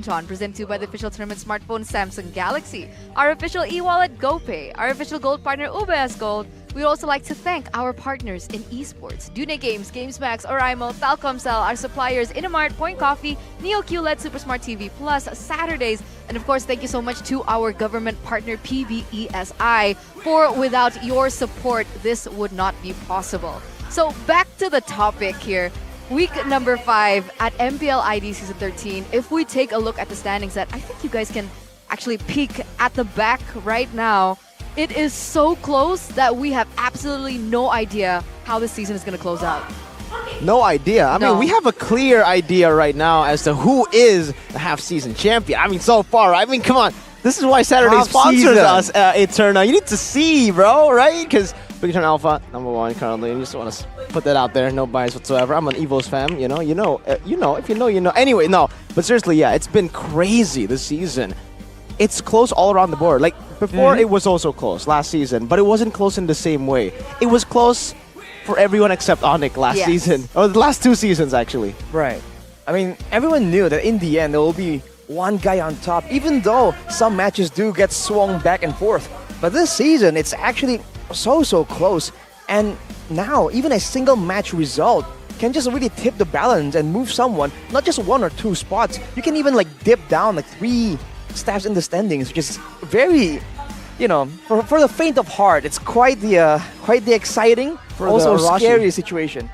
John, presented to you by the official tournament smartphone Samsung Galaxy, our official e-wallet GoPay, our official gold partner UBS Gold. We'd also like to thank our partners in esports, Dune Games, GamesMax, Oraimo, Telkomsel, our suppliers Inamart, Point Coffee, Neo QLED, Super Smart TV Plus, Saturdays, and of course, thank you so much to our government partner PBESI, for without your support, this would not be possible. So back to the topic here. Week number 5 at MPL ID Season 13. If we take a look at the standings that I think you guys can actually peek at the back right now, it is so close that we have absolutely no idea how this season is going to close out. No idea. I mean, we have a clear idea right now as to who is the half-season champion. I mean, so far, I mean, come on. This is why Saturday sponsors us, Eterna. You need to see, bro, right? Because Big Turn Alpha, #1 currently. And just want to put that out there. No bias whatsoever. I'm an Evos fan, you know. If you know, you know. Anyway, no. But seriously, yeah, it's been crazy this season. It's close all around the board. Like, before it was also close last season, but it wasn't close in the same way. It was close for everyone except Onyx last season. Or the last 2 seasons, actually. Right. I mean, everyone knew that in the end, there will be one guy on top, even though some matches do get swung back and forth. But this season, it's actually so close. And now, even a single match result can just really tip the balance and move someone, not just 1 or 2 spots. You can even like dip down like 3 steps in the standings, which is very, you know, for the faint of heart, it's quite the exciting, also scary situation.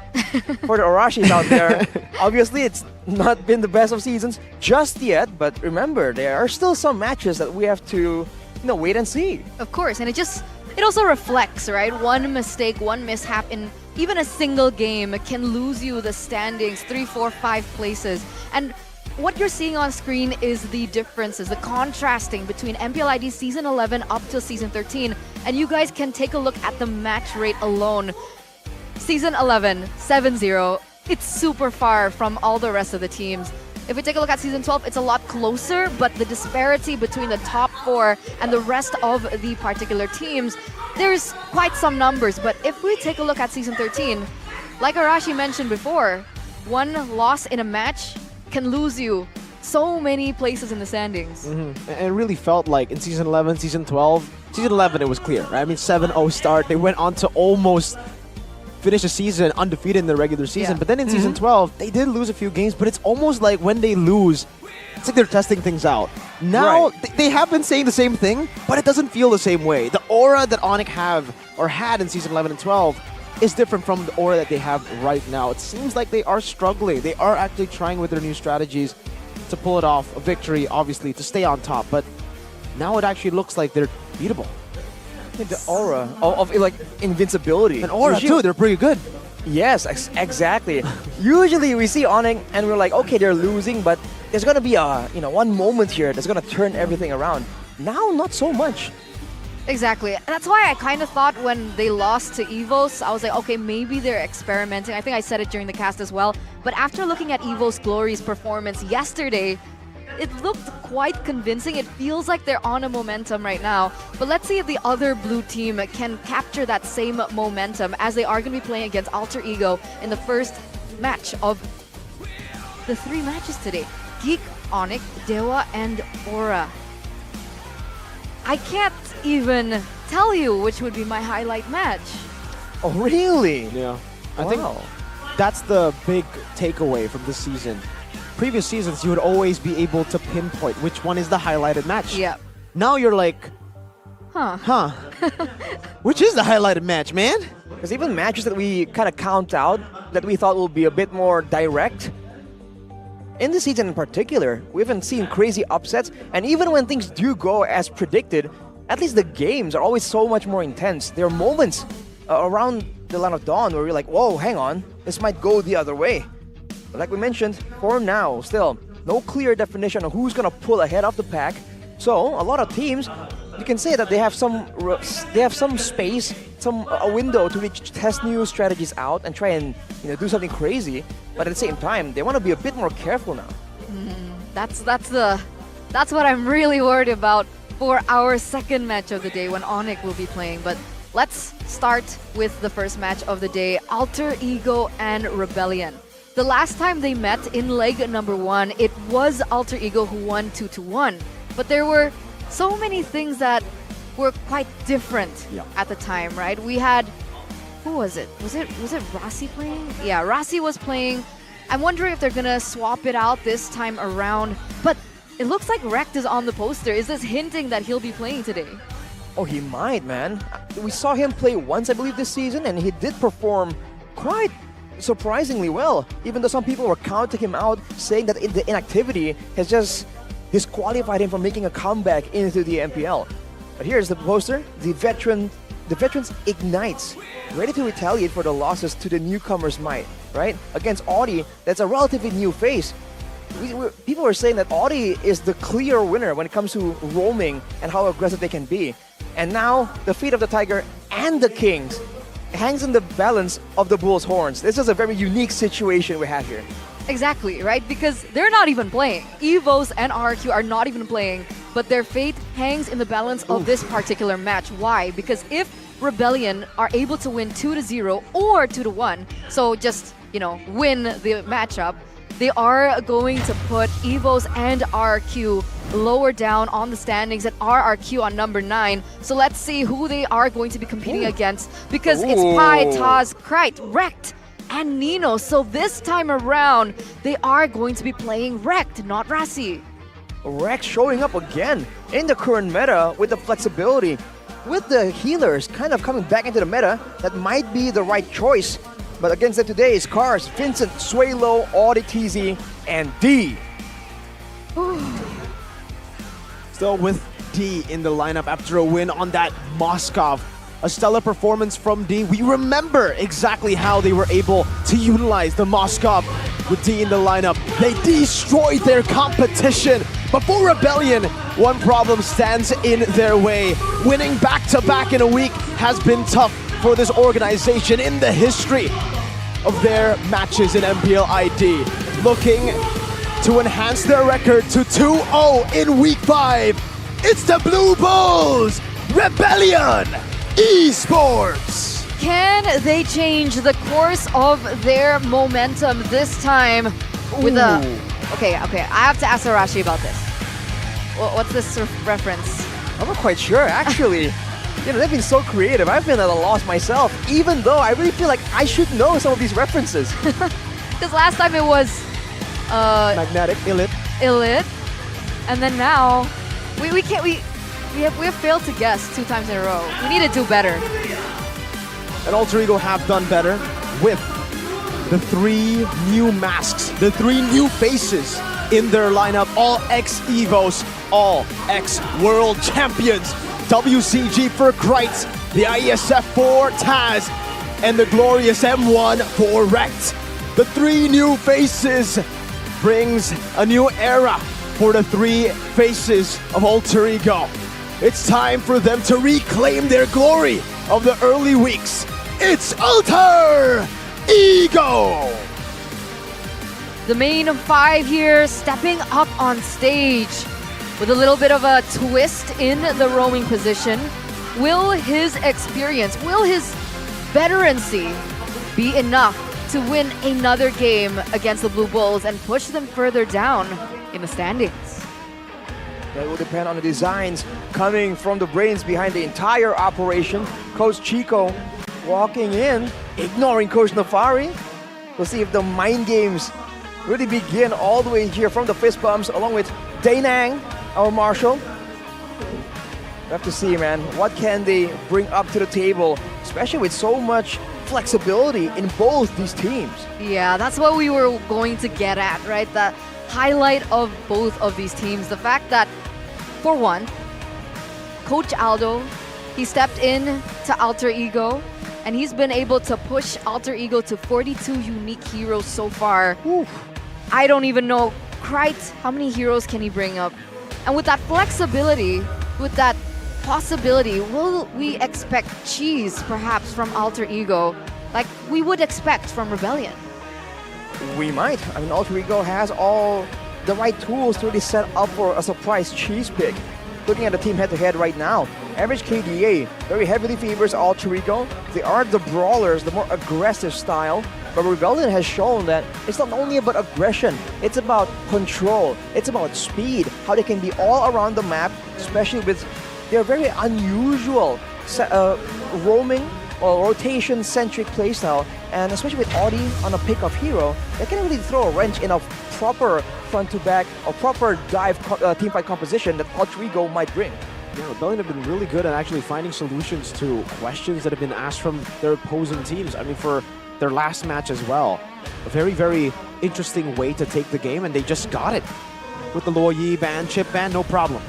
For the Arashis out there, obviously it's not been the best of seasons just yet, but remember, there are still some matches that we have to, wait and see. Of course, and it also reflects, right? One mistake, one mishap in even a single game can lose you the standings 3, 4, 5 places. And what you're seeing on screen is the differences, the contrasting between MPL ID Season 11 up till Season 13. And you guys can take a look at the match rate alone. Season 11, 7-0. It's super far from all the rest of the teams. If we take a look at Season 12, it's a lot closer, but the disparity between the top 4 and the rest of the particular teams, there's quite some numbers. But if we take a look at Season 13, like Arashi mentioned before, one loss in a match can lose you so many places in the standings. And it really felt like in Season 11, Season 12, Season 11 it was clear, right? I mean, 7-0 start. They went on to almost finish the season undefeated in the regular season. But then in Season 12, they did lose a few games, but it's almost like when they lose, it's like they're testing things out. Now, they have been saying the same thing, but it doesn't feel the same way. The aura that Onyx had in Season 11 and 12 is different from the aura that they have right now. It seems like they are struggling. They are actually trying with their new strategies to pull it off. A victory, obviously, to stay on top. But now it actually looks like they're beatable. The aura of like invincibility. And aura too, they're pretty good. Yes, exactly. Usually we see Onyx and we're like, okay, they're losing, but there's gonna be a one moment here that's gonna turn everything around. Now, not so much. Exactly. That's why I kind of thought when they lost to Evos, I was like, okay, maybe they're experimenting. I think I said it during the cast as well. But after looking at Evos Glory's performance yesterday, it looked quite convincing. It feels like they're on a momentum right now. But let's see if the other blue team can capture that same momentum, as they are going to be playing against Alter Ego in the first match of the 3 matches today. Geek, Onyx, Dewa, and Aura. I can't even tell you which would be my highlight match. Oh, really? Yeah. I think that's the big takeaway from this season. Previous seasons, you would always be able to pinpoint which one is the highlighted match. Yeah. Now you're like, which is the highlighted match, man? Because even matches that we kind of count out, that we thought will be a bit more direct, in this season in particular, we haven't seen crazy upsets, and even when things do go as predicted, at least the games are always so much more intense. There are moments around the Land of Dawn where we're like, whoa, hang on, this might go the other way. But like we mentioned, for now, still, no clear definition of who's gonna pull ahead of the pack. So, a lot of teams, you can say that they have some space, a window to which test new strategies out and try and do something crazy. But at the same time, they want to be a bit more careful now. That's what I'm really worried about for our second match of the day when Onyx will be playing. But let's start with the first match of the day, Alter Ego and Rebellion. the last time they met in leg number 1, it was Alter Ego who won 2-1. But there were so many things that were quite different at the time, right? We had, who was it? Was it Rasi playing? Yeah, Rasi was playing. I'm wondering if they're gonna swap it out this time around. But it looks like Rekt is on the poster. Is this hinting that he'll be playing today? Oh, he might, man. We saw him play once, I believe, this season, and he did perform quite surprisingly well, even though some people were counting him out, saying that the inactivity has just disqualified him from making a comeback into the MPL. But here's the poster. The veterans ignites, ready to retaliate for the losses to the newcomers' might, right? Against Audi, that's a relatively new face. People are saying that Audi is the clear winner when it comes to roaming and how aggressive they can be. And now, the fate of the Tiger and the Kings hangs in the balance of the Bull's horns. This is a very unique situation we have here. Exactly, right? Because they're not even playing. EVOS and RRQ are not even playing, but their fate hangs in the balance of this particular match. Why? Because if Rebellion are able to win 2-0 or 2-1, so just, win the matchup, they are going to put EVOS and RRQ lower down on the standings and RRQ on number 9. So let's see who they are going to be competing against, because it's Pai, Taz, Krite, Rekt, and Nino. So this time around, they are going to be playing Rekt, not Rasi. Rekt showing up again in the current meta with the flexibility. With the healers kind of coming back into the meta, that might be the right choice. But against them today is Cars, Vincent, Swaylo, Audi TZ, and D. Still with D in the lineup after a win on that Moskov. A stellar performance from D. We remember exactly how they were able to utilize the Moskov with D in the lineup. They destroyed their competition. But for Rebellion, one problem stands in their way. Winning back-to-back in a week has been tough for this organization in the history of their matches in MPL ID. Looking to enhance their record to 2-0 in week 5. It's the Blue Bulls, Rebellion Esports. Can they change the course of their momentum this time with a... Okay, I have to ask Arashi about this. What's this reference? I'm not quite sure, actually. They've been so creative. I've been at a loss myself, even though I really feel like I should know some of these references. Because last time it was... Magnetic, Elite. And then now, we have failed to guess 2 times in a row. We need to do better. And Alter Ego have done better with the 3 new masks, the 3 new faces in their lineup. All ex-EVOs, all ex-world champions. WCG for Krite, the IESF for Taz, and the glorious M1 for Rekt. The 3 new faces brings a new era for the 3 faces of Alter Ego. It's time for them to reclaim their glory of the early weeks. It's Alter Ego! The main 5 here stepping up on stage with a little bit of a twist in the roaming position. Will his experience, will his veterancy be enough to win another game against the Blue Bulls and push them further down in the standings? That will depend on the designs coming from the brains behind the entire operation. Coach Chico walking in, ignoring Coach Nafari. We'll see if the mind games really begin all the way here from the fist bumps, along with Dainang, our marshal. We have to see, man, what can they bring up to the table, especially with so much flexibility in both these teams. Yeah, that's what we were going to get at, right? The highlight of both of these teams. The fact that, for one, Coach Aldo, he stepped in to Alter Ego, and he's been able to push Alter Ego to 42 unique heroes so far. Oof. I don't even know, Krite, how many heroes can he bring up? And with that flexibility, with that possibility, will we expect cheese perhaps from Alter Ego like we would expect from Rebellion? We might. I mean, Alter Ego has all the right tools to really set up for a surprise cheese pick. Looking at the team head-to-head right now, average KDA very heavily favors Alter Ego. They are the brawlers, the more aggressive style. But Rebellion has shown that it's not only about aggression, it's about control, it's about speed, how they can be all around the map, especially with their very unusual roaming or rotation-centric playstyle, and especially with Audi on a pick-off hero, they can really throw a wrench in a proper front-to-back or proper dive teamfight composition that Rodrigo might bring. Yeah, Rebellion have been really good at actually finding solutions to questions that have been asked from their opposing teams. I mean, for their last match as well, a very, very interesting way to take the game, and they just got it. With the Luo Yi ban, chip ban, no problem.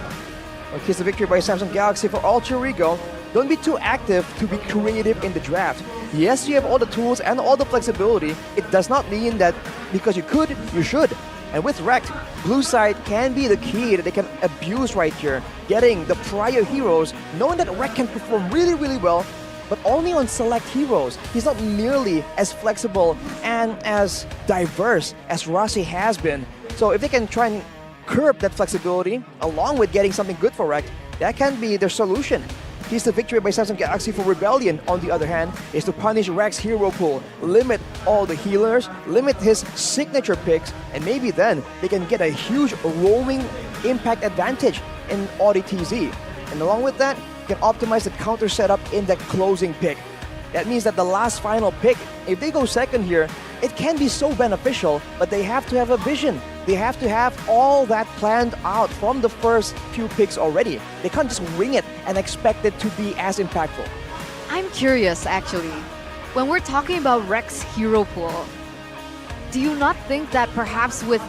Well, here's the victory by Samsung Galaxy for Alter Ego. Don't be too active to be creative in the draft. Yes, you have all the tools and all the flexibility. It does not mean that because you could, you should. And with Rekt, blue side can be the key that they can abuse right here, getting the prior heroes, knowing that Rekt can perform really, really well, but only on select heroes. He's not nearly as flexible and as diverse as Rossi has been. So if they can try and curb that flexibility, along with getting something good for Rekt, that can be their solution. Here's the victory by Samsung Galaxy for Rebellion, on the other hand, is to punish Rekt's hero pool, limit all the healers, limit his signature picks, and maybe then they can get a huge roaming impact advantage in Audi TZ. And along with that, you can optimize the counter setup in that closing pick. That means that the last final pick, if they go second here, it can be so beneficial, but they have to have a vision. They have to have all that planned out from the first few picks already. They can't just wing it and expect it to be as impactful. I'm curious, actually. When we're talking about Rekt's hero pool, do you not think that perhaps with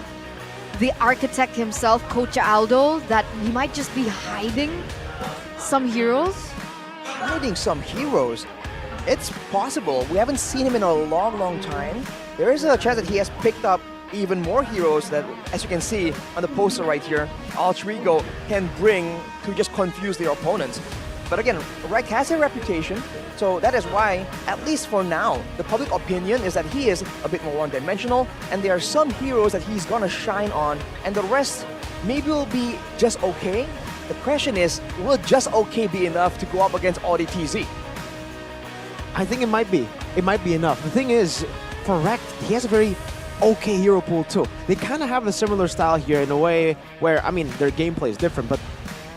the architect himself, Coach Aldo, that he might just be hiding some heroes? Hiding some heroes? It's possible. We haven't seen him in a long, long time. There is a chance that he has picked up even more heroes that, as you can see on the poster right here, Alter Ego can bring to just confuse their opponents. But again, Rekt has a reputation, so that is why, at least for now, the public opinion is that he is a bit more one-dimensional, and there are some heroes that he's gonna shine on, and the rest maybe will be just okay. The question is, will just okay be enough to go up against Audi TZ? I think it might be. It might be enough. The thing is, for Rekt, he has a very okay hero pool too. They kind of have a similar style here in a way where, I mean, their gameplay is different, but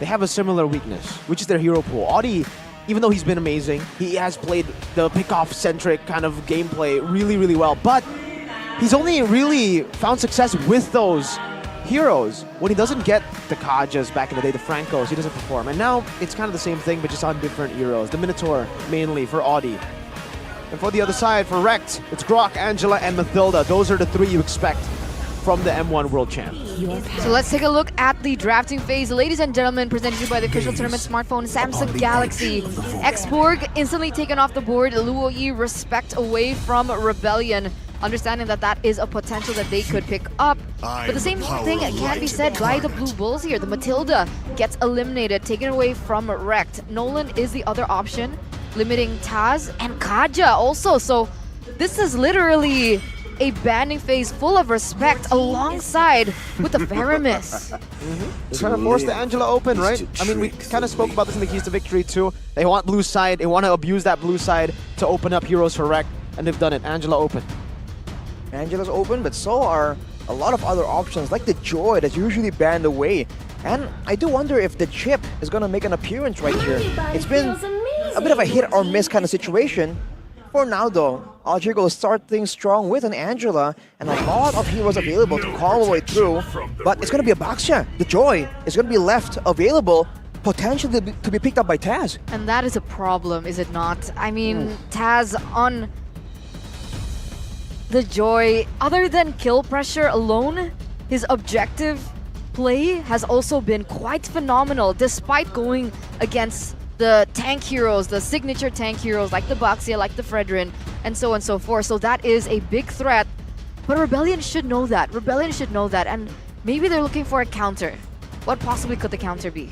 they have a similar weakness, which is their hero pool. Audi, even though he's been amazing, he has played the pick-off-centric kind of gameplay really, really well, but he's only really found success with those heroes. When he doesn't get the Kajas back in the day, the Francos, he doesn't perform. And now it's kind of the same thing, but just on different heroes. The Minotaur, mainly, for Audi. And for the other side, for Rekt, it's Grok, Angela, and Mathilda. Those are the three you expect from the M1 World Champ. So let's take a look at the drafting phase. Ladies and gentlemen, presented to you by the official tournament smartphone, Samsung Galaxy. Xborg instantly taken off the board. Luo Yi respect away from Rebellion. Understanding that that is a potential that they could pick up. But the same thing can be said by the Blue Bulls here. The Matilda gets eliminated, taken away from Rekt. Nolan is the other option, limiting Taz and Kaja also. So this is literally a banning phase full of respect alongside with the Veramis. They're trying to force the Angela open, right? I mean, we kind of spoke about this in the Keys to Victory too. They want blue side, they want to abuse that blue side to open up heroes for Rekt, and they've done it. Angela open. Angela's open, but so are a lot of other options, like the Joy that's usually banned away. And I do wonder if the Chip is going to make an appearance right here. It's been a bit of a hit or miss kind of situation. For now though, Alter Ego will start things strong with an Angela and a lot of heroes available to call the way through. But it's going to be a Baxia. The Joy is going to be left available, potentially to be picked up by Taz. And that is a problem, is it not? I mean, Taz on the Joy, other than kill pressure alone, his objective play has also been quite phenomenal, despite going against the tank heroes, the signature tank heroes like the Baxia, like the Fredrin, and so on and so forth. So that is a big threat. But Rebellion should know that. Rebellion should know that. And maybe they're looking for a counter. What possibly could the counter be?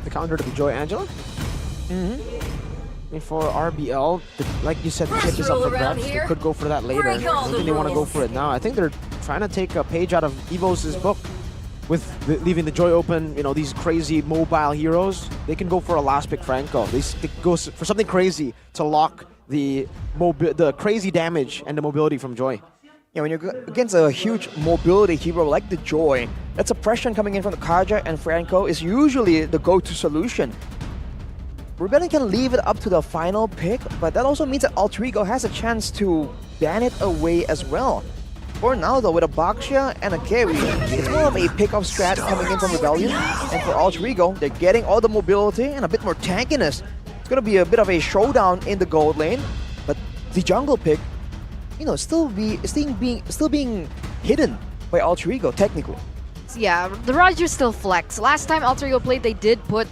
The counter to the Joy Angela? I mean, for RBL, like you said, the chip is up for grabs. They could go for that later. I don't think they want to go for it now. I think they're trying to take a page out of Evos' book with leaving the Joy open. You know, these crazy mobile heroes. They can go for a last pick Franco. They go for something crazy to lock the crazy damage and the mobility from Joy. Yeah, when you're against a huge mobility hero like the Joy, that suppression coming in from the Kaja and Franco is usually the go-to solution. Rebellion can leave it up to the final pick, but that also means that Alter Ego has a chance to ban it away as well. For now though, with a Baxia and a carry, it's more of a pick-off strat coming in from Rebellion, and for Alter Ego, they're getting all the mobility and a bit more tankiness. It's gonna be a bit of a showdown in the gold lane, but the jungle pick, you know, still being hidden by Alter Ego technically. Yeah, the Roger still flex. Last time Alter Ego played, they did put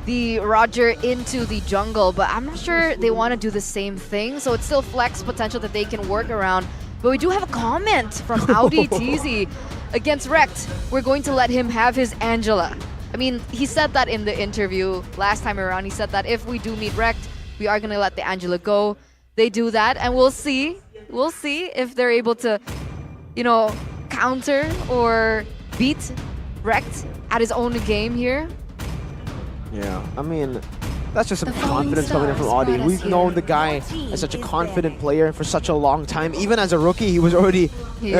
the Roger into the jungle, but I'm not sure they want to do the same thing, so it's still flex potential that they can work around. But we do have a comment from Audi TZ against Rekt. We're going to let him have his Angela. I mean, he said that in the interview last time around. He said that if we do meet Rekt, we are going to let the Angela go. They do that, and we'll see. We'll see if they're able to, you know, counter or beat Rekt at his own game here. Yeah, I mean, that's just some confidence coming in from Audi. We've known the guy as such a confident player for such a long time. Even as a rookie, he was already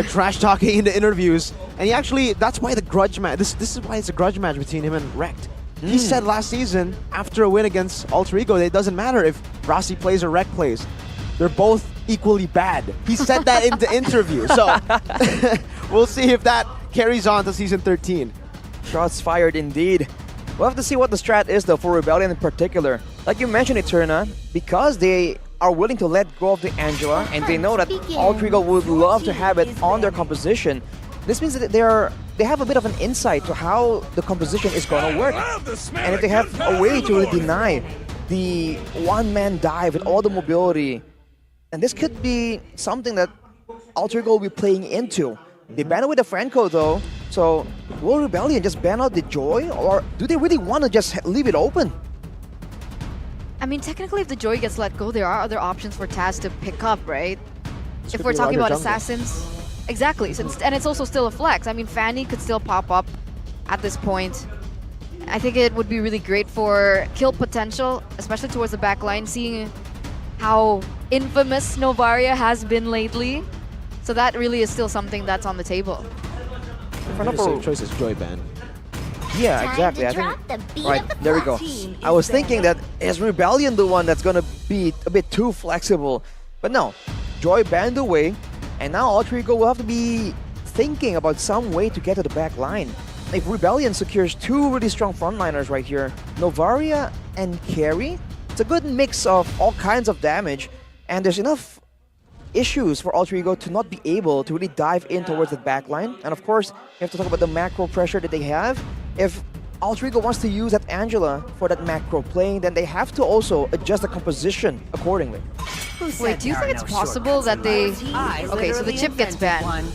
trash talking in the interviews. And he actually, that's why the grudge match, this is why it's a grudge match between him and Rekt. He said last season, after a win against Alter Ego, that it doesn't matter if Rossi plays or Rekt plays. They're both equally bad. He said that in the interview. So we'll see if that carries on to Season 13. Shots fired indeed. We'll have to see what the strat is though for Rebellion in particular. Like you mentioned, Eterna, because they are willing to let go of the Angela and they know that Alter Ego would love to have it on their composition, this means that they have a bit of an insight to how the composition is going to work. And if they have a way to deny the one-man dive with all the mobility, and this could be something that Alter Ego will be playing into. They ban away the Franco though, so will Rebellion just ban out the Joy, or do they really want to just leave it open? I mean, technically, if the Joy gets let go, there are other options for Taz to pick up, right? This If could we're be talking Roger about jungle. assassins. Exactly, and it's also still a flex. I mean, Fanny could still pop up at this point. I think it would be really great for kill potential, especially towards the back line, seeing how infamous Novaria has been lately. So that really is still something that's on the table. The safe choice is Joy ban. Yeah, exactly. I think, right, there we go. I was thinking that is Rebellion the one that's gonna be a bit too flexible, but no. Joy banned away, and now Alter Ego will have to be thinking about some way to get to the back line. If Rebellion secures two really strong frontliners right here, Novaria and Carry, it's a good mix of all kinds of damage, and there's enough issues for Alter Ego to not be able to really dive in towards the back line. And of course, you have to talk about the macro pressure that they have. If Alter Ego wants to use that Angela for that macro play, then they have to also adjust the composition accordingly. Wait, do you think it's possible that they... Okay, so the chip gets banned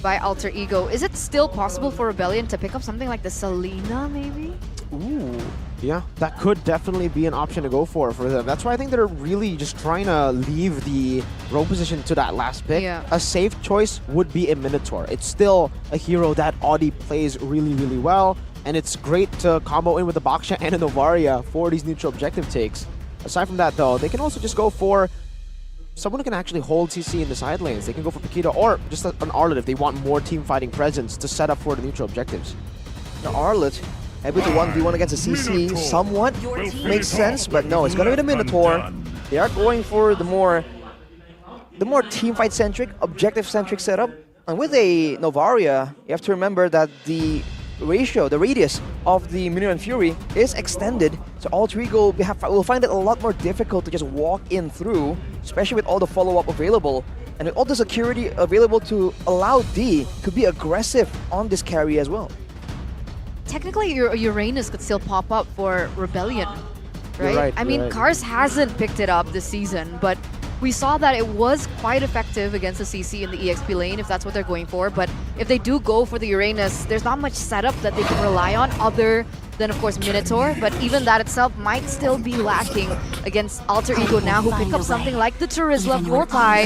by Alter Ego. Is it still possible for Rebellion to pick up something like the Selena, maybe? Ooh. Yeah, that could definitely be an option to go for them. That's why I think they're really just trying to leave the rogue position to that last pick. Yeah. A safe choice would be a Minotaur. It's still a hero that Audi plays really, really well, and it's great to combo in with the Baksha and a Novaria for these neutral objective takes. Aside from that, though, they can also just go for someone who can actually hold CC in the side lanes. They can go for Paquita or just an Arlet if they want more team fighting presence to set up for the neutral objectives. Now Arlet, able to 1v1 against a CC somewhat makes sense, but no, it's gonna be the Minotaur. They are going for the more teamfight centric, objective centric setup. And with a Novaria, you have to remember that the ratio, the radius of the Minion and Fury is extended, so Alter Ego will find it a lot more difficult to just walk in through, especially with all the follow-up available, and with all the security available to allow D to be aggressive on this carry as well. Technically, your Uranus could still pop up for Rebellion, right? right, I mean, you're right. Cars hasn't picked it up this season, but we saw that it was quite effective against the CC in the EXP lane, if that's what they're going for. But if they do go for the Uranus, there's not much setup that they can rely on other than, of course, Minotaur. But even that itself might still be lacking against Alter Ego now, who pick up something like the Charizla 4-Pi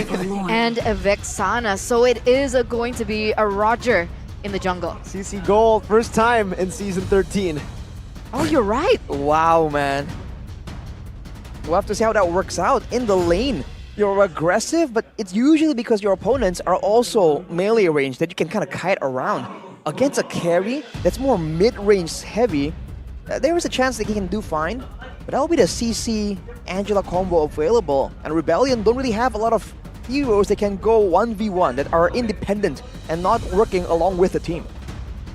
and a Vexana. So it is going to be a Roger in the jungle. CC gold, first time in Season 13. Oh, you're right. Wow, man. We'll have to see how that works out in the lane. you're aggressive, but it's usually because your opponents are also melee range that you can kind of kite around. Against a carry that's more mid-range heavy, there is a chance that he can do fine, but that'll be the CC Angela combo available. And Rebellion don't really have a lot of heroes that can go 1v1 that are independent and not working along with the team.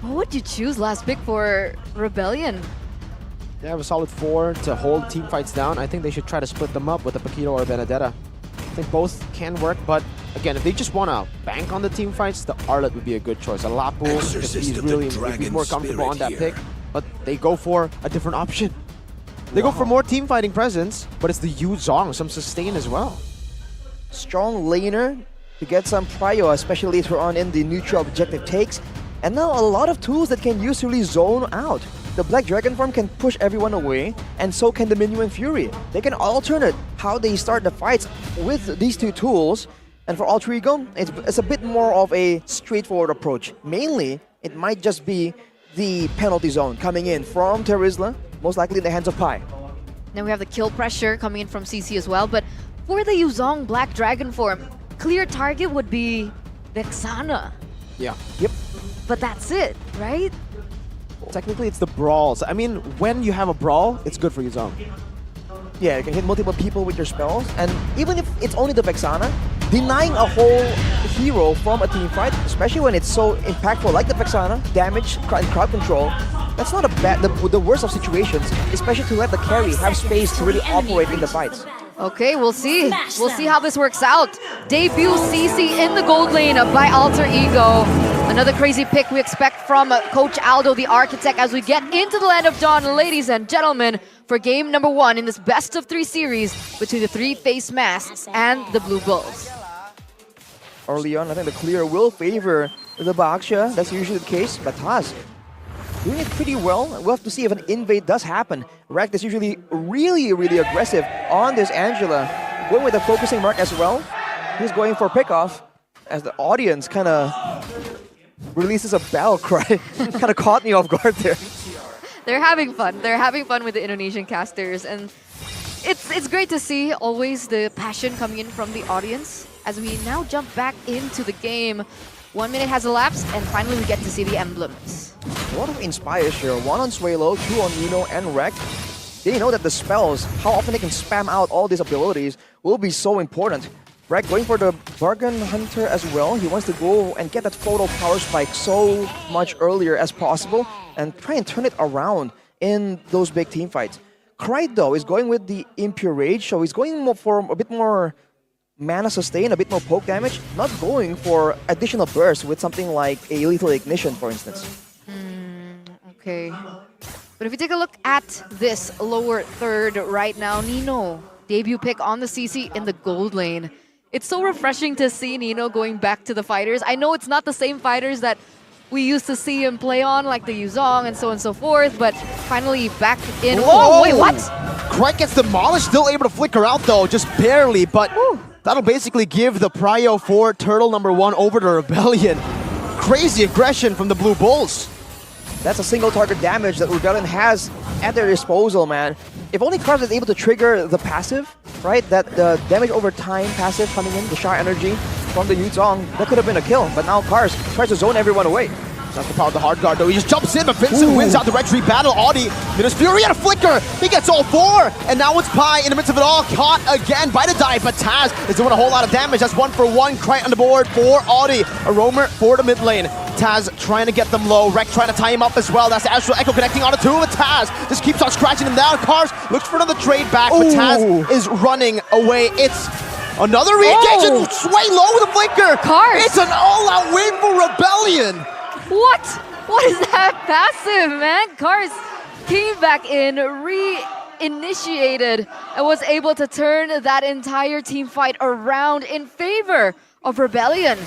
What would you choose last pick for Rebellion? They have a solid 4 to hold team fights down. I think they should try to split them up with a Paquito or a Benedetta. I think both can work, but again, if they just want to bank on the team fights, the Arlet would be a good choice. A Lapu, if he's more comfortable on that pick, but they go for a different option. They go for more team fighting presence, but it's the Yu Zhong, some sustain as well. Strong laner to get some prio, especially later on in the neutral objective takes. And now a lot of tools that can usually zone out. The Black Dragon form can push everyone away, and so can the Minuan Fury. They can alternate how they start the fights with these two tools. And for Alter Ego, it's a bit more of a straightforward approach. Mainly, it might just be the penalty zone coming in from Terizla, most likely in the hands of Pi. Then we have the kill pressure coming in from CC as well, but for the Yuzong Black Dragon form, clear target would be Vexana. Yeah. Yep. But that's it, right? Technically, it's the brawls. I mean, when you have a brawl, it's good for Yu Zhong. Yeah, you can hit multiple people with your spells, and even if it's only the Vexana, denying a whole hero from a team fight, especially when it's so impactful like the Vexana, damage and crowd control, that's not the worst of situations, especially to let the carry have space to really operate in the fights. Okay, we'll see. We'll see how this works out. Debut CC in the gold lane by Alter Ego. Another crazy pick we expect from Coach Aldo, the Architect, as we get into the Land of Dawn, ladies and gentlemen, for game number 1 in this best-of-3 series between the 3 face masks and the Blue Bulls. Early on, I think the clear will favor the Baxia. That's usually the case, but Taz doing it pretty well. We'll have to see if an invade does happen. Rekt is usually really aggressive on this Angela. Going with the focusing mark as well. He's going for pickoff as the audience kind of releases a battle cry. Kind of caught me off guard there. They're having fun. They're having fun with the Indonesian casters, and it's great to see always the passion coming in from the audience. As we now jump back into the game, 1 minute has elapsed, and finally we get to see the emblems. A lot of inspires here. 1 on Suelo, 2 on Nino and Rekt. They know that the spells, how often they can spam out all these abilities, will be so important. Rekt going for the Bargain Hunter as well. He wants to go and get that photo power spike so much earlier as possible and try and turn it around in those big team fights. Krite, though, is going with the Impure Rage, so he's going more for a bit more mana sustain, a bit more poke damage, not going for additional burst with something like a Lethal Ignition, for instance. Okay. But if you take a look at this lower third right now, Nino, debut pick on the CC in the gold lane. It's so refreshing to see Nino going back to the fighters. I know it's not the same fighters that we used to see him play on, like the Yuzong and so on and so forth, but finally back in. Whoa. Oh, wait, what? Krite gets demolished, still able to flicker out though, just barely, but that'll basically give the prio for turtle number 1 over to Rebellion. Crazy aggression from the Blue Bulls. That's a single target damage that Rebellion has at their disposal, man. If only Cars is able to trigger the passive, right? That the damage over time passive coming in, the Shy Energy from the Yu Zhong, that could have been a kill. But now Cars tries to zone everyone away. That's the power of the hard guard though. He just jumps in, but Vincent wins out the red tree battle. Audi, Minas Fury and a flicker. He gets all 4. And now it's Pi in the midst of it all. Caught again by the dive, but Taz is doing a whole lot of damage. That's 1 for 1. Krite on the board for Audi. A roamer for the mid lane. Taz trying to get them low. Rekt trying to tie him up as well. That's the Astral Echo connecting on the 2 with Taz. Just keeps on scratching him down. Cars looks for another trade back, but Taz is running away. It's another re-engage and sway low with a flicker. Cars. It's an all-out win for Rebellion. What? What is that passive, man? Cars came back in, re-initiated, and was able to turn that entire team fight around in favor of Rebellion.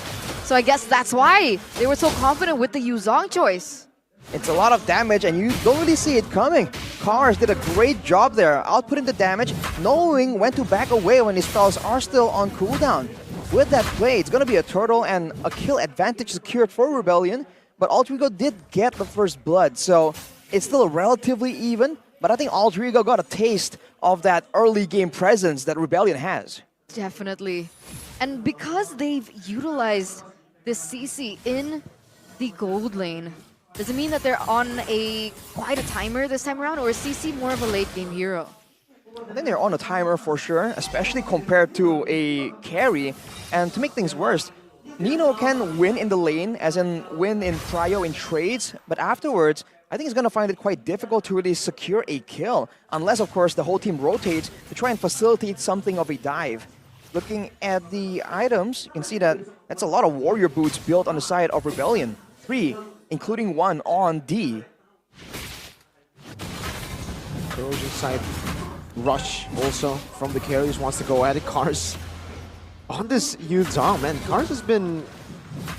So I guess that's why they were so confident with the Yuzong choice. It's a lot of damage and you don't really see it coming. Cars did a great job there, outputting the damage, knowing when to back away when his spells are still on cooldown. With that play, it's going to be a turtle and a kill advantage secured for Rebellion. But Alter Ego did get the first blood, so it's still relatively even. But I think Alter Ego got a taste of that early game presence that Rebellion has. Definitely. And because they've utilized this CC in the gold lane, does it mean that they're on quite a timer this time around, or is CC more of a late game hero? I think they're on a timer for sure, especially compared to a carry. And to make things worse, Nino can win in the lane, as in win in prio in trades, but afterwards, I think he's going to find it quite difficult to really secure a kill, unless, of course, the whole team rotates to try and facilitate something of a dive. Looking at the items, you can see that that's a lot of warrior boots built on the side of Rebellion. 3, including 1 on D. Erosion side rush also from the carries, wants to go at it. Cars on this Yuzong, man. Cars has been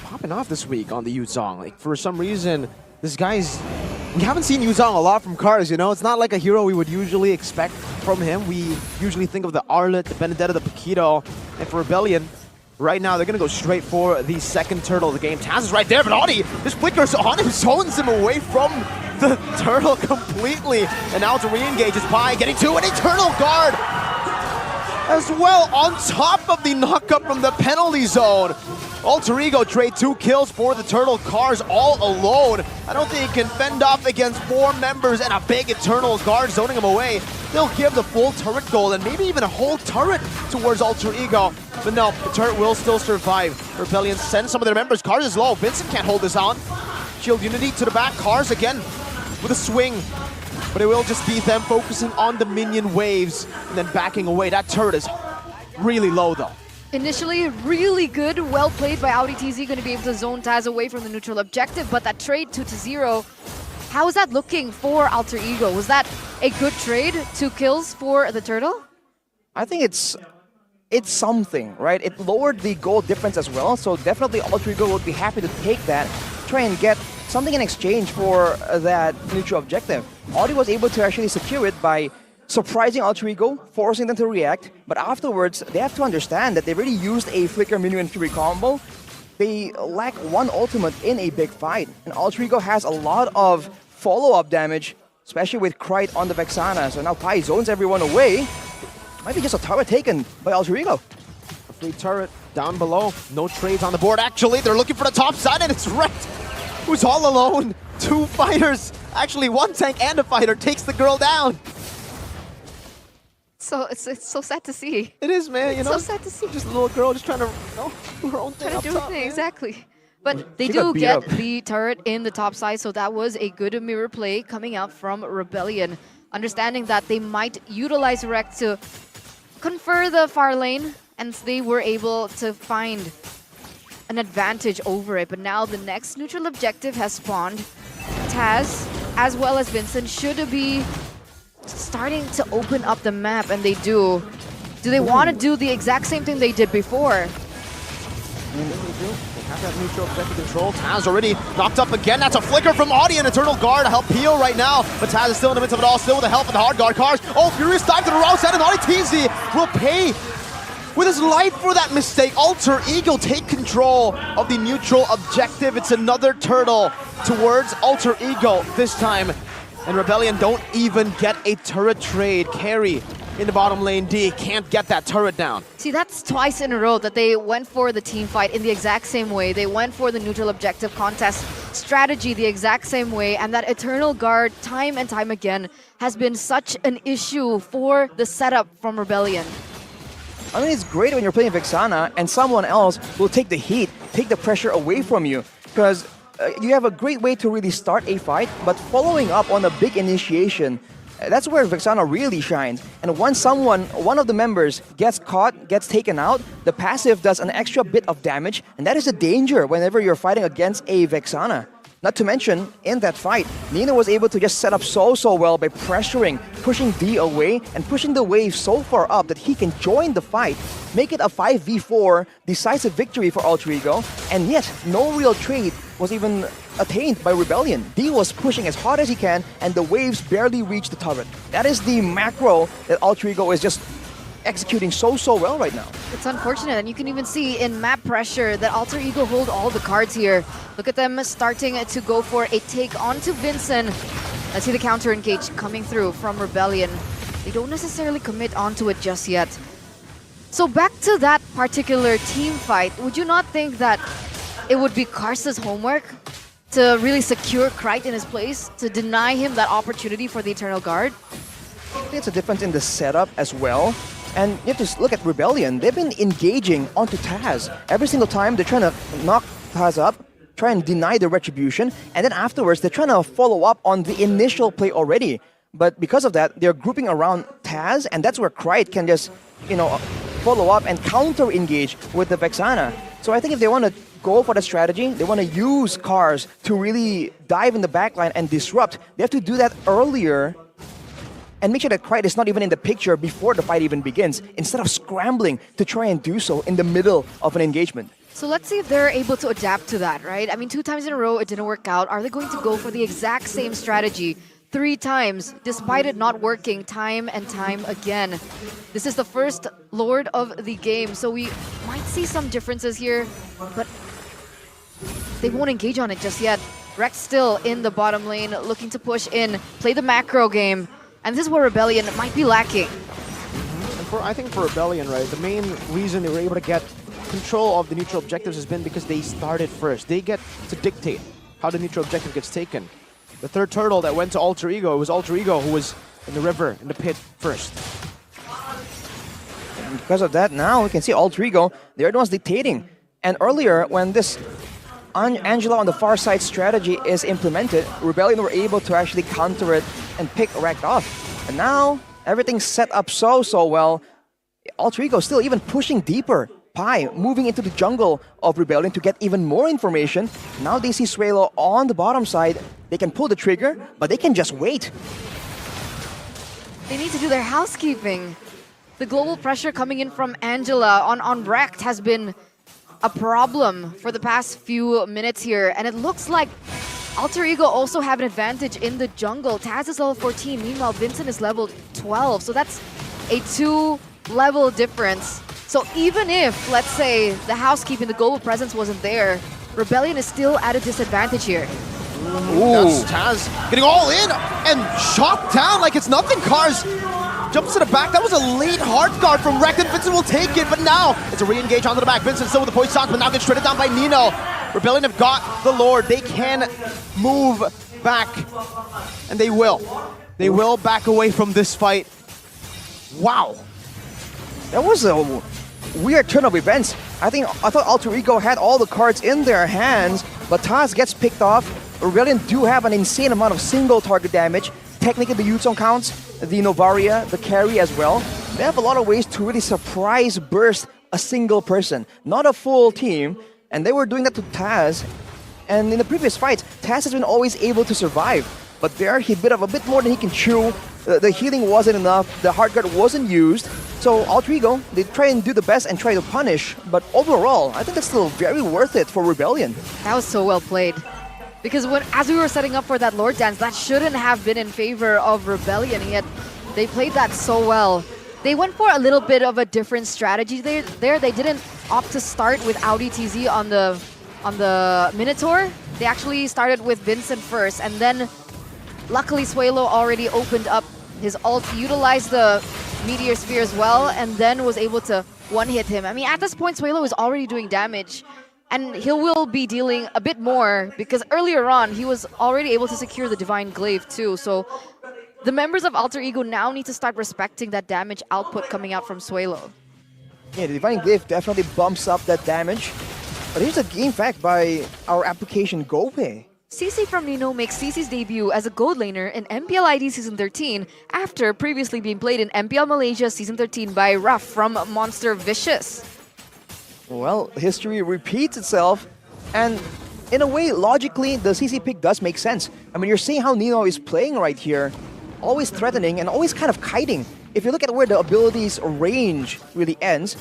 popping off this week on the Yuzong. Like, for some reason, this guy's... We haven't seen Yuzong a lot from Cars, you know? It's not like a hero we would usually expect from him. We usually think of the Arlet, the Benedetta, the Paquito, and for Rebellion, right now they're gonna go straight for the second turtle of the game. Taz is right there, but Audi just flickers on him, zones him away from the turtle completely. And now to re-engage is Pi getting to an Eternal Guard as well on top of the knockup from the penalty zone. Alter Ego trade 2 kills for the Turtle. Cars all alone. I don't think he can fend off against 4 members and a big Eternal Guard zoning him away. They'll give the full turret goal and maybe even a whole turret towards Alter Ego. But no, the turret will still survive. Rebellion sends some of their members. Cars is low. Vincent can't hold this on. Shield Unity to the back. Cars again with a swing. But it will just be them focusing on the minion waves and then backing away. That turret is really low though. Initially, really good, well played by Audi TZ, going to be able to zone Taz away from the neutral objective, but that trade 2-0, how is that looking for Alter Ego? Was that a good trade, 2 kills for the turtle? I think it's something, right? It lowered the goal difference as well, so definitely Alter Ego would be happy to take that, try and get something in exchange for that neutral objective. Audi was able to actually secure it by surprising Alter Ego, forcing them to react, but afterwards, they have to understand that they already used a Flicker Minion Fury combo. They lack 1 ultimate in a big fight, and Alter Ego has a lot of follow-up damage, especially with Krite on the Vexana, so now Pi zones everyone away. Might be just a turret taken by Alter Ego. A free turret down below, no trades on the board actually. They're looking for the top side and it's Ret, who's all alone. 2 fighters, actually 1 tank and a fighter takes the girl down. So it's so sad to see. It is, man. You know, so sad to see. Just a little girl just trying to, you know, do her own thing. Trying to do her thing, exactly. But they She do got beat get up. the turret in the top side, so that was a good mirror play coming out from Rebellion. Understanding that they might utilize Rec to confer the far lane, and they were able to find an advantage over it. But now the next neutral objective has spawned. Taz, as well as Vincent, should be starting to open up the map, and they do. Do they want to do the exact same thing they did before? They have that neutral objective control. Taz already knocked up again. That's a flicker from Audi and Eternal Guard to help Peel right now. But Taz is still in the midst of it all, still with the help of the hard guard cars. Oh, Furious dive to the wrong side, and Audi TZ will pay with his life for that mistake. Alter Ego take control of the neutral objective. It's another turtle towards Alter Ego this time. And Rebellion don't even get a turret trade. Carry in the bottom lane D can't get that turret down. See, that's twice in a row that they went for the team fight in the exact same way. They went for the neutral objective contest strategy the exact same way, and that Eternal Guard time and time again has been such an issue for the setup from Rebellion. I mean, it's great when you're playing Vexana and someone else will take the heat, take the pressure away from you, because you have a great way to really start a fight, but following up on a big initiation, that's where Vexana really shines. And once one of the members gets caught, gets taken out, the passive does an extra bit of damage, and that is a danger whenever you're fighting against a Vexana. Not to mention, in that fight, Nino was able to just set up so well by pressuring, pushing D away, and pushing the wave so far up that he can join the fight, make it a 5v4 decisive victory for Alter Ego, and yet no real trade was even attained by Rebellion. D was pushing as hard as he can, and the waves barely reached the turret. That is the macro that Alter Ego is just executing so well right now. It's unfortunate, and you can even see in map pressure that Alter Ego hold all the cards here. Look at them starting to go for a take onto Vincent. Let's see the counter engage coming through from Rebellion. They don't necessarily commit onto it just yet. So back to that particular team fight, would you not think that it would be Karsa's homework to really secure Krite in his place, to deny him that opportunity for the Eternal Guard? I think it's a difference in the setup as well. And you have to look at Rebellion. They've been engaging onto Taz. Every single time they're trying to knock Taz up, try and deny the retribution, and then afterwards they're trying to follow up on the initial play already. But because of that, they're grouping around Taz, and that's where Krite can just, follow up and counter-engage with the Vexana. So I think if they want to go for the strategy, they want to use cars to really dive in the backline and disrupt, they have to do that earlier and make sure that Krite is not even in the picture before the fight even begins, instead of scrambling to try and do so in the middle of an engagement. So let's see if they're able to adapt to that, right? I mean, 2 times in a row it didn't work out. Are they going to go for the exact same strategy 3 times, despite it not working time and time again? This is the first Lord of the game, so we might see some differences here, but they won't engage on it just yet. Rex still in the bottom lane, looking to push in, play the macro game, and this is where Rebellion might be lacking. And I think for Rebellion, right, the main reason they were able to get control of the neutral objectives has been because they started first. They get to dictate how the neutral objective gets taken. The third turtle that went to Alter Ego, it was Alter Ego who was in the river, in the pit first. And because of that, now we can see Alter Ego, they're the ones dictating. And earlier, when this Angela on the far side strategy is implemented, Rebellion were able to actually counter it and pick Rekt off. And now, everything's set up so well. Alter Ego still even pushing deeper. Pi moving into the jungle of Rebellion to get even more information. Now they see Suelo on the bottom side. They can pull the trigger, but they can just wait. They need to do their housekeeping. The global pressure coming in from Angela on Rekt has been a problem for the past few minutes here, and it looks like Alter Ego also have an advantage in the jungle. Taz is level 14, meanwhile Vincent is level 12, so that's a 2-level difference. So even if, let's say, the housekeeping, the global presence wasn't there, Rebellion is still at a disadvantage here. That's Taz getting all in and shot down like it's nothing. Cars jumps to the back. That was a late hard guard from Rekt, and Vincent will take it, but now it's a re-engage onto the back. Vincent still with the poison stock, but now gets shredded down by Nino. Rebellion have got the Lord. They can move back, and they will. They will back away from this fight. Wow. That was a weird turn of events. I thought Alter Ego had all the cards in their hands, but Taz gets picked off. Rebellion do have an insane amount of single target damage. Technically, the Yuzong counts, the Novaria, the carry as well. They have a lot of ways to really surprise burst a single person, not a full team. And they were doing that to Taz. And in the previous fights, Taz has been always able to survive. But there, he bit of a bit more than he can chew. The healing wasn't enough. The hard guard wasn't used. So Alter Ego, they try and do the best and try to punish. But overall, I think that's still very worth it for Rebellion. That was so well played. Because as we were setting up for that Lord Dance, that shouldn't have been in favor of Rebellion, yet they played that so well. They went for a little bit of a different strategy there. They didn't opt to start with Audi TZ on the Minotaur. They actually started with Vincent first, and then luckily Suelo already opened up his ult, utilized the Meteor Sphere as well, and then was able to one-hit him. I mean, at this point, Suelo is already doing damage. And he will be dealing a bit more because earlier on, he was already able to secure the Divine Glaive too. So the members of Alter Ego now need to start respecting that damage output coming out from Suelo. Yeah, the Divine Glaive definitely bumps up that damage. But here's a game fact by our application GoPay. CC from Nino makes CC's debut as a gold laner in MPL ID Season 13 after previously being played in MPL Malaysia Season 13 by Ruff from Monster Vicious. Well, history repeats itself, and in a way, logically, the CC pick does make sense. I mean, you're seeing how Nino is playing right here, always threatening and always kind of kiting. If you look at where the ability's range really ends,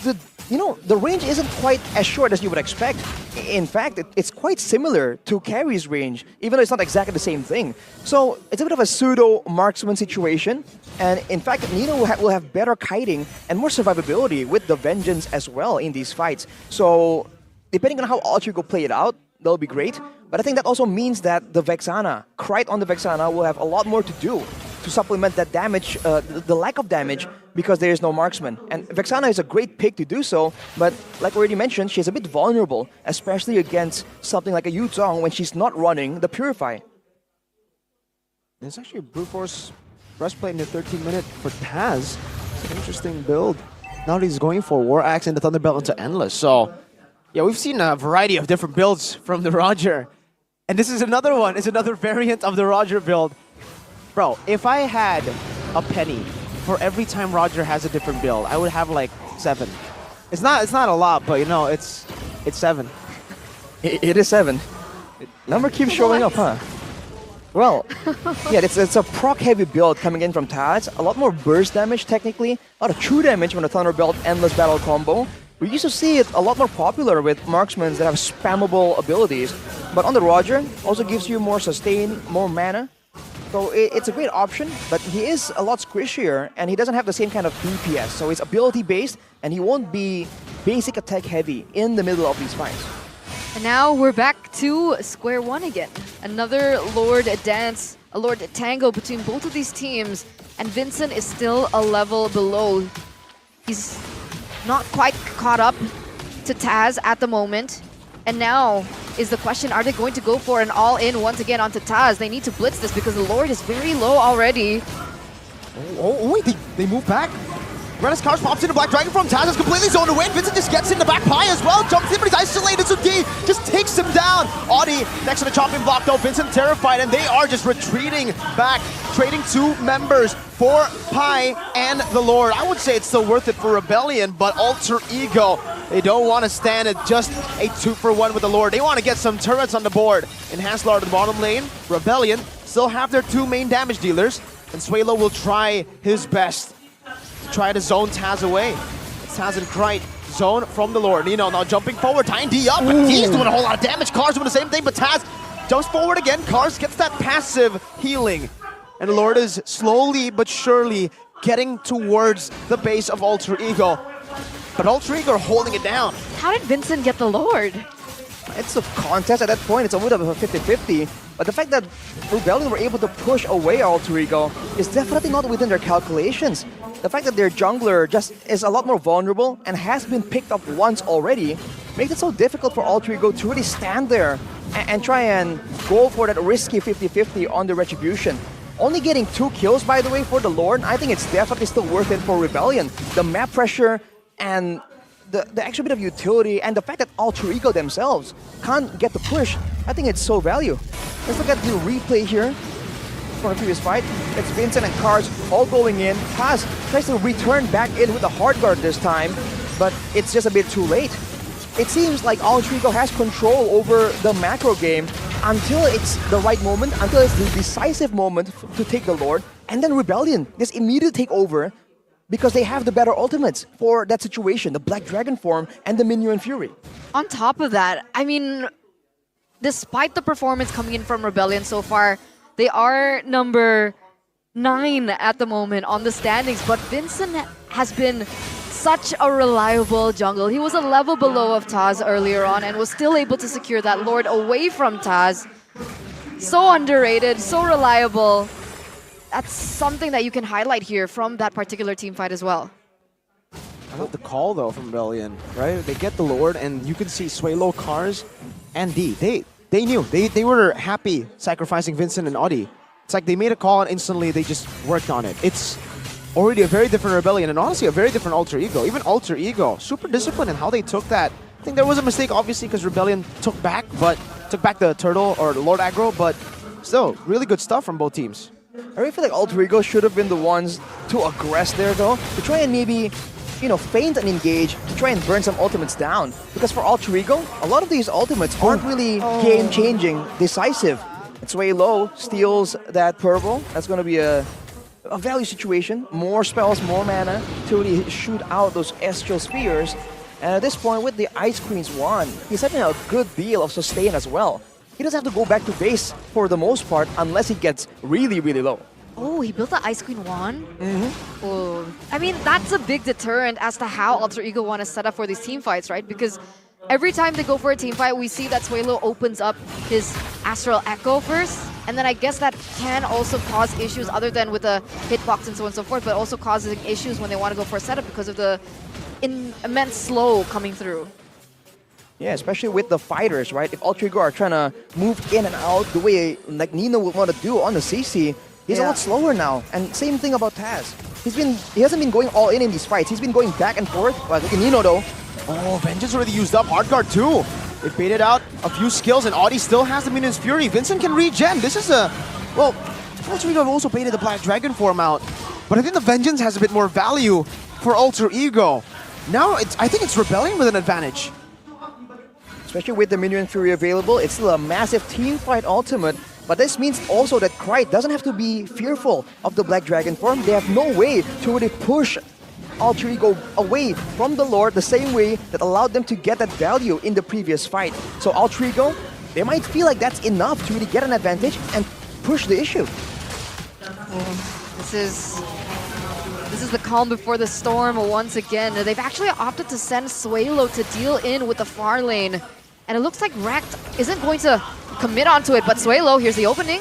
the range isn't quite as short as you would expect. In fact, it's quite similar to Carry's range, even though it's not exactly the same thing. So it's a bit of a pseudo marksman situation. And in fact, Nino will have better kiting and more survivability with the Vengeance as well in these fights. So depending on how Alter Ego play it out, that'll be great. But I think that also means that the Vexana, Krite on the Vexana, will have a lot more to do. to supplement that damage, the lack of damage, because there is no marksman. And Vexana is a great pick to do so, but like already mentioned, she's a bit vulnerable, especially against something like a Yu Zhong when she's not running the Purify. It's actually a brute force breastplate in the 13-minute for Taz. It's an interesting build. Now that he's going for War Axe and the Thunderbelt into Endless. So, yeah, we've seen a variety of different builds from the Roger. And this is another one. It's another variant of the Roger build. Bro, if I had a penny for every time Roger has a different build, I would have like 7. It's not a lot, but you know, it's 7. It is 7. Number keeps showing up, huh? Well, yeah, it's a proc-heavy build coming in from Taz. A lot more burst damage, technically. A lot of true damage from the Thunderbelt Endless Battle combo. We used to see it a lot more popular with marksmen that have spammable abilities. But on the Roger, also gives you more sustain, more mana. So it's a great option, but he is a lot squishier, and he doesn't have the same kind of DPS. So it's ability-based, and he won't be basic attack-heavy in the middle of these fights. And now we're back to square one again. Another Lord dance, a Lord tango between both of these teams. And Vincent is still a level below. He's not quite caught up to Taz at the moment. And now is the question, are they going to go for an all-in once again onto Taz? They need to blitz this because the Lord is very low already. Oh wait, they move back. Renus Cars pops into Black Dragon from Taz is completely zoned away. Vincent just gets in the back pie as well. Jumps in, but he's isolated, so D just takes him down. Audi next to the chopping block though. Vincent terrified, and they are just retreating back, trading 2 members for Pi and the Lord. I would say it's still worth it for Rebellion, but Alter Ego, they don't want to stand at just a 2-for-1 with the Lord. They want to get some turrets on the board. Enhanced Lord in the bottom lane. Rebellion still have their 2 main damage dealers, and Suelo will try his best. Try to zone Taz away. It's Taz and Krite. Zone from the Lord. Nino now jumping forward, tying D up, but D's doing a whole lot of damage. Cars doing the same thing, but Taz jumps forward again. Cars gets that passive healing. And the Lord is slowly but surely getting towards the base of Alter Ego. But Alter Ego are holding it down. How did Vincent get the Lord? It's a contest at that point. It's a bit of a 50-50. But the fact that Rebellion were able to push away Alter Ego is definitely not within their calculations. The fact that their jungler just is a lot more vulnerable and has been picked up once already makes it so difficult for Alter Ego to really stand there and try and go for that risky 50-50 on the Retribution. Only getting 2 kills, by the way, for the Lord, I think it's definitely still worth it for Rebellion. The map pressure and the extra bit of utility and the fact that Alter Ego themselves can't get the push, I think it's so value. Let's look at the replay here from the previous fight. It's Vincent and Cars all going in. Taz tries to return back in with the hard guard this time, but it's just a bit too late. It seems like Alter Ego has control over the macro game until it's the right moment, until it's the decisive moment to take the Lord, and then Rebellion just immediately take over because they have the better ultimates for that situation, the Black Dragon form and the Minion Fury. On top of that, I mean, despite the performance coming in from Rebellion so far, they are number 9 at the moment on the standings, but Vincent has been such a reliable jungle. He was a level below of Taz earlier on and was still able to secure that Lord away from Taz. So underrated, so reliable. That's something that you can highlight here from that particular team fight as well. I love the call though from Rebellion, right? They get the Lord, and you can see Suelo, Cars, and D. They knew. They were happy sacrificing Vincent and Audi. It's like they made a call and instantly they just worked on it. It's already a very different Rebellion and honestly a very different Alter Ego. Even Alter Ego, super disciplined in how they took that. I think there was a mistake obviously because Rebellion took back the turtle or the Lord aggro, but still, really good stuff from both teams. I really feel like Alter Ego should have been the ones to aggress there though, to try and maybe, feint and engage, to try and burn some ultimates down. Because for Alter Ego, a lot of these ultimates aren't really game-changing, decisive. It's way low, steals that purple. That's going to be a value situation. More spells, more mana to really shoot out those Astral Spheres. And at this point, with the Ice Queen's wand, he's having a good deal of sustain as well. He doesn't have to go back to base for the most part unless he gets really, really low. Oh, he built the Ice Queen wand? Oh, I mean, that's a big deterrent as to how Alter Ego want to set up for these team fights, right? Because every time they go for a team fight, we see that Suelo opens up his Astral Echo first, And then I guess that can also cause issues other than with the hitbox and so on and so forth, but also causing issues when they want to go for a setup because of the immense slow coming through. Yeah, especially with the fighters, right? If Ultra Ego are trying to move in and out the way like Nino would want to do on the CC, he's a lot slower now. And same thing about Taz. He hasn't been going all in these fights. He's been going back and forth. Well, look at Nino though. Oh, Vengeance already used up. Hard guard too. They baited out a few skills, and Audi still has the Minion's Fury. Vincent can regen. This is a... Well, Ultra Ego have also baited the Black Dragon form out. But I think the Vengeance has a bit more value for Ultra Ego. Now, I think it's Rebellion with an advantage. Especially with the Minion Fury available, it's still a massive team fight ultimate. But this means also that Krite doesn't have to be fearful of the Black Dragon form. They have no way to really push Ultra Ego away from the Lord the same way that allowed them to get that value in the previous fight. So Ultra Ego, they might feel like that's enough to really get an advantage and push the issue. This is the calm before the storm once again. They've actually opted to send Suelo to deal in with the far lane. And it looks like Rekt isn't going to commit onto it, but Suelo, here's the opening.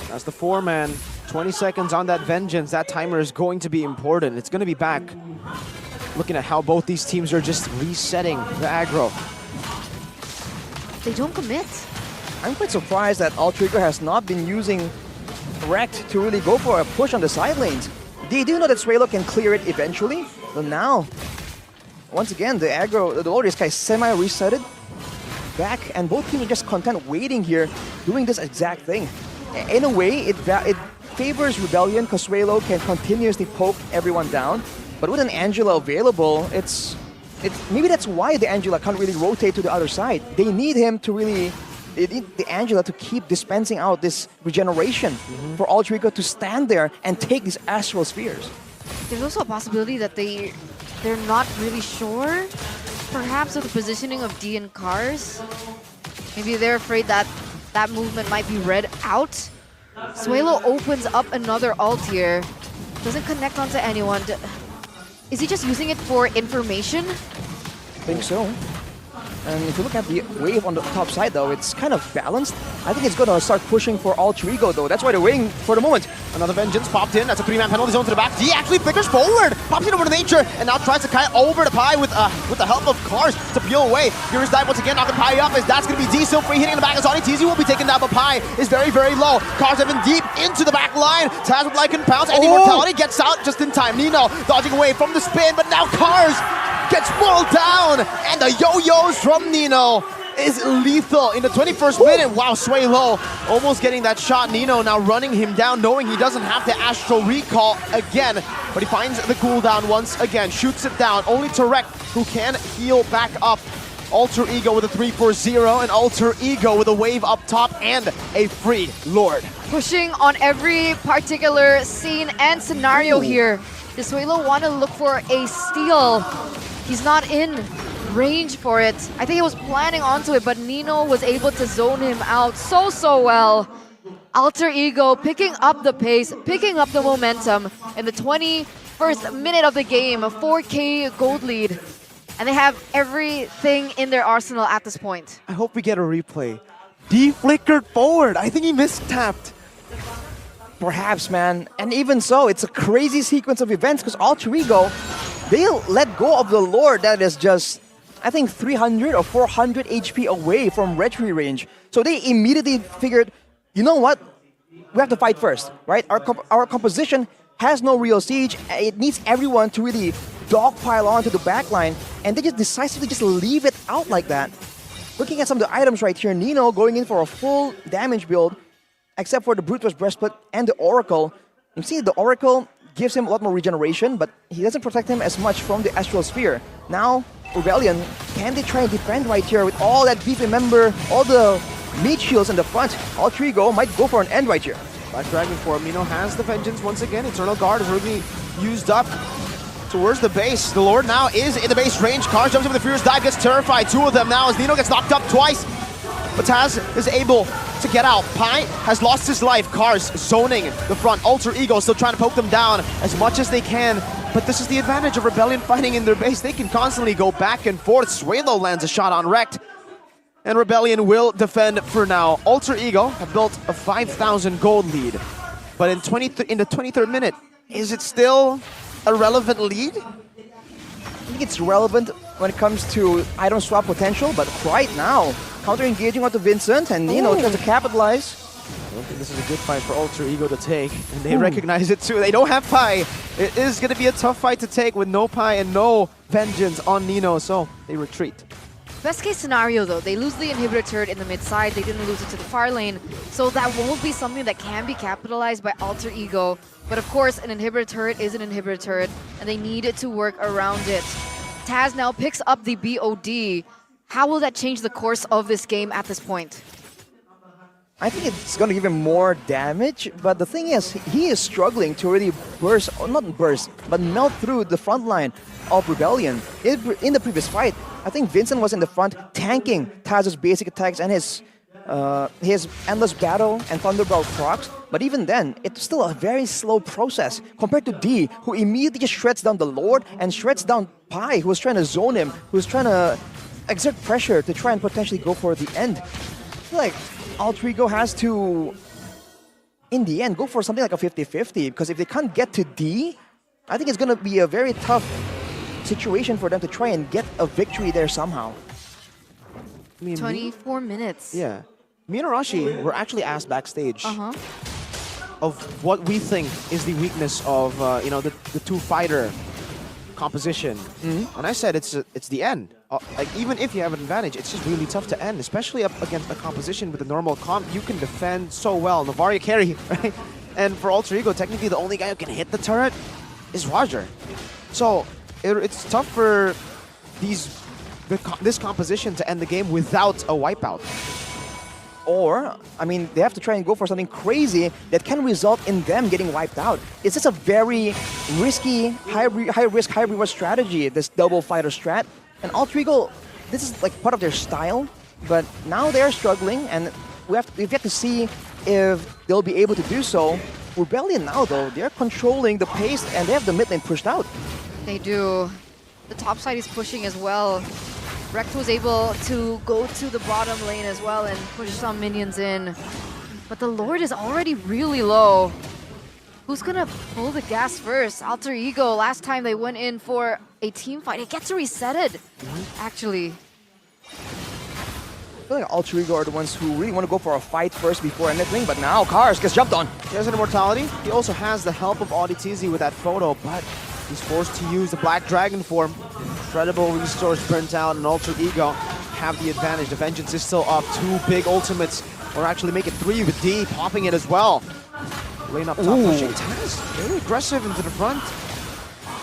That's the 4-man. 20 seconds on that Vengeance. That timer is going to be important. It's going to be back. Looking at how both these teams are just resetting the aggro. They don't commit. I'm quite surprised that Ultra Ego has not been using Rekt to really go for a push on the side lanes. They do know that Suelo can clear it eventually, but now, once again, the aggro, the Lord is kind of semi-resetted back, and both teams are just content waiting here, doing this exact thing. In a way, it favors Rebellion because Suelo can continuously poke everyone down, but with an Angela available, maybe that's why the Angela can't really rotate to the other side. They need him to really... They need the Angela to keep dispensing out this regeneration for Ultra Ego to stand there and take these Astral Spheres. There's also a possibility that they're not really sure, perhaps, of the positioning of D and Cars. Maybe they're afraid that that movement might be read out. Suelo opens up another ult here. Doesn't connect onto anyone. Is he just using it for information? I think so. And if you look at the wave on the top side, though, it's kind of balanced. I think it's going to start pushing for Ultra Ego, though. That's why they're waiting for the moment. Another Vengeance popped in. That's a 3-man penalty zone to the back. D actually flickers forward. Pops in over to Nature, and now tries to kite over to Pi with the help of Cars to peel away. Furious dive once again, knocking Pi up, as that's going to be D still free hitting in the back. As Audi TZ will be taken down, but Pi is very, very low. Cars have been deep into the back line. Taz with Lycan Pounce, and Immortality gets out just in time. Nino dodging away from the spin, but now Cars gets pulled down, and the yo-yos from Nino is lethal in the 21st minute. Wow, Suelo almost getting that shot. Nino now running him down, knowing he doesn't have the Astral Recall again, but he finds the cooldown once again, shoots it down. Only Rekt who can heal back up. Ultra Ego with a 3-4-0, and Ultra Ego with a wave up top and a freed Lord. Pushing on every particular scene and scenario here. Does Suelo want to look for a steal? He's not in range for it. I think he was planning onto it, but Nino was able to zone him out so well. Ultra Ego picking up the pace, picking up the momentum in the 21st minute of the game, a 4K gold lead. And they have everything in their arsenal at this point. I hope we get a replay. D flickered forward. I think he mistapped. Perhaps, man. And even so, it's a crazy sequence of events because Ultra Ego, they'll let go of the Lord that is just, I think, 300 or 400 HP away from retry range. So they immediately figured, you know what? We have to fight first, right? Our composition has no real siege. It needs everyone to really dogpile onto the backline, and they just decisively just leave it out like that. Looking at some of the items right here, Nino going in for a full damage build, except for the Brute Force Breastplate and the Oracle. You see, the Oracle gives him a lot more regeneration, but he doesn't protect him as much from the Astral Sphere. Now, Rebellion, can they try and defend right here with all that beef? Remember, all the meat shields in the front. Ultra Ego might go for an end right here. Black Dragon form, Nino has the Vengeance once again. Eternal Guard is already used up towards the base. The Lord now is in the base range. Cars jumps over the Furious Dive, gets terrified. Two of them now as Nino gets knocked up twice. But Taz is able to get out. Pi has lost his life. Cars zoning the front. Ultra Ego still trying to poke them down as much as they can. But this is the advantage of Rebellion fighting in their base. They can constantly go back and forth. Suelo lands a shot on Rekt. And Rebellion will defend for now. Alter Ego have built a 5,000 gold lead. But in the 23rd minute, is it still a relevant lead? I think it's relevant when it comes to item swap potential, but right now, counter-engaging onto Vincent, and Nino tries to capitalize. I don't think this is a good fight for Alter Ego to take, and they recognize it too. They don't have Pi. It is going to be a tough fight to take with no Pi and no vengeance on Nino, so they retreat. Best case scenario though, they lose the inhibitor turret in the mid side, they didn't lose it to the far lane, so that won't be something that can be capitalized by Alter Ego. But of course, an inhibitor turret is an inhibitor turret, and they needed to work around it. Taz now picks up the BOD. How will that change the course of this game at this point? I think it's going to give him more damage, but the thing is, he is struggling to really burst, or not burst, but melt through the front line of Rebellion. In the previous fight, I think Vincent was in the front tanking Taz's basic attacks and his Endless Battle and Thunderbolt procs, but even then, it's still a very slow process compared to D, who immediately just shreds down the Lord and shreds down Pi, who was trying to zone him, who was trying to exert pressure to try and potentially go for the end. I feel like Alter Ego has to, in the end, go for something like a 50-50, because if they can't get to D, I think it's going to be a very tough situation for them to try and get a victory there somehow. I mean, 24 minutes. Yeah. Me and Arashi were actually asked backstage of what we think is the weakness of the two-fighter composition. And I said it's the end. Like, even if you have an advantage, it's just really tough to end, especially up against a composition with a normal comp. You can defend so well. Navaria carry, right? And for Alter Ego, technically the only guy who can hit the turret is Roger. So it's tough for this composition to end the game without a wipeout. Or, I mean, they have to try and go for something crazy that can result in them getting wiped out. It's just a very risky, high risk, high reward strategy, this double fighter strat. And Alter Ego, this is like part of their style, but now they're struggling, and we've yet to see if they'll be able to do so. Rebellion now, though, they're controlling the pace, and they have the mid lane pushed out. They do. The top side is pushing as well. Rekt was able to go to the bottom lane as well and push some minions in. But the Lord is already really low. Who's gonna pull the gas first? Alter Ego, last time they went in for a team fight, it gets resetted, actually. I feel like Alter Ego are the ones who really want to go for a fight first before anything, but now Cars gets jumped on. He has an immortality. He also has the help of Auditizi with that photo, but he's forced to use the Black Dragon form. Incredible resource burnt out, and Alter Ego have the advantage. The Vengeance is still up. 2 big ultimates, or actually make it 3 with D popping it as well. Lane up top, pushing Taz. Very aggressive into the front.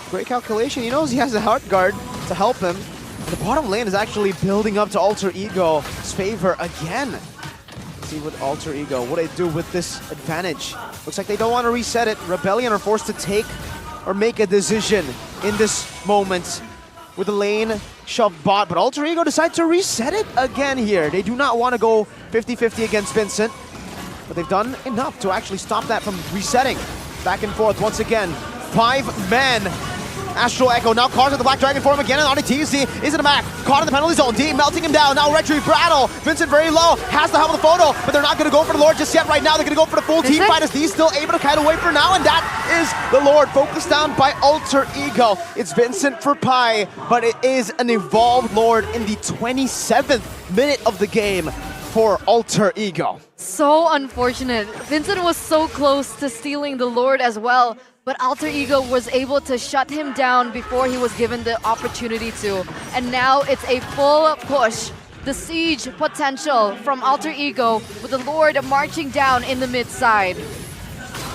Great calculation. He knows he has a Heart Guard to help him. And the bottom lane is actually building up to Alter Ego's favor again. Let's see what Alter Ego, what they do with this advantage. Looks like they don't want to reset it. Rebellion are forced to take or make a decision in this moment with the lane shoved bot, but Alter Ego decide to reset it again here. They do not want to go 50-50 against Vincent, but they've done enough to actually stop that from resetting. Back and forth once again. 5 men. Astral Echo now cars with the Black Dragon form again, and Auditizi is in the back. Caught in the penalty zone. D melting him down. Now Retry battle. Vincent very low. Has the help of the photo, but they're not going to go for the Lord just yet right now. They're going to go for the full team fight as D still able to kite away for now, and that is the Lord. Focused down by Alter Ego. It's Vincent for Pi, but it is an evolved Lord in the 27th minute of the game for Alter Ego. So unfortunate. Vincent was so close to stealing the Lord as well, but Alter Ego was able to shut him down before he was given the opportunity to. And now it's a full push. The siege potential from Alter Ego with the Lord marching down in the mid side.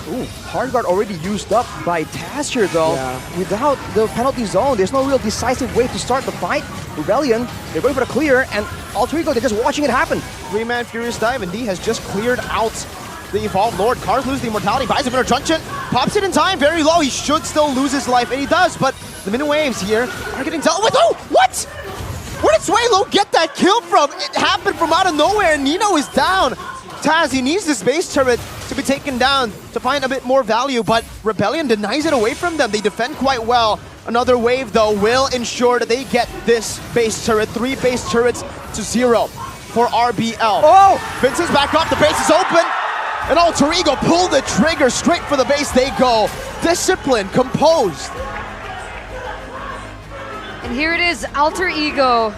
Ooh, Hard Guard already used up by Taz here though. Yeah. Without the penalty zone, there's no real decisive way to start the fight. Rebellion, they're going for the clear, and Alter Ego, they're just watching it happen. 3-man Furious Dive, and D has just cleared out the Evolved Lord. Cars lose the Immortality, buys him in a Truncheon, pops it in time, very low. He should still lose his life, and he does, but the mini waves here are getting dealt with. Oh, what? Where did Swaylo get that kill from? It happened from out of nowhere, and Nino is down. Taz, he needs this base turret to be taken down to find a bit more value, but Rebellion denies it away from them. They defend quite well. Another wave, though, will ensure that they get this base turret. 3 base turrets to 0. for RBL. Oh! Vincent's back up, the base is open. And Alter Ego pull the trigger, straight for the base they go. Disciplined, composed. And here it is, Alter Ego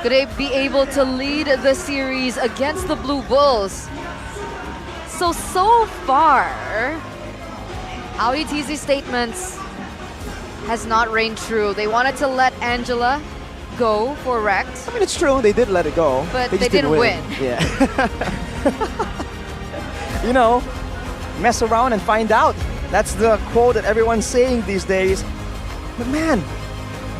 gonna be able to lead the series against the Blue Bulls. So far, ITZ's statements has not reigned true. They wanted to let Angela go for Rect, I mean, it's true, they did let it go. but just they didn't win. Yeah. You know, mess around and find out. That's the quote that everyone's saying these days. But man,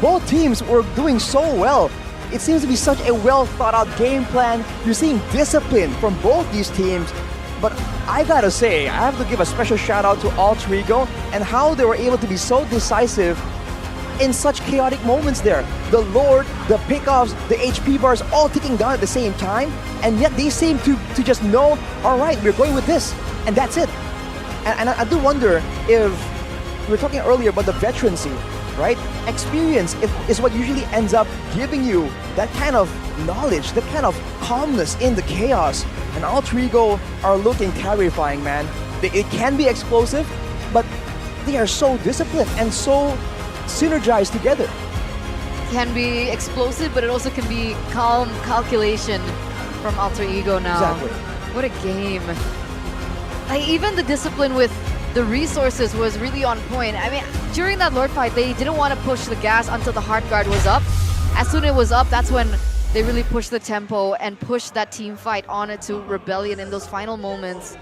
both teams were doing so well. It seems to be such a well thought out game plan. You're seeing discipline from both these teams. But I gotta say, I have to give a special shout out to Alter Ego and how they were able to be so decisive in such chaotic moments there. The Lord, the pickoffs, the HP bars all ticking down at the same time, and yet they seem to just know, all right, we're going with this, and that's it. And I do wonder if, we were talking earlier about the veterancy, right? Experience is what usually ends up giving you that kind of knowledge, that kind of calmness in the chaos. And Alter Ego are looking terrifying, man. It can be explosive, but they are so disciplined and so synergized together. Can be explosive, but it also can be calm calculation from Alter Ego now. Exactly. What a game. Like, even the discipline with the resources was really on point. I mean, during that Lord fight, they didn't want to push the gas until the heart guard was up. As soon as it was up, that's when they really pushed the tempo and pushed that team fight on it to Rebellion in those final moments,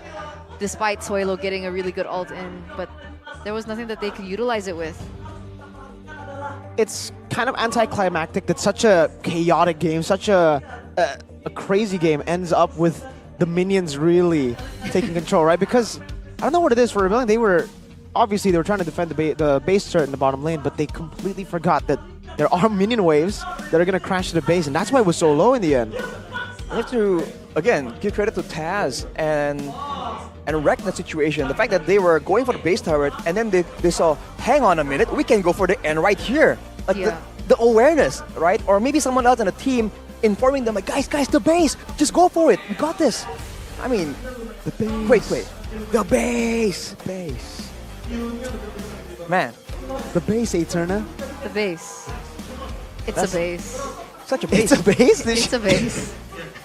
despite Soilo getting a really good ult in. But there was nothing that they could utilize it with. It's kind of anticlimactic that such a chaotic game, such a crazy game ends up with the minions really taking control, right? Because I don't know what it is for Rebellion. They were trying to defend the base turret in the bottom lane, but they completely forgot that there are minion waves that are going to crash to the base, and that's why it was so low in the end. I have to, again, give credit to Taz and wreck the situation. The fact that they were going for the base turret and then they saw, hang on a minute, we can go for the end right here. Like the awareness, right? Or maybe someone else on the team informing them like, guys, the base, just go for it. We got this. I mean, The base. wait. The base. Man, The base, Eterna. The base. It's That's- a base. such a base. It's a base? It's a base.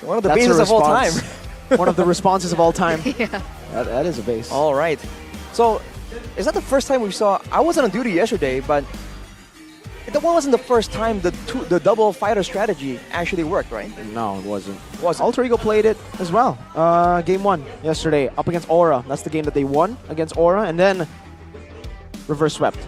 One of the That's a bases of all time. response. One of the responses of all time. Yeah. That is a base. All right. So, is that the first time we saw? I wasn't on duty yesterday, but that wasn't the first time the double fighter strategy actually worked, right? No, it wasn't. Wasn't. Alter Ego played it as well. Game 1 yesterday up against Aura. That's the game that they won against Aura, and then reverse swept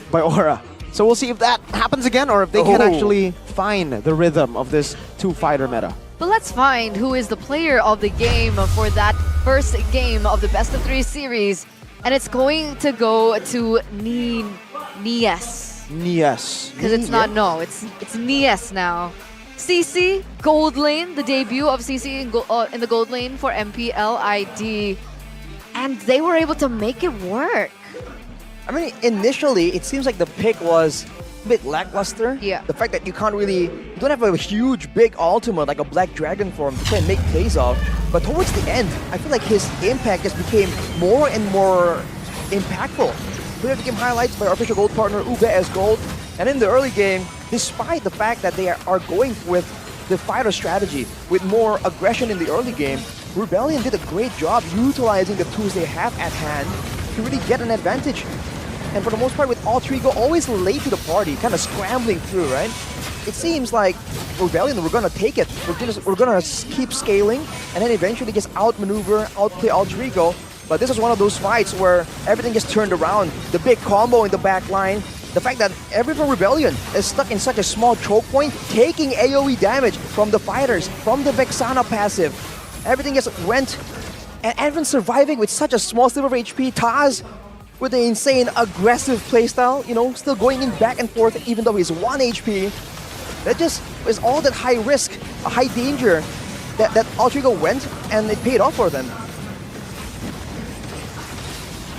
by Aura. So we'll see if that happens again, or if they can actually find the rhythm of this two-fighter meta. But let's find who is the player of the game for that first game of the Best of 3 series. And it's going to go to Nies. Yes. Because it's not No, it's Nies now. CC, Gold Lane, the debut of CC in the Gold Lane for MPLID. And they were able to make it work. I mean, initially, it seems like the pick was a bit lackluster. Yeah. The fact that you don't have a huge, big ultimate like a Black Dragon form to try and make plays of. But towards the end, I feel like his impact just became more and more impactful. Player of the game highlights by our official gold partner, Ube as gold. And in the early game, despite the fact that they are going with the fighter strategy, with more aggression in the early game, Rebellion did a great job utilizing the tools they have at hand to really get an advantage. And for the most part, with Alter Ego always late to the party, kind of scrambling through, right? It seems like Rebellion, we're gonna take it. We're gonna keep scaling, and then eventually just outmaneuver, outplay Alter Ego. But this is one of those fights where everything gets turned around. The big combo in the back line, the fact that everyone Rebellion is stuck in such a small choke point, taking AoE damage from the fighters, from the Vexana passive. Everything just went, and everyone surviving with such a small sliver of HP. Taz with the insane aggressive playstyle, you know, still going in back and forth even though he's 1 HP. That just is all that high risk, a high danger that Alter Ego went, and it paid off for them.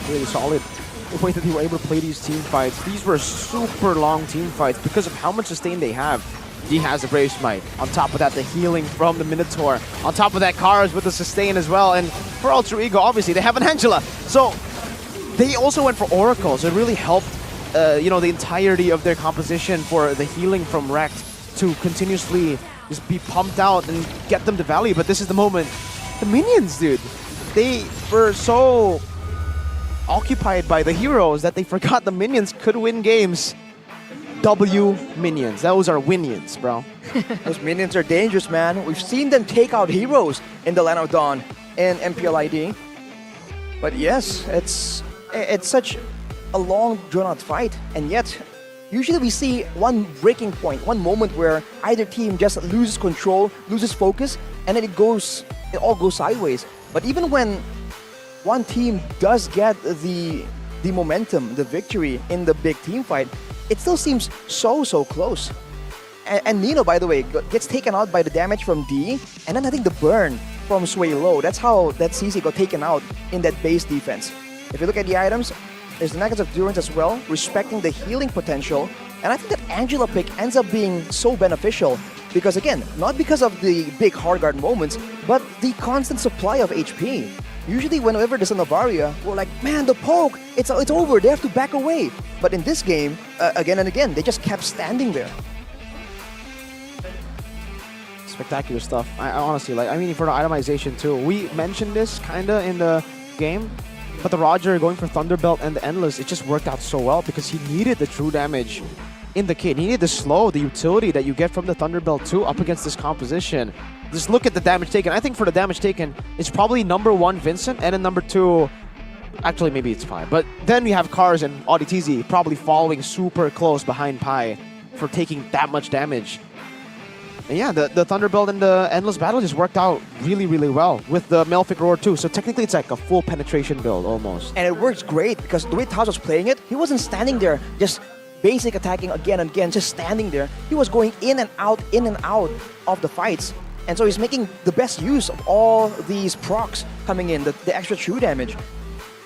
Really solid. The way that they were able to play these team fights. These were super long team fights because of how much sustain they have. he has the Brave Smite. On top of that, the healing from the Minotaur. On top of that, Kars with the sustain as well. And for Alter Ego, obviously, they have an Angela. So they also went for Oracle. So it really helped, you know, the entirety of their composition for the healing from Rekt to continuously just be pumped out and get them to value. But this is the moment. The minions, dude. They were so occupied by the heroes that they forgot the minions could win games. W minions. Those are winions, bro. Those minions are dangerous, man. We've seen them take out heroes in the Land of Dawn and MPLID. But yes, it's such a long, drawn-out fight, and yet usually we see one breaking point, one moment where either team just loses control, loses focus, and then it all goes sideways. But even when one team does get the momentum, the victory in the big team fight, it still seems so close. And Nino, by the way, gets taken out by the damage from D, and then I think the burn from Sway Low. That's how that CC got taken out in that base defense. If you look at the items, there's the Nuggets of Durance as well, respecting the healing potential. And I think that Angela pick ends up being so beneficial because, again, not because of the big hard guard moments, but the constant supply of HP. Usually whenever there's a Novaria, we're like, man, the poke, it's over, they have to back away. But in this game, again and again, they just kept standing there. Spectacular stuff. I honestly, like, I mean, for the itemization too, we mentioned this kinda in the game, but the Roger going for Thunderbelt and the Endless, it just worked out so well because he needed the true damage in the kit. He needed the slow, the utility that you get from the Thunderbelt too up against this composition. Just look at the damage taken. I think for the damage taken, it's probably number 1 Vincent, and then number 2, actually maybe it's Pi. But then we have Kars and AudiTZ probably following super close behind Pi for taking that much damage. And yeah, the Thunderbolt and the Endless Battle just worked out really well with the Malefic Roar too. So technically it's like a full penetration build almost. And it works great because the way Taz was playing it, he wasn't standing there just basic attacking again and again, just standing there. He was going in and out of the fights. And so he's making the best use of all these procs coming in, the extra true damage.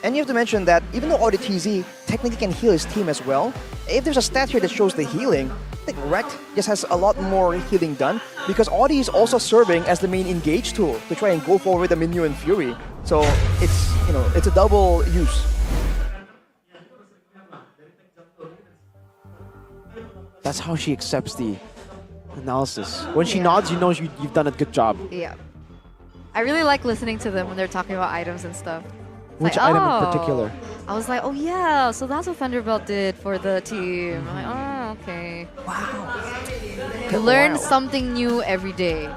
And you have to mention that even though AudiTZ technically can heal his team as well, if there's a stat here that shows the healing, I think Rekt just has a lot more healing done because Audi is also serving as the main engage tool to try and go forward with the Minyu and Fury. So it's, you know, it's a double use. That's how she accepts the analysis. When she nods, you know you've done a good job. Yeah. I really like listening to them when they're talking about items and stuff. Which like, item in particular? I was like, oh yeah, so that's what Thunderbelt did for the team. I'm like, oh, okay. Wow. You learn something new every day.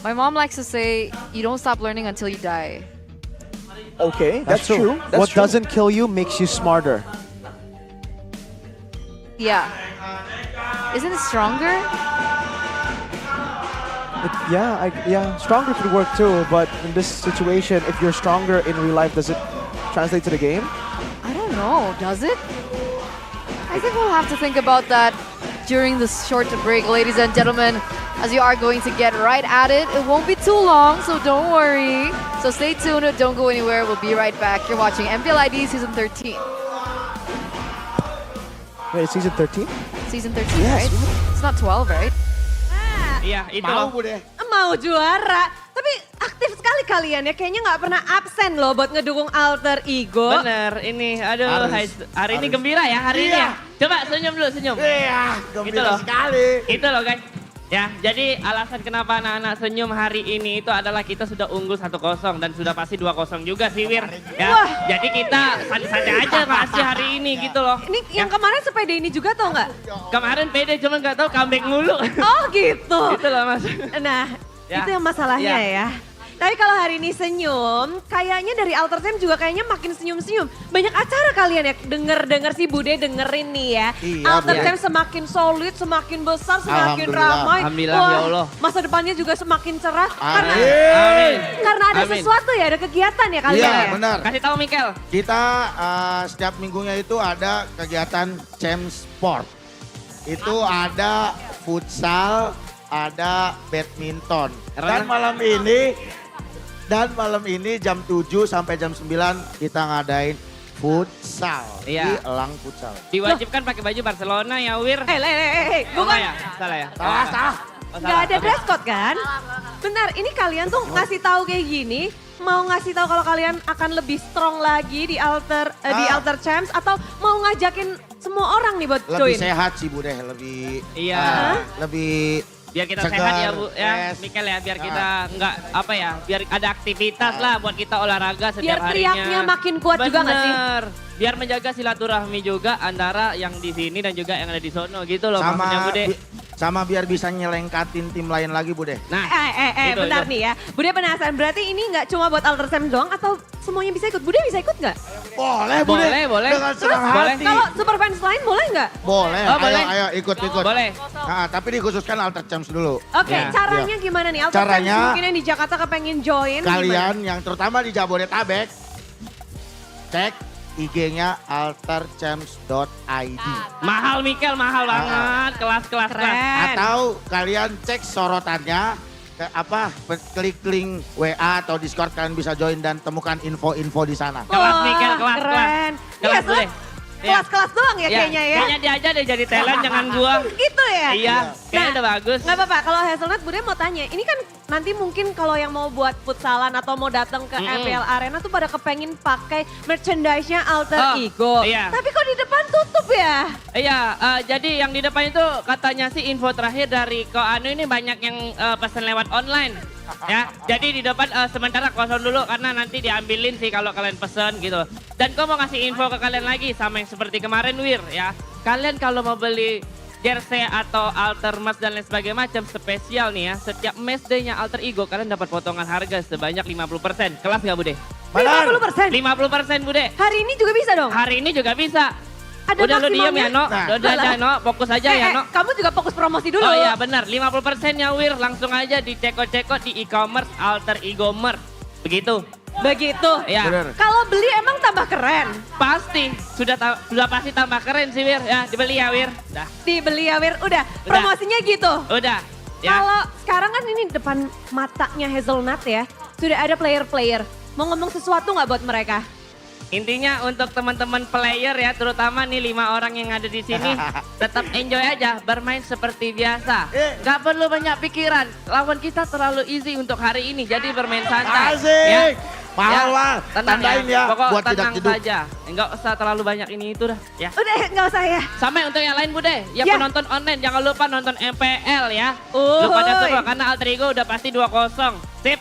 My mom likes to say, you don't stop learning until you die. Okay, that's true. That's what true. doesn't kill you makes you smarter. Yeah. Isn't it stronger? Yeah, stronger could work too, but in this situation, if you're stronger in real life, does it translate to the game? I don't know, does it? I think we'll have to think about that during this short break, ladies and gentlemen, as you are going to get right at it. It won't be too long, so don't worry. So stay tuned, don't go anywhere, we'll be right back. You're watching MPLID Season 13. Wait, Season 13? Season 13, yes, right? It's not 12, right? Iya, itu Mau loh. deh. Mau juara, tapi aktif sekali kalian ya. Kayaknya nggak pernah absen loh buat ngedukung Alter Ego. Bener, ini aduh hari ini gembira ya hari ini ya. Coba senyum dulu, senyum. Iya, Gitu gembira loh. sekali. Itu loh guys. Ya, jadi alasan kenapa anak-anak senyum hari ini itu adalah kita sudah unggul 1-0 dan sudah pasti 2-0 juga sih Wir. Ya, jadi kita santai-santai aja pasti hari ini gitu loh. Ini yang kemarin sepeda ini juga tau nggak? Kemarin pede cuman nggak tahu comeback mulu. Oh gitu. Gitu loh Mas. Nah, Ya. itu yang masalahnya Ya. ya. Tapi kalau hari ini senyum, kayaknya dari Alter Team juga kayaknya makin senyum-senyum. Banyak acara kalian ya, denger si Bude dengerin nih ya. Iya, Alter Bu. Team semakin solid, semakin besar, semakin Alhamdulillah. ramai. Alhamdulillah, ya Allah. Masa depannya juga semakin cerah. Amin. Karena ada Amin. sesuatu ya, ada kegiatan ya kalian Iya, ya. benar. Kasih tahu Mikel. Kita setiap minggunya itu ada kegiatan Champs Sport. Itu ada futsal, ada badminton. Dan malam ini jam 7 sampai jam 9 kita ngadain futsal di Iya. Elang Futsal. Diwajibkan pakai baju Barcelona ya Wir. Bukan. Oh, enggak ya? Salah ya? Salah. Nggak ada dress code kan? Bentar, ini kalian tuh ngasih tahu kayak gini, mau ngasih tahu kalau kalian akan lebih strong lagi di Alter Champs atau mau ngajakin semua orang nih buat join? Lebih sehat sih Bu deh, lebih Iya. lebih Biar kita segar, sehat ya Bu, ya fresh. Mikel ya, biar kita nggak apa ya, biar ada aktivitas lah buat kita olahraga setiap Biar harinya. teriaknya makin kuat juga nggak sih? Bener. Biar menjaga silaturahmi juga antara yang di sini dan juga yang ada di sono gitu loh maksudnya Bu De. Sama biar bisa nyelengkatin tim lain lagi Bu deh. Nah, itu, Bentar itu. nih ya. Bude penasaran, berarti ini nggak cuma buat Alter Champs doang atau semuanya bisa ikut? Bude bisa ikut nggak? Boleh Bu deh. Boleh. Dengan Terus senang hati. kalau super fans lain boleh nggak? Boleh, Oh, boleh. ayo ikut. Boleh. Nah, tapi dikhususkan Alter Champs dulu. Oke, Ya. caranya gimana nih? Alter Champs Caranya, mungkin yang di Jakarta kepengen join Kalian gimana? yang terutama di Jabodetabek, cek IG-nya alterchamps.id. Mahal Mikel, mahal banget. Kelas. Keren. Atau kalian cek sorotannya, klik link WA atau Discord, kalian bisa join dan temukan info-info di sana. Kelas Mikel, kelas. Keren. Kelas Iya, boleh. kelas-kelas doang ya kayaknya ya. Kayaknya dia aja deh jadi talent, jangan gua. Gitu ya? Iya, kayaknya udah bagus. Nggak apa-apa, kalau Hazelnut Bude mau tanya, ini kan nanti mungkin kalau yang mau buat futsalan atau mau datang ke MPL Arena tuh pada kepengin pakai merchandise-nya Alter Oh, Ego. iya. Tapi kok di depan tutup ya? Iya, jadi yang di depan itu katanya sih info terakhir dari Ko Anu ini banyak yang pesan lewat online. Ya, jadi di depan sementara kosong dulu karena nanti diambilin sih kalau kalian pesen gitu. Dan Ko mau ngasih info ke kalian lagi sama yang seperti kemarin Wir ya. Kalian kalau mau beli jersey atau alter match dan lain sebagainya macam spesial nih ya. Setiap match day-nya Alter Ego kalian dapat potongan harga sebanyak 50%. Kelas nggak Bude? 50%? 50% Bude. Hari ini juga bisa dong? Hari ini juga bisa. Ada Udah lu diem ya maksimalnya? No, Nah. udah aja No, fokus aja ya No. Kamu juga fokus promosi dulu. Oh iya benar, 50%-nya Wir langsung aja dicekot-cekot di e-commerce Alter Ego Merch. Begitu. Begitu. Ya. Bener. Kalau beli emang tambah keren. Pasti sudah pasti tambah keren sih Wir ya, dibeli ya Wir. Dah. Dibeli ya Wir, udah. Promosinya gitu. Udah. Ya. Kalau sekarang kan ini depan matanya Hazelnut ya, sudah ada player-player. Mau ngomong sesuatu nggak buat mereka? Intinya untuk teman-teman player ya, terutama nih 5 orang yang ada di sini, tetap enjoy aja, bermain seperti biasa. Gak perlu banyak pikiran, lawan kita terlalu easy untuk hari ini, jadi bermain santai. Asik. Ya. Mahal lah, tenang tandain ya, Pokok buat tidak tenang jeduk. saja, enggak usah terlalu banyak ini itu dah. Ya. Udah nggak usah ya. Sampai untuk yang lain Bude, ya Ya. penonton online jangan lupa nonton MPL ya. Lu pada semua karena Alter Ego udah pasti 2-0. Sip.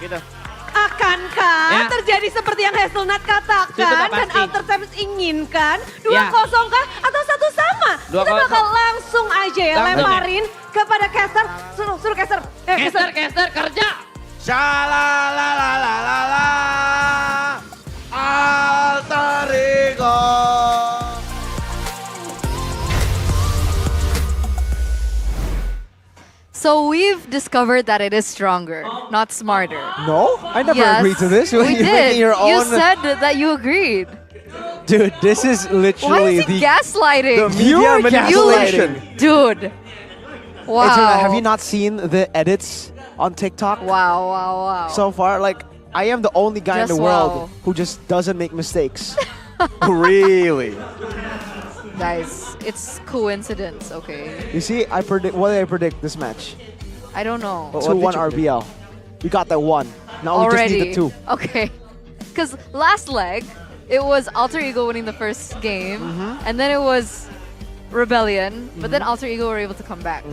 Gitu. Akankah Ya. terjadi seperti yang Hazelnut Itu katakan udah dan pasti. Alter Champs inginkan? Ya. 2-0 kah atau 1 sama? Kita 2-0. bakal langsung aja ya Langsung ya. lemparin kepada caster. Suruh caster. Caster kerja. Shalalalalala, Alter Ego. So we've discovered that it is stronger, not smarter. No, I never Yes, agreed to this. We You're did. making your You own. said that you agreed. Dude, this is Why literally is he the gaslighting? media You're manipulation. Dude. Wow. Eterna, have you not seen the edits on TikTok Wow. so far? Like, I am the only guy in Just the world wow. who just doesn't make mistakes. Really? Guys, it's coincidence, okay? You see, I predict. What did I predict this match? I don't know. What 2-1 did you predict? RBL. We got that one. Now we just need the 2. Okay. Because last leg, it was Alter Ego winning the first game, and then it was Rebellion, but then Alter Ego were able to come back.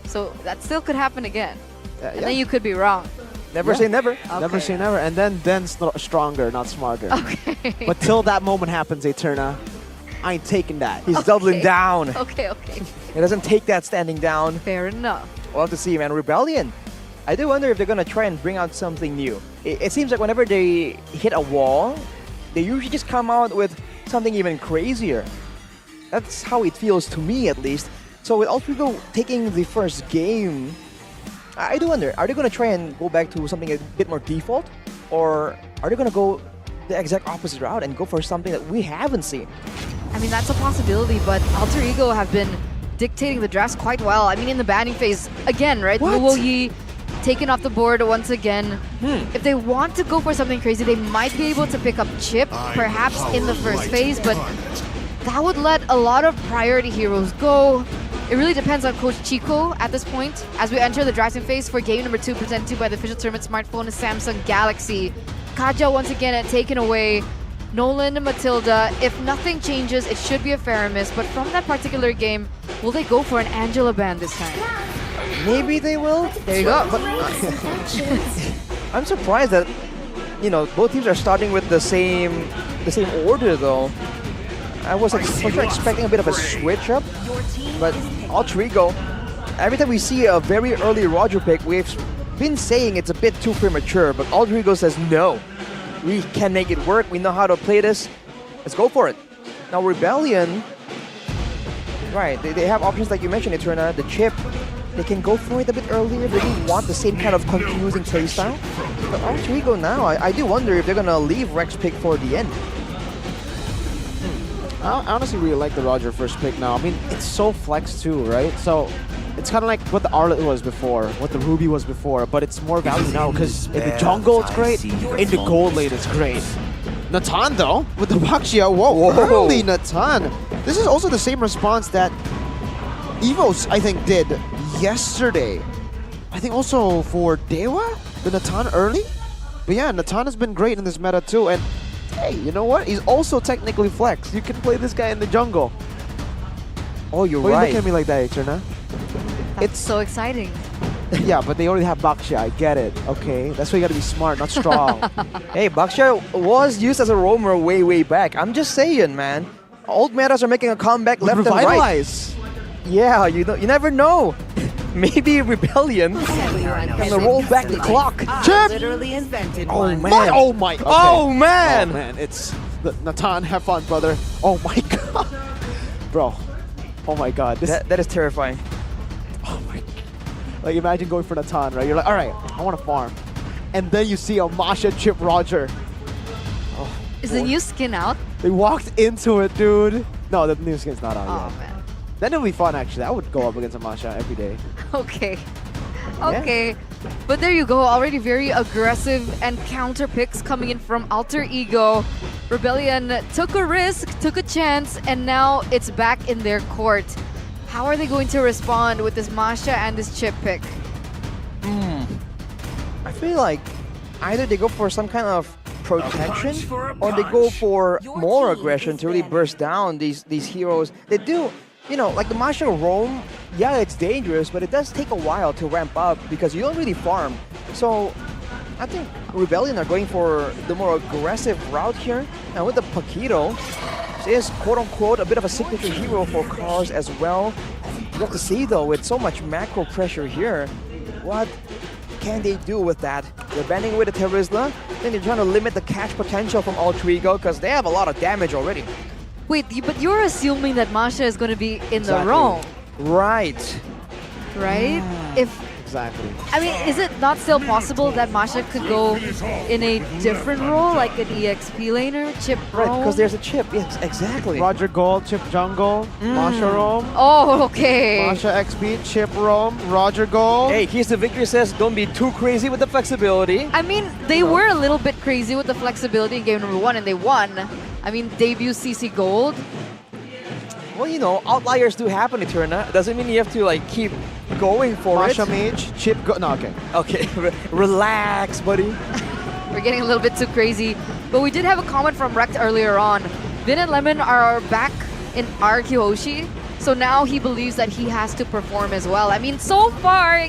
So that still could happen again. And then you could be wrong. Never say never. Never Okay. say never. And then stronger, not smarter. Okay. But till that moment happens, Eterna, I ain't taking that. He's doubling down. okay. He doesn't take that standing down. Fair enough. We'll have to see, man. Rebellion. I do wonder if they're gonna try and bring out something new. It seems like whenever they hit a wall, they usually just come out with something even crazier. That's how it feels to me, at least. So with Alter Ego taking the first game, I do wonder, are they gonna try and go back to something a bit more default? Or are they gonna go the exact opposite route and go for something that we haven't seen? I mean, that's a possibility, but Alter Ego have been dictating the drafts quite well. I mean, in the banning phase, again, right? What? Luo Yi taken off the board once again. If they want to go for something crazy, they might be able to pick up Chip, perhaps in the first phase, but that would let a lot of priority heroes go. It really depends on Coach Chico at this point. As we enter the drafting phase for game number 2 presented to you by the official tournament smartphone Samsung Galaxy. Kaja once again taken away. Nolan, Matilda, if nothing changes, it should be a fair miss. But from that particular game, will they go for an Angela ban this time? Maybe they will. There you go. But I'm surprised that, you know, both teams are starting with the same order though. I was expecting a bit of a switch up, but Alter Ego, every time we see a very early Roger pick, we've been saying it's a bit too premature, but Alter Ego says no. We can make it work. We know how to play this. Let's go for it. Now Rebellion, right, they have options like you mentioned, Eterna, the chip. They can go for it a bit earlier if they don't want the same kind of confusing playstyle. But Alter Ego now, I do wonder if they're going to leave Rex pick for the end. I honestly really like the Roger first pick now. I mean, it's so flex too, right? So it's kind of like what the Arlet was before, what the Ruby was before, but it's more value now because in the jungle it's great, in the gold lane it's great. Natan though, with the Baxia, whoa, early Natan. This is also the same response that Evos, I think, did yesterday. I think also for Dewa, the Natan early. But yeah, Natan has been great in this meta too, and hey, you know what? He's also technically flex. You can play this guy in the jungle. Oh, you're Why right. you look at me like that, Eterna? It's so exciting. Yeah, but they already have Baxia. I get it. Okay, that's why you gotta be smart, not strong. Hey, Baxia was used as a roamer way back. I'm just saying, man. Old metas are making a comeback left and right. Revitalize. Yeah, you never know. Maybe Rebellion gonna roll back the clock. Chip! Literally invented Oh one. man! Oh my! Okay. Oh man! Oh man! It's Natan. Have fun, brother. Oh my god, bro. Oh my god. This. That is terrifying. Oh my. Like imagine going for Natan, right? You're like, all right, I want to farm, and then you see a Masha Chip Roger. Oh, Is the new skin out? they walked into it, dude. No, the new skin's not out Oh yet. man. Then it'll be fun actually. I would go up against a Masha every day. Okay. Okay. But there you go. Already very aggressive and counter picks coming in from Alter Ego. Rebellion took a risk, took a chance, and now it's back in their court. How are they going to respond with this Masha and this chip pick? I feel like either they go for some kind of protection or they go for more aggression to really burst down these heroes. They do, you know, like the Masha roam, yeah, it's dangerous, but it does take a while to ramp up because you don't really farm. So I think Rebellion are going for the more aggressive route here. And with the Paquito, she is quote-unquote a bit of a signature hero for cars as well. You have to see though, with so much macro pressure here, what can they do with that? They're banding with the Terizla, then they're trying to limit the catch potential from Alter Ego because they have a lot of damage already. Wait, but you're assuming that Masha is going to be in the Exactly. roam, Right. right? If Exactly. I mean, is it not still possible that Masha could go in a different role, like an EXP laner, chip Right, roam? because there's a chip. Yes, exactly. Roger Gold, Chip Jungle, Masha Roam, Oh, okay. Masha XP, Chip Roam, Roger Gold. Hey, Keys to Victory says don't be too crazy with the flexibility. I mean, they were a little bit crazy with the flexibility in game number 1, and they won. I mean, debut CC Gold. Well, you know, outliers do happen, Eterna. Doesn't mean you have to like keep going for Masha it. Mage, Chip Go. No, okay. Okay, relax, buddy. We're getting a little bit too crazy. But we did have a comment from Rect earlier on. Vin and Lemon are back in Arkyoshi, so now he believes that he has to perform as well. I mean, so far,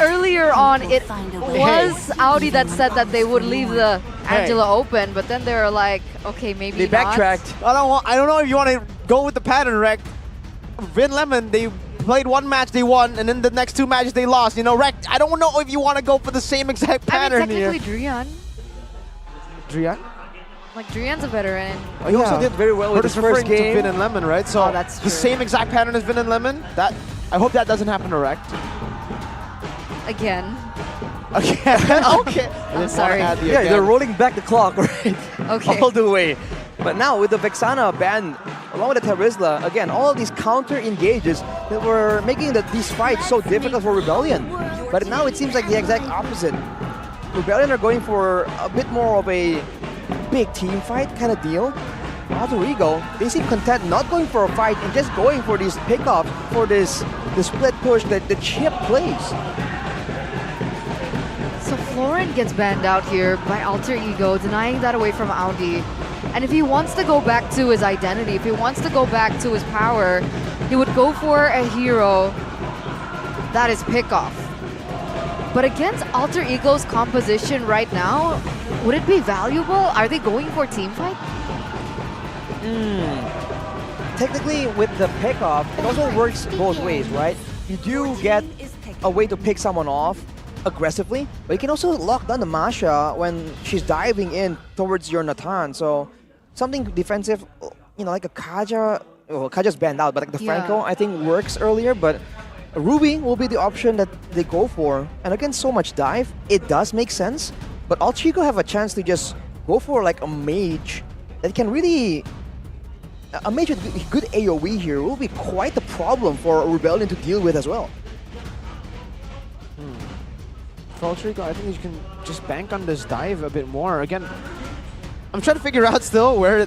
earlier on, it was Audi that said that they would leave the Angela open, but then they were like, okay, maybe They not. backtracked. I don't know if you want to go with the pattern, Rec. Vin Lemon, they played one match, they won, and then the next 2 matches they lost. You know, Rec, I don't know if you want to go for the same exact I pattern mean, here. technically, Drian. Drian? Like, Drian's a veteran. Oh, He also did very well with his referring first game. to Vin and Lemon, right? So Oh, that's the true. same exact pattern as Vin and Lemon. That I hope that doesn't happen to Rec. Again. Okay. Okay. I didn't wanna sorry. add the Yeah, again. they're rolling back the clock, right? Okay. All the way. But now with the Vexana ban, along with the Terizla, again, all of these counter engages that were making these fights so difficult for Rebellion. But now it seems like the exact opposite. Rebellion are going for a bit more of a big team fight kind of deal. Alter Ego, they seem content not going for a fight and just going for these pickoffs, for the split push that the chip plays. So Florin gets banned out here by Alter Ego, denying that away from Audi. And if he wants to go back to his identity, if he wants to go back to his power, he would go for a hero that is pickoff. But against Alter Ego's composition right now, would it be valuable? Are they going for team fight? Technically, with the pickoff, it also works both ways, right? You do get a way to pick someone off aggressively, but you can also lock down the Masha when she's diving in towards your Nathan. So something defensive, you know, like a Kaja. Well, Kaja's banned out, but like the Franco, I think works earlier. But Ruby will be the option that they go for. And against so much dive, it does make sense. But Alter Ego have a chance to just go for like a mage that can really... A mage with good AoE here will be quite the problem for Rebellion to deal with as well. For Alter Ego, I think you can just bank on this dive a bit more. Again, I'm trying to figure out still where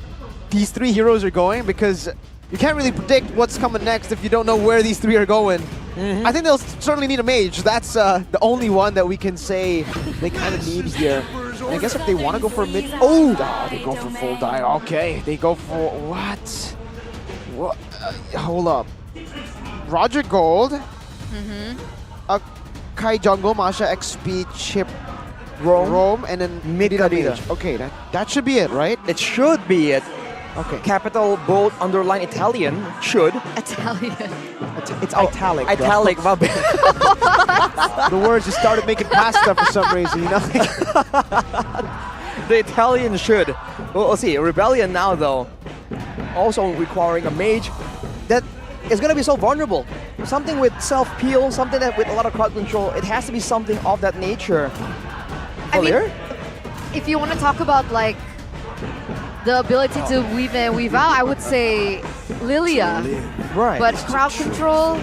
these three heroes are going, because you can't really predict what's coming next if you don't know where these three are going. I think they'll certainly need a mage. That's the only one that we can say they kind of need here. And I guess if they want to go for a mid... Oh, they go for full dive. Okay, they go for... What? What? Hold up. Roger Gold. Kai Jungle, Masha XP, Chip, Rome, and then Mid Kadita. Okay, that should be it, right? It should be it. Okay. Capital, bold, underline, Italian, should. Italian. It's italic. Italic, bro. The words just started making pasta for some reason, you know? The Italian should. We'll see. Rebellion now, though, also requiring a mage that is going to be so vulnerable. Something with self-peel, something that with a lot of crowd control. It has to be something of that nature. I mean, if you want to talk about like the ability to weave in, weave out, I would say Lilia. Right. But crowd control,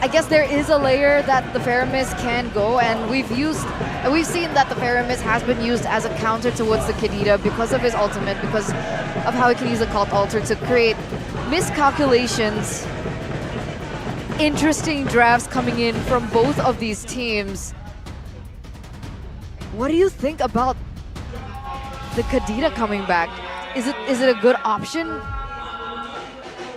I guess there is a layer that the Faramis can go, and we've seen that the Faramis has been used as a counter towards the Kadita because of his ultimate, because of how he can use a cult altar to create miscalculations. Interesting drafts coming in from both of these teams. What do you think about the Kadita coming back? Is it a good option?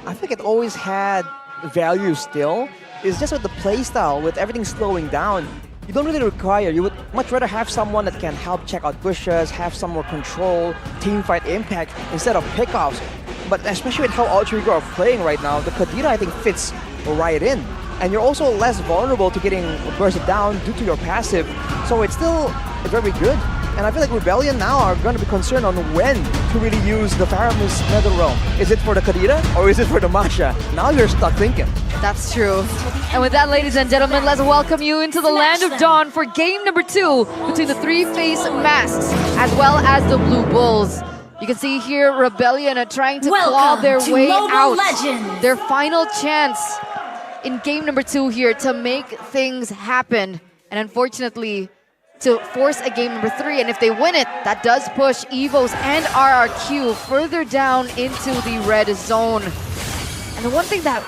I think it always had value still. It's just with the playstyle, with everything slowing down, you don't really require, you would much rather have someone that can help check out pushes, have some more control, team fight impact, instead of pickoffs. But especially with how Alter Ego are playing right now, the Kadita I think fits right in. And you're also less vulnerable to getting bursted down due to your passive. So it's still very good. And I feel like Rebellion now are going to be concerned on when to really use the Faramis Nether Realm. Is it for the Kadita or is it for the Masha? Now you're stuck thinking. That's true. And with that, ladies and gentlemen, let's welcome you into the Land of Dawn for game number 2 between the three-face masks as well as the Blue Bulls. You can see here Rebellion are trying to claw their way out. Their final chance in game number 2 here to make things happen. And unfortunately, to force a game number 3. And if they win it, that does push EVOS and RRQ further down into the red zone. And the one thing that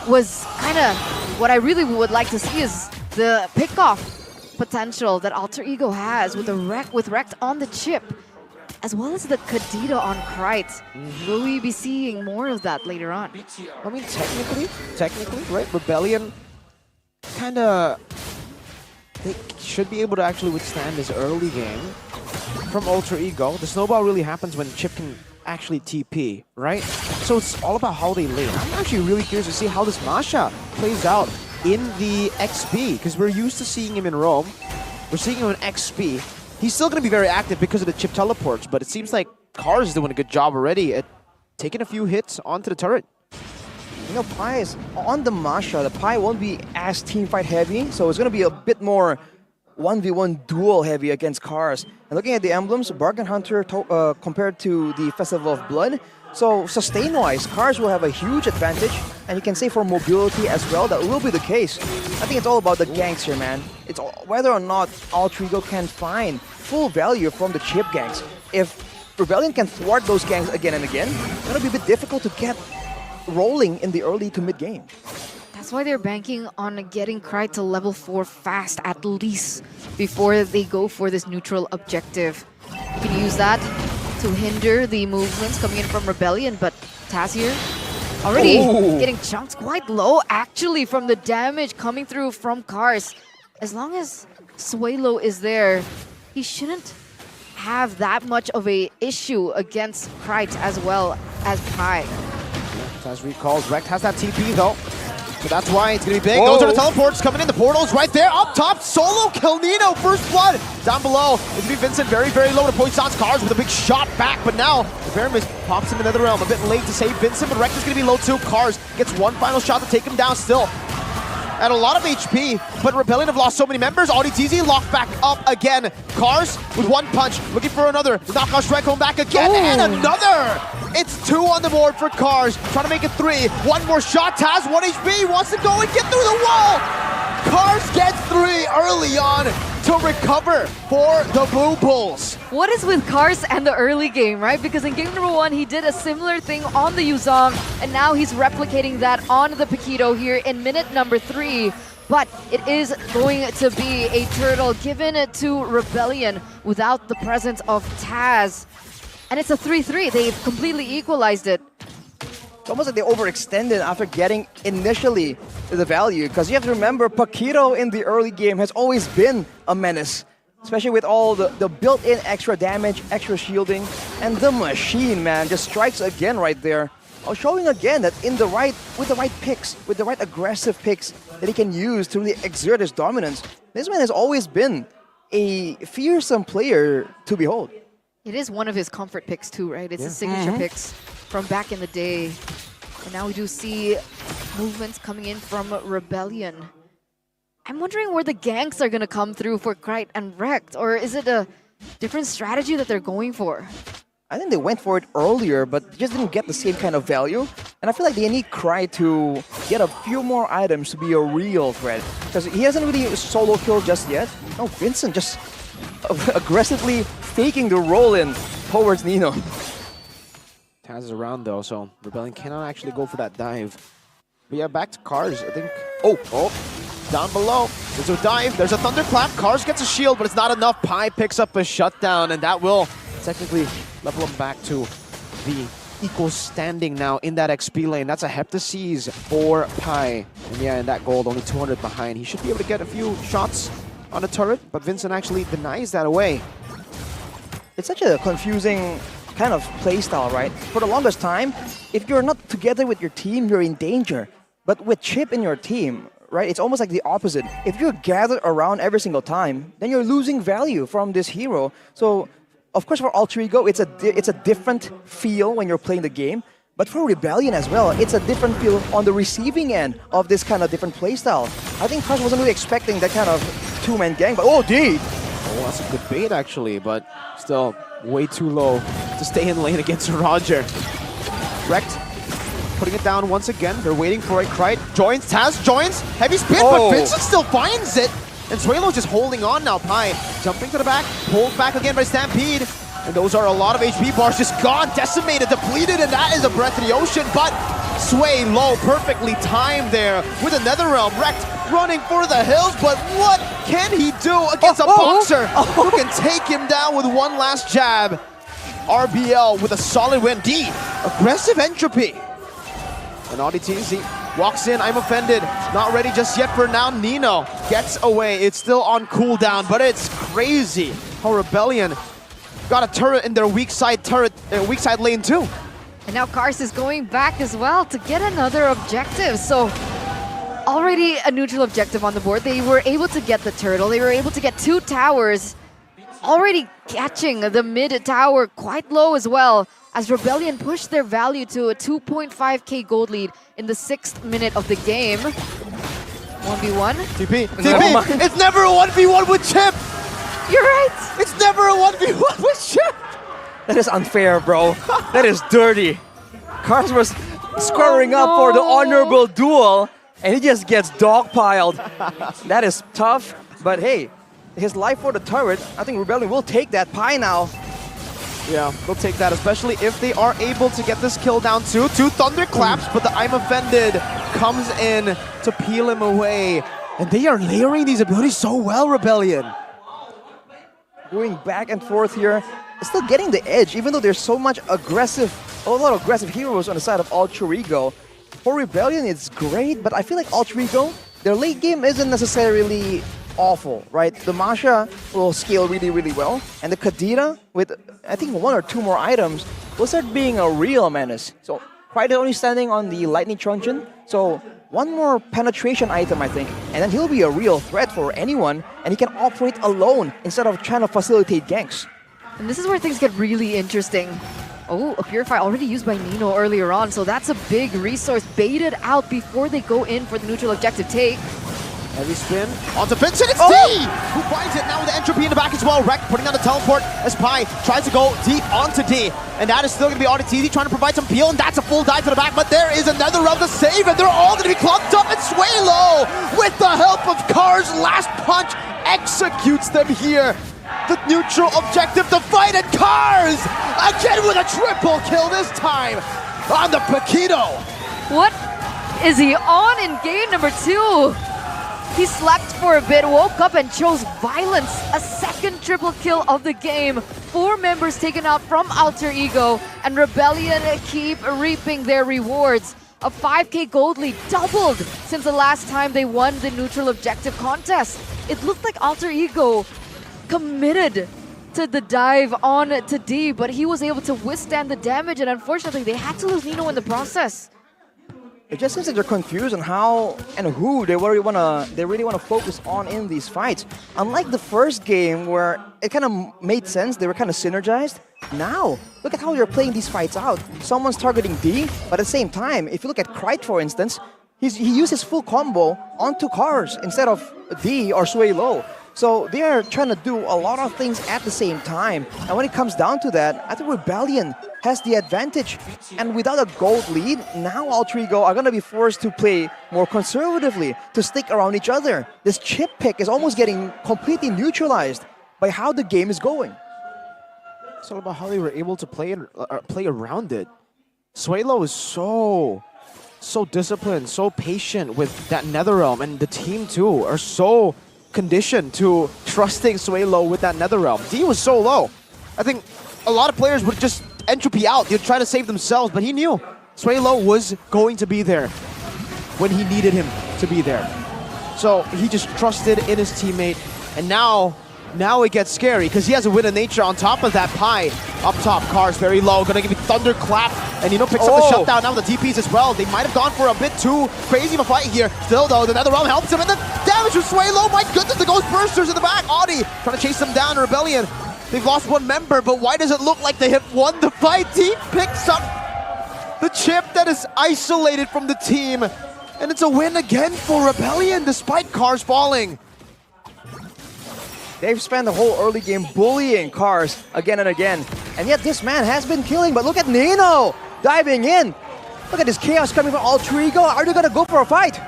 was kind of what I really would like to see is the pickoff potential that Alter Ego has with Rekt on the chip, as well as the Kadita on Krite. Will we be seeing more of that later on? I mean, technically, right? Rebellion kind of... They should be able to actually withstand this early game from Alter Ego. The snowball really happens when Chip can actually TP, right? So it's all about how they lane. I'm actually really curious to see how this Masha plays out in the XP, because we're used to seeing him in Rome. We're seeing him in XP. He's still going to be very active because of the chip teleports, but it seems like Cars is doing a good job already at taking a few hits onto the turret. You know, Pi is on the Masha. The Pi won't be as teamfight heavy, so it's going to be a bit more 1v1 duel heavy against Cars. And looking at the emblems, Bargain Hunter compared to the Festival of Blood, so sustain-wise, Cars will have a huge advantage, and you can say for mobility as well, that will be the case. I think it's all about the ganks here, man. It's whether or not Alter Ego can find full value from the chip ganks. If Rebellion can thwart those ganks again and again, it'll be a bit difficult to get rolling in the early to mid game. That's why they're banking on getting Cry to level 4 fast, at least, before they go for this neutral objective. You can use that to hinder the movements coming in from Rebellion, but Taz here already getting chunked quite low, actually, from the damage coming through from Cars. As long as Suelo is there, he shouldn't have that much of a issue against Krite as well as Pi. Taz recalls. Rekt has that TP though. So that's why it's going to be big. Those are the teleports coming in. The portal's right there. Up top, solo kill Nino. First blood. Down below, it's going to be Vincent very, very low to Poison's Cars with a big shot back. But now, the Bear pops him in another realm. A bit late to save Vincent, but Rekt is going to be low too. Cars gets one final shot to take him down still. At a lot of HP, but Rebellion have lost so many members. Auditizi locked back up again. Cars with one punch, looking for another. The knockout strike home back again, and another! It's 2 on the board for Cars, trying to make it 3. One more shot, Taz, 1 HP, wants to go and get through the wall! Cars gets 3 early on to recover for the Blue Bulls. What is with Cars and the early game, right? Because in game number 1, he did a similar thing on the Yuzong, and now he's replicating that on the Paquito here in minute number 3. But it is going to be a turtle given to Rebellion without the presence of Taz. And it's a 3-3. They've completely equalized it. It's almost like they overextended after getting initially the value, because you have to remember Paquito in the early game has always been a menace, especially with all the built-in extra damage, extra shielding, and the machine, man, just strikes again right there. Showing again that with the right picks, with the right aggressive picks that he can use to really exert his dominance, this man has always been a fearsome player to behold. It is one of his comfort picks too, right? It's his signature picks from back in the day. And now we do see movements coming in from Rebellion. I'm wondering where the ganks are going to come through for Krite and Rekt, or is it a different strategy that they're going for? I think they went for it earlier, but just didn't get the same kind of value. And I feel like they need Krite to get a few more items to be a real threat, because he hasn't really solo killed just yet. Oh, Vincent just aggressively faking the roll in towards Nino. Taz is around though, so Rebellion cannot actually go for that dive. But yeah, back to Cars, I think. Oh, down below. There's a dive, there's a thunderclap. Cars gets a shield, but it's not enough. Pi picks up a shutdown, and that will technically level him back to the equal standing now in that XP lane. That's a Heptaseas for Pi. And yeah, in that gold, only 200 behind. He should be able to get a few shots on the turret, but Vincent actually denies that away. It's such a confusing kind of playstyle, right? For the longest time, if you're not together with your team, you're in danger. But with Chip in your team, right, it's almost like the opposite. If you're gathered around every single time, then you're losing value from this hero. So, of course, for Alter Ego, it's a different feel when you're playing the game. But for Rebellion as well, it's a different feel on the receiving end of this kind of different playstyle. I think Crush wasn't really expecting that kind of two-man gang, but oh, dude! Oh, that's a good bait actually, but still way too low to stay in lane against Roger. Rekt putting it down once again. They're waiting for it. Krite joins, Taz joins, heavy spin, but Vincent still finds it. And Suelo just holding on now. Pi jumping to the back, pulled back again by Stampede. And those are a lot of HP bars just gone, decimated, depleted, and that is a breath of the ocean. But Sway low, perfectly timed there with another realm. Rekt running for the hills, but what can he do against a boxer who can take him down with one last jab? RBL with a solid win. D, aggressive entropy. And Auditizi walks in, I'm offended. Not ready just yet for now. Nino gets away. It's still on cooldown, but it's crazy how Rebellion got a turret in their weak side lane too. And now Cars is going back as well to get another objective. So already a neutral objective on the board. They were able to get the turtle. They were able to get 2 towers. Already catching the mid tower quite low as well, as Rebellion pushed their value to a 2.5k gold lead in the 6th minute of the game. 1v1. TP. It's never a 1v1 with Chip. You're right. It's never a 1v1 with Chip. That is unfair, bro. That is dirty. Cars was squaring up for the honorable duel, and he just gets dogpiled. That is tough, but hey, his life for the turret, I think Rebellion will take that. Pi now Yeah, they'll take that, especially if they are able to get this kill down too. 2 thunderclaps, but the I'm offended comes in to peel him away. And they are layering these abilities so well, Rebellion. Going back and forth here, still getting the edge, even though there's so much a lot of aggressive heroes on the side of Alter Ego. For Rebellion, it's great, but I feel like Alter Ego, their late game isn't necessarily awful, right? The Masha will scale really, really well, and the Kadira, with I think 1 or 2 more items, will start being a real menace. So Pride is only standing on the Lightning Truncheon, so 1 more penetration item, I think, and then he'll be a real threat for anyone, and he can operate alone instead of trying to facilitate ganks. And this is where things get really interesting. Oh, a Purify already used by Nino earlier on, so that's a big resource baited out before they go in for the neutral objective take. Heavy spin onto Vincent, it's D! Who finds it now with the entropy in the back as well. Rek putting down the teleport as Pi tries to go deep onto D. And that is still going to be RDTZ trying to provide some peel, and that's a full dive to the back, but there is another round to save, and they're all going to be clumped up, and Swaylo, with the help of Cars' last punch, executes them here. The neutral objective to fight, and Cars, again with a triple kill this time on the Paquito. What is he on in game number 2? He slept for a bit, woke up and chose violence. A second triple kill of the game. 4 members taken out from Alter Ego, and Rebellion keep reaping their rewards. A 5k gold lead doubled since the last time they won the neutral objective contest. It looked like Alter Ego committed to the dive on to D, but he was able to withstand the damage, and unfortunately they had to lose Nino in the process. It just seems like they're confused on how and who they really want to focus on in these fights. Unlike the first game where it kind of made sense, they were kind of synergized. Now, look at how they're playing these fights out. Someone's targeting D, but at the same time, if you look at Krite, for instance, he used his full combo onto Cars instead of D or Sway Low. So they are trying to do a lot of things at the same time. And when it comes down to that, I think Rebellion has the advantage. And without a gold lead, now Alter Ego are going to be forced to play more conservatively, to stick around each other. This chip pick is almost getting completely neutralized by how the game is going. It's all about how they were able to play around it. Swaylo is so disciplined, so patient with that Netherrealm, and the team too are so conditioned to trusting Swaylo with that Netherrealm. D was so low. I think a lot of players would just entropy out. They'd try to save themselves, but he knew Swaylo was going to be there when he needed him to be there. So he just trusted in his teammate, and now it gets scary because he has a win of nature on top of that. Pi up top, Cars very low, gonna give you thunderclap, and picks up the shutdown now with the DPs as well. They might have gone for a bit too crazy of a fight here. Still though, the Netherrealm helps him, and the damage from Swaylo, my goodness, the Ghost Bursters in the back. Audi trying to chase them down. Rebellion, they've lost 1 member, but why does it look like they have won the fight? He picks up the chip that is isolated from the team, and it's a win again for Rebellion despite Cars falling. They've spent the whole early game bullying Cars again and again. And yet this man has been killing, but look at Nino diving in. Look at this chaos coming from Alter Ego. Are they gonna go for a fight?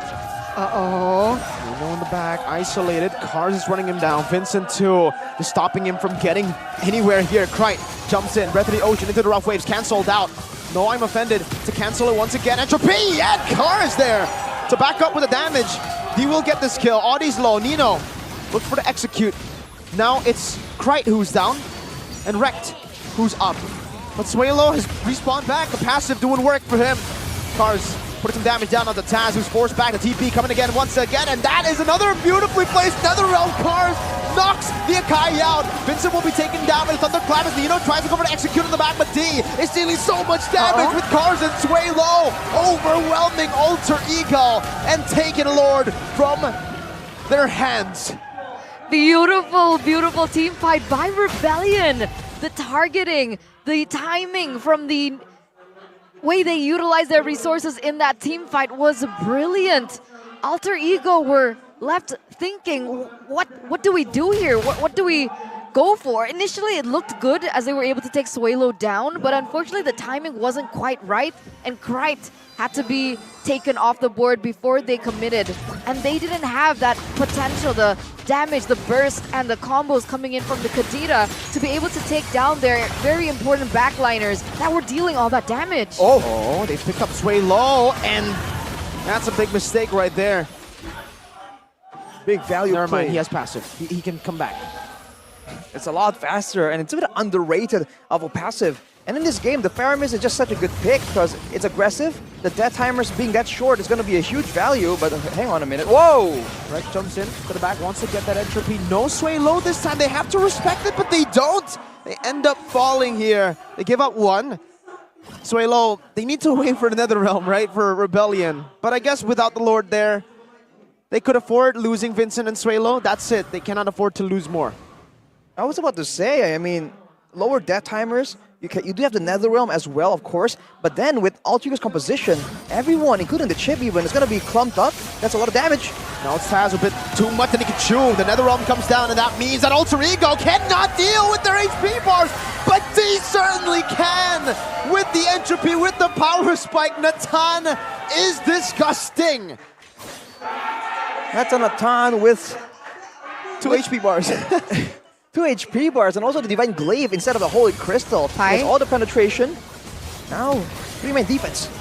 Uh-oh. Nino in the back, isolated. Cars is running him down. Vincent too, just stopping him from getting anywhere here. Krite jumps in, Breath of the Ocean into the rough waves, cancelled out. No, I'm offended to cancel it once again. Entropy, and Cars there to back up with the damage. He will get this kill. Audi's low. Nino, look for the execute. Now it's Krite who's down, and Wrecked who's up. But Swaylo has respawned back, the passive doing work for him. Cars putting some damage down on the Taz, who's forced back. The TP coming again once again, and that is another beautifully placed Netherrealm. Cars knocks the Akai out. Vincent will be taken down by the Thunderclap as Nino tries to go for the execute in the back, but D is dealing so much damage with Cars and Swaylo overwhelming Alter Ego and taking Lord from their hands. Beautiful, beautiful team fight by Rebellion. The targeting, the timing from the way they utilized their resources in that team fight was brilliant. Alter Ego were left thinking, what do we do here? What do we go for. Initially, it looked good as they were able to take Suelo down, but unfortunately, the timing wasn't quite right, and Krite had to be taken off the board before they committed. And they didn't have that potential, the damage, the burst, and the combos coming in from the Kadira to be able to take down their very important backliners that were dealing all that damage. Oh, they pick up Suelo, and that's a big mistake right there. Big value Never play. mind, he has passive. He can come back. It's a lot faster, and it's a bit underrated of a passive. And in this game, the Faramis is just such a good pick because it's aggressive. The death timers being that short is going to be a huge value, but hang on a minute. Whoa! Right, jumps in to the back, wants to get that entropy. No Suelo this time. They have to respect it, but they don't. They end up falling here. They give up one. Suelo, they need to wait for the Netherrealm, right, for Rebellion. But I guess without the Lord there, they could afford losing Vincent and Suelo. That's it. They cannot afford to lose more. I was about to say, I mean, lower death timers, you do have the Netherrealm as well, of course, but then with Ultrigo's composition, everyone, including the chip even, is going to be clumped up. That's a lot of damage. Now it's Taz a bit too much than he can chew. The Netherrealm comes down, and that means that Alter Ego cannot deal with their HP bars, but they certainly can with the entropy, with the power spike. Natan is disgusting. That's a Natan with 2 HP bars. 2 HP bars, and also the Divine Glaive instead of the Holy Crystal. Pai. There's all the penetration. Now, 3-man defense.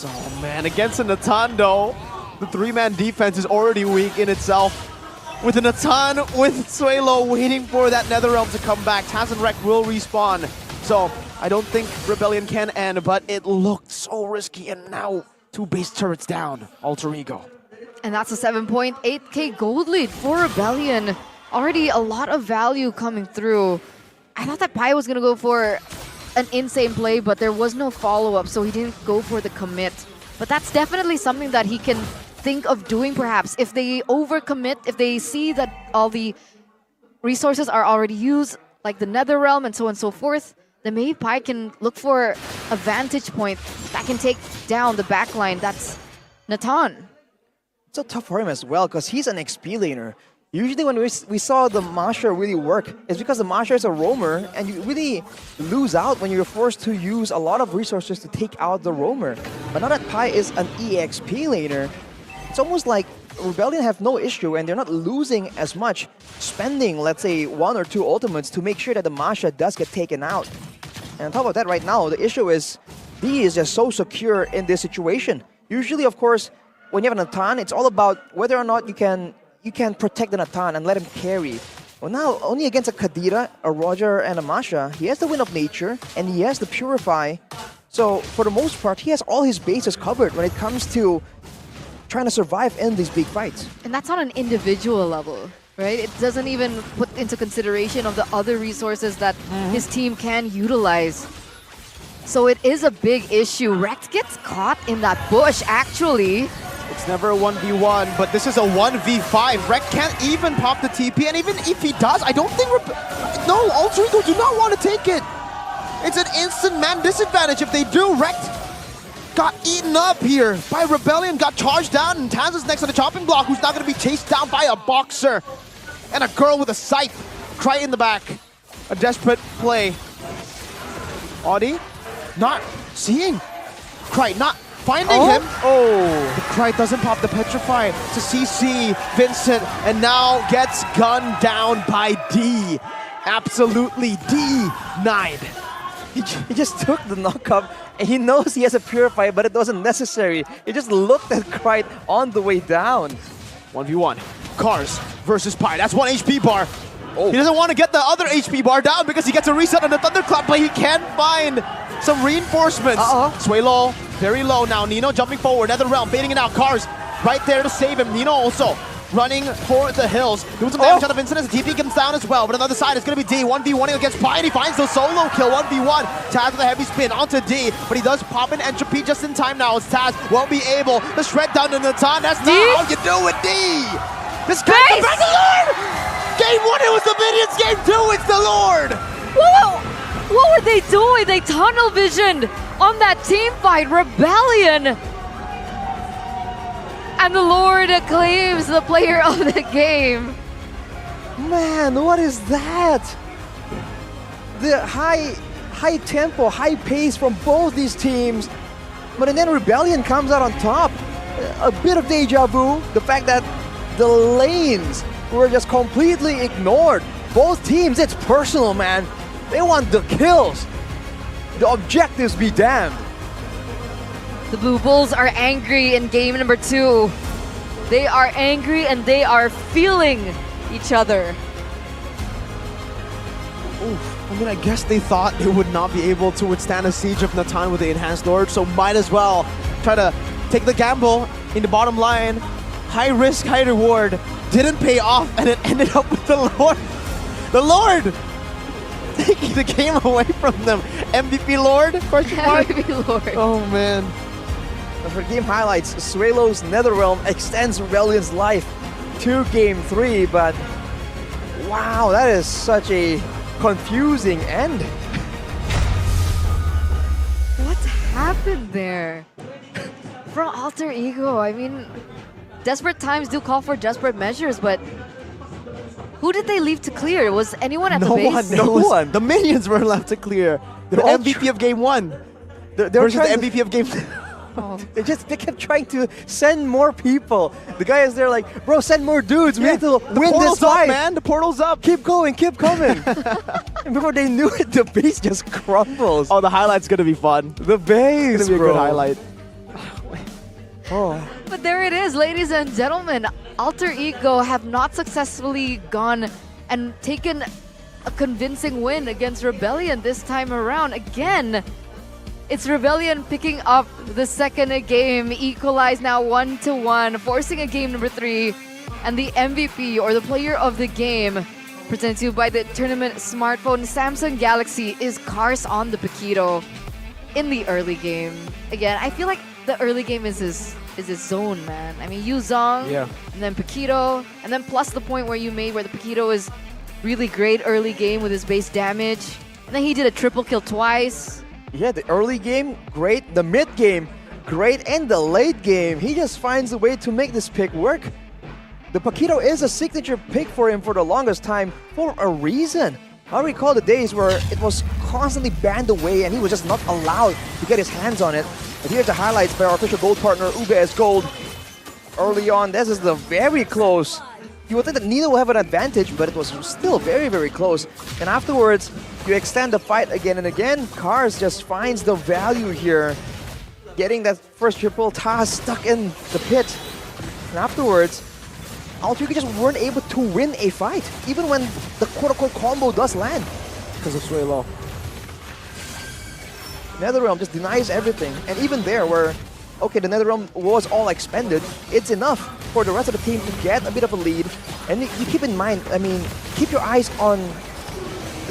Oh man, against a Natan though, the 3-man defense is already weak in itself. With a Natan, with Suelo waiting for that Netherrealm to come back. Taz and Rek will respawn. So, I don't think Rebellion can end, but it looked so risky, and now 2 base turrets down. Alter Ego. And that's a 7.8k gold lead for Rebellion. Already a lot of value coming through. I thought that Pai was going to go for an insane play, but there was no follow-up, so he didn't go for the commit. But that's definitely something that he can think of doing, perhaps. If they overcommit, if they see that all the resources are already used, like the Netherrealm and so on and so forth, then maybe Pai can look for a vantage point that can take down the backline. That's Natan. It's so tough for him as well because he's an XP laner. Usually when we saw the Masha really work, it's because the Masha is a roamer and you really lose out when you're forced to use a lot of resources to take out the roamer. But now that Pai is an EXP laner, it's almost like Rebellion have no issue and they're not losing as much, spending, let's say, 1 or 2 ultimates to make sure that the Masha does get taken out. And on top of that, right now, the issue is he is just so secure in this situation. Usually, of course, when you have a Natan, it's all about whether or not you can protect the Natan and let him carry. Well, now, only against a Kadira, a Roger, and a Masha, he has the Wind of Nature, and he has the Purify. So, for the most part, he has all his bases covered when it comes to trying to survive in these big fights. And that's on an individual level, right? It doesn't even put into consideration of the other resources that his team can utilize. So it is a big issue. Rekt gets caught in that bush, actually. It's never a 1v1, but this is a 1v5. Rek can't even pop the TP, and even if he does, I don't think... No, Alter Ego do not want to take it. It's an instant man disadvantage if they do. Rekt got eaten up here by Rebellion, got charged down, and Taz is next to the chopping block, who's not going to be chased down by a boxer. And a girl with a scythe. Cry in the back. A desperate play. Audi not seeing. Cry not finding him. Oh, the Cry doesn't pop the Petrify to CC Vincent, and now gets gunned down by D. Absolutely denied. He just took the knockup, and he knows he has a Purify, but it wasn't necessary. He just looked at Krite on the way down. 1v1. Cars versus Pai. That's 1 HP bar. Oh. He doesn't want to get the other HP bar down because he gets a reset on the Thunderclap, but he can find some reinforcements. Suelo very low now. Nino jumping forward. Netherrealm baiting it out. Cars right there to save him. Nino also running for the hills. Doing some damage out of Vincent as the TP comes down as well. But on the other side, it's going to be D. 1v1 against Pai, and he finds the solo kill. 1v1. Taz with a heavy spin onto D, but he does pop an entropy just in time now as Taz won't be able to shred down to Natan. That's not how you do it, D. This guy comes back, the Lord! Game 1, it was the Minions. Game 2, it's the Lord! Whoa! What were they doing? They tunnel visioned on that team fight. Rebellion! And the Lord claims the player of the game. Man, what is that? The high tempo, high pace from both these teams. But then Rebellion comes out on top. A bit of deja vu. The fact that the lanes were just completely ignored. Both teams, it's personal, man. They want the kills. The objectives be damned. The Blue Bulls are angry in game number 2. They are angry and they are feeling each other. Oof. I mean, I guess they thought they would not be able to withstand a siege of Natan with the Enhanced Lord, so might as well try to take the gamble in the bottom line. High risk, high reward. Didn't pay off, and it ended up with the Lord. The Lord! Taking the game away from them. MVP Lord? Question mark? MVP Lord. Oh, man. For game highlights, Suelo's Netherrealm extends Rebellion's life to game 3, but wow, that is such a confusing end. What happened there? From Alter Ego, I mean, desperate times do call for desperate measures, but who did they leave to clear? Was anyone at the base? No one. The minions were left to clear. The They're all MVP of game 1 They're versus the trying to- MVP of game 2. Oh. They kept trying to send more people. The guy is there like, bro, send more dudes. We need to the win portal's this fight. up, man. The portal's up. Keep going, keep coming. And before they knew it, the base just crumbles. Oh, the highlight's gonna be fun. The base, It's gonna be a bro. good highlight. Oh. But there it is, ladies and gentlemen. Alter Ego have not successfully gone and taken a convincing win against Rebellion this time around. Again, it's Rebellion picking up the second game, equalized now 1-1, forcing a game number 3. And the MVP, or the player of the game, presented to you by the tournament smartphone Samsung Galaxy, is Cars on the Paquito in the early game. Again, I feel like the early game is his zone, man. I mean, Yuzong, Yeah. and then Paquito, and then plus the point where you made where the Paquito is really great early game with his base damage. And then he did a triple kill twice. Yeah, the early game, great. The mid game, great. And the late game, he just finds a way to make this pick work. The Paquito is a signature pick for him for the longest time for a reason. I recall the days where it was constantly banned away and he was just not allowed to get his hands on it. But here's the highlights by our official gold partner, UBS Gold. Early on, this is the very close. You would think that neither will have an advantage, but it was still very, very close. And afterwards, you extend the fight again and again. Cars just finds the value here. Getting that first triple, Taz stuck in the pit. And afterwards, Alter Ego just weren't able to win a fight, even when the quote-unquote combo does land. Because of Suelo. Netherrealm just denies everything. And even there where, okay, the Netherrealm was all expended, it's enough for the rest of the team to get a bit of a lead. And you keep in mind, I mean, keep your eyes on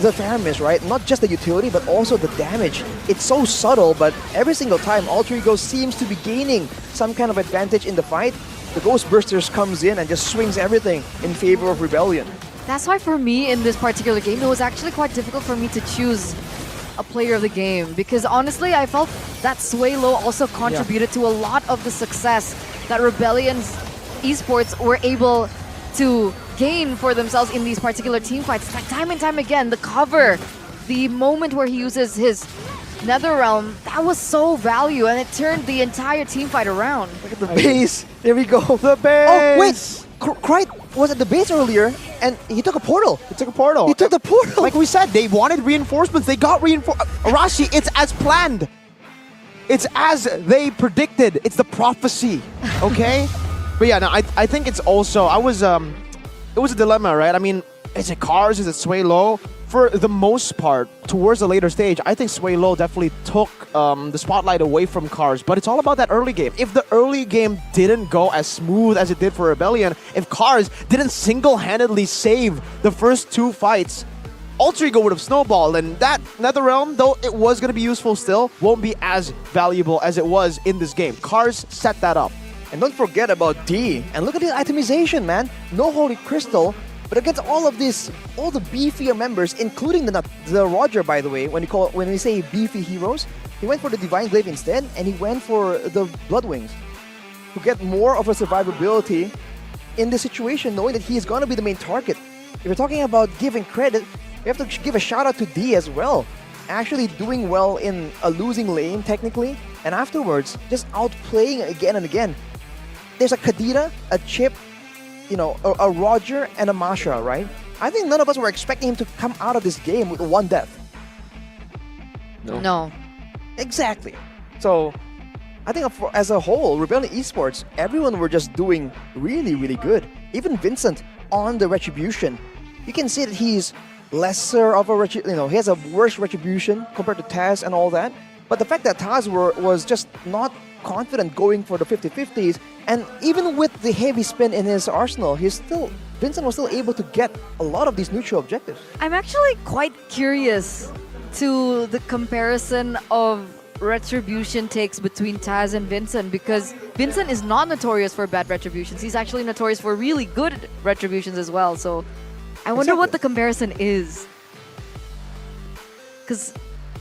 the Theramis, right? Not just the utility, but also the damage. It's so subtle, but every single time Alter Ego seems to be gaining some kind of advantage in the fight, the Ghost Bursters comes in and just swings everything in favor of Rebellion. That's why for me in this particular game, it was actually quite difficult for me to choose a player of the game. Because honestly, I felt that Suelo also contributed to a lot of the success that Rebellion's esports were able to gain for themselves in these particular team fights. Like time and time again, the cover, the moment where he uses his Netherrealm, that was so value and it turned the entire team fight around. Look at the base. There we go. The base! Oh, wait. Krite was at the base earlier and he took a portal. He took a portal. He took the portal. Like we said, they wanted reinforcements. They got reinforcements. Arashi, it's as planned. It's as they predicted. It's the prophecy. Okay? But yeah, no, I think it's also, it was a dilemma, right? I mean, is it Cars? Is it Suelo? For the most part, towards the later stage, I think Suelo definitely took the spotlight away from Cars. But it's all about that early game. If the early game didn't go as smooth as it did for Rebellion, if Cars didn't single-handedly save the first 2 fights, Alter Ego would have snowballed. And that Netherrealm, though it was going to be useful still, won't be as valuable as it was in this game. Cars set that up. And don't forget about D. And look at the itemization, man. No Holy Crystal. But against all of this, all the beefier members, including the Roger, by the way, when we say beefy heroes, he went for the Divine Glaive instead, and he went for the Blood Wings to get more of a survivability in this situation, knowing that he is going to be the main target. if you're talking about giving credit, we have to give a shout out to D as well. Actually doing well in a losing lane technically, and afterwards just outplaying again and again. There's a Kadira, a Chip, a Roger and a Masha, right? I think none of us were expecting him to come out of this game with one death. No. Exactly. So I think as a whole, Rebellion Esports, everyone were just doing really, really good. Even Vincent on the Retribution, you can see that he's lesser of a, he has a worse Retribution compared to Taz and all that. But the fact that Taz was just not confident going for the 50-50s, and even with the heavy spin in his arsenal, Vincent was still able to get a lot of these neutral objectives. I'm actually quite curious to the comparison of retribution takes between Taz and Vincent, because Vincent is not notorious for bad retributions. He's actually notorious for really good retributions as well. So I wonder what the comparison is. Because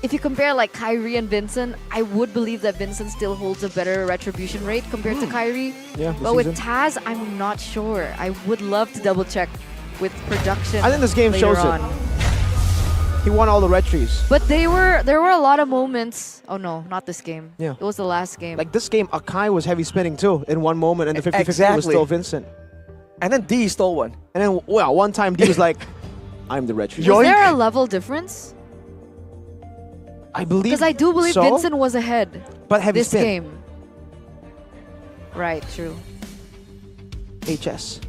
if you compare like Kyrie and Vincent, I would believe that Vincent still holds a better retribution rate compared to Kyrie. Yeah, but with Taz, I'm not sure. I would love to double check with production. I think this game shows on. it. He won all the retries. But there were a lot of moments. Oh no, not this game. Yeah. It was the last game. Like this game, Akai was heavy spinning too in one moment, and the 50-50 was Exactly. still Vincent. And then D stole one. And then, well, one time D was like, I'm the retry. was there a level difference? I believe Because I do believe so, Vincent was ahead but heavy this spin. game. Right, true. HS.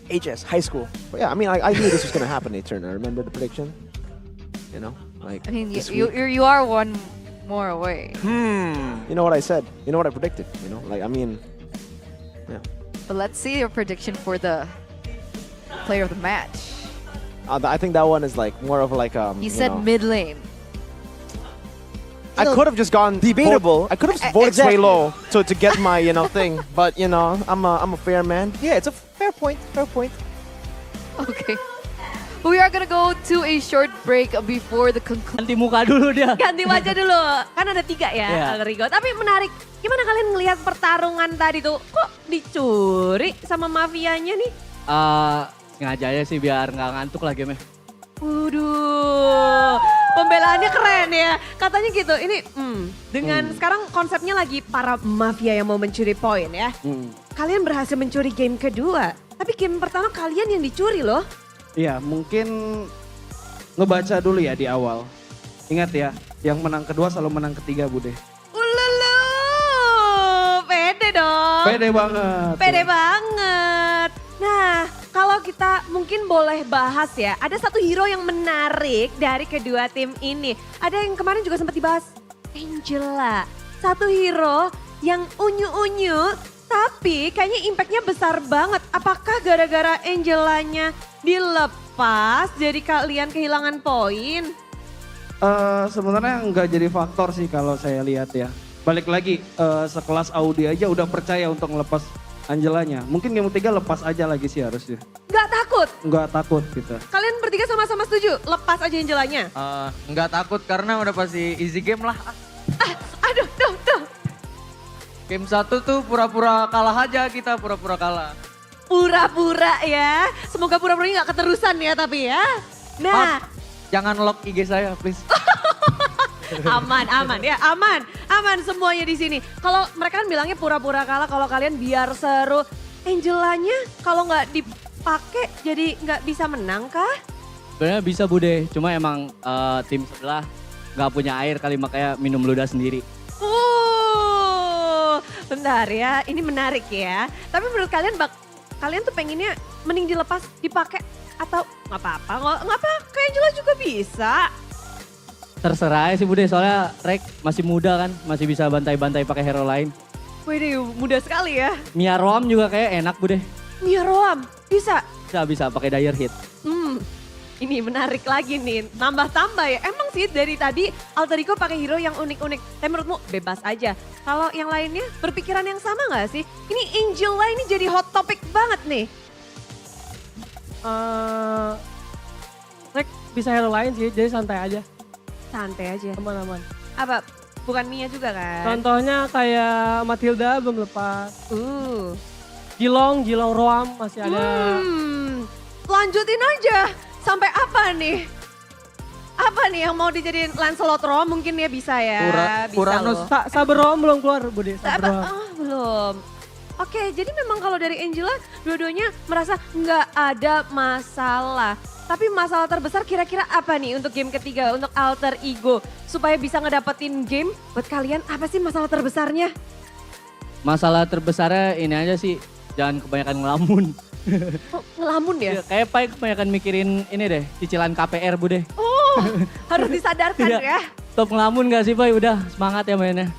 HS, high school. But yeah, I mean, I knew this was going to happen, Etern. I remember the prediction. You know, like I mean, this you week. you are one more away. You know what I said? You know what I predicted? You know, like, I mean, yeah. But let's see your prediction for the player of the match. I think that one is like more of like He said mid lane. I could have just gone Debatable. I could have voted Exactly. way low to get my thing, but I'm a fair man. Yeah, it's a fair point. Fair point. Okay. We are gonna go to a short break before the conclusion. Ganti muka dulu dia. Ganti wajah dulu. Kan ada 3 ya, Iya. Alrigo. Tapi menarik. Gimana kalian ngelihat pertarungan tadi tuh? Kok dicuri sama mafianya nih? Sengaja aja sih biar nggak ngantuk lah game-nya. Waduh, pembelaannya keren ya. Katanya gitu, ini dengan sekarang konsepnya lagi para mafia yang mau mencuri poin ya. Kalian berhasil mencuri game kedua. Tapi game pertama kalian yang dicuri loh. Iya, mungkin ngebaca dulu ya di awal. Ingat ya, yang menang kedua selalu menang ketiga, Bude. Ululu, pede dong. Pede banget. Pede banget. Nah, kalau kita mungkin boleh bahas ya, ada satu hero yang menarik dari kedua tim ini. Ada yang kemarin juga sempat dibahas, Angela. Satu hero yang unyu-unyu, tapi kayaknya impactnya besar banget. Apakah gara-gara Angelanya dilepas jadi kalian kehilangan poin? Sebenarnya nggak jadi faktor sih kalau saya lihat ya. Balik lagi, sekelas Audi aja udah percaya untuk ngelepas Angelanya. Mungkin game ketiga lepas aja lagi sih harusnya. Nggak takut? Nggak takut kita. Kalian bertiga sama-sama setuju? Lepas aja Angelanya? Nggak takut karena udah pasti easy game lah. Aduh, tuh. Game 1 tuh pura-pura kalah aja kita, pura-pura kalah. Pura-pura ya. Semoga pura-puranya nggak keterusan ya tapi ya. Nah, Jangan lock IG saya please. aman ya, aman semuanya di sini. Kalau mereka kan bilangnya pura-pura kalah, kalau kalian biar seru. Angelanya kalau nggak dipakai jadi nggak bisa menang kah? Sebenarnya bisa Bude, cuma emang tim sebelah nggak punya air kali makanya minum ludah sendiri. Bentar ya, ini menarik ya. Tapi menurut kalian kalian tuh pengennya mending dilepas, dipakai atau nggak apa-apa? Nggak pakai Angela juga bisa. Terserah aja sih Bude, soalnya Rek masih muda kan, masih bisa bantai-bantai pakai hero lain. Wih, mudah sekali ya. Mia Roam juga kayak enak Bude. Mia Roam, bisa. Bisa pakai Dire Hit. Ini menarik lagi nih, tambah-tambah ya. Emang sih dari tadi Alter Ego pakai hero yang unik-unik. Tapi menurutmu bebas aja. Kalau yang lainnya berpikiran yang sama gak sih? Ini Angela ini jadi hot topic banget nih. Rek bisa hero lain sih, jadi santai aja. Santai aja. Aman-aman. Apa? Bukan Mia juga kan? Contohnya kayak Matilda belum lepas. Jilong Roam masih ada. lanjutin aja. Sampai apa nih? Apa nih yang mau dijadiin Lancelot Rom? Mungkin dia bisa ya. Bisa Uranus. loh. Saber Rom belum keluar, Bude. Saber Rom. Belum. Oke, jadi memang kalau dari Angela, dua-duanya merasa nggak ada masalah. Tapi masalah terbesar kira-kira apa nih untuk game ketiga, untuk alter ego? Supaya bisa ngedapetin game, buat kalian apa sih masalah terbesarnya? Masalah terbesarnya ini aja sih, jangan kebanyakan ngelamun. Oh, ngelamun ya? Ya, kayak Pai kebanyakan mikirin ini deh, cicilan KPR Bude. Oh, harus disadarkan Iya. ya. Stop ngelamun gak sih Pai? Udah semangat ya mainnya.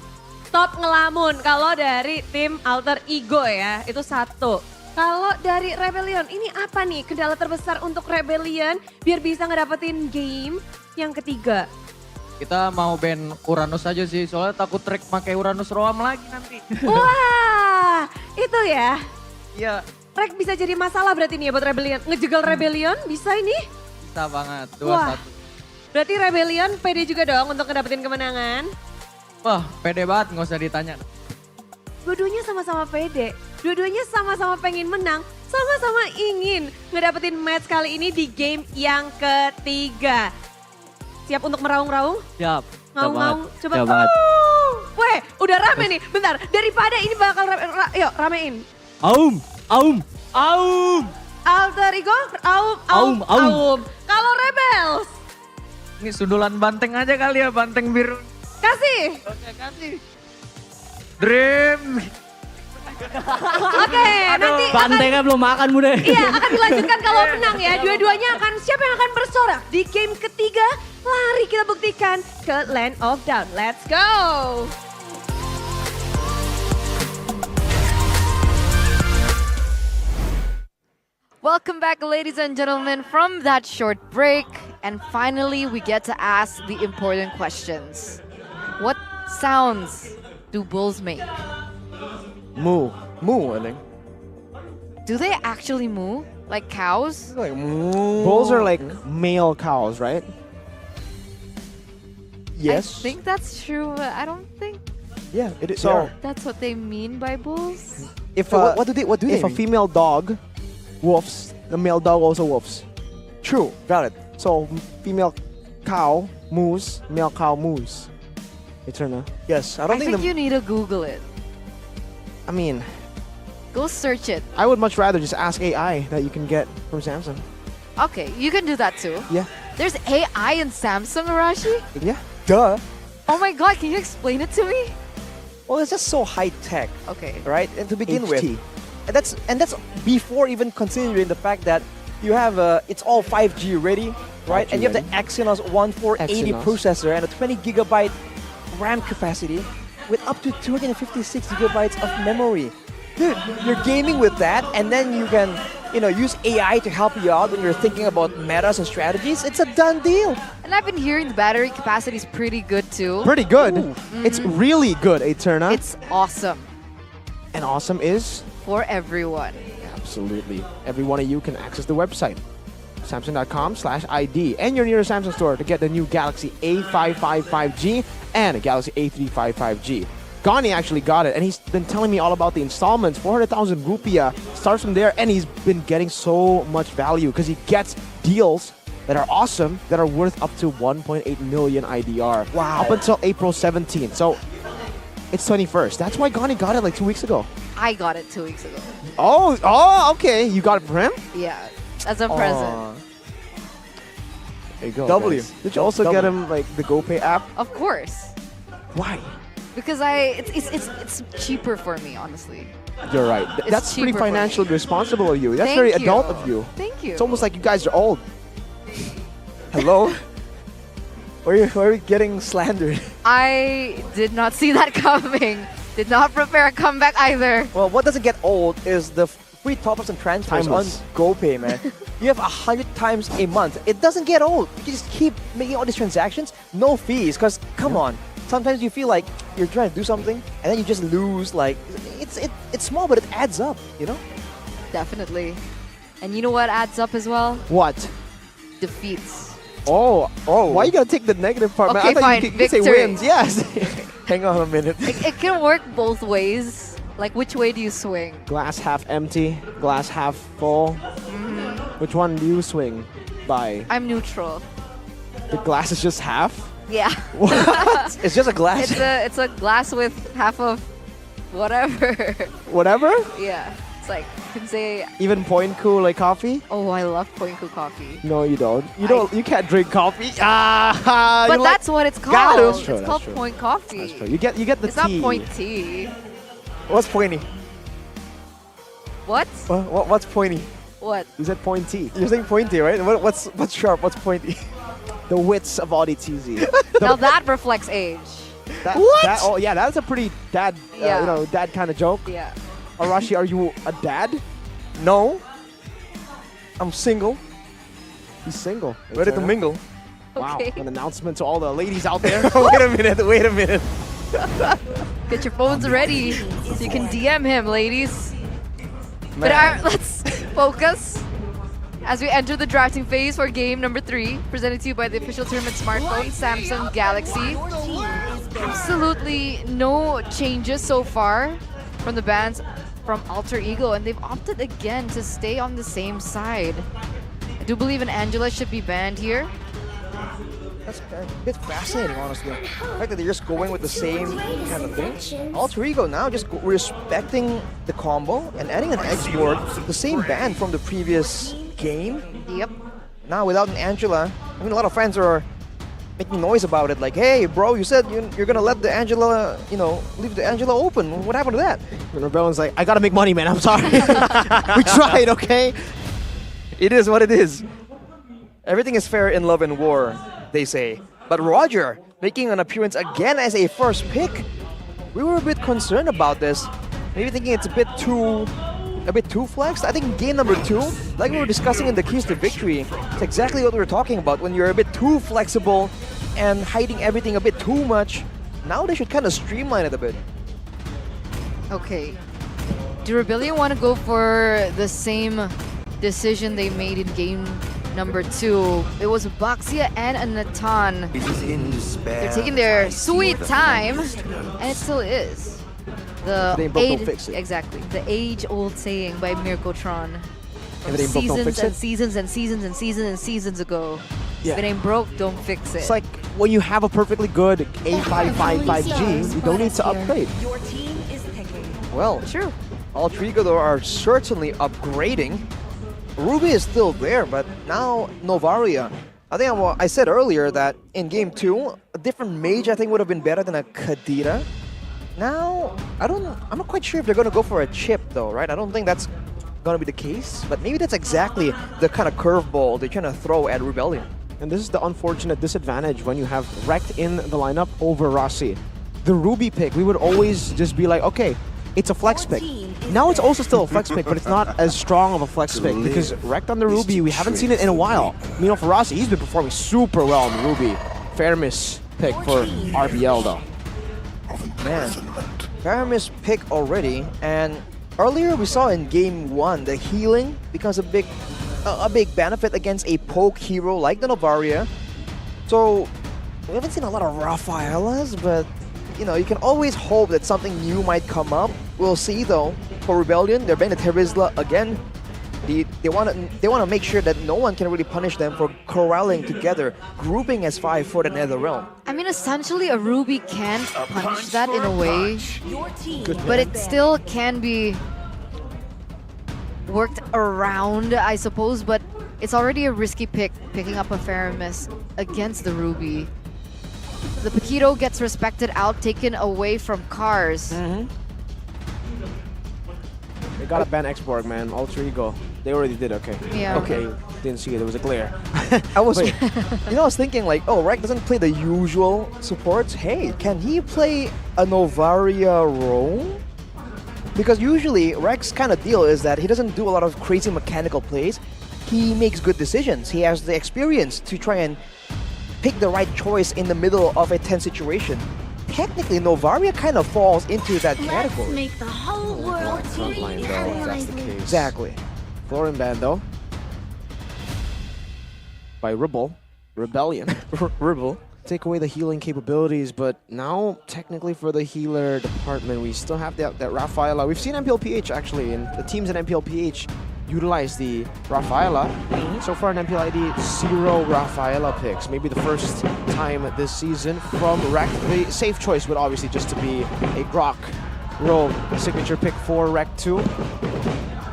Stop ngelamun, kalau dari tim alter ego ya, itu satu. Kalau dari Rebellion, ini apa nih kendala terbesar untuk Rebellion biar bisa ngedapetin game yang ketiga? Kita mau ban Uranus aja sih, soalnya takut track pakai Uranus Roam lagi nanti. Wah, itu ya. Iya, Rek bisa jadi masalah berarti nih ya buat Rebellion. Ngejegal Rebellion bisa ini? bisa banget. 2-1. Wah. Berarti Rebellion pede juga dong untuk ngedapetin kemenangan. Wah, pede banget nggak usah ditanya. Dua-duanya sama-sama pede, dua-duanya sama-sama pengen menang, sama-sama ingin ngedapetin match kali ini di game yang ketiga. Siap untuk meraung-raung? Siap. Ngaung-ngaung? Coba. Siap banget. Weh, udah rame nih. Bentar, daripada ini bakal yuk ramein. Aum, aum, aum. Alter ego, aum. Kalau Rebels, Ini sundulan banteng aja kali ya, banteng biru. kasih. Oke, kasih. Dream. Oke, nanti akan, Bantengnya belum makan Bude. iya, akan dilanjutkan kalau menang ya. Dua-duanya akan, siapa yang akan bersorak di game ketiga? Lari kita buktikan ke Land of Doubt. Let's go. Welcome back, ladies and gentlemen, from that short break. And finally, we get to ask the important questions. What sounds do bulls make? Moo, I think. Do they actually moo? Like cows? Like moo. Bulls are like male cows, right? Yes. I think that's true, but I don't think Yeah, it is. So- that's what they mean by bulls. If So what do they if a mean? female dog woofs, the male dog also woofs. True, valid. So female cow moos, male cow moos. Eterna. Yes, I I don't think think you need to Google it. I mean, Go search it. I would much rather just ask AI that you can get from Samsung. Okay, you can do that too. Yeah. There's AI in Samsung, Arashi? Yeah. duh. Oh my god, can you explain it to me? Well, it's just so high tech, Okay. right? And to begin HT. with, and that's before even considering the fact that you have it's all 5G ready, right? 5G And you have the ready. Exynos 1480 Exynos. processor and a 20 gigabyte RAM capacity with up to 256 gigabytes of memory. Dude, you're gaming with that, and then you can, use AI to help you out when you're thinking about metas and strategies. It's a done deal. And I've been hearing the battery capacity is pretty good too. Pretty good. Ooh. It's really good, Eterna. It's awesome and awesome is for everyone. absolutely every one of you can access the website. Samsung.com/ID and your nearest Samsung store to get the new Galaxy A555G and a Galaxy A355G. Gani actually got it, and he's been telling me all about the installments. 400,000 rupiah starts from there, and he's been getting so much value because he gets deals that are awesome that are worth up to 1.8 million IDR. Wow. Up until April 17th. So it's 21st. That's why Gani got it like 2 weeks ago. I got it 2 weeks ago. Oh, okay. You got it for him? Yeah, as a present. There you go. W. guys. Did you also get him like the GoPay app? Of course, Why? because it's cheaper for me, honestly. You're right. That's pretty cheaper for me. financially responsible of you. That's Thank very you. adult of you. Thank you. It's almost like you guys are old. Hello? Why are we getting slandered? I did not see that coming. Did not prepare a comeback either. Well, what doesn't get old is the free top-ups and transfers Timeless. on GoPay, man. You have 100 times a month. It doesn't get old. You just keep making all these transactions, no fees. Because come on, sometimes you feel like you're trying to do something and then you just lose. Like it's small, but it adds up. Definitely. And you know what adds up as well? What? Defeats. Oh. Why you gotta take the negative part, man? Okay, I thought fine. you could say Victory. wins. Yes. Hang on a minute. It can work both ways. Like, which way do you swing? Glass half empty, glass half full. Which one do you swing by? I'm neutral. The glass is just half? Yeah. It's just a glass. It's a glass with half of whatever. Whatever? Yeah. It's like you can say, Even point cool like coffee? oh, I love Poinku coffee. No, you don't. You can't drink coffee. Ah, But you that's what it's called. Got it. That's true, It's that's called true. point coffee. That's true. You get the It's tea. not point tea. What's pointy? What? What's pointy? What? You said point tea. You're saying pointy, right? What's sharp? What's pointy? The wits of Audie TZ. Now that reflects age. What? Oh yeah, that's a pretty dad, Yeah. dad kind of joke. Yeah. Arashi, are you a dad? No. I'm single, He's single. ready to mingle. Wow, Okay. an announcement to all the ladies out there. Wait a minute. Get your phones ready so you can DM him, ladies. But let's focus as we enter the drafting phase for game number 3, presented to you by the official tournament smartphone, Samsung Galaxy. Absolutely no changes so far from the bans from Alter Ego, and they've opted again to stay on the same side. I do believe an Angela should be banned here. That's a bit fascinating, honestly. The fact that they're just going with the same kind of thing. Alter Ego now just respecting the combo and adding an export, the same ban from the previous game. Yep. Now without an Angela, I mean a lot of fans are making noise about it, like, hey bro, you said you're gonna let the Angela, leave the Angela open. What happened to that? And Rebellion's like, I gotta make money, man. I'm sorry. We tried, okay? It is what it is. Everything is fair in love and war, they say. But Roger, making an appearance again as a first pick, we were a bit concerned about this. Maybe thinking it's a bit too flexed. I think in game number 2, like we were discussing in the keys to victory, it's exactly what we were talking about. When you're a bit too flexible and hiding everything a bit too much, now they should kind of streamline it a bit. Okay. Do Rebellion want to go for the same decision they made in game number 2? It was Baxia and a Natan. They're taking their sweet time, and it still is. If it ain't broke, don't fix it. Exactly. The age-old saying by Mirkotron. If it ain't broke, don't Seasons fix and it. seasons and seasons and seasons and seasons ago. Yeah. If it ain't broke, don't fix it. It's like when you have a perfectly good A555G, you don't need to upgrade. Your team is picking. Well, True. Alter Ego though are certainly upgrading. Ruby is still there, but now Novaria. I think I said earlier that in game 2, a different mage I think would have been better than a Kadira. Now, I'm not quite sure if they're going to go for a chip though, right? I don't think that's going to be the case, but maybe that's exactly the kind of curveball they're trying to throw at Rebellion. And this is the unfortunate disadvantage when you have Rekt in the lineup over Rossi. The Ruby pick, we would always just be like, okay, it's a flex pick. Now it's also still a flex pick, but it's not as strong of a flex pick because Rekt on the Ruby, we haven't seen it in a while. Meanwhile, for Rossi, he's been performing super well on the Ruby. Fair miss pick for RBL though. Man, Paramis pick already, and earlier we saw in game 1 the healing becomes a big benefit against a poke hero like the Novaria. So we haven't seen a lot of Rafaelas, but you can always hope that something new might come up. We'll see though. For Rebellion, they're banning Terizla again. They want to make sure that no one can really punish them for corralling together, grouping as 5 for the Nether Realm. I mean, essentially, a Ruby can punish that in a way, Your team but it still can be worked around, I suppose. But it's already a risky pick, picking up a Faramis against the Ruby. The Paquito gets respected out, taken away from Cars. They gotta ban Xborg, man. Alter Ego. They already did, okay. Yeah. Okay, didn't see it. There was a glare. I was, Wait. I was thinking like, oh, Rekt doesn't play the usual supports. Hey, can he play a Novaria role? Because usually Rekt's kind of deal is that he doesn't do a lot of crazy mechanical plays. He makes good decisions. He has the experience to try and pick the right choice in the middle of a tense situation. Technically, Novaria kind of falls into that category. make the whole world Front line though, if that's the case. Exactly. Florin ban though. By Rebellion. Ribble. Take away the healing capabilities, but now technically for the healer department, we still have that Rafaela. We've seen MPLPH actually, and the teams in MPLPH utilize the Rafaela. So far in MPLID, 0 Rafaela picks. Maybe the first time this season from Rekt. The safe choice would obviously just to be a Grok roll signature pick for Rekt 2.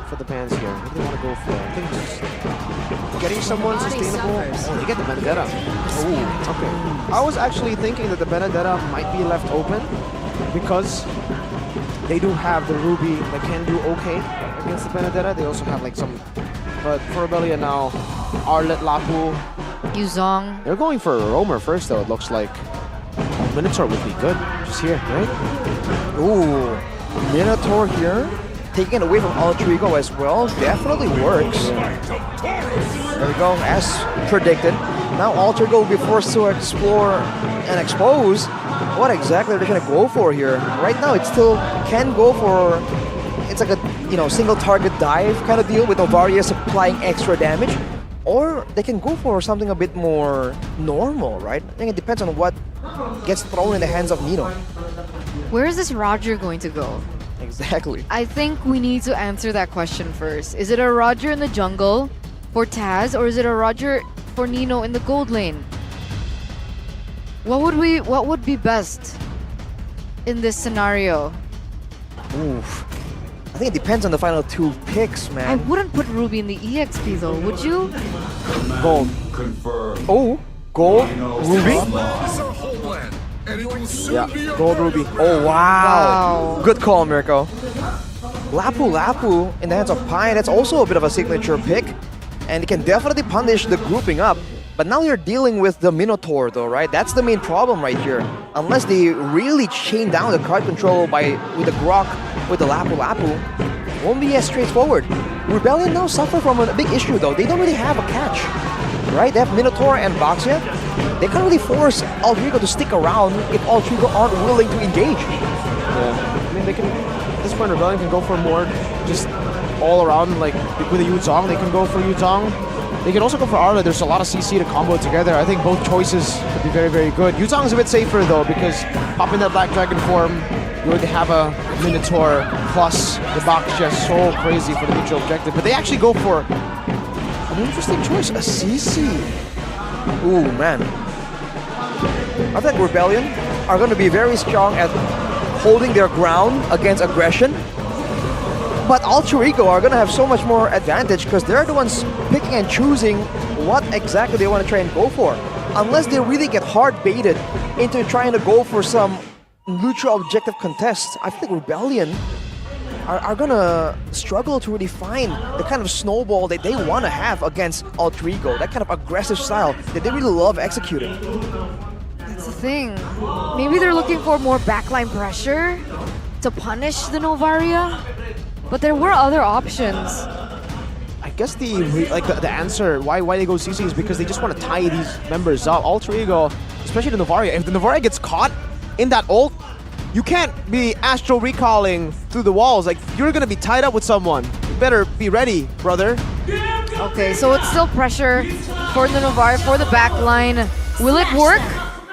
For the bans here, what do they want to go for? I think just getting someone sustainable. Oh, they get the Benedetta. Oh, okay. I was actually thinking that the Benedetta might be left open because they do have the Ruby that can do okay against the Benedetta. They also have like some, but for Rebellion now, Arlet, Lapu, Yuzong. they're going for a roamer first though, it looks like. Minotaur would be good, just here, right? Ooh, Minotaur here. Taking it away from Altrigo as well, definitely works. There we go, as predicted. Now Altrigo will be forced to explore and expose what exactly they're gonna go for here. Right now it still can go for, it's like a single target dive kind of deal with Novaria supplying extra damage. Or they can go for something a bit more normal, right? I think it depends on what gets thrown in the hands of Nino. Where is this Roger going to go? Exactly. I think we need to answer that question first. Is it a Roger in the jungle for Taz, or is it a Roger for Nino in the gold lane? What would be best in this scenario? Oof. I think it depends on the final 2 picks, I man. wouldn't put Ruby in the EXP though, would you? Gold. Oh, gold, Ruby. Yeah, gold Ruby. Oh, wow. Wow. Good call, Mirko. Lapu in the hands of Pai, that's also a bit of a signature pick. And it can definitely punish the grouping up. But now you're dealing with the Minotaur though, right? That's the main problem right here. Unless they really chain down the card control with the Grok, with the Lapu, won't be as straightforward. Rebellion now suffer from a big issue though. They don't really have a catch, right? They have Minotaur and Boxia. They can't really force Altrigo to stick around if Altrigo aren't willing to engage. Yeah, I mean they can, at this point Rebellion can go for more just all around, like with a Yuzong, they can go for Yuzong. They can also go for Arla. There's a lot of CC to combo together. I think both choices could be very, very good. Yuzong is a bit safer though because popping that Black Dragon form, you already have a Minotaur plus the box just so crazy for the neutral objective. But they actually go for an interesting choice, a CC. Ooh, man. I think Rebellion are going to be very strong at holding their ground against aggression. But Altrigo are going to have so much more advantage because they're the ones picking and choosing what exactly they want to try and go for. Unless they really get hard baited into trying to go for some neutral objective contest, I think Rebellion are going to struggle to really find the kind of snowball that they want to have against Altrigo, that kind of aggressive style that they really love executing. That's the thing. Maybe they're looking for more backline pressure to punish the Novaria. But there were other options. I guess the answer why they go CC is because they just want to tie these members up. Altrigo, especially the Novaria. If the Novaria gets caught in that ult, you can't be astral recalling through the walls. Like, you're gonna be tied up with someone. You better be ready, brother. Okay, so it's still pressure for the Novaria, for the backline. Will it work?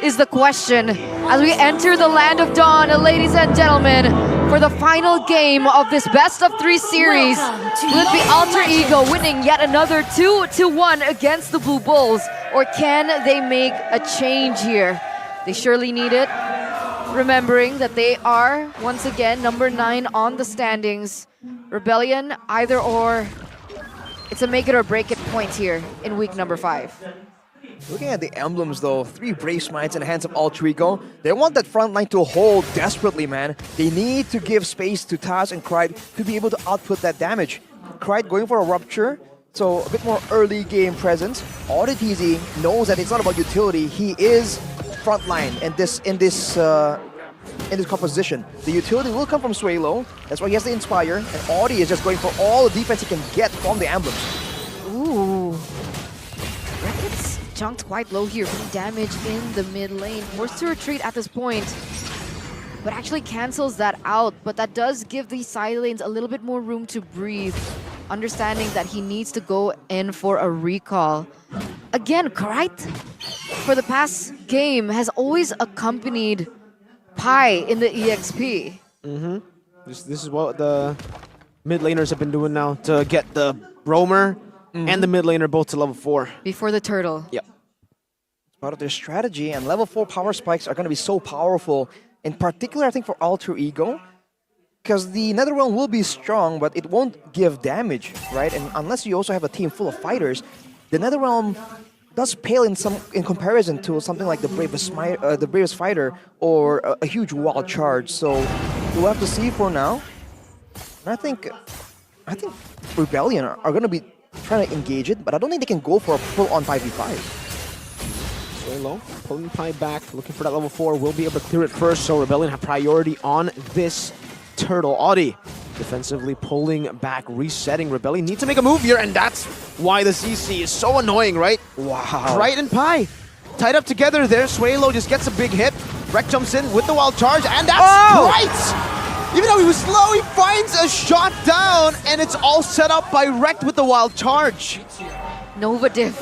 Is the question. As we enter the land of dawn, ladies and gentlemen, for the final game of this best-of-3 series, will it be Alter Ego winning yet another 2-1 against the Blue Bulls? Or can they make a change here? They surely need it. Remembering that they are, once again, number 9 on the standings. Rebellion, either or. It's a make it or break it point here in week number 5. Looking at the emblems though, 3 Brave Smites in the hands of Altrigo. They want that front line to hold desperately, man. They need to give space to Taz and Kride to be able to output that damage. Kride going for a Rupture, so a bit more early game presence. Auditizi knows that it's not about utility. He is frontline in this composition. The utility will come from Swalo. That's why he has to Inspire, and Audi is just going for all the defense he can get from the emblems. Ooh. Rockets jumped quite low here, putting damage in the mid lane. Forced to retreat at this point, but actually cancels that out. But that does give the side lanes a little bit more room to breathe, understanding that he needs to go in for a recall. Again, Krite, for the past game, has always accompanied Pai in the EXP. This is what the mid laners have been doing now to get the roamer and the mid laner both to level 4. Before the turtle. Yep. Part of their strategy, and level 4 power spikes are going to be so powerful. In particular, I think for Alter Ego, because the Netherrealm will be strong, but it won't give damage, right? And unless you also have a team full of fighters, the Netherrealm does pale in comparison to something like the bravest fighter or a huge wall charge. So we'll have to see for now. And I think Rebellion are going to be trying to engage it, but I don't think they can go for a full-on 5v5. Very low, pulling Pi back, looking for that level 4, will be able to clear it first, so Rebellion have priority on this turtle. Audi defensively pulling back, resetting. Rebellion need to make a move here, and that's why the CC is so annoying, right? Wow. Right and Pi tied up together there. Swalo just gets a big hit. Rek jumps in with the wild charge, and that's right! Even though he was slow, he finds a shot down, and it's all set up by Rek with the wild charge. Nova diff.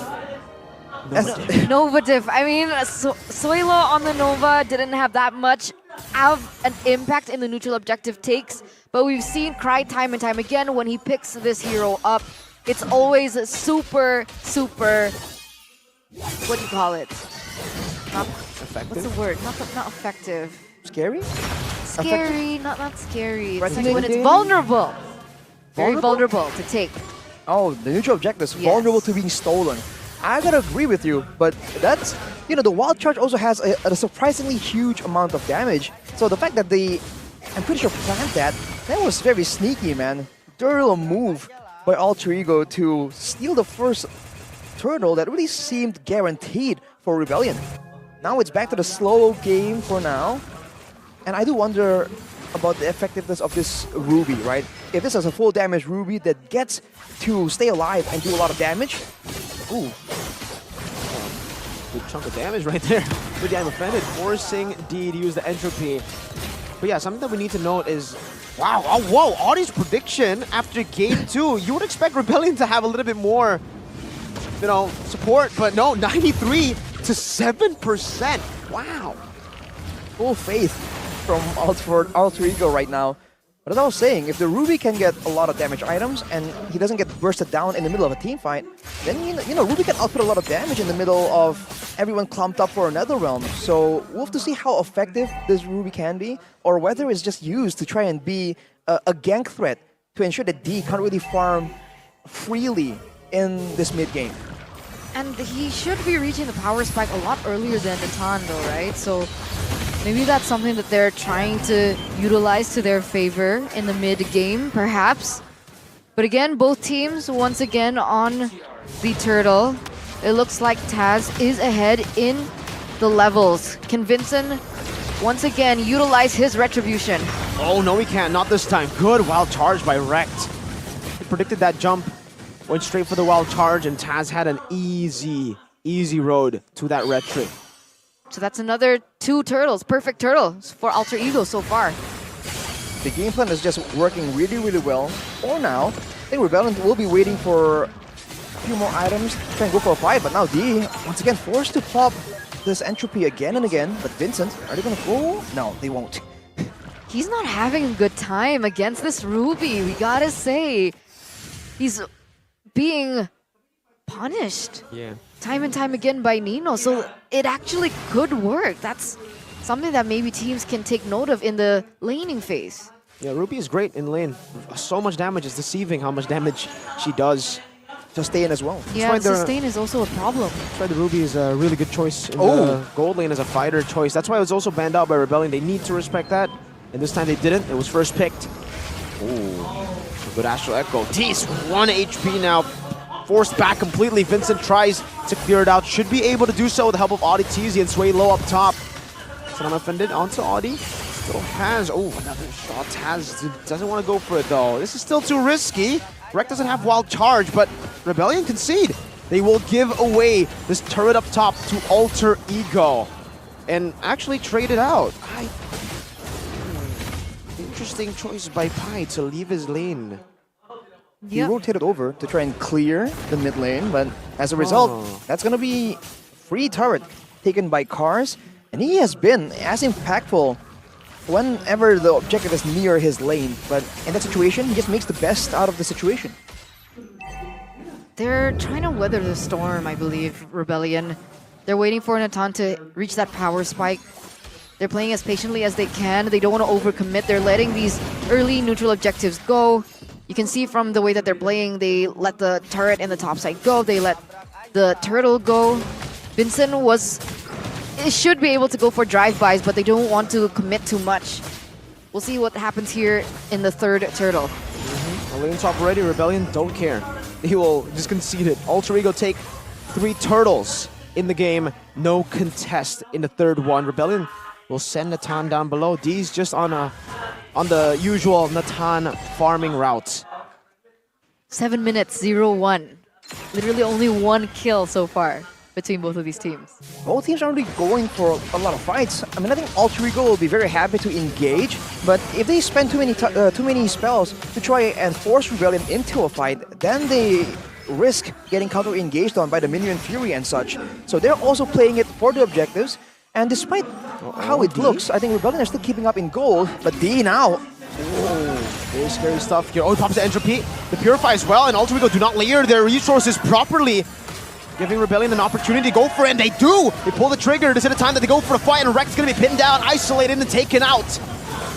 Nova diff. I mean, Swalo on the Nova didn't have that much of an impact in the neutral objective takes, but we've seen Cry time and time again when he picks this hero up. It's always super, what do you call it? Not effective. What's the word? Not effective. Scary? Scary, not scary. It's like Threatening? when it's vulnerable. Very vulnerable to take. Oh, the neutral objective is vulnerable to being stolen. I gotta agree with you, but that's, the wild charge also has a surprisingly huge amount of damage. So the fact that they, I'm pretty sure, planned that was very sneaky, man. Dirty little move by Alter Ego to steal the first turtle that really seemed guaranteed for Rebellion. Now it's back to the slow game for now. And I do wonder about the effectiveness of this Ruby, right? If this is a full damage Ruby that gets to stay alive and do a lot of damage, ooh. Good chunk of damage right there. Pretty damn offended, forcing D to use the entropy. But yeah, something that we need to note is, wow, oh, whoa, Audie's prediction after game 2, you would expect Rebellion to have a little bit more, support, but no, 93 to 7%. Wow. Full faith from Alter Ego right now. But as I was saying, if the Ruby can get a lot of damage items and he doesn't get bursted down in the middle of a team fight, then Ruby can output a lot of damage in the middle of everyone clumped up for another realm. So we'll have to see how effective this Ruby can be, or whether it's just used to try and be a gank threat to ensure that D can't really farm freely in this mid game. And he should be reaching the power spike a lot earlier than Nintendo, right? So maybe that's something that they're trying to utilize to their favor in the mid game, perhaps. But again, both teams once again on the turtle. It looks like Taz is ahead in the levels. Can Vincent once again utilize his retribution? Oh, no, he can't. Not this time. Good wild charge by Rekt. He predicted that jump, went straight for the wild charge, and Taz had an easy road to that retri. So that's another 2 turtles, perfect turtles for Alter Ego so far. The game plan is just working really well. For now, I think Rebellion will be waiting for a few more items to try and go for a fight, but now D, once again, forced to pop this entropy again and again. But Vincent, are they gonna go? No, they won't. He's not having a good time against this Ruby, we gotta say. He's being punished time and time again by Nino, so it actually could work. That's something that maybe teams can take note of in the laning phase. Yeah, Ruby is great in lane. So much damage, it's deceiving how much damage she does. Sustain as well. Yeah, sustain is also a problem. That's why the Ruby is a really good choice in the gold lane as a fighter choice. That's why it was also banned out by Rebellion. They need to respect that, and this time they didn't. It was first picked. Ooh, good Astral Echo. D's 1 HP now. Forced back completely. Vincent tries to clear it out. Should be able to do so with the help of Audi, Teasy, and Sway low up top. So unoffended onto Audi. Still has, another shot. Taz doesn't want to go for it though. This is still too risky. Rek doesn't have wild charge, but Rebellion concede. They will give away this turret up top to Alter Ego and actually trade it out. Interesting choice by Pi to leave his lane. He rotated over to try and clear the mid lane, but as a result, that's going to be free turret taken by Cars, and he has been as impactful whenever the objective is near his lane. But in that situation, he just makes the best out of the situation. They're trying to weather the storm, I believe, Rebellion. They're waiting for Natan to reach that power spike. They're playing as patiently as they can. They don't want to overcommit. They're letting these early neutral objectives go. You can see from the way that they're playing, they let the turret and the top side go. They let the turtle go. Vincent should be able to go for drive-bys, but they don't want to commit too much. We'll see what happens here in the third turtle. Lane top already, Rebellion don't care. He will just concede it. Alter Ego take 3 turtles in the game. No contest in the third one. Rebellion will send Natan down below. D's just on the usual Natan farming route. 7 minutes, 0-1. Literally only 1 kill so far between both of these teams. Both teams are already going for a lot of fights. I mean, I think Alter Ego will be very happy to engage, but if they spend too many spells to try and force Rebellion into a fight, then they risk getting counter-engaged on by the Minion Fury and such. So they're also playing it for the objectives, and despite how it looks, I think Rebellion are still keeping up in gold, but D now... Whoa, very scary stuff here. Oh, he pops the Entropy. The Purify as well, and Alter Ego do not layer their resources properly, giving Rebellion an opportunity to go for it, and they do! They pull the trigger. This is the time that they go for a fight, and Rex is going to be pinned down, isolated, and taken out.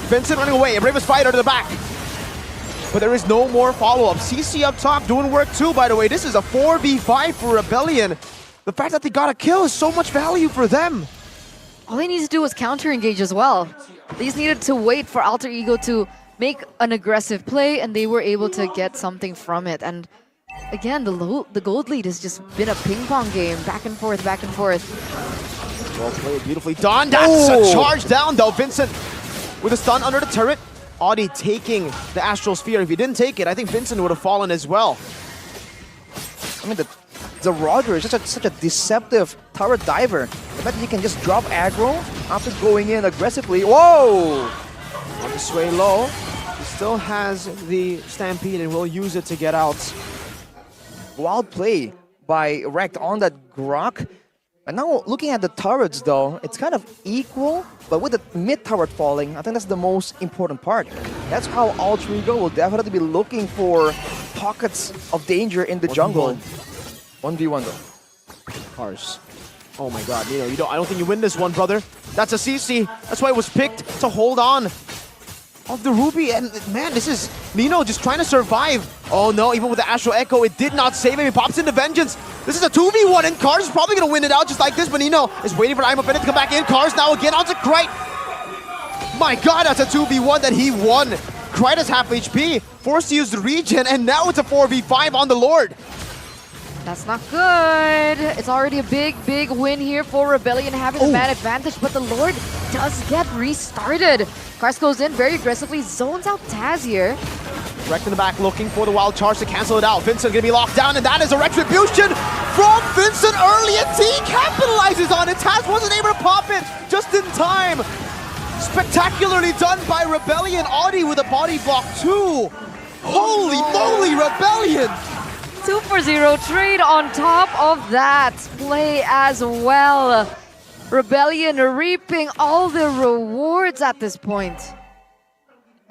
Vincent running away, a Bravest Fighter to the back. But there is no more follow-up. CC up top doing work too, by the way. This is a 4v5 for Rebellion. The fact that they got a kill is so much value for them. All they need to do was counter-engage as well. They just needed to wait for Alter Ego to make an aggressive play, and they were able to get something from it. And again, the gold lead has just been a ping-pong game, back and forth, back and forth. Well played, beautifully done. That's a charge down, though. Vincent with a stun under the turret. Audi taking the Astral Sphere. If he didn't take it, I think Vincent would have fallen as well. I mean, the Roger is such a deceptive turret diver. The fact that he can just drop aggro after going in aggressively. Whoa! On the sway low. He still has the Stampede and will use it to get out. Wild play by Rekt on that Grok. And now looking at the turrets though, it's kind of equal, but with the mid turret falling, I think that's the most important part. That's how Alter Ego will definitely be looking for pockets of danger in the jungle. 1v1 though. Cars. Oh my god, Nino, I don't think you win this one, brother. That's a CC. That's why it was picked to hold on of the Ruby. And man, this is Nino just trying to survive. Oh no, even with the Astral Echo, it did not save him. He pops into Vengeance. This is a 2v1, and Cars is probably going to win it out just like this, but Nino is waiting for Imma Bennett to come back in. Cars now again onto Krite. My god, that's a 2v1 that he won. Krite has half HP, forced to use the regen, and now it's a 4v5 on the Lord. That's not good. It's already a big win here for Rebellion, having the man advantage, but the Lord does get restarted. Cars goes in very aggressively, zones out Taz here. Rekt in the back looking for the wild charge to cancel it out. Vincent gonna be locked down, and that is a Retribution from Vincent early, and T capitalizes on it. Taz wasn't able to pop it just in time. Spectacularly done by Rebellion. Audi with a body block too. Holy moly, Rebellion! 2 for 0 trade on top of that play as well. Rebellion reaping all the rewards at this point.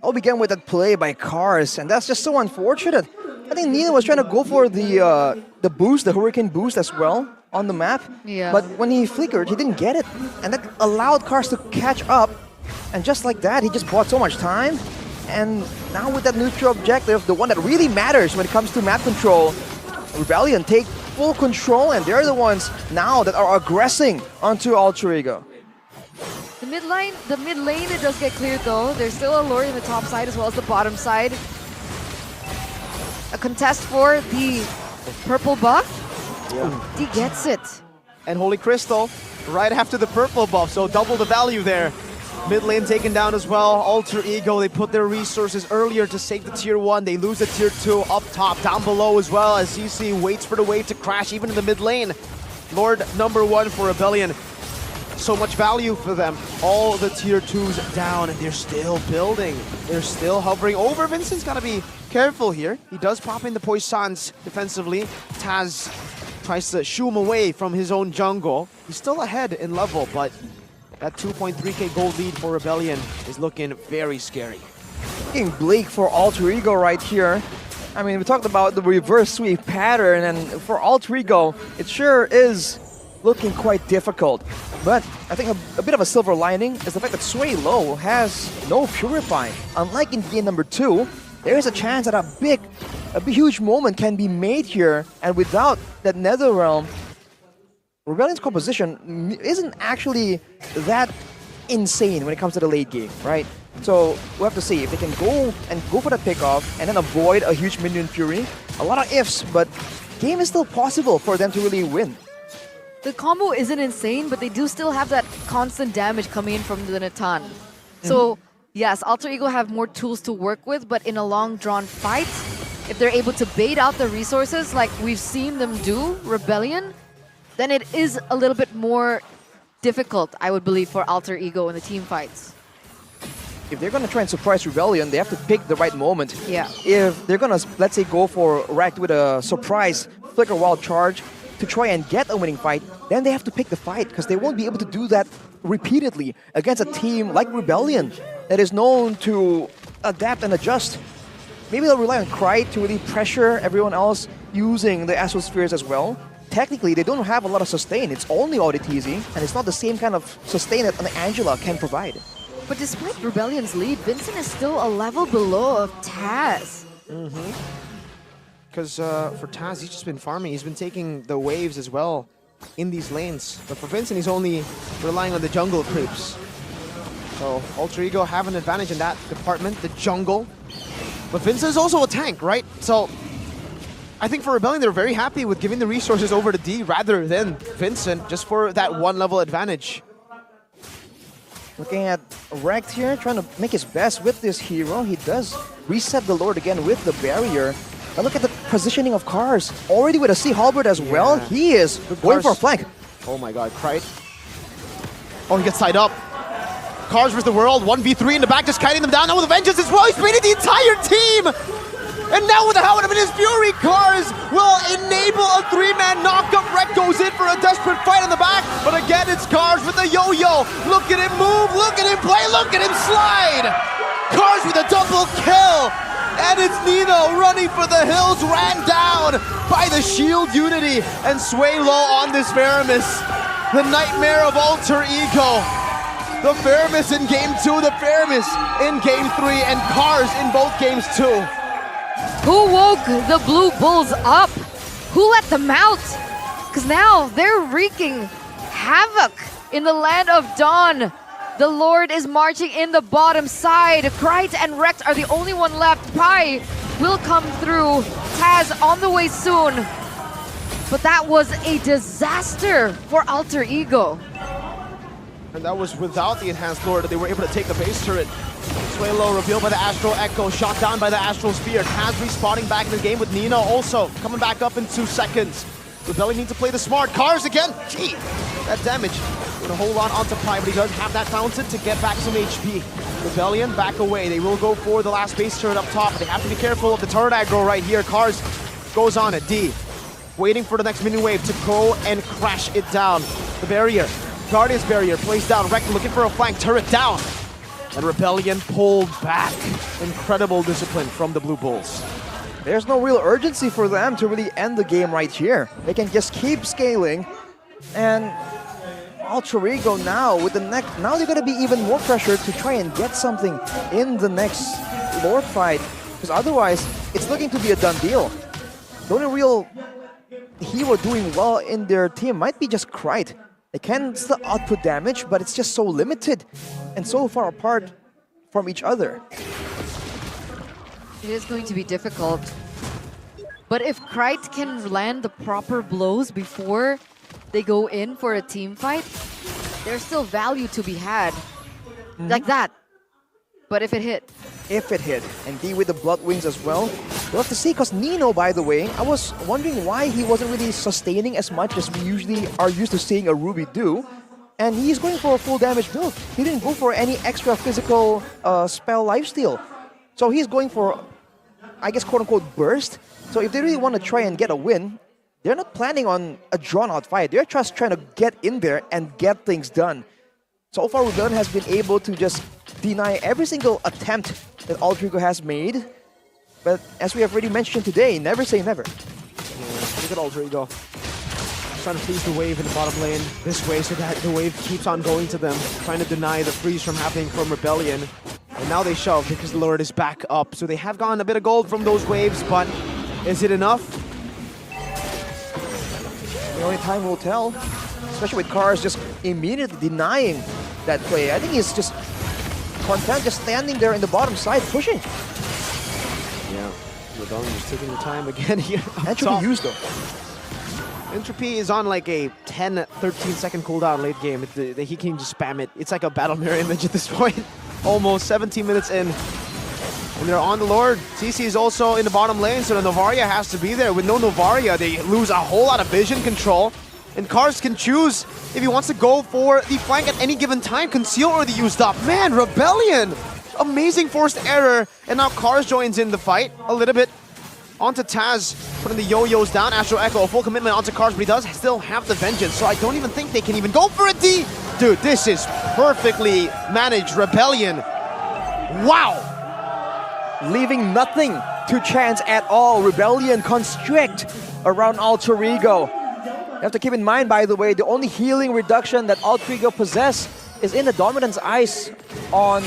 All began with that play by Cars, and that's just so unfortunate. I think Nino was trying to go for the boost, the Hurricane boost as well on the map. Yeah. But when he flickered, he didn't get it, and that allowed Cars to catch up. And just like that, he just bought so much time. And now with that neutral objective, the one that really matters when it comes to map control, Rebellion take full control, and they're the ones now that are aggressing onto Alter Ego. The mid lane, it does get cleared though. There's still a Lord in the top side as well as the bottom side. A contest for the purple buff. Yeah. He gets it. And Holy Crystal right after the purple buff, so double the value there. Mid lane taken down as well. Alter Ego, they put their resources earlier to save the tier 1. They lose the tier 2 up top, down below as well, as CC waits for the wave to crash even in the mid lane. Lord number 1 for Rebellion. So much value for them. All the tier 2s down, and they're still building. They're still hovering over. Vincent's got to be careful here. He does pop in the Poissons defensively. Taz tries to shoo him away from his own jungle. He's still ahead in level, but That 2.3k gold lead for Rebellion is looking very scary. Looking bleak for Alter Ego right here. I mean, we talked about the reverse sweep pattern, and for Alter Ego, it sure is looking quite difficult. But I think a bit of a silver lining is the fact that Sway Low has no Purify. Unlike in game number 2, there is a chance that a huge moment can be made here, and without that Netherrealm, Rebellion's composition isn't actually that insane when it comes to the late game, right? So we'll have to see if they can go for the pickoff and then avoid a huge minion fury. A lot of ifs, but game is still possible for them to really win. The combo isn't insane, but they do still have that constant damage coming in from the Natan. So yes, Alter Ego have more tools to work with, but in a long drawn fight, if they're able to bait out the resources like we've seen them do, Rebellion, then it is a little bit more difficult, I would believe, for Alter Ego in the team fights. If they're going to try and surprise Rebellion, they have to pick the right moment. Yeah. If they're going to, let's say, go for Rekt with a surprise Flicker Wild Charge to try and get a winning fight, then they have to pick the fight, because they won't be able to do that repeatedly against a team like Rebellion that is known to adapt and adjust. Maybe they'll rely on Krite to really pressure everyone else using the Astral Spheres as well. Technically, they don't have a lot of sustain. It's only ODTZ, and it's not the same kind of sustain that an Angela can provide. But despite Rebellion's lead, Vincent is still a level below of Taz. Because for Taz, he's just been farming. He's been taking the waves as well in these lanes. But for Vincent, he's only relying on the jungle creeps. So Alter Ego have an advantage in that department, the jungle. But Vincent is also a tank, right? So I think for Rebellion, they're very happy with giving the resources over to D rather than Vincent, just for that one level advantage. Looking at Rekt here, trying to make his best with this hero. He does reset the Lord again with the barrier. But look at the positioning of Cars. Already with a Sea Halberd as well. He is going for a flank. Oh my god, Krite. Oh, he gets tied up. Cars versus the world, 1v3 in the back, just kiting them down. Now with a vengeance as well, he's beating the entire team! And now with the helmet of his Fury, Cars will enable a 3-man knockup. Rekt goes in for a desperate fight in the back, but again it's Cars with the yo-yo. Look at him move, look at him play, look at him slide! Cars with a double kill! And it's Nino running for the hills, ran down by the shield unity, and Sway Low on this Faramis. The nightmare of Alter Ego. The Faramis in game 2, the Faramis in game 3, and Cars in both games too. Who woke the Blue Bulls up? Who let them out? Because now they're wreaking havoc in the land of Dawn. The Lord is marching in the bottom side. Krite and Rekt are the only one left. Pi will come through. Taz on the way soon. But that was a disaster for Alter Ego. And that was without the Enhanced Lord that they were able to take the base turret. Sway Low revealed by the Astral Echo, shot down by the Astral Spear. Taz respawning back in the game with Nino also coming back up in 2 seconds. Rebellion need to play the smart. Cars again. Gee, that damage. Gonna hold on onto Pi, but he does have that fountain to get back some HP. Rebellion back away. They will go for the last base turret up top, but they have to be careful of the turret aggro right here. Cars goes on it. D waiting for the next minion wave to go and crash it down. The barrier, Guardian's barrier placed down. Rekt looking for a flank, turret down. And Rebellion pulled back. Incredible discipline from the Blue Bulls. There's no real urgency for them to really end the game right here. They can just keep scaling. And Alter Ego now with the next, now they're gonna be even more pressured to try and get something in the next Lord fight. Because otherwise, it's looking to be a done deal. The only real hero doing well in their team might be just Krite. They can still output damage, but it's just so limited and so far apart from each other. It is going to be difficult. But if Krite can land the proper blows before they go in for a team fight, there's still value to be had. Like that. But if it hit. If it hit. And D with the Blood Wings as well. We'll have to see, because Nino, by the way, I was wondering why he wasn't really sustaining as much as we usually are used to seeing a Ruby do. And he's going for a full damage build. He didn't go for any extra physical spell lifesteal. So he's going for, I guess, quote-unquote burst. So if they really want to try and get a win, they're not planning on a drawn-out fight. They're just trying to get in there and get things done. So far, Rebellion has been able to just deny every single attempt that Alter Ego has made. But as we have already mentioned today, never say never. Yeah, look at Alter Ego. Trying to freeze the wave in the bottom lane this way so that the wave keeps on going to them, trying to deny the freeze from happening from Rebellion. And now they shove because the Lord is back up. So they have gotten a bit of gold from those waves, but is it enough? The only time will tell, especially with Cars just immediately denying that play. I think he's just content, just standing there in the bottom side, pushing. Yeah, Rebellion just taking the time again here. That should be used though. Entropy is on like a 10, 13 second cooldown late game. He can just spam it. It's like a battle mirror image at this point. Almost 17 minutes in. And they're on the Lord. CC is also in the bottom lane, so the Novaria has to be there. With no Novaria, they lose a whole lot of vision control. And Cars can choose if he wants to go for the flank at any given time, conceal or the used up. Man, Rebellion! Amazing forced error. And now Cars joins in the fight a little bit. Onto Taz, putting the yo-yos down. Astro Echo, a full commitment onto Cars, but he does still have the Vengeance, so I don't even think they can even go for a D. Dude, this is perfectly managed Rebellion. Wow! Leaving nothing to chance at all. Rebellion constrict around Alter Ego. You have to keep in mind, by the way, the only healing reduction that Alter Ego possess is in the Dominance Ice on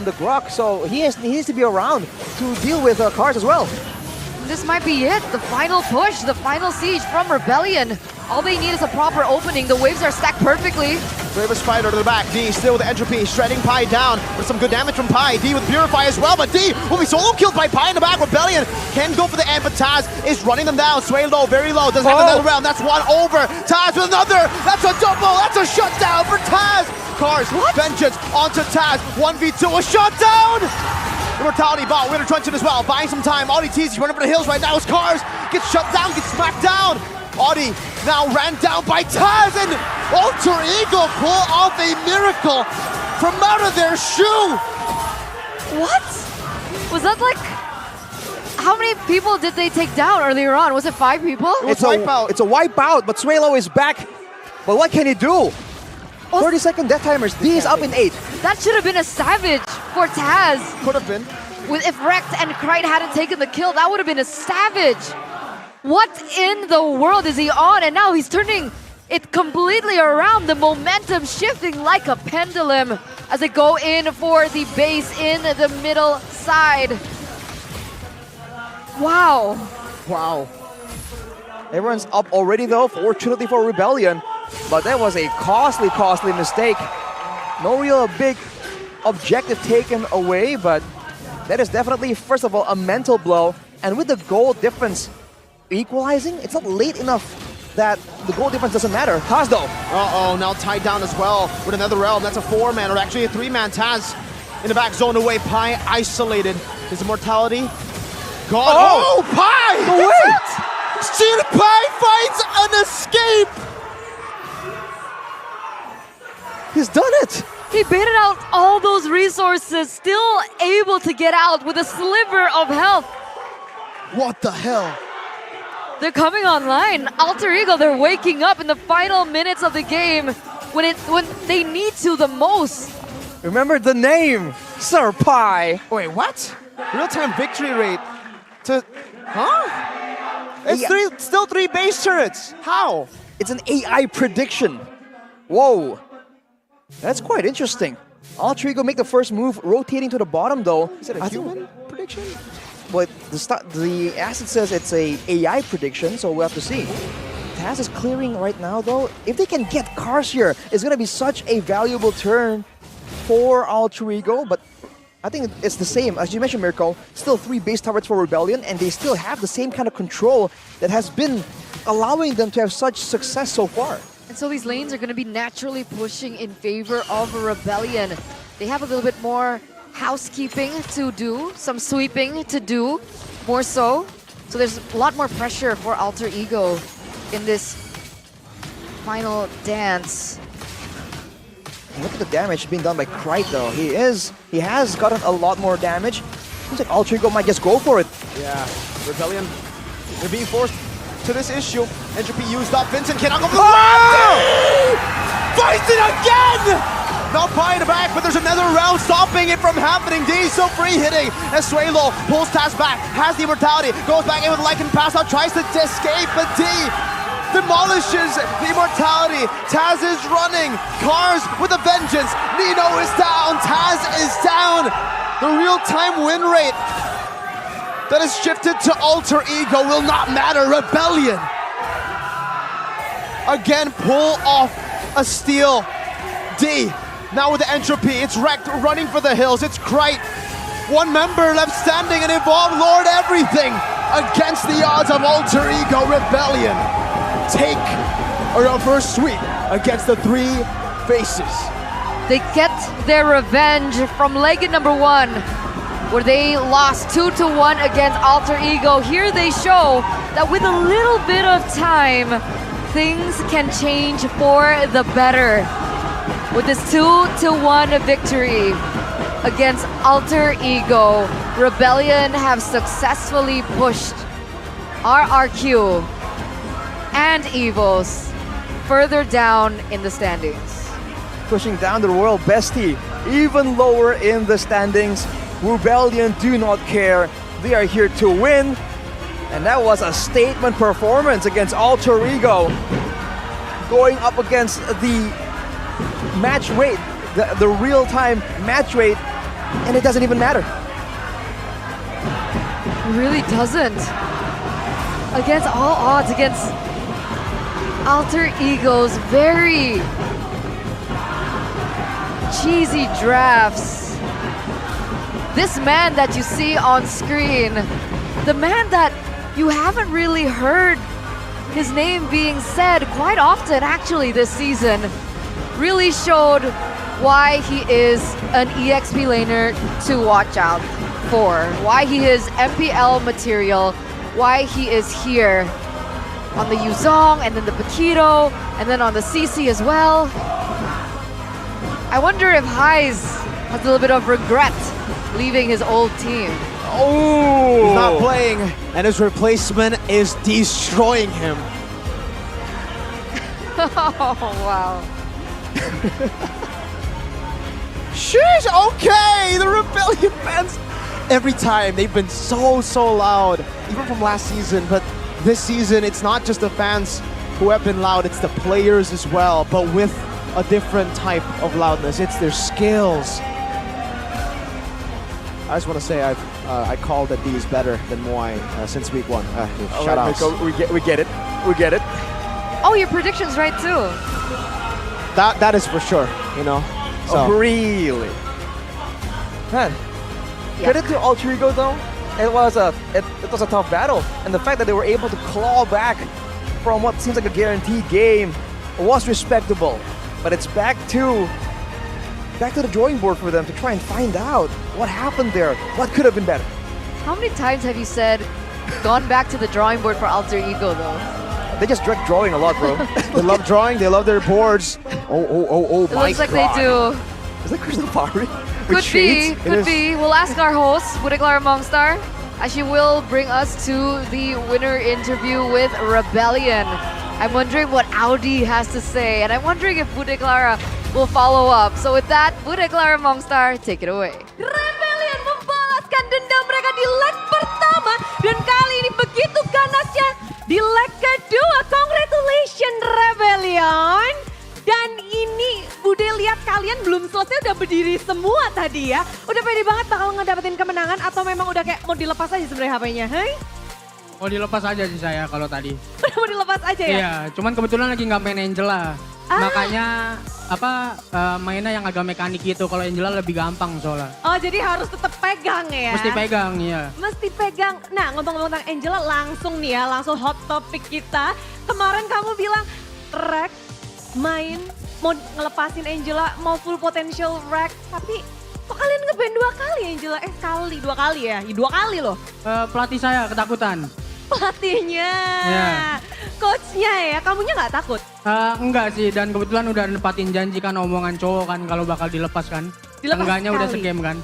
the Grok, so he needs to be around to deal with Cars as well. This might be it, the final push, the final siege from Rebellion. All they need is a proper opening. The waves are stacked perfectly. Brave Spider to the back. D still with the Entropy, shredding Pi down. With some good damage from Pi. D with Purify as well, but D will be solo killed by Pi in the back. Rebellion can go for the end, but Taz is running them down. Sway low, very low. Doesn't have another round. That's one over. Taz with another. That's a double. That's a shutdown for Taz. Cars, Vengeance onto Taz. 1v2, a shutdown. Immortality bot, Winter Truncheon as well, buying some time. Audi teasing, running for the hills right now as Cars gets shut down, gets smacked down. Audi now ran down by Taz, and Alter Ego pull off a miracle from out of their shoe. What? Was that like... How many people did they take down earlier on? Was it 5 people? It's a wipeout, but Swalo is back. But what can he do? 30-second death timers. D is up in 8. That should have been a savage for Taz. Could have been. If Rekt and Krite hadn't taken the kill, that would have been a savage. What in the world is he on? And now he's turning it completely around. The momentum shifting like a pendulum as they go in for the base in the middle side. Wow. Wow. Everyone's up already though, fortunately for Rebellion. But that was a costly mistake. No real big objective taken away, but that is definitely, first of all, a mental blow. And with the goal difference equalizing, it's not late enough that the goal difference doesn't matter. Taz though. Uh-oh, now tied down as well with another realm. That's a 4-man, or actually a 3-man. Taz in the back zone away. Pi isolated. His immortality gone. Oh, Pi! Wait! Steel Pi finds an escape! He's done it! He baited out all those resources, still able to get out with a sliver of health. What the hell? They're coming online. Alter Ego, they're waking up in the final minutes of the game when they need to the most. Remember the name, Sir Pi. Wait, what? Real-time victory rate to... Huh? It's still 3 base turrets. How? It's an AI prediction. Whoa. That's quite interesting. Alter Ego make the first move, rotating to the bottom though. Is it a human prediction? But the asset says it's a AI prediction, so we'll have to see. Taz is clearing right now though. If they can get Cars here, it's gonna be such a valuable turn for Alter Ego, but I think it's the same. As you mentioned, Mirko, still 3 base turrets for Rebellion, and they still have the same kind of control that has been allowing them to have such success so far. And so these lanes are going to be naturally pushing in favor of Rebellion. They have a little bit more housekeeping to do, some sweeping to do, more so. So there's a lot more pressure for Alter Ego in this final dance. Look at the damage being done by Krite though. He has gotten a lot more damage. Seems like Alter Ego might just go for it. Yeah, Rebellion, they're being forced to this issue. Entropy used up. Vincent cannot go for the Fights it again! Valkyrie in the back, but there's another round stopping it from happening. D so free hitting as Suelo pulls Taz back, has the immortality, goes back in with Lycan pass out, tries to escape, but D demolishes the immortality. Taz is running. Cars with a vengeance. Nino is down. Taz is down. The real-time win rate that is shifted to Alter Ego will not matter. Rebellion again pull off a steal. D now with the entropy. It's wrecked, running for the hills. It's Krite. One member left standing and Evolve Lord everything against the odds of Alter Ego. Rebellion take a first sweep against the three faces. They get their revenge from Legend number 1, where they lost 2-1 against Alter Ego. Here they show that with a little bit of time, things can change for the better. With this 2-1 victory against Alter Ego, Rebellion have successfully pushed RRQ and Evos further down in the standings. Pushing down the Royal Bestie even lower in the standings. Rebellion do not care. They are here to win. And that was a statement performance against Alter Ego. Going up against the match rate, the real-time match rate, and it doesn't even matter. It really doesn't. Against all odds, against Alter Ego's very cheesy drafts. This man that you see on screen, the man that you haven't really heard his name being said quite often actually this season, really showed why he is an EXP laner to watch out for, why he is MPL material, why he is here on the Yuzong and then the Paquito and then on the CC as well. I wonder if Heiz has a little bit of regret leaving his old team. Oh! He's not playing, and his replacement is destroying him. Oh, wow. Sheesh, okay! The Rebellion fans, every time they've been so loud, even from last season, but this season it's not just the fans who have been loud, it's the players as well, but with a different type of loudness. It's their skills. I just want to say I called that D is better than Moai since week 1. Shout out. We get it. We get it. Oh, your prediction's right too. That is for sure, you know. So. Oh, really? Man, credit to Alter Ego though. It was a tough battle, and the fact that they were able to claw back from what seems like a guaranteed game was respectable. But it's back to the drawing board for them to try and find out what happened there. What could have been better? How many times have you said, gone back to the drawing board for Alter Ego though? They just direct drawing a lot, bro. They love drawing, they love their boards. Oh, It my looks like God. they do. Is that Crystal Fiery? Could be. We'll ask our host, Budeklara Mongstar, as she will bring us to the winner interview with Rebellion. I'm wondering what Audi has to say, and I'm wondering if Budeklara will follow up. So with that, Budeklara Mongstar, take it away. Rebellion membalaskan dendam mereka di leg pertama, dan kali ini begitu ganasnya di leg kedua. Congratulations Rebellion. Dan ini Bude lihat kalian belum selesai udah berdiri semua tadi ya. Udah pede banget bakal ngedapetin kemenangan atau memang udah kayak mau dilepas aja sebenarnya HP-nya? Hai? Mau dilepas aja sih saya kalau tadi. Udah mau dilepas aja ya? Iya, cuman kebetulan lagi nggak main Angela. Makanya mainnya yang agak mekanik gitu. Kalau Angela lebih gampang soalnya. Oh jadi harus tetap pegang ya? Mesti pegang, iya. Mesti pegang. Nah ngomong-ngomong tentang Angela langsung nih ya, langsung hot topic kita. Kemarin kamu bilang, Rek main mau ngelepasin Angela, mau full potential Rek. Tapi kok kalian ngeband 2 kali Angela? Sekali, 2 kali ya? 2 kali loh. Pelatih saya ketakutan. Pelatihnya, coachnya ya, kamunya nggak takut? Enggak sih, dan kebetulan udah nempatin janji kan omongan cowok kan kalau bakal dilepas kan. Dilepas Enggaknya udah sekali. segame kan.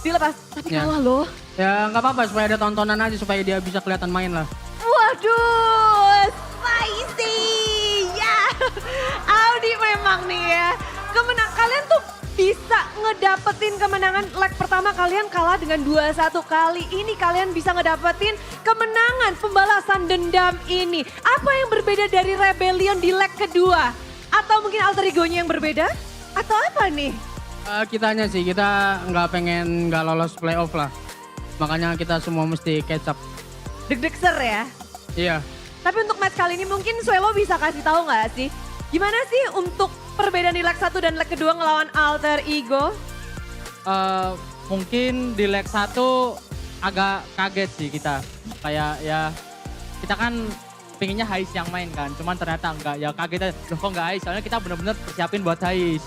Dilepas, tapi kalah loh. Ya nggak apa-apa supaya ada tontonan aja supaya dia bisa kelihatan main lah. Waduh, spicy. Ya, Audi memang nih ya. Kalian tuh bisa ngedapetin kemenangan. Leg pertama kalian kalah dengan 2-1. Kali ini kalian bisa ngedapetin kemenangan pembalasan dendam ini. Apa yang berbeda dari Rebellion di leg kedua? Atau mungkin alter ego-nya yang berbeda? Atau apa nih? Kitanya sih, kita nggak lolos playoff lah. Makanya kita semua mesti catch up. Deg-degser ya? Iya. Tapi untuk match kali ini mungkin Swelo bisa kasih tahu nggak sih? Gimana sih untuk perbedaan di leg 1 dan leg kedua ngelawan alter ego? Mungkin di leg 1 agak kaget sih kita. Kayak ya, kita kan pengennya Hais yang main kan. Cuman ternyata enggak, ya kaget aja. Loh kok enggak Hais? Soalnya kita benar-benar persiapin buat Hais.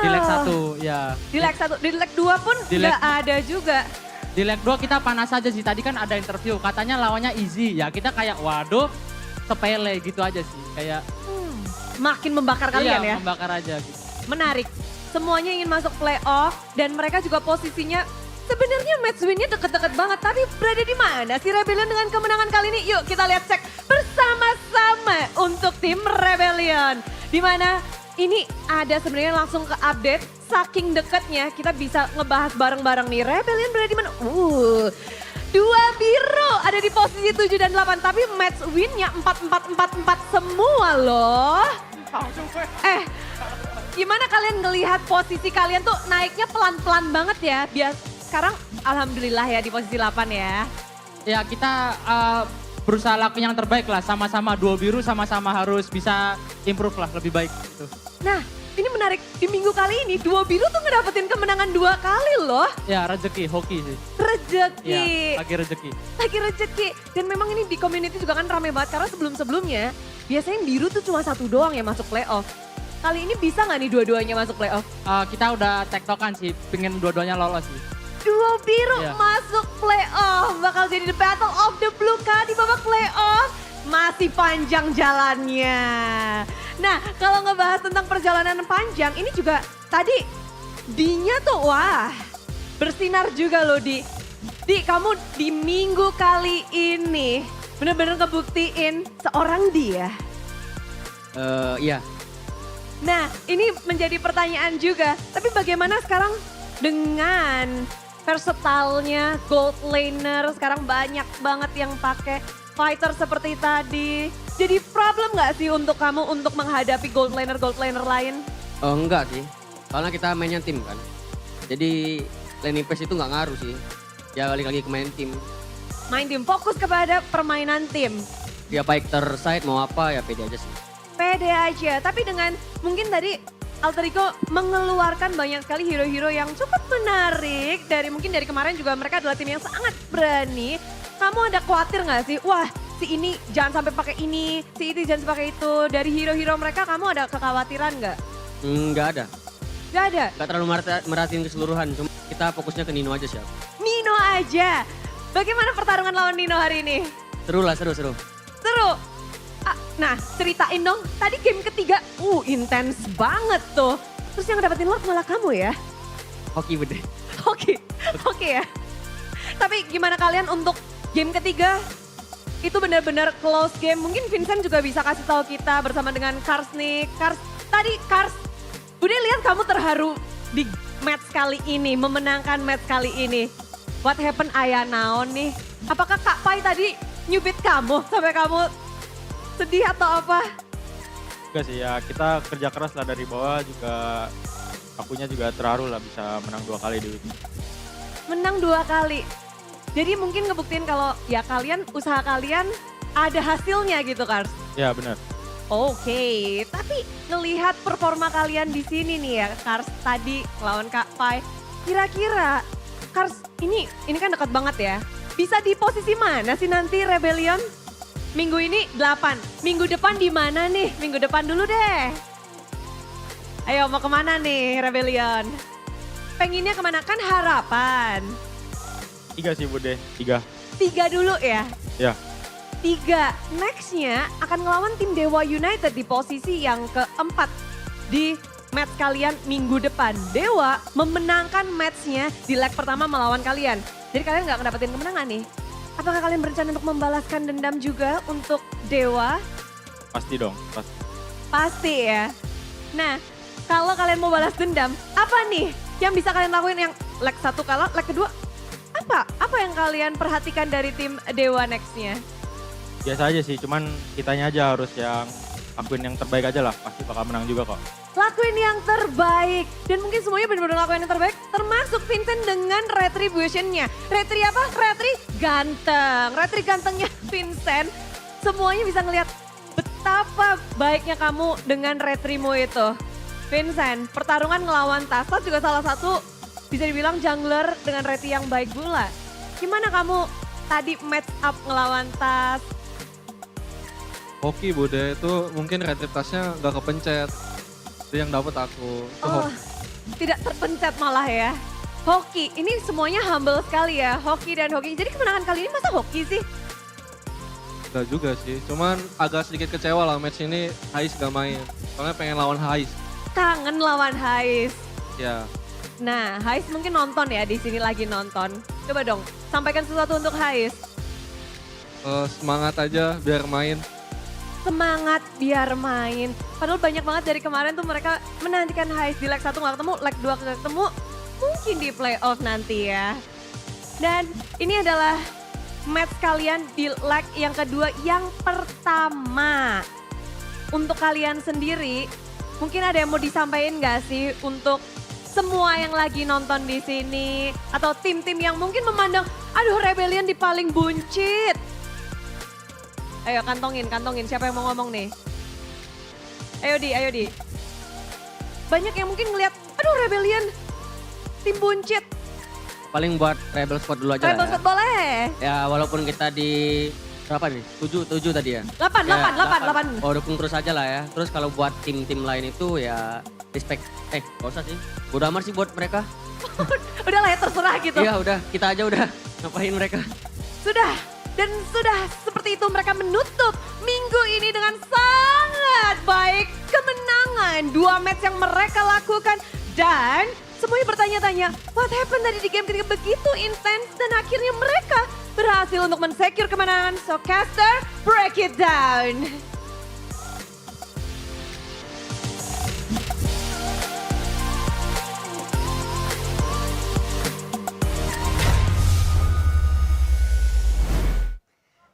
Di leg 1, ya. Di leg 1, di leg 2 pun nggak ada juga. Di leg 2 kita panas aja sih. Tadi kan ada interview, katanya lawannya easy. Ya kita kayak waduh, sepele gitu aja sih. Kayak makin membakar kalian ya? Membakar aja gitu. Menarik. Semuanya ingin masuk playoff dan mereka juga posisinya sebenarnya match win-nya deket-deket banget. Tapi berada di mana si Rebellion dengan kemenangan kali ini? Yuk kita lihat cek bersama-sama untuk tim Rebellion. Di mana ini ada sebenarnya langsung ke update. Saking deketnya kita bisa ngebahas bareng-bareng nih. Rebellion berada di mana? 2 biru ada di posisi 7 dan 8. Tapi match win-nya 4-4-4-4 semua loh. Gimana kalian ngelihat posisi kalian tuh naiknya pelan-pelan banget ya. Sekarang alhamdulillah ya di posisi 8 ya. Ya kita berusaha lakukan yang terbaik lah. Sama-sama 2 biru, sama-sama harus bisa improve lah lebih baik gitu. Nah ini menarik, di minggu kali ini 2 biru tuh ngedapetin kemenangan 2 kali loh. Ya rezeki, hoki sih. Rezeki. Ya, lagi rezeki. Lagi rezeki. Dan memang ini di community juga kan rame banget karena sebelum-sebelumnya biasanya yang biru tuh cuma 1 doang yang masuk playoff. Kali ini bisa nggak nih dua-duanya masuk playoff? Kita udah tektokan sih, pengen dua-duanya lolos sih. 2 biru masuk playoff, bakal jadi the battle of the blue kah di babak playoff. Masih panjang jalannya. Nah kalau ngebahas tentang perjalanan panjang, ini juga tadi D-nya tuh wah bersinar juga loh Di. Di kamu di minggu kali ini bener-bener ngebuktiin seorang dia. Iya. Nah ini menjadi pertanyaan juga, tapi bagaimana sekarang dengan versatile-nya gold laner, sekarang banyak banget yang pakai fighter seperti tadi. Jadi problem gak sih untuk kamu untuk menghadapi gold laner lain? Enggak sih, soalnya kita mainnya tim kan. Jadi laning phase itu nggak ngaruh sih. Ya balik lagi ke main tim. Main tim, fokus kepada permainan tim. Dia fighter side mau apa ya pede aja sih. Pede aja, tapi dengan mungkin tadi Alter Ego mengeluarkan banyak sekali hero-hero yang cukup menarik. Mungkin dari kemarin juga mereka adalah tim yang sangat berani. Kamu ada khawatir gak sih? Wah si ini jangan sampai pakai ini, si itu jangan pakai itu. Dari hero-hero mereka kamu ada kekhawatiran gak? Nggak ada. Gak ada? Gak terlalu merhatiin keseluruhan, cuma kita fokusnya ke Nino aja sih. Nino aja. Bagaimana pertarungan lawan Nino hari ini? Seru lah, seru. Seru? Nah ceritain dong, tadi game ketiga, intens banget tuh. Terus yang dapetin Lord malah kamu ya? Hoki bede. Oke ya. Tapi gimana kalian untuk game ketiga? Itu benar-benar close game. Mungkin Vincent juga bisa kasih tahu kita bersama dengan Kars nih. Kars, Bude lihat kamu terharu di match kali ini, memenangkan match kali ini. What happened Ayah Naon nih? Apakah Kak Pai tadi nyubit kamu sampai kamu sedih atau apa? Enggak sih ya, kita kerja keras lah dari bawah juga. Akunya juga terharu lah bisa menang 2 kali di ini. Menang 2 kali. Jadi mungkin ngebuktiin kalau ya kalian, usaha kalian ada hasilnya gitu Kars. Ya benar. Oke, tapi ngelihat performa kalian di sini nih ya Kars tadi lawan Kak Pai. Kira-kira Kars ini kan dekat banget ya. Bisa di posisi mana sih nanti Rebellion? Minggu ini 8, minggu depan di mana nih? Minggu depan dulu deh. Ayo mau kemana nih Rebellion? Pengennya kemana? Kan harapan. 3 sih Bude, 3. 3 dulu ya? Ya. 3, nextnya akan ngelawan tim Dewa United di posisi yang keempat di match kalian minggu depan. Dewa memenangkan matchnya di leg pertama melawan kalian. Jadi kalian gak ngedapetin kemenangan nih. Apakah kalian berencana untuk membalaskan dendam juga untuk Dewa? Pasti dong, pasti. Pasti ya. Nah kalau kalian mau balas dendam, apa nih yang bisa kalian lakuin yang leg 1 kalah, leg kedua apa? Apa yang kalian perhatikan dari tim Dewa Next-nya? Biasa aja sih, cuman kitanya aja harus yang lakuin yang terbaik aja lah. Pasti bakal menang juga kok. Lakuin yang terbaik. Dan mungkin semuanya benar-benar lakuin yang terbaik. Termasuk Vincent dengan retribution-nya. Retri apa? Retri ganteng. Retri gantengnya Vincent. Semuanya bisa ngelihat betapa baiknya kamu dengan retrimu itu. Vincent, pertarungan ngelawan Taslat juga salah satu bisa dibilang jungler dengan reti yang baik pula. Gimana kamu tadi match up ngelawan Tas? Hoki Bude itu mungkin retritasnya nggak kepencet. Itu yang dapat aku. Tidak terpencet malah ya. Hoki, ini semuanya humble sekali ya. Hoki dan Hoki. Jadi kemenangan kali ini masa Hoki sih? Enggak juga sih. Cuman agak sedikit kecewa lah match ini Hais gak main. Soalnya pengen lawan Hais. Kangen lawan Hais. Ya. Nah, Hais mungkin nonton ya, di sini lagi nonton. Coba dong, sampaikan sesuatu untuk Hais. Semangat aja biar main. Semangat biar main. Padahal banyak banget dari kemarin tuh mereka menantikan Hais di leg 1 gak ketemu, leg 2 gak ketemu. Mungkin di playoff nanti ya. Dan ini adalah match kalian di leg yang kedua, yang pertama. Untuk kalian sendiri, mungkin ada yang mau disampaikan gak sih untuk semua yang lagi nonton di sini? Atau tim-tim yang mungkin memandang, aduh Rebellion di paling buncit. Ayo kantongin, siapa yang mau ngomong nih? Ayo di. Banyak yang mungkin ngeliat, aduh Rebellion, tim buncit. Paling buat Rebel Squad dulu aja Rebel lah Squad boleh. Ya walaupun kita di berapa nih? 7 tadi ya? 8. Oh dukung terus aja lah ya. Terus kalau buat tim-tim lain itu ya respect. Gak usah sih. Bodo amat sih buat mereka. Udah lah ya terserah gitu. Iya udah, kita aja udah ngapain mereka. Sudah. Dan sudah seperti itu mereka menutup minggu ini dengan sangat baik. Kemenangan 2 match yang mereka lakukan. Dan semuanya bertanya-tanya, what happened tadi di game ketika begitu intens. Dan akhirnya mereka berhasil untuk men-secure kemenangan. So caster, break it down.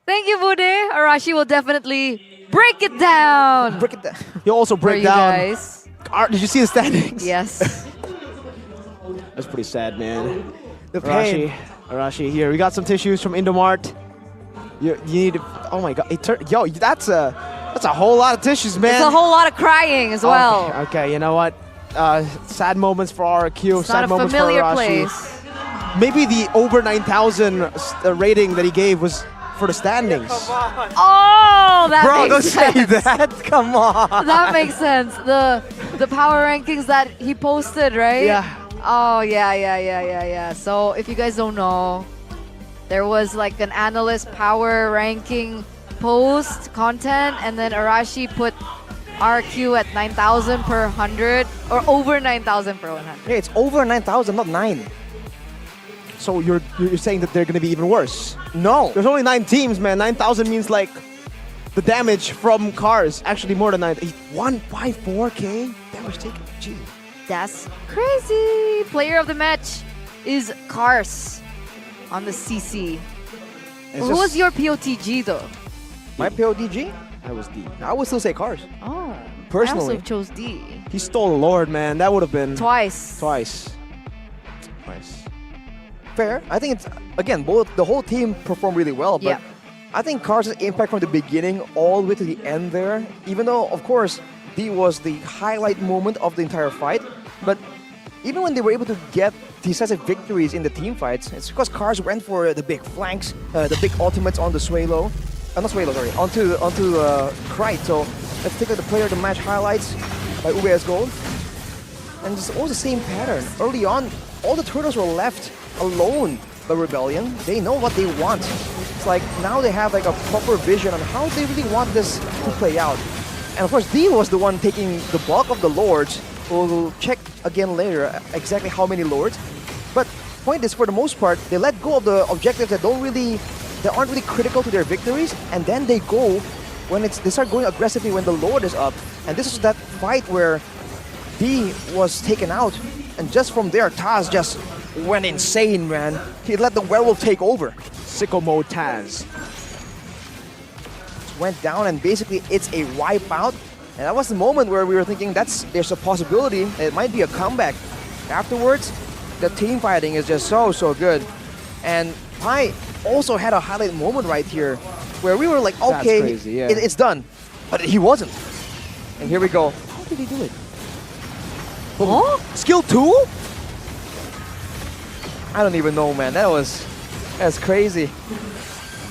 Thank you, Bude. Arashi will definitely break it down. Break it down. You also break For you down. guys. Did you see the standings? Yes. That's pretty sad, man. The pain. Arashi here. We got some tissues from Indomart. You need to, oh my god. That's a whole lot of tissues, man. It's a whole lot of crying as well. Okay, you know what? Sad moments for RQ. It's sad not a moments familiar for Arashi. place. Maybe the over 9,000 rating that he gave was for the standings. Oh, that Bro, don't makes say sense. that. Come on. That makes sense. The power rankings that he posted, right? Yeah. Oh, yeah. So if you guys don't know, there was like an analyst power ranking post content, and then Arashi put RQ at 9,000 per 100, or over 9,000 per 100. Yeah, it's over 9,000, not 9. So you're saying that they're going to be even worse? No. There's only 9 teams, man. 9,000 means like the damage from cars. Actually more than 9. 154K damage taken. Gee. That's crazy. Player of the match is Cars on the CC. Who was your POTG though? My POTG? I was D. I would still say Cars. Oh, Personally. I also chose D. He stole the Lord, man. That would have been... Twice. Fair. I think it's, again, the whole team performed really well, but I think Cars' impact from the beginning all the way to the end there, even though, of course, D was the highlight moment of the entire fight, but even when they were able to get decisive victories in the team fights, it's because Cars went for the big flanks, the big ultimates on the Swalo, not Swalo, sorry, onto Krite. So let's take a look at the player of the match highlights by UBS Gold. And it's all the same pattern. Early on, all the turtles were left alone by Rebellion. They know what they want. It's like now they have like a proper vision on how they really want this to play out. And of course, D was the one taking the bulk of the Lords. We'll check again later exactly how many Lords. But point is, for the most part, they let go of the objectives that aren't really critical to their victories, and then they go when they start going aggressively when the Lord is up. And this is that fight where D was taken out, and just from there, Taz just went insane, man. He let the werewolf take over. Sicko mode Taz. Went down, and basically it's a wipeout. And that was the moment where we were thinking there's a possibility. It might be a comeback. Afterwards, the team fighting is just so good. And Pai also had a highlight moment right here where we were like, okay, crazy, yeah. it's done. But he wasn't. And here we go. How did he do it? Huh? Skill 2? I don't even know, man. That's crazy.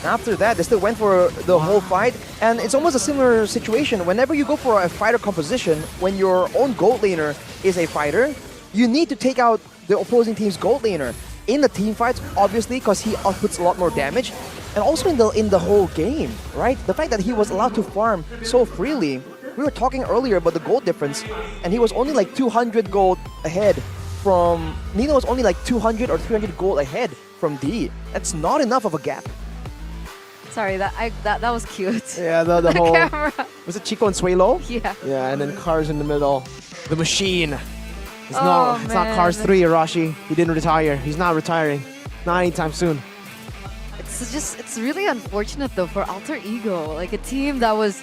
After that, they still went for the whole fight. And it's almost a similar situation. Whenever you go for a fighter composition, when your own gold laner is a fighter, you need to take out the opposing team's gold laner. In the team fights, obviously, because he outputs a lot more damage. And also in the whole game, right? The fact that he was allowed to farm so freely. We were talking earlier about the gold difference, and he was only like 200 gold ahead from... Nino was only like 200 or 300 gold ahead from D. That's not enough of a gap. Sorry, that was cute. Yeah, the whole... camera. Was it Chico and Suelo? Yeah. Yeah, and then Cars in the middle. The machine. It's Oh, it's not man. Cars 3, Arashi. He didn't retire. He's not retiring. Not anytime soon. It's really unfortunate though for Alter Ego, like a team that was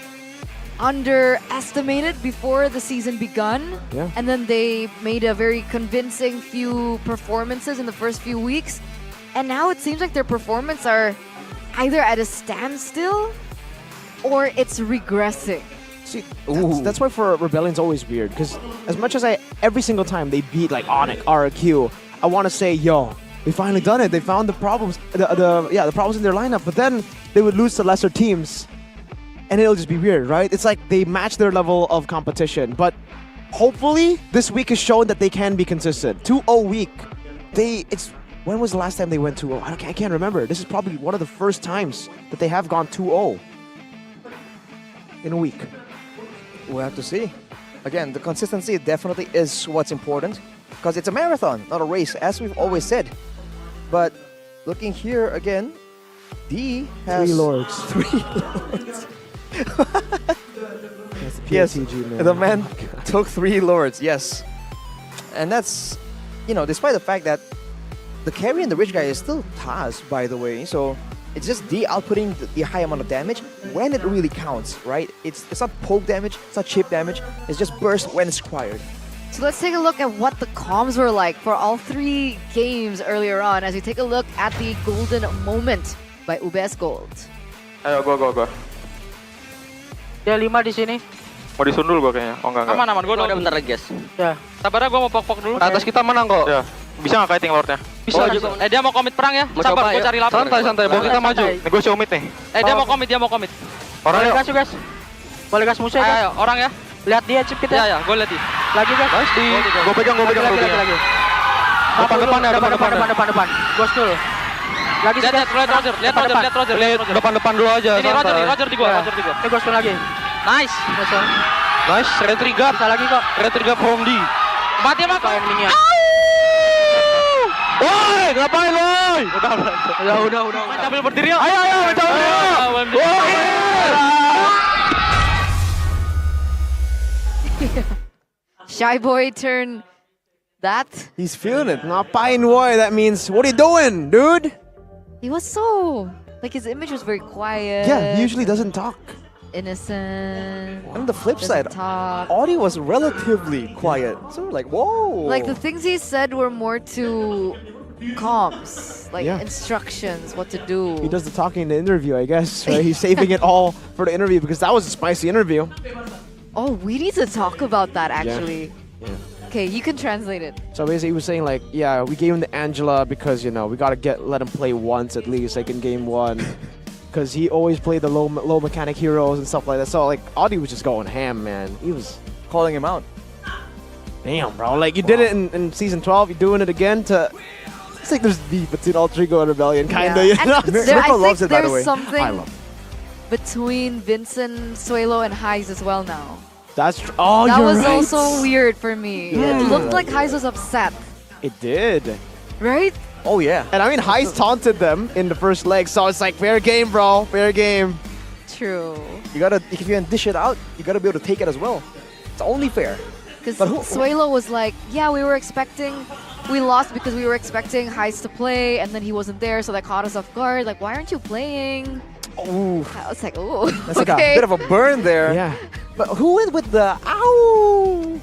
underestimated before the season begun. Yeah. And then they made a very convincing few performances in the first few weeks. And now it seems like their performance are either at a standstill or it's regressing. See, that's why for Rebellion's always weird, because as much as every single time they beat like Onyx, RQ, I want to say, yo, they finally done it. They found the problems, the problems in their lineup. But then they would lose to lesser teams, and it'll just be weird, right? It's like they match their level of competition. But hopefully, this week has shown that they can be consistent. 2-0 week. When was the last time they went 2-0? I can't remember. This is probably one of the first times that they have gone 2-0 in a week. We'll have to see. Again, the consistency definitely is what's important, because it's a marathon, not a race, as we've always said. But looking here again, D has 3 lords. 3 lords. That's the Yes, PSEG, man. the man took 3 lords, yes. And that's, despite the fact that the carry and the rich guy is still Taz, by the way. So it's just D outputting the high amount of damage when it really counts, right? It's not poke damage, it's not chip damage, it's just burst when it's required. So let's take a look at what the comms were like for all 3 games earlier on as we take a look at the golden moment by UBS Gold. Ayo, gua. Ya 5 di sini. Mau disundul gua kayaknya. Oh enggak. Aman, gua udah bentar lagi, guys. Ya. Sabar gua mau pok-pok dulu. Atas kita menang kok. Ya. Bisa nggak kiting lordnya? Bisa. Dia mau komit perang ya. Sabar, gua cari lapar. Santai, bawa kita maju. Nih gua show mid nih. Dia mau komit. Orang yuk. Gas, guys. Boleh gas musuh ya. Ayo, orang ya. Lihat dia chip kita. Ya, gua lihat dia. Lagi guys. Nice di. Gua pegang. Lagi. Depan. Gua dulu. Lagi lihat Roger. Depan dulu aja. Ini Roger di gua. Ini gua lagi. Nice. Nice, retrigger. Bisa lagi kok. Retrigger from D. Mati mah kok mininya. Woi, ngapain woi? Udah. Sambil berdiri yuk. Ayo, berdiri. Shy Boy turn that. He's feeling it. Ngapain, boy? That means, what are you doing, dude? He was so, like his image was very quiet. Yeah, he usually doesn't talk. Innocent. On the flip doesn't side, talk. Audi was relatively quiet. So we're like, whoa. Like the things he said were more to comms, like Yeah. instructions, what to do. He does the talking in the interview, I guess, right? He's saving it all for the interview because that was a spicy interview. Oh, we need to talk about that actually. Yeah. Okay, you can translate it. So basically, he was saying like, yeah, we gave him the Angela because we gotta let him play once at least, like in game 1, because he always played the low mechanic heroes and stuff like that. So like, Audi was just going ham, man. He was calling him out. Damn, bro. Like you did it in season 12, you're doing it again to. It's like there's beef between Alter Ego and Rebellion, kinda. Yeah. You know? And I loves think it, by the there's way. I something love between Vincent, Suelo, and Heiss as well now. That's true. Oh, That you're was right. also weird for me. Yeah. It looked like Heiss was upset, It did. right? Oh yeah. And I mean, Heiss taunted them in the first leg, so it's like fair game, bro. Fair game. True. You gotta, if you can dish it out, you gotta be able to take it as well. It's only fair. Because Suelo was like, yeah, we lost because we were expecting Heist to play, and then he wasn't there, so that caught us off guard. Like, why aren't you playing? Ooh. I was like, oh, That's like a bit of a burn there. Yeah. But who went with the ow?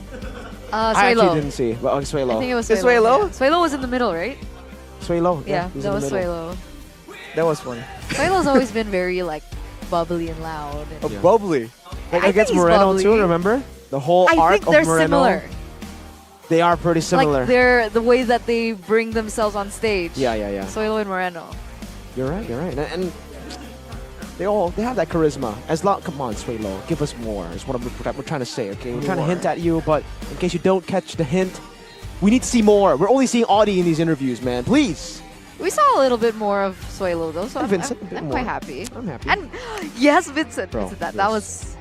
I Suelo. actually didn't see, but Suelo. I think it was It's Suelo. Suelo? Yeah. Suelo was in the middle, right? Suelo. Yeah, he that in was the middle. Suelo. That was funny. Suelo's always been very like bubbly and loud. And Bubbly. Like I against think he's Moreno bubbly. too, remember? The whole I arc think of they're Moreno. similar. They are pretty similar. Like they're the way that they bring themselves on stage. Yeah. Suelo and Moreno. You're right. And they have that charisma. Come on, Suelo, give us more. Is what we're trying to say, okay? We're trying to hint at you, but in case you don't catch the hint, we need to see more. We're only seeing Audie in these interviews, man. Please. We saw a little bit more of Suelo though, so Vincent, I'm quite happy. I'm happy. And yes, Vincent. Bro, Vincent, that was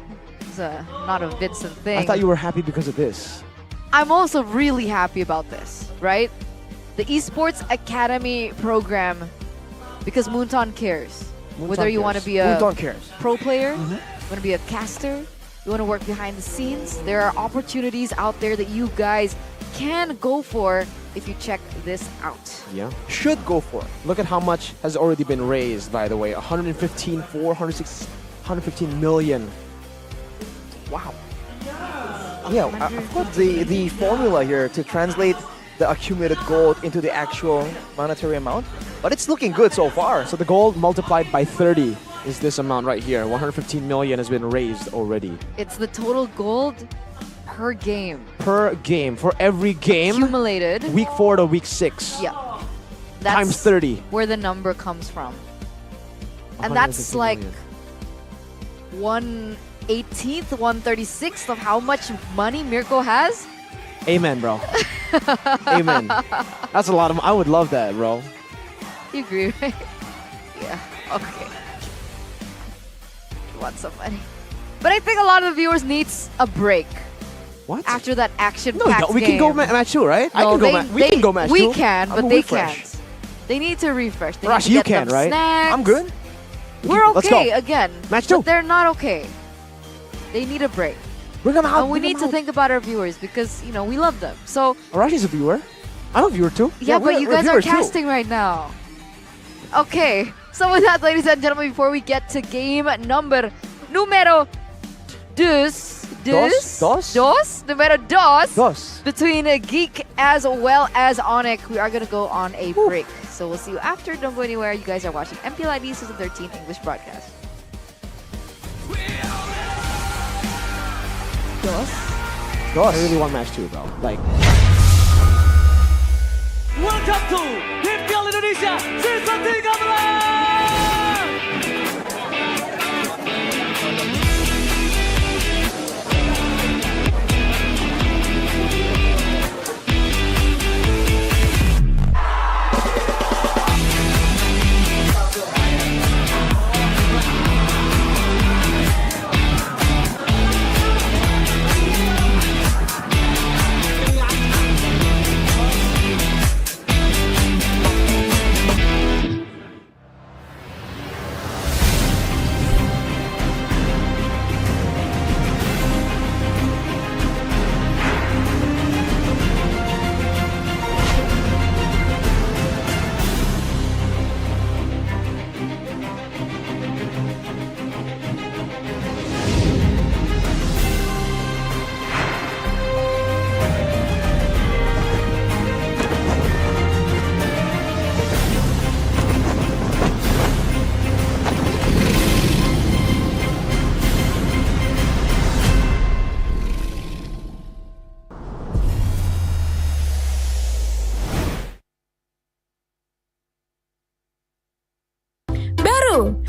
not a Vincent thing. I thought you were happy because of this. I'm also really happy about this, right? The Esports Academy program, because Moonton cares. Whether you want to be a Moonton cares. pro player, you want to be a caster, you want to work behind the scenes, there are opportunities out there that you guys can go for if you check this out. Yeah. Should go for it. Look at how much has already been raised, by the way. 115 million. Wow. Yeah, I've got the formula here to translate the accumulated gold into the actual monetary amount, but it's looking good so far. So the gold multiplied by 30 is this amount right here. 115 million has been raised already. It's the total gold per game. Per game. For every game. Accumulated. Week 4 to week 6. Yeah. That's times 30. where the number comes from. And that's like 1/18th, 1/36th of how much money Mirko has. Amen, bro. Amen. That's a lot of. I would love that, bro. You agree, right? Yeah. Okay. You want some money. But I think a lot of the viewers needs a break. What? After that action No, packed we can go match 2, right? No, we can go match 2. We can, but I'm they refresh. can't. They need to refresh. They Rush, need to you get can, them right? snacks. I'm good. We're Let's go. okay again. Match 2. But they're not okay. They need a break. Bring them out. And we need to think about our viewers because, you know, we love them. So Arashi's a viewer. I'm a viewer too. yeah, but you we're guys are viewers too. casting right now. Okay. So with that, ladies and gentlemen, before we get to game numero dos, between Geek as well as Onyx, we are going to go on a break. So we'll see you after. Don't go anywhere. You guys are watching MPLID Season 13 English broadcast. I really want match 2, bro. Like. Welcome to MPL Indonesia Season 13.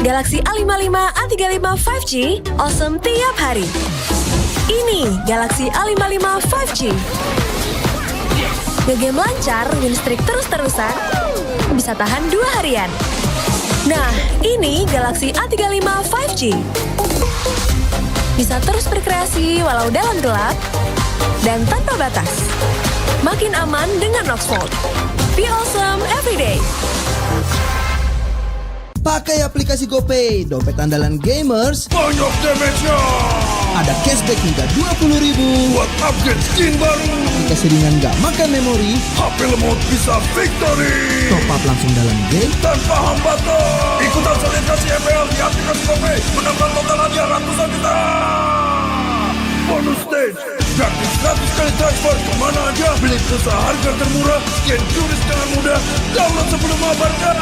Galaxy A55, A35 5G, awesome tiap hari. Ini Galaxy A55 5G. Ngegame lancar, win streak terus-terusan, bisa tahan 2 harian. Nah, ini Galaxy A35 5G. Bisa terus berkreasi walau dalam gelap, dan tanpa batas. Makin aman dengan Noxvolt. Be awesome every day. Pakai aplikasi GoPay, dompet andalan gamers. Banyak damage-nya! Ada cashback hingga 20.000 buat upgrade skin baru. Keseringan nggak makan memori, HP lemot bisa victory. Top up langsung dalam game tanpa hambatan. Ikutan selebrasi ML di aplikasi GoPay, menambah total hadiah ratusan juta. Bonus stage, gratis 100 kali transfer kemana aja. Beli pulsa harga termurah, scan turis dengan mudah. Download sebelum mabarkan.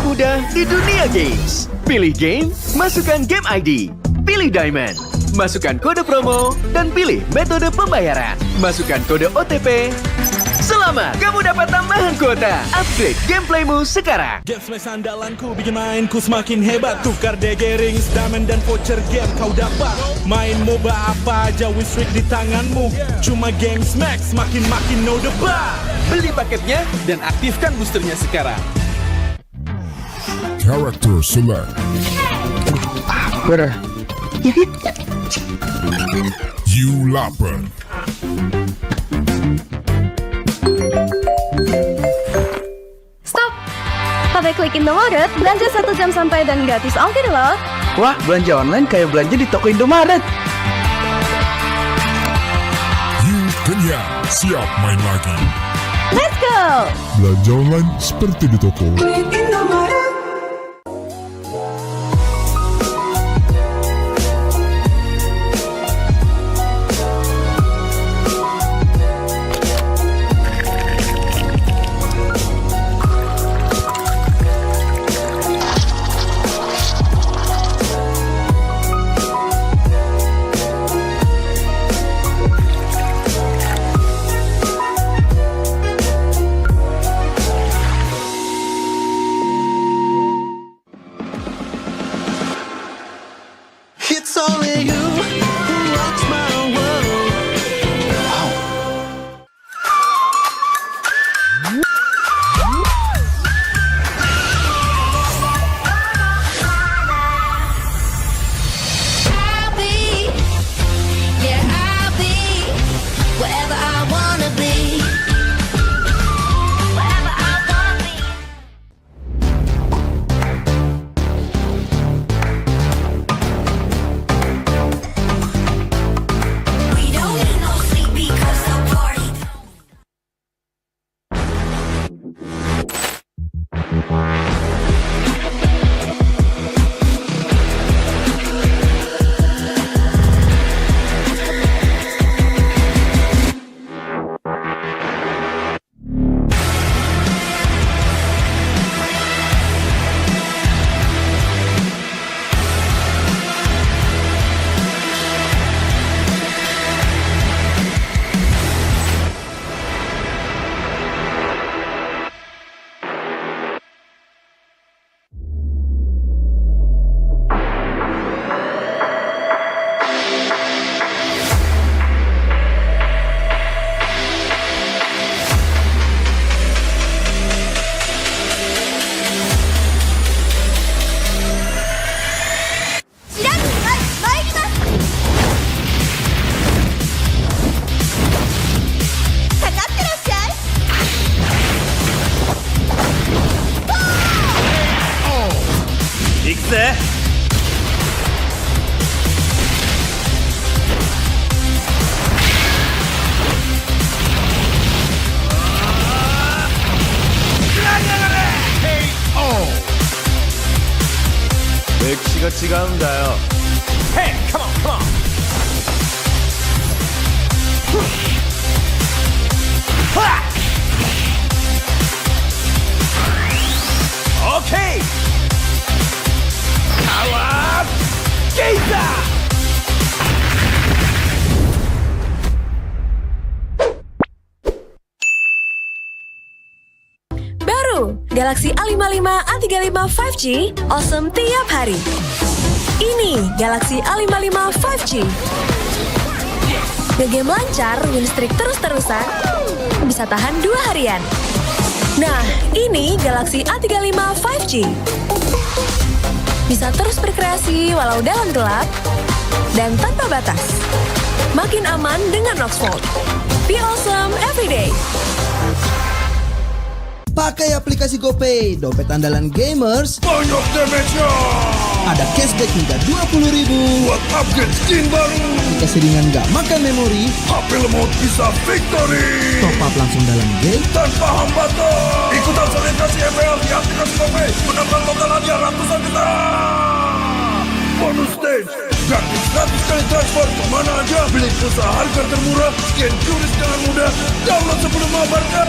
Mudah di dunia games. Pilih game, masukkan game ID. Pilih Diamond, masukkan kode promo, dan pilih metode pembayaran. Masukkan kode OTP. Selamat, kamu dapat tambahan kuota. Upgrade gameplaymu sekarang. Game Smash andalanku bikin mainku semakin hebat. Tukar DG rings, diamond dan voucher game kau dapat. Main MOBA apa aja win streak di tanganmu. Cuma Game Smash makin no debat. Beli paketnya dan aktifkan boosternya sekarang. Character select. Bener. You lapar. Stop! Pakai klik Indomaret, belanja 1 jam sampai dan gratis ongkir loh. Wah, belanja online kayak belanja di toko Indomaret. You kenyang, siap main lagi. Let's go! Belanja online seperti di toko. It's only you who rocks my world. I'll be, yeah, I'll be wherever I wanna be. Wherever I wanna be. We don't need no sleep because the party. 렉시가 지가운가요? Hey, come on, come on. 오케이. 아와, 게이다. Baru, Galaxy A55, A35 5G, awesome tiap hari. Ini Galaxy A55 5G. Ngegame lancar, win streak terus-terusan, bisa tahan 2 harian. Nah, ini Galaxy A35 5G. Bisa terus berkreasi walau dalam gelap dan tanpa batas. Makin aman dengan Noxfold. Be awesome everyday. Pakai aplikasi GoPay, dompet andalan gamers. Banyak damage-nya. Ada cashback hingga 20.000 buat upgrade skin baru. Aplikasi ringan gak makan memori. HP lemot bisa victory. Top up langsung dalam game tanpa hambatan. Ikutan selebrasi ML di aplikasi GoPay. Menambah total hadiah ratusan juta. Bonus stage. Gratis 100 kali transfer kemana aja. Beli pulsa harga termurah. Scan QRIS dengan mudah. Download sebelum mabarkan.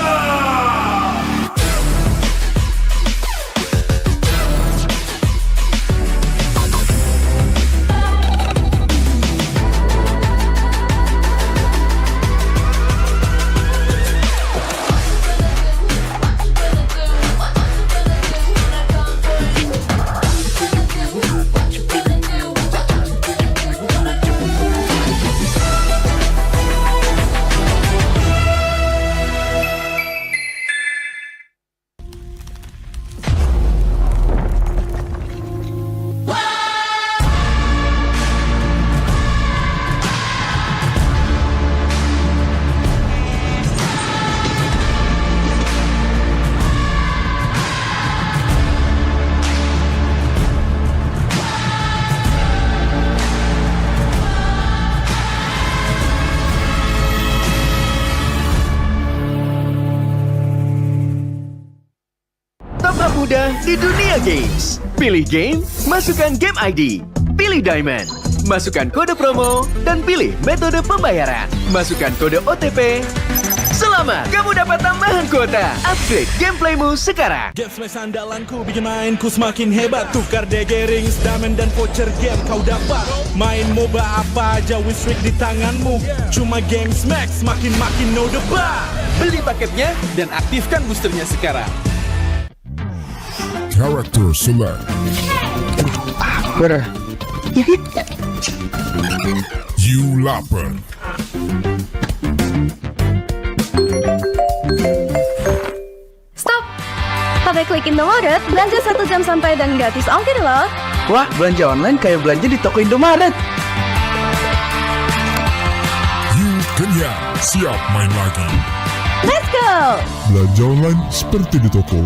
Mudah di dunia games. Pilih game, masukkan game ID. Pilih Diamond, masukkan kode promo, dan pilih metode pembayaran. Masukkan kode OTP. Selamat, kamu dapat tambahan kuota. Upgrade gameplaymu sekarang. Game smash andalanku bikin mainku semakin hebat. Tukar DG rings, diamond dan voucher game kau dapat. Main MOBA apa aja with streak di tanganmu. Cuma game smash makin no debat. Beli paketnya dan aktifkan boosternya sekarang. Character select. Bener. You lapar. Stop! Pakai klik Indomaret, belanja 1 jam sampai dan gratis ongkir loh. Wah, belanja online kayak belanja di toko Indomaret. You kenyang, siap main lagi. Let's go! Belanja online seperti di toko.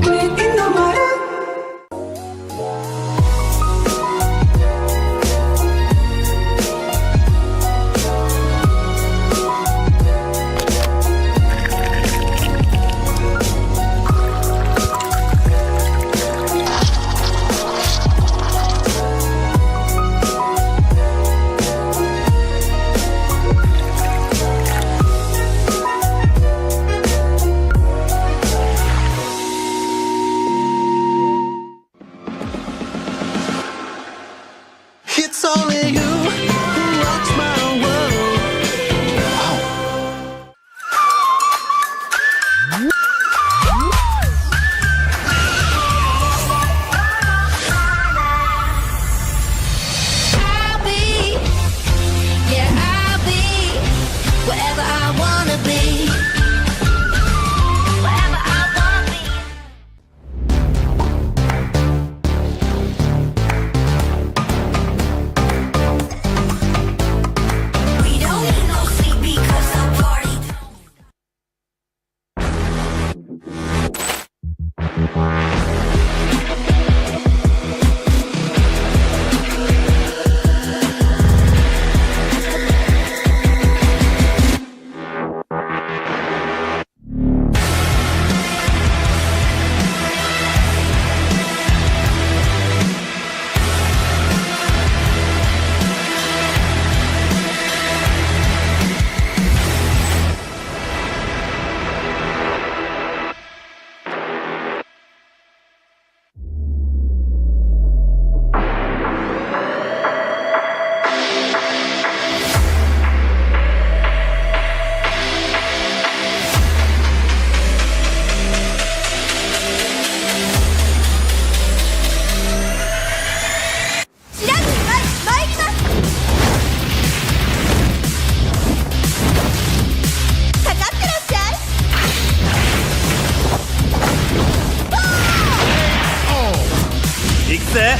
ぜ。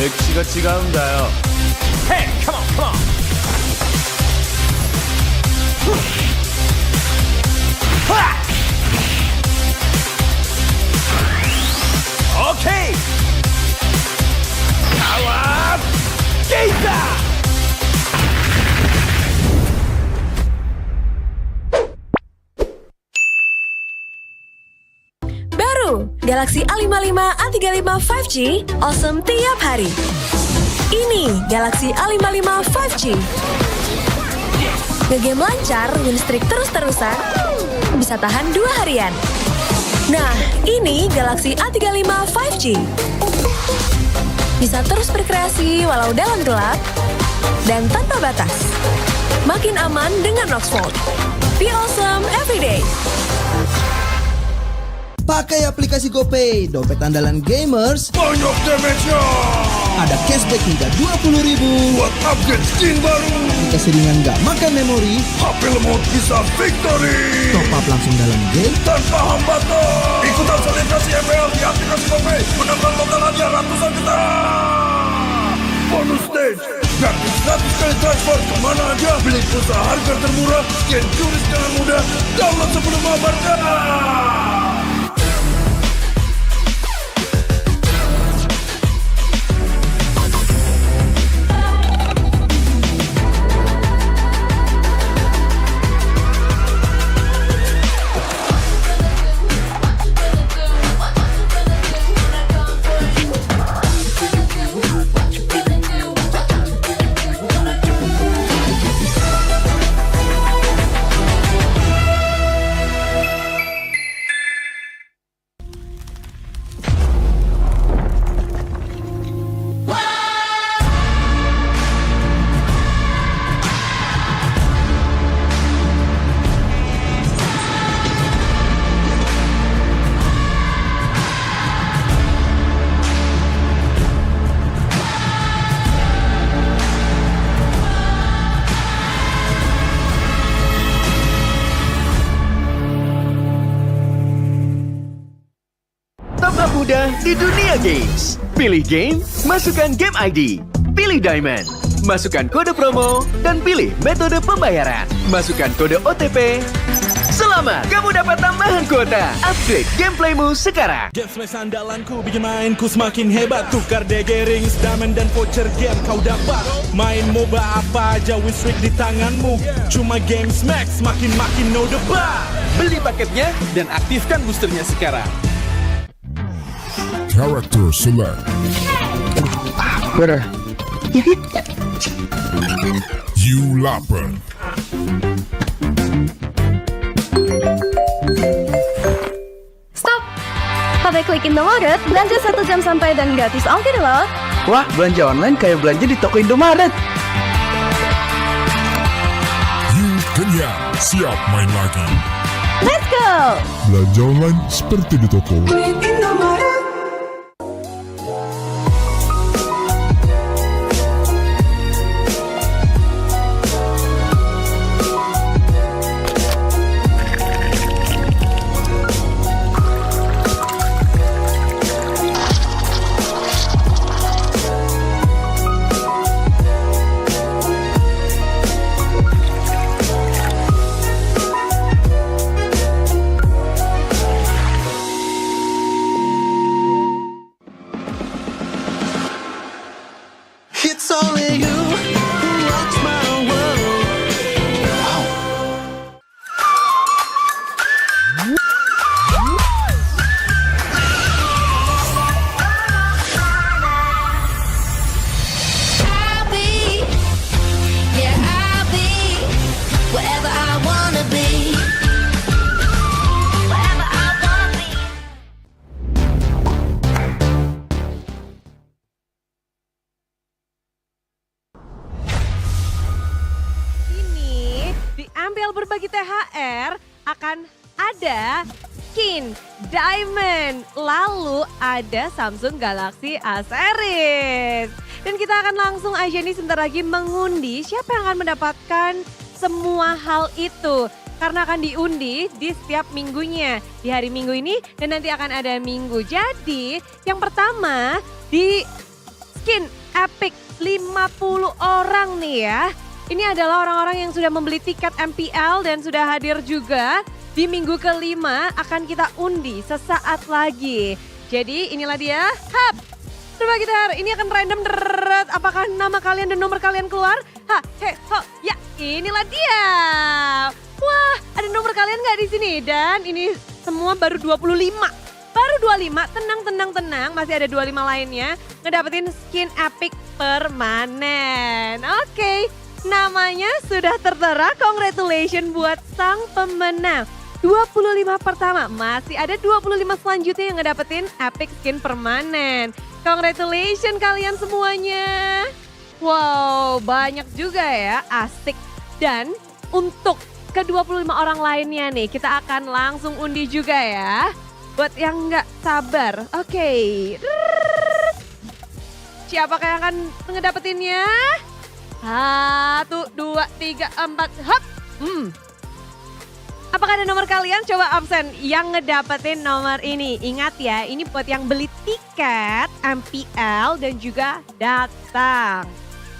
歴史が違うんだよ。 Hey, come on, come on. Okay. Power Gator. Baru, Galaxy A55, A35 5G, awesome tiap hari. Ini Galaxy A55 5G. Ngegame lancar, win streak terus-terusan, bisa tahan 2 harian. Nah, ini Galaxy A35 5G. Bisa terus berkreasi walau dalam gelap dan tanpa batas. Makin aman dengan Noxfold. Be awesome everyday. Pakai aplikasi GoPay, dompet andalan gamers. Banyak damage-nya. Ada cashback hingga 20.000 buat upgrade skin baru. Keseringan gak makan memori, HP lemot bisa victory. top up langsung dalam game Tanpa hambatan. Ikutan selebrasi ML di aplikasi GoPay. Menambah total hadiah ratusan juta. Bonus stage. Gratis 100 kali transfer kemana aja. Beli pulsa harga termurah. Scan turis dengan mudah. Download sebelum mabarkan. Mudah di dunia games. Pilih game, masukkan game ID. Pilih Diamond, masukkan kode promo, dan pilih metode pembayaran. Masukkan kode OTP. Selamat, kamu dapat tambahan kuota. Upgrade gameplaymu sekarang. Game smash andalanku bikin mainku semakin hebat. Tukar degering, diamond dan voucher game kau dapat. Main MOBA apa aja win streak di tanganmu. Cuma game smash makin no debat. Beli paketnya dan aktifkan boosternya sekarang. Character select. Bener. You lapper. Stop! Pakai klik Indomaret, belanja 1 jam sampai dan gratis ongkir loh. Wah, belanja online kayak belanja di toko Indomaret. You kenyang, siap main lagi. Let's go! Belanja online seperti di toko. It's only you who rocks my world. I'll be, yeah, I'll be wherever I wanna be. Wherever I wanna be. Ini di MPL Berbagi THR akan ada skin Diamond. Lalu ada Samsung Galaxy A Series. Dan kita akan langsung aja nih sebentar lagi mengundi siapa yang akan mendapatkan semua hal itu. Karena akan diundi di setiap minggunya. Di hari Minggu ini dan nanti akan ada Minggu. Jadi yang pertama di skin Epic 50 orang nih ya. Ini adalah orang-orang yang sudah membeli tiket MPL dan sudah hadir juga. Di minggu kelima akan kita undi sesaat lagi. Jadi inilah dia. Hap! Coba kita, ini akan random. Apakah nama kalian dan nomor kalian keluar? Ha, he, ho, ya inilah dia. Wah, ada nomor kalian nggak di sini? Dan ini semua baru 25. Baru 25, tenang. Masih ada 25 lainnya. Ngedapetin skin Epic permanen. Oke, namanya sudah tertera. Congratulations buat sang pemenang. 25 pertama, masih ada 25 selanjutnya yang ngedapetin Epic skin permanen. Congratulations kalian semuanya. Wow, banyak juga ya, asik. Dan untuk ke-25 orang lainnya nih, kita akan langsung undi juga ya. Buat yang nggak sabar, oke. Siapakah yang akan ngedapetinnya? 1, 2, 3, 4, hop. Apakah ada nomor kalian? Coba absen yang ngedapetin nomor ini. Ingat ya, ini buat yang beli tiket MPL dan juga datang.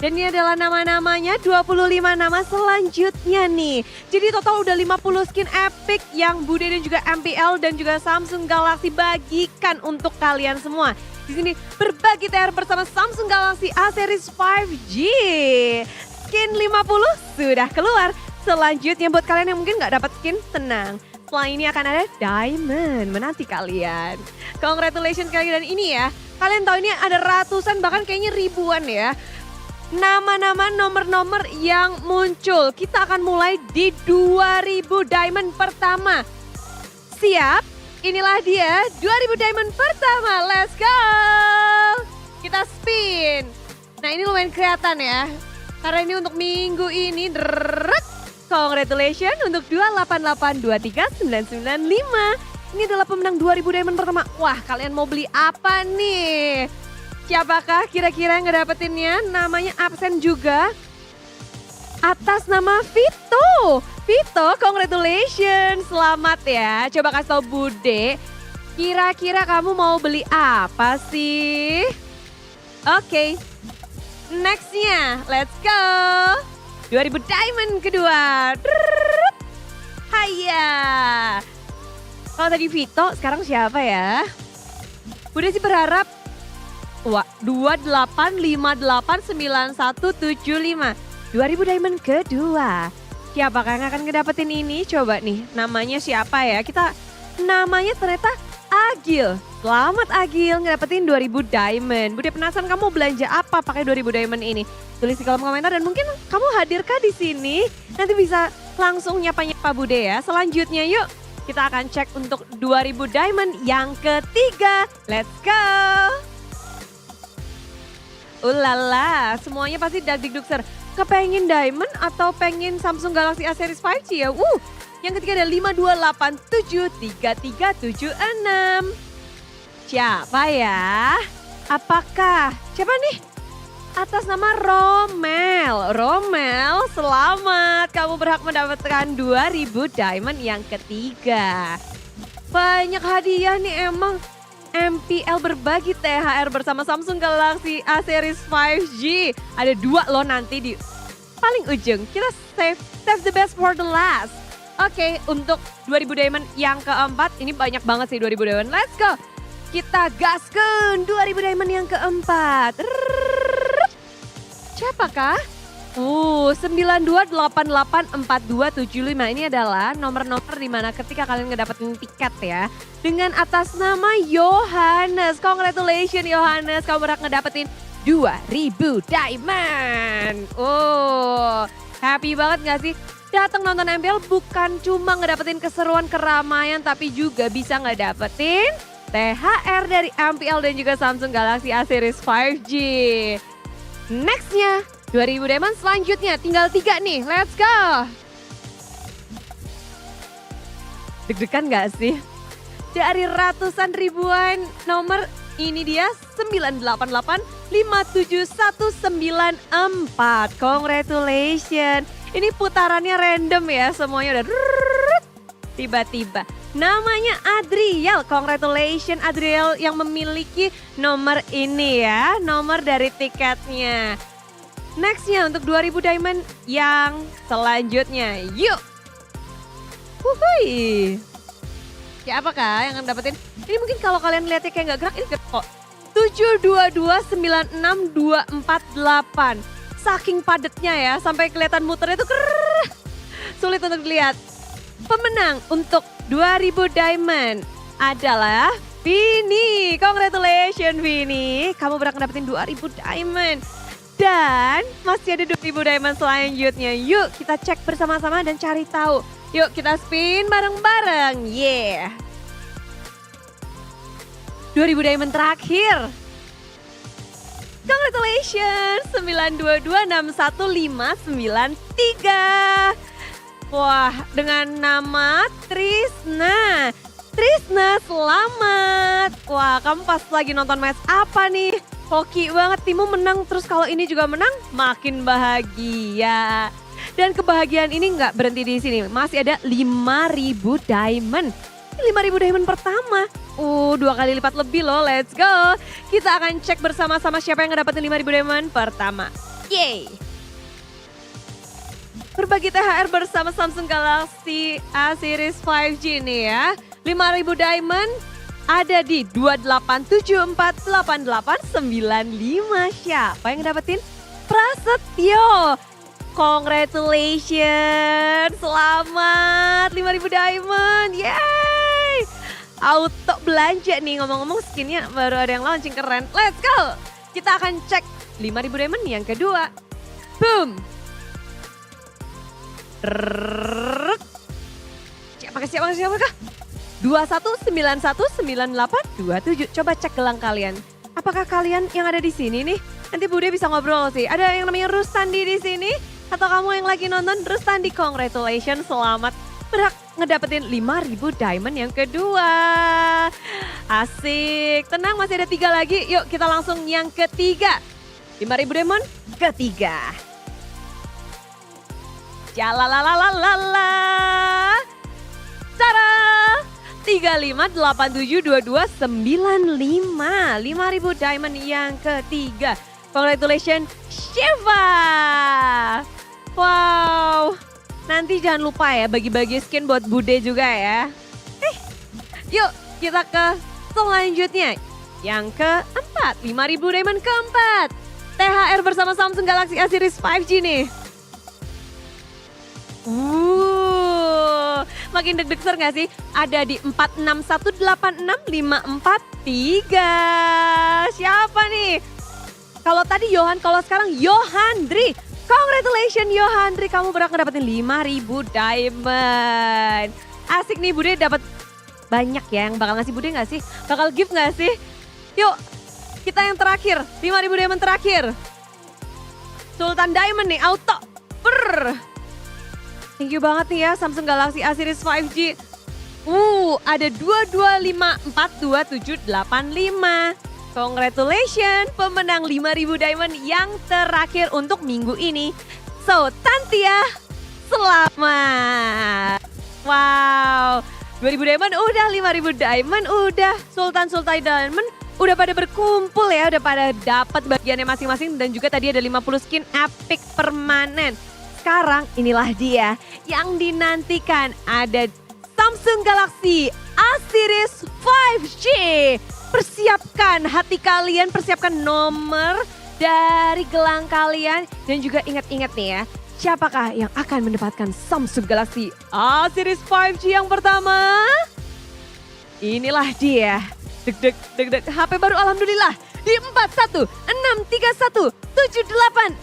Dan ini adalah nama-namanya 25 nama selanjutnya nih. Jadi total udah 50 skin Epic yang Bude dan juga MPL dan juga Samsung Galaxy bagikan untuk kalian semua. Di sini berbagi TR bersama Samsung Galaxy A Series 5G. Skin 50 sudah keluar. Selanjutnya buat kalian yang mungkin nggak dapat skin, tenang. Setelah ini akan ada Diamond menanti kalian. Congratulations kalian. Dan ini ya, kalian tahu ini ada ratusan bahkan kayaknya ribuan ya. Nama-nama nomor-nomor yang muncul. Kita akan mulai di 2000 Diamond pertama. Siap? Inilah dia 2000 Diamond pertama. Let's go! Kita spin. Nah ini lumayan kelihatan ya. Karena ini untuk minggu ini. Congratulations untuk 2882395. Ini adalah pemenang 2000 Diamond pertama. Wah, kalian mau beli apa nih? Siapakah kira-kira yang ngedapetinnya? Namanya absen juga. Atas nama Vito. Vito, congratulations. Selamat ya. Coba kasih tau Bude. Kira-kira kamu mau beli apa sih? Oke. Nextnya, let's go. 2000 Diamond kedua. Haya. Kalau tadi Vito, sekarang siapa ya? Bude sih berharap 28589175. 2000 Diamond kedua. Siapakah yang akan ngedapetin ini? Coba nih, namanya siapa ya? Kita namanya ternyata Agil. Selamat Agil ngedapetin 2000 Diamond. Bude penasaran kamu belanja apa pakai 2000 Diamond ini? Tulis di kolom komentar dan mungkin kamu hadirkah di sini? Nanti bisa langsung nyapa-nyapa Bude ya. Selanjutnya yuk kita akan cek untuk 2000 Diamond yang ketiga. Let's go! Ulala, semuanya pasti dagdikdukser. Kepengen Diamond atau pengen Samsung Galaxy A Series 5G ya? Yang ketiga ada 5287336. Siapa ya? Apakah? Siapa nih? Atas nama Romel. Romel, selamat. Kamu berhak mendapatkan 2000 Diamond yang ketiga. Banyak hadiah nih emang. MPL berbagi THR bersama Samsung Galaxy A Series 5G. Ada 2 loh nanti di paling ujung. Kita save the best for the last. Oke, untuk 2000 Diamond yang keempat. Ini banyak banget sih 2000 Diamond. Let's go. Kita gaskan 2000 Diamond yang keempat. Siapakah? 92884275. Ini adalah nomor-nomor di mana ketika kalian ngedapetin tiket ya. Dengan atas nama Yohanes. Congratulations Yohanes, kamu berhak ngedapetin 2000 Diamond. Happy banget gak sih? Datang nonton MPL bukan cuma ngedapetin keseruan keramaian, tapi juga bisa ngedapetin THR dari MPL dan juga Samsung Galaxy A Series 5G. Nextnya 2000 Diamond selanjutnya, tinggal 3 nih, let's go. Deg-degan gak sih? dari ratusan ribuan nomor. Ini dia 988-57194. Congratulations. Ini putarannya random ya, semuanya udah tiba-tiba. Namanya Adriel. Congratulations Adriel yang memiliki nomor ini ya, nomor dari tiketnya. Nextnya untuk 2000 diamond yang selanjutnya. Yuk. Wuhui. Siapakah yang akan dapetin? Ini mungkin kalau kalian lihatnya kayak nggak gerak, ini gerak kok. 72296248. Saking padatnya ya, sampai kelihatan muternya itu sulit untuk dilihat. Pemenang untuk 2000 diamond adalah Vini. Congratulations Vini. Kamu berhak dapetin 2000 diamond. Dan masih ada 2000 diamond selanjutnya. Yuk kita cek bersama-sama dan cari tahu. Yuk kita spin bareng-bareng. Yeah. 2000 diamond terakhir. Congratulations. 922615993. Wah, dengan nama Trisna. Trisna, selamat. Wah, kamu pas lagi nonton match apa nih? Hoki banget, timmu menang. Terus kalau ini juga menang, makin bahagia. Dan kebahagiaan ini nggak berhenti di sini. Masih ada 5.000 diamond. 5.000 diamond pertama. 2 kali lipat lebih loh, let's go. Kita akan cek bersama-sama siapa yang ngedapetin 5.000 diamond pertama. Yeay. Berbagi THR bersama Samsung Galaxy A Series 5G nih ya. 5.000 diamond ada di 287488895. Siapa yang dapetin? Prasetyo. Congratulations, selamat 5.000 diamond, yay. Auto belanja nih, ngomong-ngomong skinnya baru ada yang launching, keren. Let's go, kita akan cek 5.000 diamond yang kedua. Boom. Siapakah? 21919827. Coba cek gelang kalian. Apakah kalian yang ada di sini nih? Nanti Bude bisa ngobrol sih. Ada yang namanya Rustandi di sini? Atau kamu yang lagi nonton Rustandi, congratulations, selamat. Berhak ngedapetin 5.000 diamond yang kedua. Asik, tenang masih ada 3 lagi. Yuk kita langsung yang ketiga. 5.000 diamond ketiga. Jalalalalala. Cara 35872295. 5.000 diamond yang ketiga. Congratulations Shiva. Wow. Nanti jangan lupa ya bagi-bagi skin buat Bude juga ya. Yuk kita ke selanjutnya. Yang keempat. 5.000 diamond keempat. THR bersama Samsung Galaxy A Series 5G nih. Makin deg-degan gak sih? Ada di 46186543. Siapa nih? Kalau tadi Johan, kalau sekarang Yohandri. Congratulations Yohandri, kamu berhak ngedapetin 5.000 diamond. Asik nih Bude dapat banyak ya yang bakal ngasih Bude gak sih? Bakal gift gak sih? Yuk kita yang terakhir, 5.000 diamond terakhir. Sultan Diamond nih, auto. Thank you banget nih ya Samsung Galaxy A Series 5G. Ada 2254275. Congratulations, pemenang 5.000 diamond yang terakhir untuk minggu ini. So, Tantia, selamat. Wow, 2.000 diamond udah, 5.000 diamond udah. Sultan Diamond udah pada berkumpul ya, udah pada dapat bagiannya masing-masing. Dan juga tadi ada 50 skin epic permanen. Sekarang inilah dia yang dinantikan, ada Samsung Galaxy A Series 5G. Persiapkan hati kalian, persiapkan nomor dari gelang kalian. Dan juga ingat-ingat nih ya, siapakah yang akan mendapatkan Samsung Galaxy A Series 5G yang pertama? Inilah dia. Deg-deg. HP baru alhamdulillah di 4167866.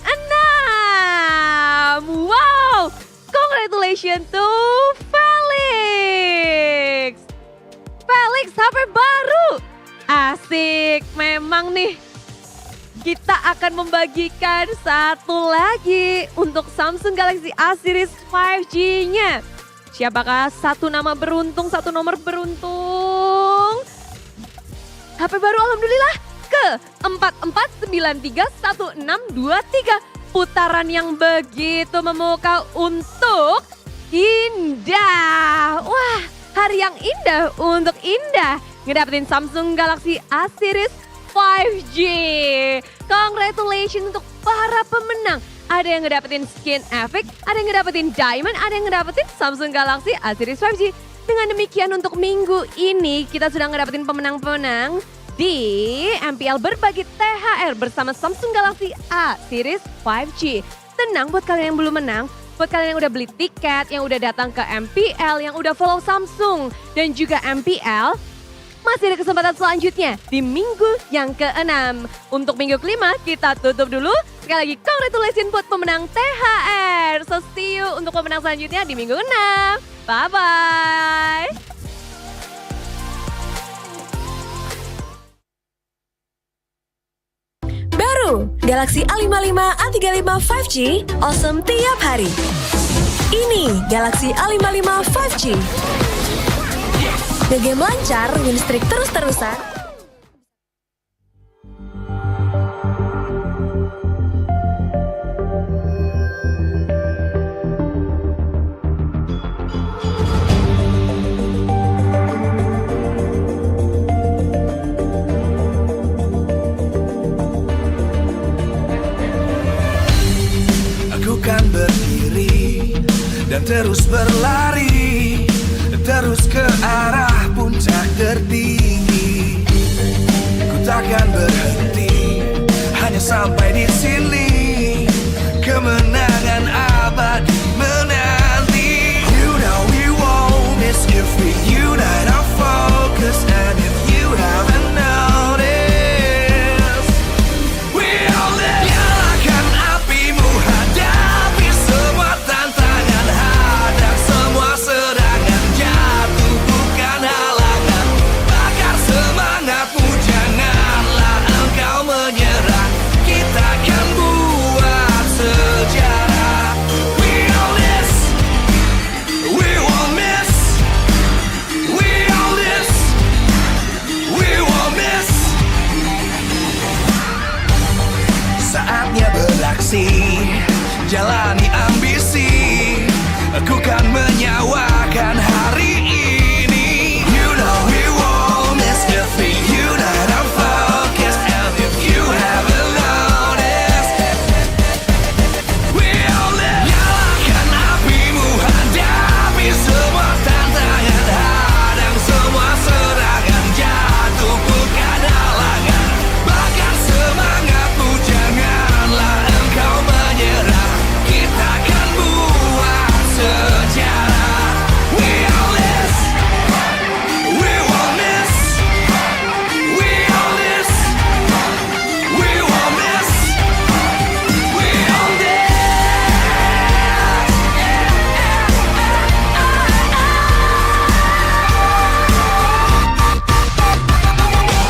Wow, congratulations to Felix. Felix HP baru. Asik, memang nih kita akan membagikan satu lagi untuk Samsung Galaxy A Series 5G-nya. Siapakah satu nama beruntung, satu nomor beruntung? HP baru alhamdulillah ke 44931623. Putaran yang begitu memukau untuk indah. Wah, hari yang indah untuk indah. Ngedapetin Samsung Galaxy A series 5G. Congratulations untuk para pemenang. Ada yang ngedapetin skin epic, ada yang ngedapetin diamond, ada yang ngedapetin Samsung Galaxy A series 5G. Dengan demikian untuk minggu ini kita sudah ngedapetin pemenang-pemenang di MPL berbagi THR bersama Samsung Galaxy A series 5G. Tenang buat kalian yang belum menang, buat kalian yang udah beli tiket, yang udah datang ke MPL, yang udah follow Samsung dan juga MPL, masih ada kesempatan selanjutnya di minggu yang ke-6. Untuk minggu kelima kita tutup dulu. Sekali lagi congratulations buat pemenang THR. So see you untuk pemenang selanjutnya di minggu ke-6. Bye-bye. Baru Galaxy A55, A35 5G, awesome tiap hari. Ini Galaxy A55 5G. Ngegame lancar, win streak terus-terusan. Aku kan berdiri dan terus berlari, terus ke arah puncak tertinggi. Ku takkan berhenti, hanya sampai di sini. Kemenangan abadi menanti. You know we won't miss if we unite our focus. And if you haven't noticed, we all live. Nyalakan apimu, hadapi semua tantangan, hadang semua serangan. Jatuh bukan halangan, bakar semangatmu, janganlah engkau menyerah. Kita akan buat sejarah. We all this, we won't miss. We all this, we won't miss. Saatnya beraksi, jalani ambisi. Aku kan menyawakan hari ini. You know we won't miss if we unite our focus. And if you haven't noticed, we all live. Nyalakan apimu, hadapi semua tantangan, hadang semua serangan. Jatuh bukan halangan, bakar semangatmu, janganlah engkau menyerah. Kita akan buat sejarah. We all this, we won't miss. We all this, we won't miss. We all this.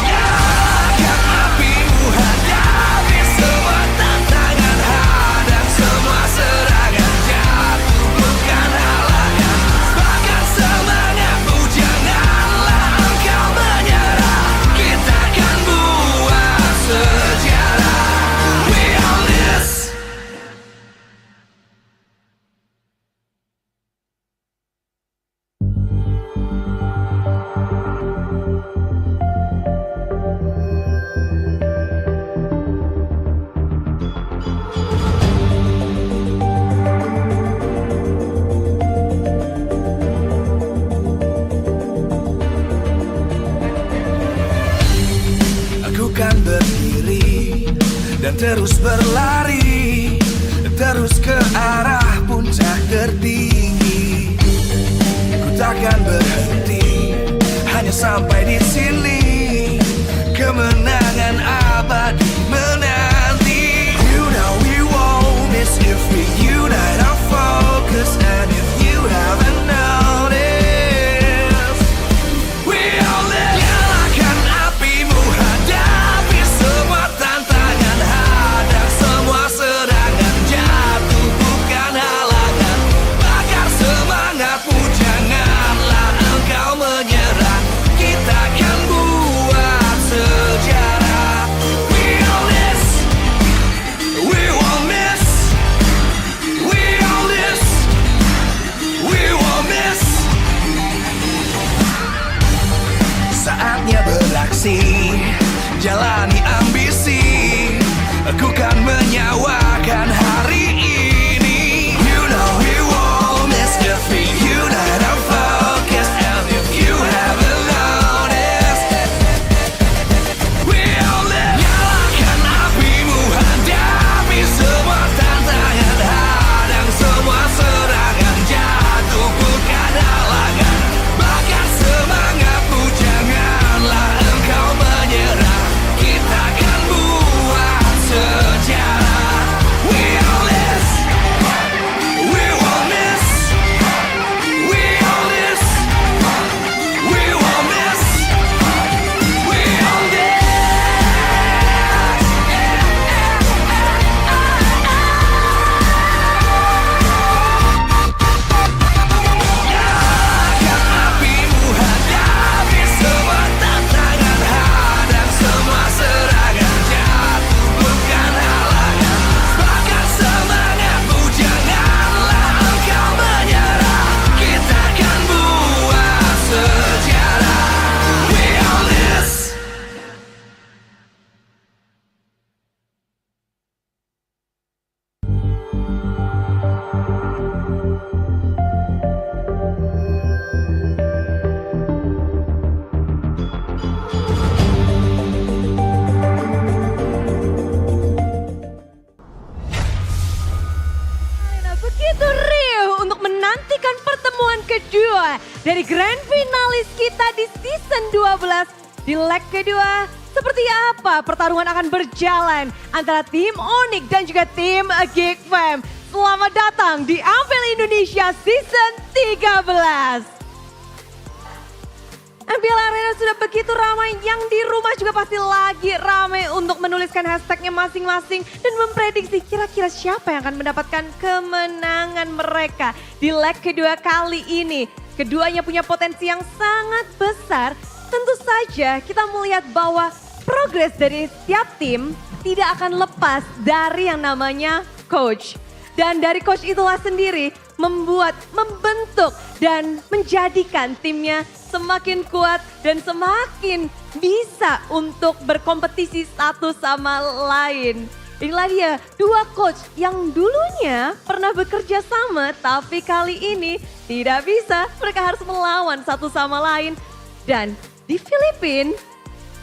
Nyalakan apimu, hadapi semua tantangan, hadang semua serangan. Jatuh bukan halangan, bakar semangatmu, janganlah engkau menyerah. Kita akan buat sejarah. We all this. Aku kan berdiri dan terus berlari, terus ke arah puncak tertinggi. Ku takkan berhenti, hanya sampai di sini. Kemenangan abadi menanti. You know we won't miss if we unite our focus. And if you haven't noticed, we all live. Nyalakan apimu, hadapi semua tantangan, hadang semua serangan. Jatuh bukan halangan, bakar semangatmu, janganlah engkau menyerah. Kita akan buat menyawakan hari ini. You know we won't miss the beat. Unite our focus, and if you haven't noticed, we'll live. Nyalakan apimu, hadapi semua tantangan, hadang semua serangan, jatuh bukan halangan. Bakar semangatmu, janganlah engkau menyerah. Kita akan buat sejarah. We all this, we won't miss. We all this, we won't miss. We all this. Nyalakan apimu, hadapi semua tantangan, hadang semua serangan, jatuh bukan halangan. Bakar semangatmu, janganlah engkau menyerah. Kita akan buat sejarah. We all this. Nah, begitu riuh untuk menantikan pertemuan kedua dari grand finalis kita di season 12. Di leg kedua, seperti apa pertarungan akan berjalan antara tim Onyx dan juga tim Geek Fam. Selamat datang di Ampel Indonesia season 13. MPL Arena sudah begitu ramai, yang di rumah juga pasti lagi ramai untuk menuliskan hashtagnya masing-masing dan memprediksi kira-kira siapa yang akan mendapatkan kemenangan mereka di leg kedua kali ini. Keduanya punya potensi yang sangat besar. Tentu saja kita melihat bahwa progres dari setiap tim tidak akan lepas dari yang namanya coach. Dan dari coach itulah sendiri membentuk dan menjadikan timnya semakin kuat dan semakin bisa untuk berkompetisi satu sama lain. Inilah dia dua coach yang dulunya pernah bekerja sama tapi kali ini tidak bisa. Mereka harus melawan satu sama lain. Dan di Filipina,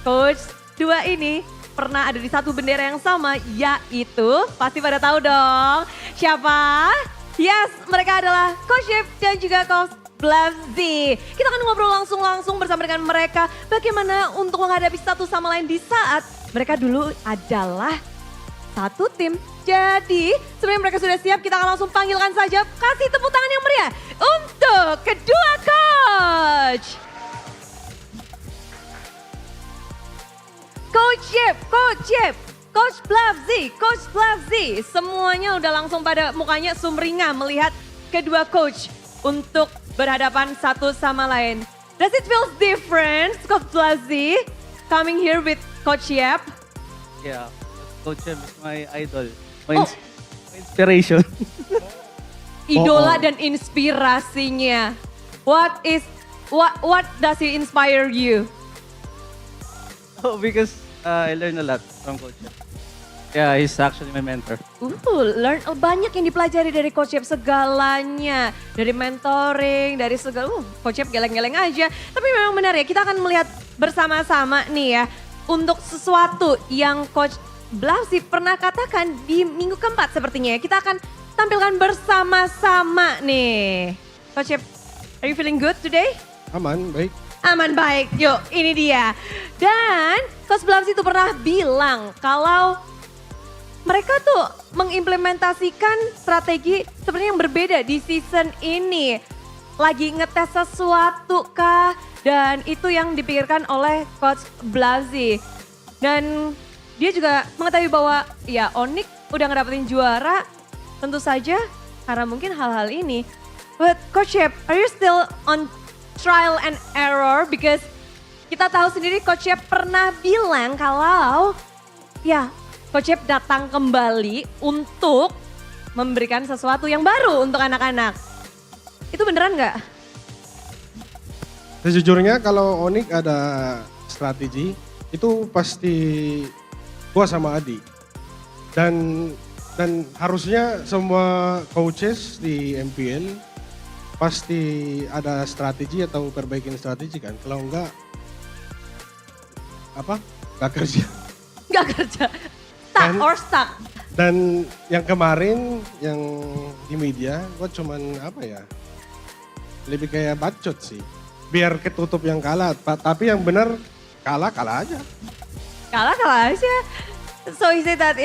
coach dua ini pernah ada di satu bendera yang sama, yaitu pasti pada tahu dong siapa? Yes, mereka adalah Coach Jeff dan juga Coach Blazzy. Kita akan ngobrol langsung bersama dengan mereka bagaimana untuk menghadapi satu sama lain di saat mereka dulu adalah satu tim. Jadi sebelum mereka sudah siap, kita akan langsung panggilkan saja, kasih tepuk tangan yang meriah untuk kedua coach. Coach Jeff, Coach Blazzy, semuanya udah langsung pada mukanya sumringah melihat kedua coach untuk berhadapan satu sama lain. Does it feel different, Coach Blazzy, coming here with Coach Yep? Yeah, Coach Yep is my idol, my inspiration. Idola dan inspirasinya. What does he inspire you? Oh, because I learned a lot from Coach Yep. Yeah, he's actually my mentor. Banyak yang dipelajari dari Coach Yep, segalanya. Dari mentoring, dari segala, Coach Yep geleng-geleng aja. Tapi memang benar ya, kita akan melihat bersama-sama nih ya. Untuk sesuatu yang Coach Blazzy pernah katakan di minggu keempat sepertinya ya. Kita akan tampilkan bersama-sama nih. Coach Yep, are you feeling good today? Aman, baik. Aman, baik. Yuk, ini dia. Dan Coach Blazzy itu pernah bilang kalau mereka tuh mengimplementasikan strategi sebenarnya yang berbeda di season ini. Lagi ngetes sesuatu kah? Dan itu yang dipikirkan oleh Coach Blazzy. Dan dia juga mengetahui bahwa ya Onyx udah ngedapetin juara. Tentu saja karena mungkin hal-hal ini. But Coach Yep, are you still on trial and error? Because kita tahu sendiri Coach Yep pernah bilang kalau ya Coach Yep datang kembali untuk memberikan sesuatu yang baru untuk anak-anak. Itu beneran nggak? Sejujurnya kalau Onyx ada strategi, itu pasti gua sama Adi. Dan harusnya semua coaches di MPL pasti ada strategi atau perbaikin strategi kan. Kalau enggak, nggak kerja. Nggak kerja, stuck. Dan yang kemarin, yang di media, gue cuman lebih kayak bacot sih. Biar ketutup yang kalah, tapi yang benar kalah aja. Kalah aja. So he said that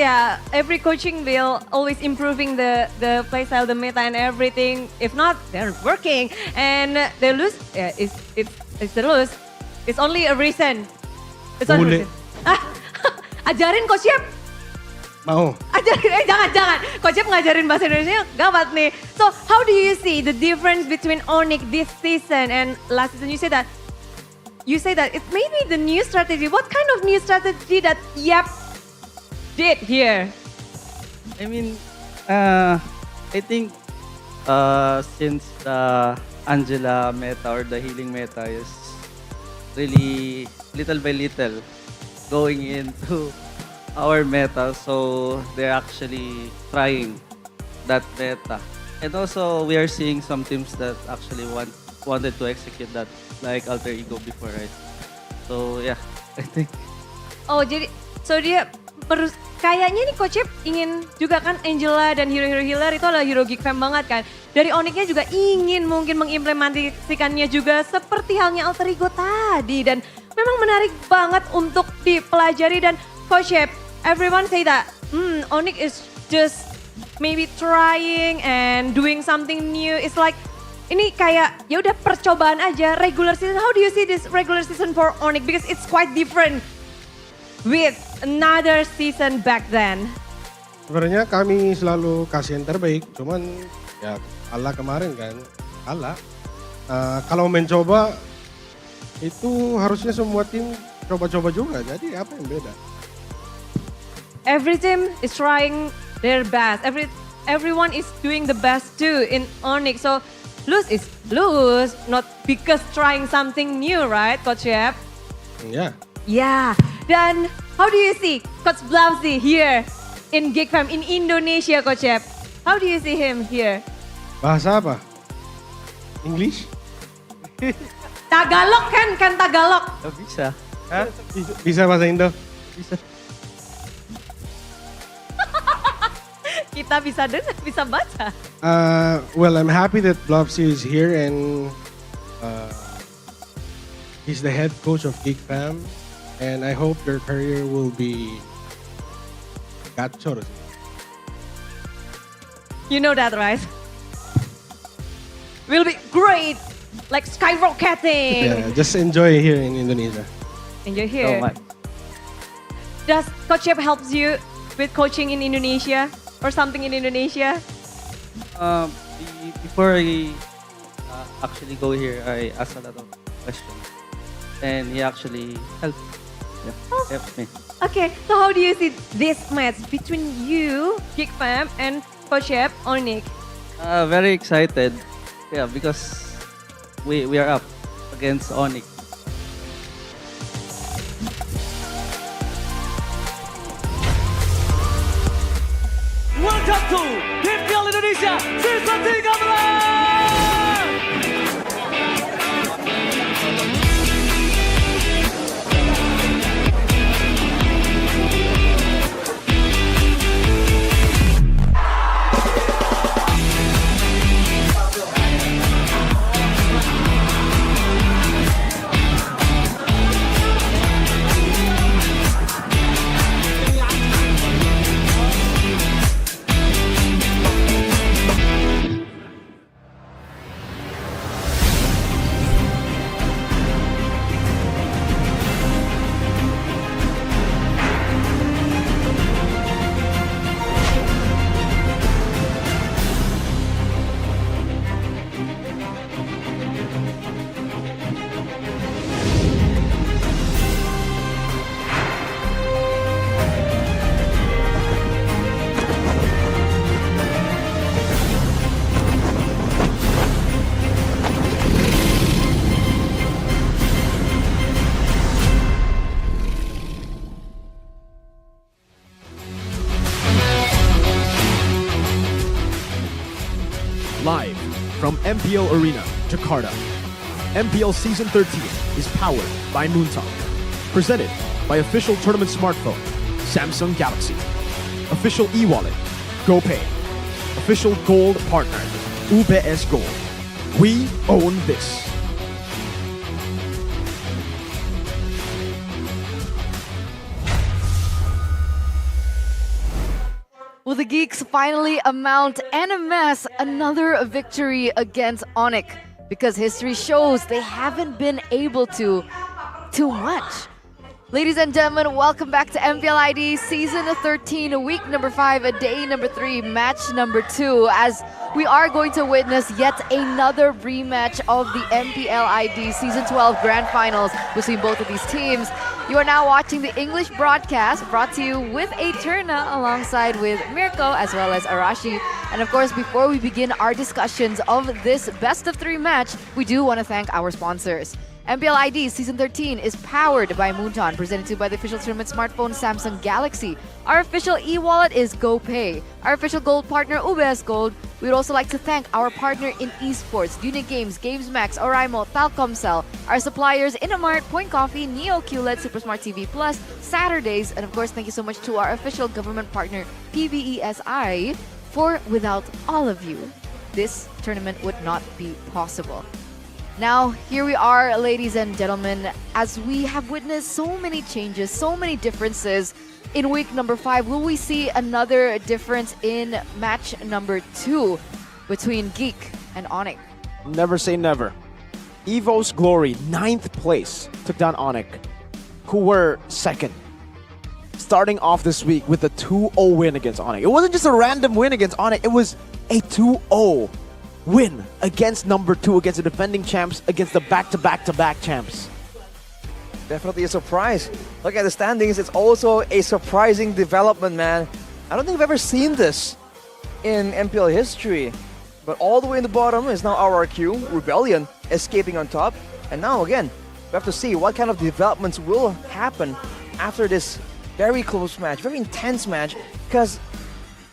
every coaching will always improving the playstyle, the meta and everything. If not, they're working and they lose. Yeah, it's the lose. It's only a reason. It's only a reason. Ajarin Coach Yep. Mau. Ajarin, jangan. Coach Yep ngajarin bahasa Indonesia gawat nih. So how do you see the difference between Onyx this season and last season? You say that it may be the new strategy. What kind of new strategy that Yep did here? I mean, I think since the Angela meta or the healing meta is really little by little going into our meta, so they're actually trying that meta. And also, we are seeing some teams that actually wanted to execute that, like Alter Ego before, right? So yeah, I think. Oh, jadi dia kayaknya nih Coach Yep ingin juga kan Angela dan hero-hero healer itu adalah hero geek fam banget kan. Dari Onyxnya juga ingin mungkin mengimplementasikannya juga seperti halnya Alter Ego tadi. Dan memang menarik banget untuk dipelajari dan Coach Yep, everyone say that Onyx is just maybe trying and doing something new. It's like ini kayak ya udah percobaan aja regular season. How do you see this regular season for Onyx? Because it's quite different with another season back then. Sebenarnya kami selalu kasih yang terbaik, cuman ya kalah kemarin kan, kalah. Kalau mencoba itu harusnya semua tim coba-coba juga, jadi apa yang beda? Every team is trying their best. Everyone is doing the best too in Onyx. So lose is lose, not because trying something new, right, Coach Yep? Yeah. Yeah. Dan how do you see Coach Blausi here in Geek Fam in Indonesia, Coach Yep? How do you see him here? Bahasa apa? English? Tagalog kan Tagalog. Oh, bisa. Bisa bahasa Indo? Bisa. Kita bisa dengar, bisa baca. Well, I'm happy that Blobsy is here and he's the head coach of Geek Fam. And I hope your career will be gacor. You know that, right? Will be great, like skyrocketing. Yeah, just enjoy here in Indonesia. Enjoy here. So much. Does Coach Yep helps you with coaching in Indonesia or something in Indonesia? Before I actually go here, I asked a lot of questions, and he actually helped me. Okay, so how do you see this match between you, Geek Fam, and Coach Yep, Onyx? Very excited, yeah, because we are up against Onyx. Welcome to Piala Indonesia Season 13. from MPL Arena, Jakarta. MPL Season 13 is powered by Moontalk. Presented by official tournament smartphone, Samsung Galaxy. Official e-wallet, GoPay. Official gold partner, UBS Gold. We own this. Will the Geeks finally amount and amass another victory against Onyx? Because history shows they haven't been able to too much. Ladies and gentlemen, welcome back to MPL ID Season 13, week number 5, day number 3, match number 2, as we are going to witness yet another rematch of the MPL ID Season 12 Grand Finals between both of these teams. You are now watching the English broadcast brought to you with Eterna alongside with Mirko as well as Arashi. And of course, before we begin our discussions of this best of 3 match, we do want to thank our sponsors. MPL ID Season 13 is powered by Moonton, presented to you by the official tournament smartphone Samsung Galaxy. Our official e-wallet is GoPay. Our official gold partner, UBS Gold. We would also like to thank our partner in esports, Unit Games, GamesMax, Oraimo, Falcomcell, our suppliers Inamart, Point Coffee, Neo QLED, Supersmart TV Plus, Saturdays, and of course, thank you so much to our official government partner, PBESI, for without all of you, this tournament would not be possible. Now, here we are, ladies and gentlemen, as we have witnessed so many changes, so many differences in week number 5. Will we see another difference in match number 2 between Geek and Onyx? Never say never. Evo's Glory, 9th place, took down Onyx, who were 2nd. Starting off this week with a 2-0 win against Onyx. It wasn't just a random win against Onyx, it was a 2-0 win against number 2, against the defending champs, against the back-to-back-to-back champs. Definitely a surprise. Look at the standings, it's also a surprising development, man. I don't think I've ever seen this in MPL history. But all the way in the bottom is now RRQ, Rebellion, escaping on top. And now again, we have to see what kind of developments will happen after this very close match, very intense match. Because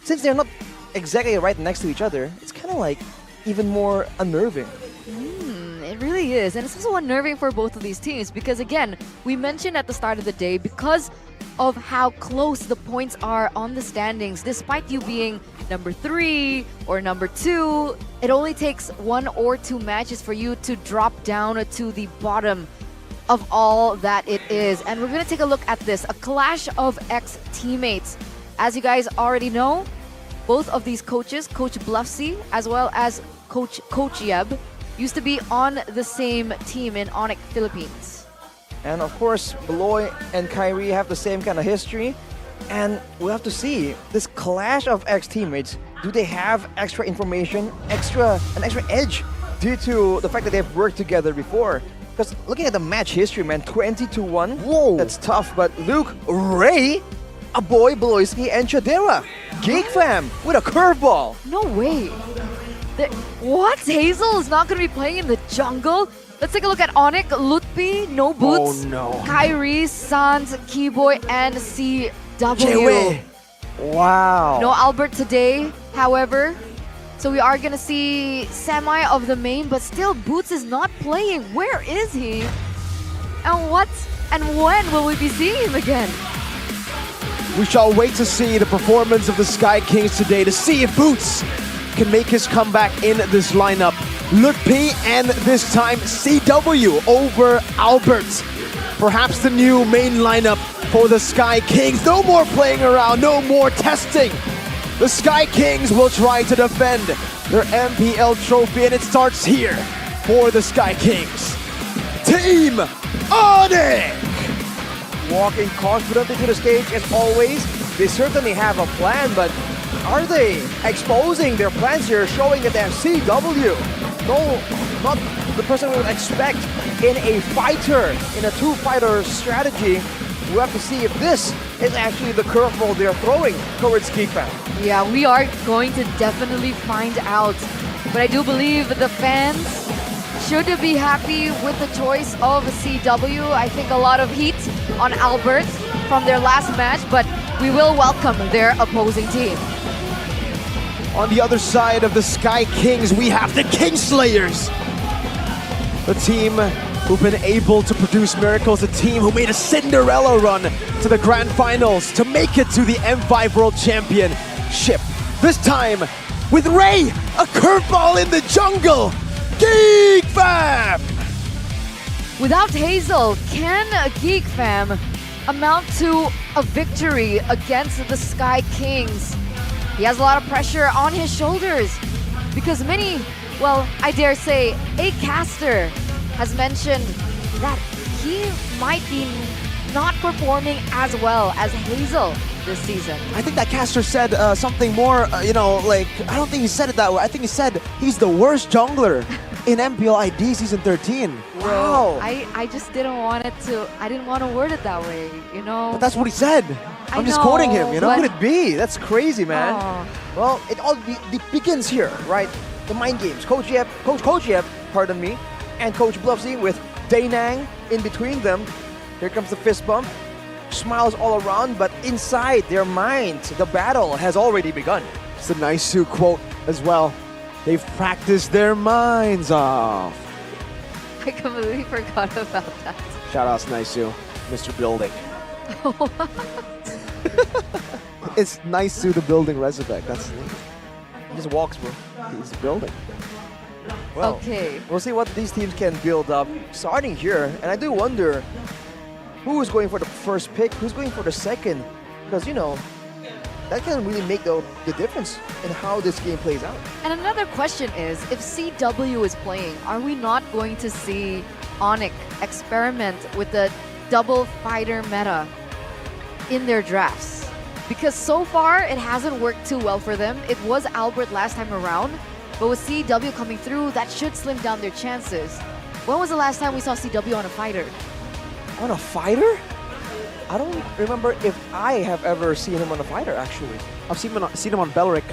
since they're not exactly right next to each other, it's kind of like even more unnerving. It really is, and it's also unnerving for both of these teams because, again, we mentioned at the start of the day, because of how close the points are on the standings, despite you being number 3 or number 2, it only takes 1 or 2 matches for you to drop down to the bottom of all that it is. And we're going to take a look at this, a clash of ex-teammates. As you guys already know, both of these coaches, Coach Bluffsy as well as Coach Yeb, used to be on the same team in Onyx Philippines. And of course, Beloy and Kyrie have the same kind of history. And we'll have to see this clash of ex-teammates. Do they have extra information, an extra edge due to the fact that they've worked together before? Because looking at the match history, man, 20-1. Whoa, that's tough. But Luke, Ray, Aboy, Beloyski, and Chadera. Geek Fam with a curveball. No way. What? Hazel is not going to be playing in the jungle? Let's take a look at Onyx, Lutpi, No Boots, Kyrie, Sans, Keyboy, and CW. Jewe. Wow. No Albert today, however. So we are going to see Semi of the main, but still Boots is not playing. Where is he? And what and when will we be seeing him again? We shall wait to see the performance of the Sky Kings today to see if Boots can make his comeback in this lineup. Lutpi and this time CW over Albert. Perhaps the new main lineup for the Sky Kings. No more playing around, no more testing. The Sky Kings will try to defend their MPL trophy, and it starts here for the Sky Kings. Team Onyx! Walking confidently to the stage as always. They certainly have a plan, but are they exposing their plans here, showing that they have CW? No, not the person we would expect in a fighter, in a two-fighter strategy. We'll have to see if this is actually the curveball they're throwing towards Geekfam. Yeah, we are going to definitely find out. But I do believe the fans should be happy with the choice of CW. I think a lot of heat on Albert from their last match, but we will welcome their opposing team. On the other side of the Sky Kings, we have the Kingslayers. The team who've been able to produce miracles, a team who made a Cinderella run to the grand finals to make it to the M5 World Championship. This time with Ray, a curveball in the jungle. Geek Fam! Without Hazel, can Geek Fam amount to a victory against the Sky Kings? He has a lot of pressure on his shoulders because many, well, I dare say, a caster has mentioned that he might be not performing as well as Hazel this season. I think that caster said something more, I don't think he said it that way. I think he said he's the worst jungler in MPLID Season 13. Wow. I just didn't want I didn't want to word it that way, you know? But that's what he said. I'm just quoting him, you know? How could it be? That's crazy, man. Well, it all begins here, right? The mind games. Coach Yep, pardon me, and Coach Bluffsy with Daynang in between them. Here comes the fist bump. Smiles all around, but inside their minds, the battle has already begun. It's a Naisu quote as well. They've practiced their minds off. I completely forgot about that. Shout out to Naisu, Mr. Building. It's Naisu the Building Resurrect. That's neat. He just walks, bro. He's building. Well, okay. We'll see what these teams can build up starting here. And I do wonder who is going for the first pick, who's going for the second. Because, you know, that can really make the difference in how this game plays out. And another question is, if CW is playing, are we not going to see Onyx experiment with the double fighter meta in their drafts? Because so far, it hasn't worked too well for them. It was Albert last time around, but with CW coming through, that should slim down their chances. When was the last time we saw CW on a fighter? On a fighter? I don't remember if I have ever seen him on a fighter, actually. I've seen him on Belric.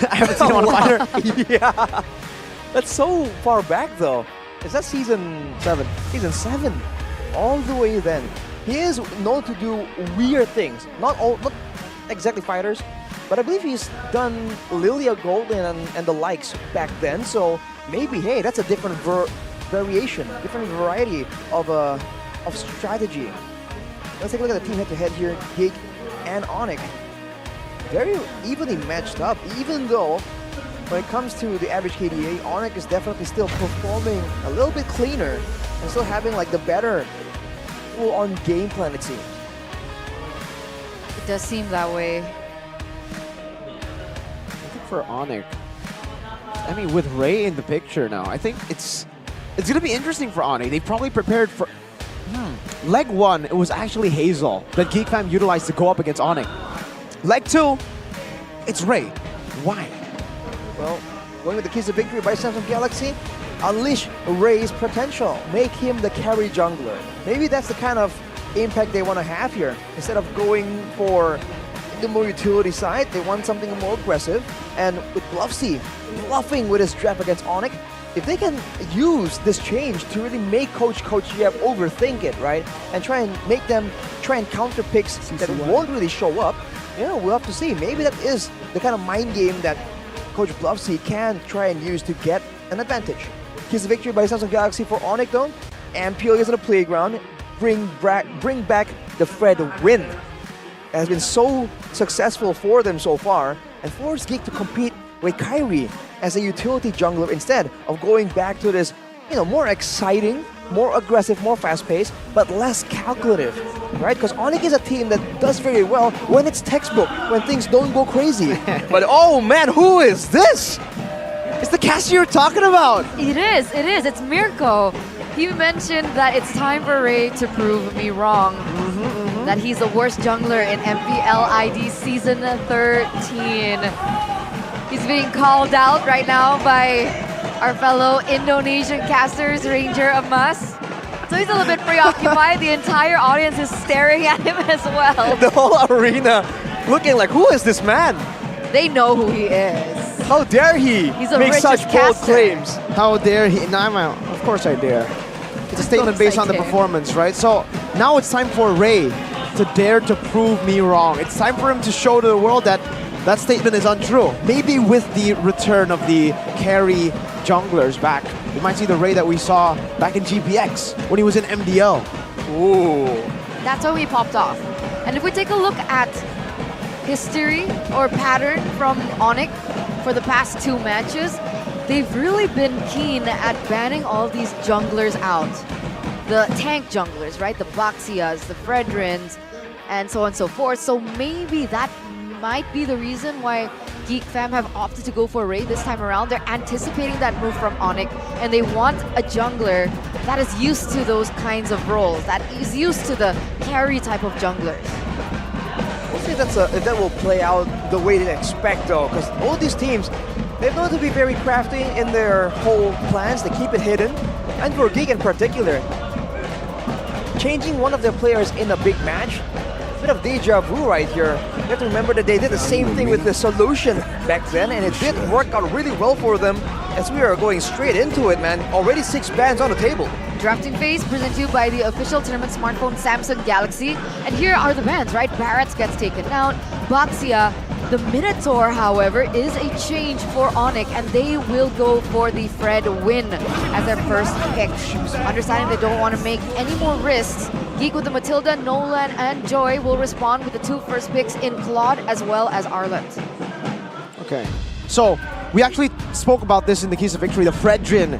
I haven't seen him on a fighter. Yeah. That's so far back, though. Is that season 7? Season 7. All the way then. He is known to do weird things. Not exactly fighters, but I believe he's done Lilia Golden and the likes back then. So maybe, hey, that's a different variation, different variety of strategy. Let's take a look at the team head-to-head here. Gig and Onyx. Very evenly matched up, even though when it comes to the average KDA, Onyx is definitely still performing a little bit cleaner and still having like the better full-on game plan, it seems. It does seem that way. I think for Onyx, I mean, with Ray in the picture now, I think it's going to be interesting for Onyx. They probably prepared for... Leg 1, it was actually Hazel that Geek Fam utilized to go up against Onyx. Leg 2, it's Ray. Why? Well, going with the keys of victory by Samsung Galaxy, unleash Ray's potential. Make him the carry jungler. Maybe that's the kind of impact they want to have here. Instead of going for the more utility side, they want something more aggressive. And with Bluffsy bluffing with his draft against Onyx, if they can use this change to really make Coach Yep overthink it, right? And try and counter picks that won't really show up, yeah, we'll have to see. Maybe that is the kind of mind game that Coach Bluffsy can try and use to get an advantage. Here's the victory by Samsung Galaxy for Onyx though. And Peel is on the playground. Bring back the Fred win. It has been so successful for them so far, and force Geek to compete with Kyrie as a utility jungler instead of going back to this, more exciting, more aggressive, more fast-paced, but less calculative, right? Because Onyx is a team that does very well when it's textbook, when things don't go crazy. But oh man, who is this? It's the cast you're talking about. It is. It's Mirko. He mentioned that it's time for Ray to prove me wrong. That he's the worst jungler in MPLID Season 13. He's being called out right now by our fellow Indonesian casters, Ranger Emas. So he's a little bit preoccupied. The entire audience is staring at him as well. The whole arena looking like, who is this man? They know who he is. How dare he make such bold claims? How dare he? No, of course I dare. It's a statement based on the performance, right? So now it's time for Ray to dare to prove me wrong. It's time for him to show to the world that that statement is untrue. Maybe with the return of the carry junglers back, we might see the Ray that we saw back in GPX when he was in MDL. Ooh. That's why we popped off. And if we take a look at history or pattern from Onyx for the past 2 matches, they've really been keen at banning all these junglers out. The tank junglers, right? The Baxias, the Fredrins, and so on and so forth. So maybe that might be the reason why Geek Fam have opted to go for Ray this time around. They're anticipating that move from Onyx, and they want a jungler that is used to those kinds of roles, that is used to the carry type of junglers. We'll see if that will play out the way they expect, though, because all these teams, they've known to be very crafty in their whole plans. They keep it hidden, and for Geek in particular, changing one of their players in a big match, a bit of deja vu right here. You have to remember that they did the same thing with the Solution back then, and it did work out really well for them, as we are going straight into it, man. Already 6 bans on the table. Drafting phase presented to you by the official tournament smartphone Samsung Galaxy. And here are the bans, right? Barretts gets taken out. Baxia, the Minotaur, however, is a change for Onyx, and they will go for the Fred win as their first pick. Understanding they don't want to make any more risks, Geek with the Matilda, Nolan, and Joy will respond with the 2 first picks in Claude as well as Arlet. Okay, so we actually spoke about this in the keys of victory. The Fredrin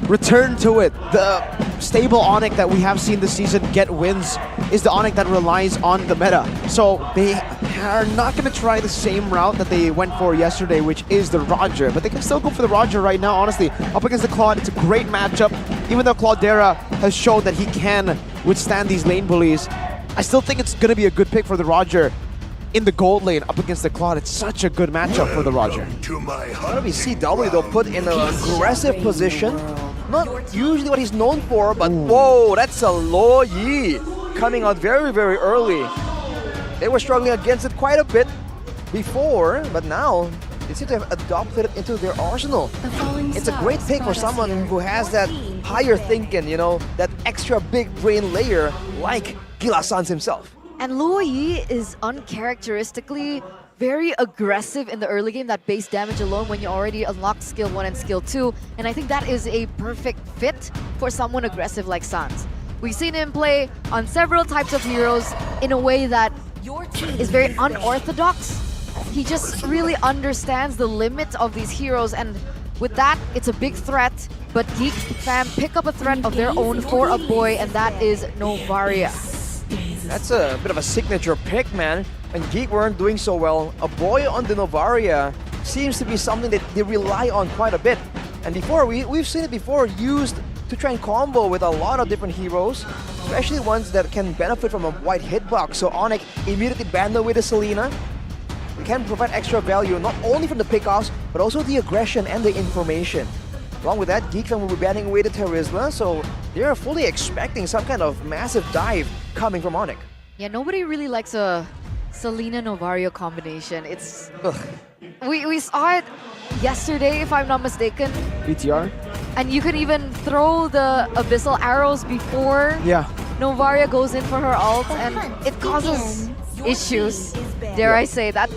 return to it. The stable Onyx that we have seen this season get wins is the Onyx that relies on the meta. So they are not going to try the same route that they went for yesterday, which is the Roger. But they can still go for the Roger right now, honestly. Up against the Claude, it's a great matchup. Even though Claudera has shown that he can withstand these lane bullies, I still think it's going to be a good pick for the Roger in the gold lane up against the Claude. It's such a good matchup for the Roger. Maybe CW, though, put in an aggressive position. Not usually what he's known for, but whoa, that's a Lo Yi coming out very, very early. They were struggling against it quite a bit before, but now they seem to have adopted it into their arsenal. It's a great pick for someone who has that higher thinking, you know, that extra big brain layer like Gila Sans himself. And Luo Yi is uncharacteristically very aggressive in the early game, that base damage alone when you already unlocked skill 1 and skill 2. And I think that is a perfect fit for someone aggressive like Sans. We've seen him play on several types of heroes in a way that is very unorthodox. He just really understands the limit of these heroes, and with that, it's a big threat. But Geek Fam pick up a threat of their own for a boy, and that is Novaria. That's a bit of a signature pick, man. And Geek weren't doing so well. A boy on the Novaria seems to be something that they rely on quite a bit. And before, we've seen it before used to try and combo with a lot of different heroes, especially ones that can benefit from a wide hitbox. So Onyx immediately banned away the Selena. It can provide extra value not only from the pickoffs, but also the aggression and the information. Along with that, Geek Fam will be banning away the Terizla, so they're fully expecting some kind of massive dive coming from Onyx. Yeah, nobody really likes a Selena Novario combination. It's we saw it yesterday, if I'm not mistaken. BTR? And you can even throw the abyssal arrows before Novaria goes in for her ult, and it causes issues. Dare I say that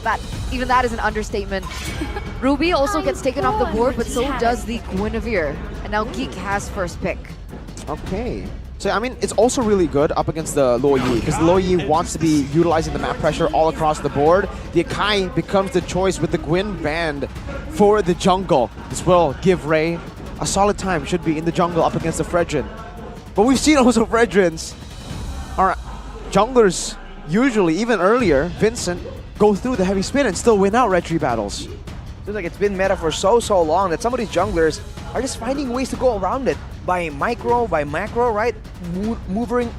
even that is an understatement. Ruby also gets taken off the board, but so does the Guinevere. And now Geek has first pick. Okay. So, I mean, it's also really good up against the Lo Yi, because Lo Yi wants to be utilizing the map pressure all across the board. The Akai becomes the choice with the Gwyn banned for the jungle. This will give Ray a solid time, should be in the jungle up against the Fredrin. But we've seen also Fredrins, our junglers, usually, even earlier, Vincent, go through the heavy spin and still win out Red Tree battles. Seems like it's been meta for so long that some of these junglers are just finding ways to go around it. By micro, by macro, right? Maneuvering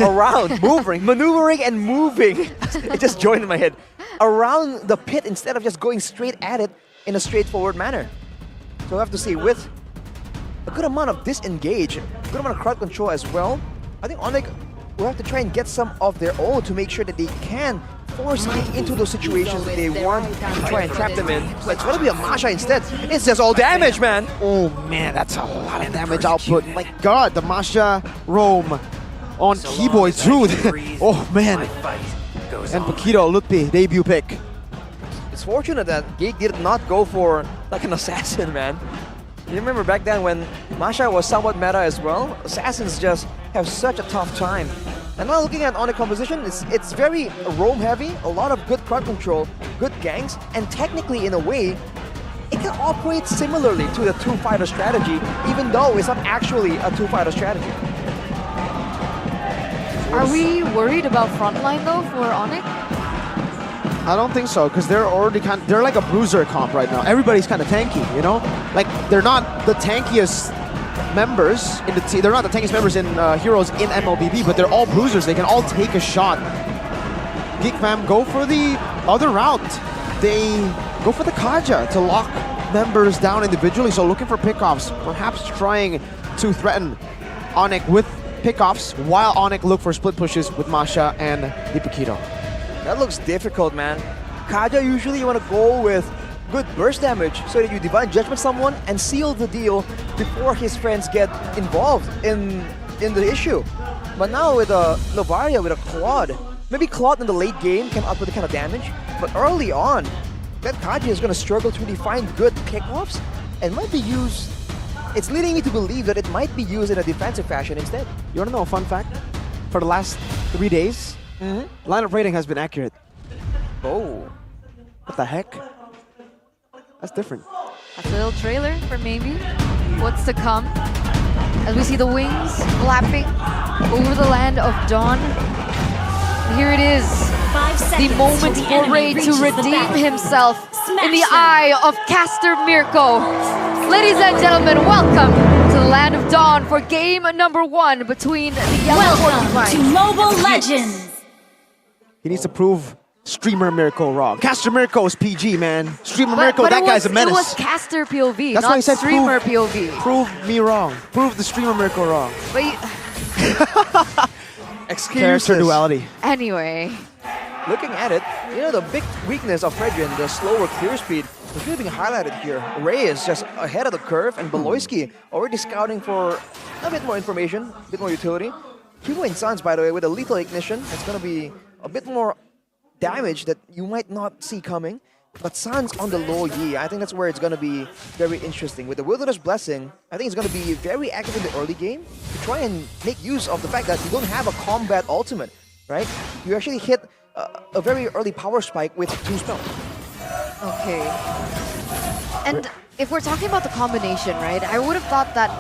around. Maneuvering and moving. It just joined in my head. Around the pit instead of just going straight at it in a straightforward manner. So we'll have to see, with a good amount of disengage, a good amount of crowd control as well, I think Onyx will have to try and get some of their own to make sure that they can force Geek into those situations that they want to try and trap them in. But it's gonna be a Masha instead. It's just all damage, man. Oh man, that's a lot of damage output. My god, the Masha roam on Keyboy too. Oh man. And Paquito Lutpi, debut pick. It's fortunate that Geek did not go for like an assassin, man. You remember back then when Masha was somewhat meta as well? Assassins just have such a tough time. And now looking at Onyx composition, it's very roam heavy, a lot of good crowd control, good ganks, and technically in a way, it can operate similarly to the two-fighter strategy, even though it's not actually a two-fighter strategy. Are we worried about frontline though for Onyx? I don't think so, because they're already they're like a bruiser comp right now. Everybody's kind of tanky, you know? Like, they're not the tankiest members in the team. They're not the tankiest members in Heroes in MLBB, but they're all bruisers. They can all take a shot. Geek Fam go for the other route. They go for the Kaja to lock members down individually, so looking for pickoffs, perhaps trying to threaten Onyx with pickoffs, while Onyx look for split pushes with Masha and Lipakito. That looks difficult, man. Kaja, usually you want to go with good burst damage so that you Divine Judgment someone and seal the deal before his friends get involved in the issue. But now with a Novaria, with a Claude, maybe Claude in the late game can output the kind of damage, but early on, that Kaja is going to struggle to really find good pickoffs and might be used. It's leading me to believe that it might be used in a defensive fashion instead. You want to know a fun fact? For the last 3 days, lineup rating has been accurate. Oh. What the heck? That's different. That's a little trailer for maybe what's to come. As we see the wings flapping over the land of Dawn. Here it is. The moment for Ray to redeem himself in the eye of Caster Mirko. Ladies and gentlemen, welcome to the land of Dawn for game number 1 between the Yellow Porcupines. to Mobile Legends. He needs to prove Streamer Mirko wrong. Caster Mirko is PG, man. Streamer Mirko, that guy's a menace. It was Caster POV, That's not why he said Streamer POV. Prove me wrong. Prove the Streamer Mirko wrong. But Character duality. Anyway. Looking at it, you know, the big weakness of Fredrin, the slower clear speed, is really being highlighted here. Ray is just ahead of the curve, and Beloyski already scouting for a bit more information, a bit more utility. Hugo and Sons, by the way, with a lethal ignition, it's going to be a bit more damage that you might not see coming. But Sans on the low Yi, I think that's where it's going to be very interesting. With the Wilderness Blessing, I think it's going to be very active in the early game to try and make use of the fact that you don't have a combat ultimate, right? You actually hit a very early power spike with 2 spells. Okay. And if we're talking about the combination, right, I would have thought that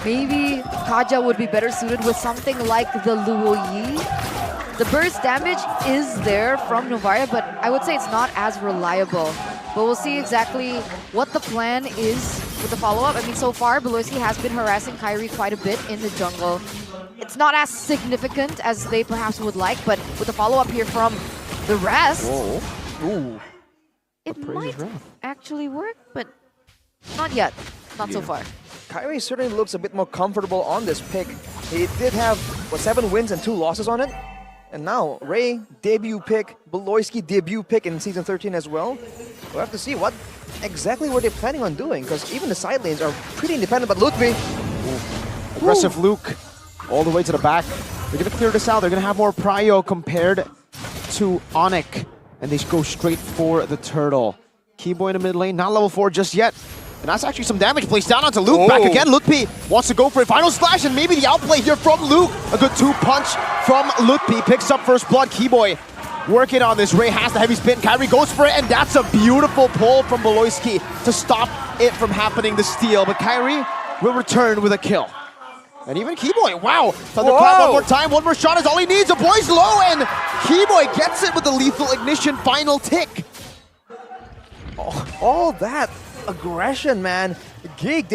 maybe Kaja would be better suited with something like the Luo Yi. The burst damage is there from Novaria, but I would say it's not as reliable. But we'll see exactly what the plan is with the follow-up. I mean, so far, Beloyski has been harassing Kairi quite a bit in the jungle. It's not as significant as they perhaps would like, but with the follow-up here from the rest, it might actually work, but not yet. Not so far. Kairi certainly looks a bit more comfortable on this pick. He did have, 7 wins and 2 losses on it. And now, Ray, debut pick, Beloyski, debut pick in Season 13 as well. We'll have to see what exactly were they planning on doing, because even the side lanes are pretty independent, but Ludwig. Aggressive Luke, all the way to the back. They're going to clear this out. They're going to have more prio compared to Onyx. And they go straight for the turtle. Keyboy in the mid lane, not level 4 just yet. And that's actually some damage placed down onto Luke. Back again, Lutpi wants to go for a final slash, and maybe the outplay here from Luke. A good 2-punch from Lutpi. Picks up first blood. Keyboy working on this. Ray has the heavy spin. Kyrie goes for it, and that's a beautiful pull from Beloyski to stop it from happening, the steal. But Kyrie will return with a kill. And even Keyboy, wow. Thunderclap one more time. One more shot is all he needs. The boy's low, and Keyboy gets it with the lethal ignition final tick. All that aggression, man. Gig,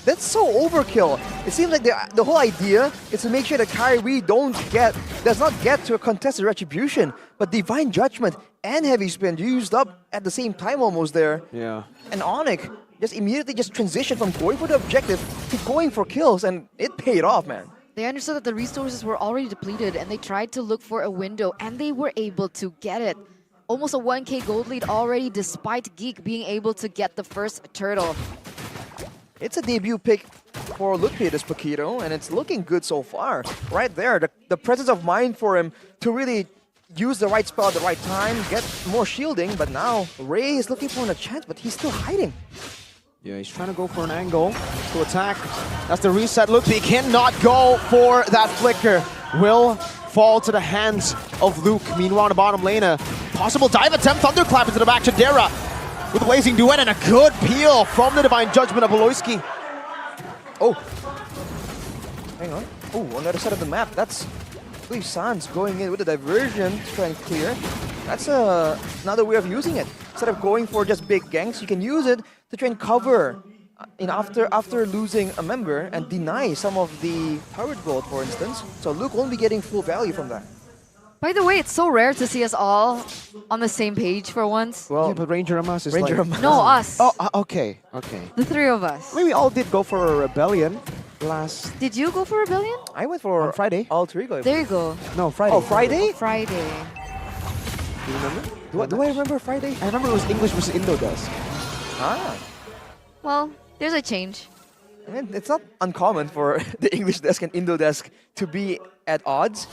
that's so overkill. It seems like the whole idea is to make sure that Kyrie does not get to a contested retribution, but Divine Judgment and Heavy Spin used up at the same time almost there. Yeah. And Onyx just immediately transitioned from going for the objective to going for kills, and it paid off, man. They understood that the resources were already depleted, and they tried to look for a window, and they were able to get it. Almost a 1k gold lead already, despite Geek being able to get the first turtle. It's a debut pick for Ludwig this Paquito, and it's looking good so far. Right there, the presence of mind for him to really use the right spell at the right time, get more shielding, but now Ray is looking for a chance, but he's still hiding. Yeah, he's trying to go for an angle to attack. That's the reset look. He cannot go for that flicker. Will fall to the hands of Luke. Meanwhile, in the bottom lane, a possible dive attempt. Thunderclap into the back. Chidera with a blazing duet and a good peel from the Divine Judgment of Aloyski. Oh. Hang on. Oh, on the other side of the map. That's, I believe, Sans going in with a diversion to try and clear. That's another way of using it. Instead of going for just big ganks, you can use it to try and cover after losing a member and deny some of the turret gold, for instance. So Luke won't be getting full value from that. By the way, it's so rare to see us all on the same page for once. Well, yeah, but Ranger and us is Ranger like... No, us. Oh, okay, okay. The three of us. We all did go for a Rebellion last... Did you go for Rebellion? I went for... On Friday. Alter Ego. There you go. No, Friday. Oh, Friday? Friday. Do you remember? Do I remember Friday? I remember it was English versus Indo Desk. Ah. Well, there's a change. I mean, it's not uncommon for the English desk and Indo desk to be at odds.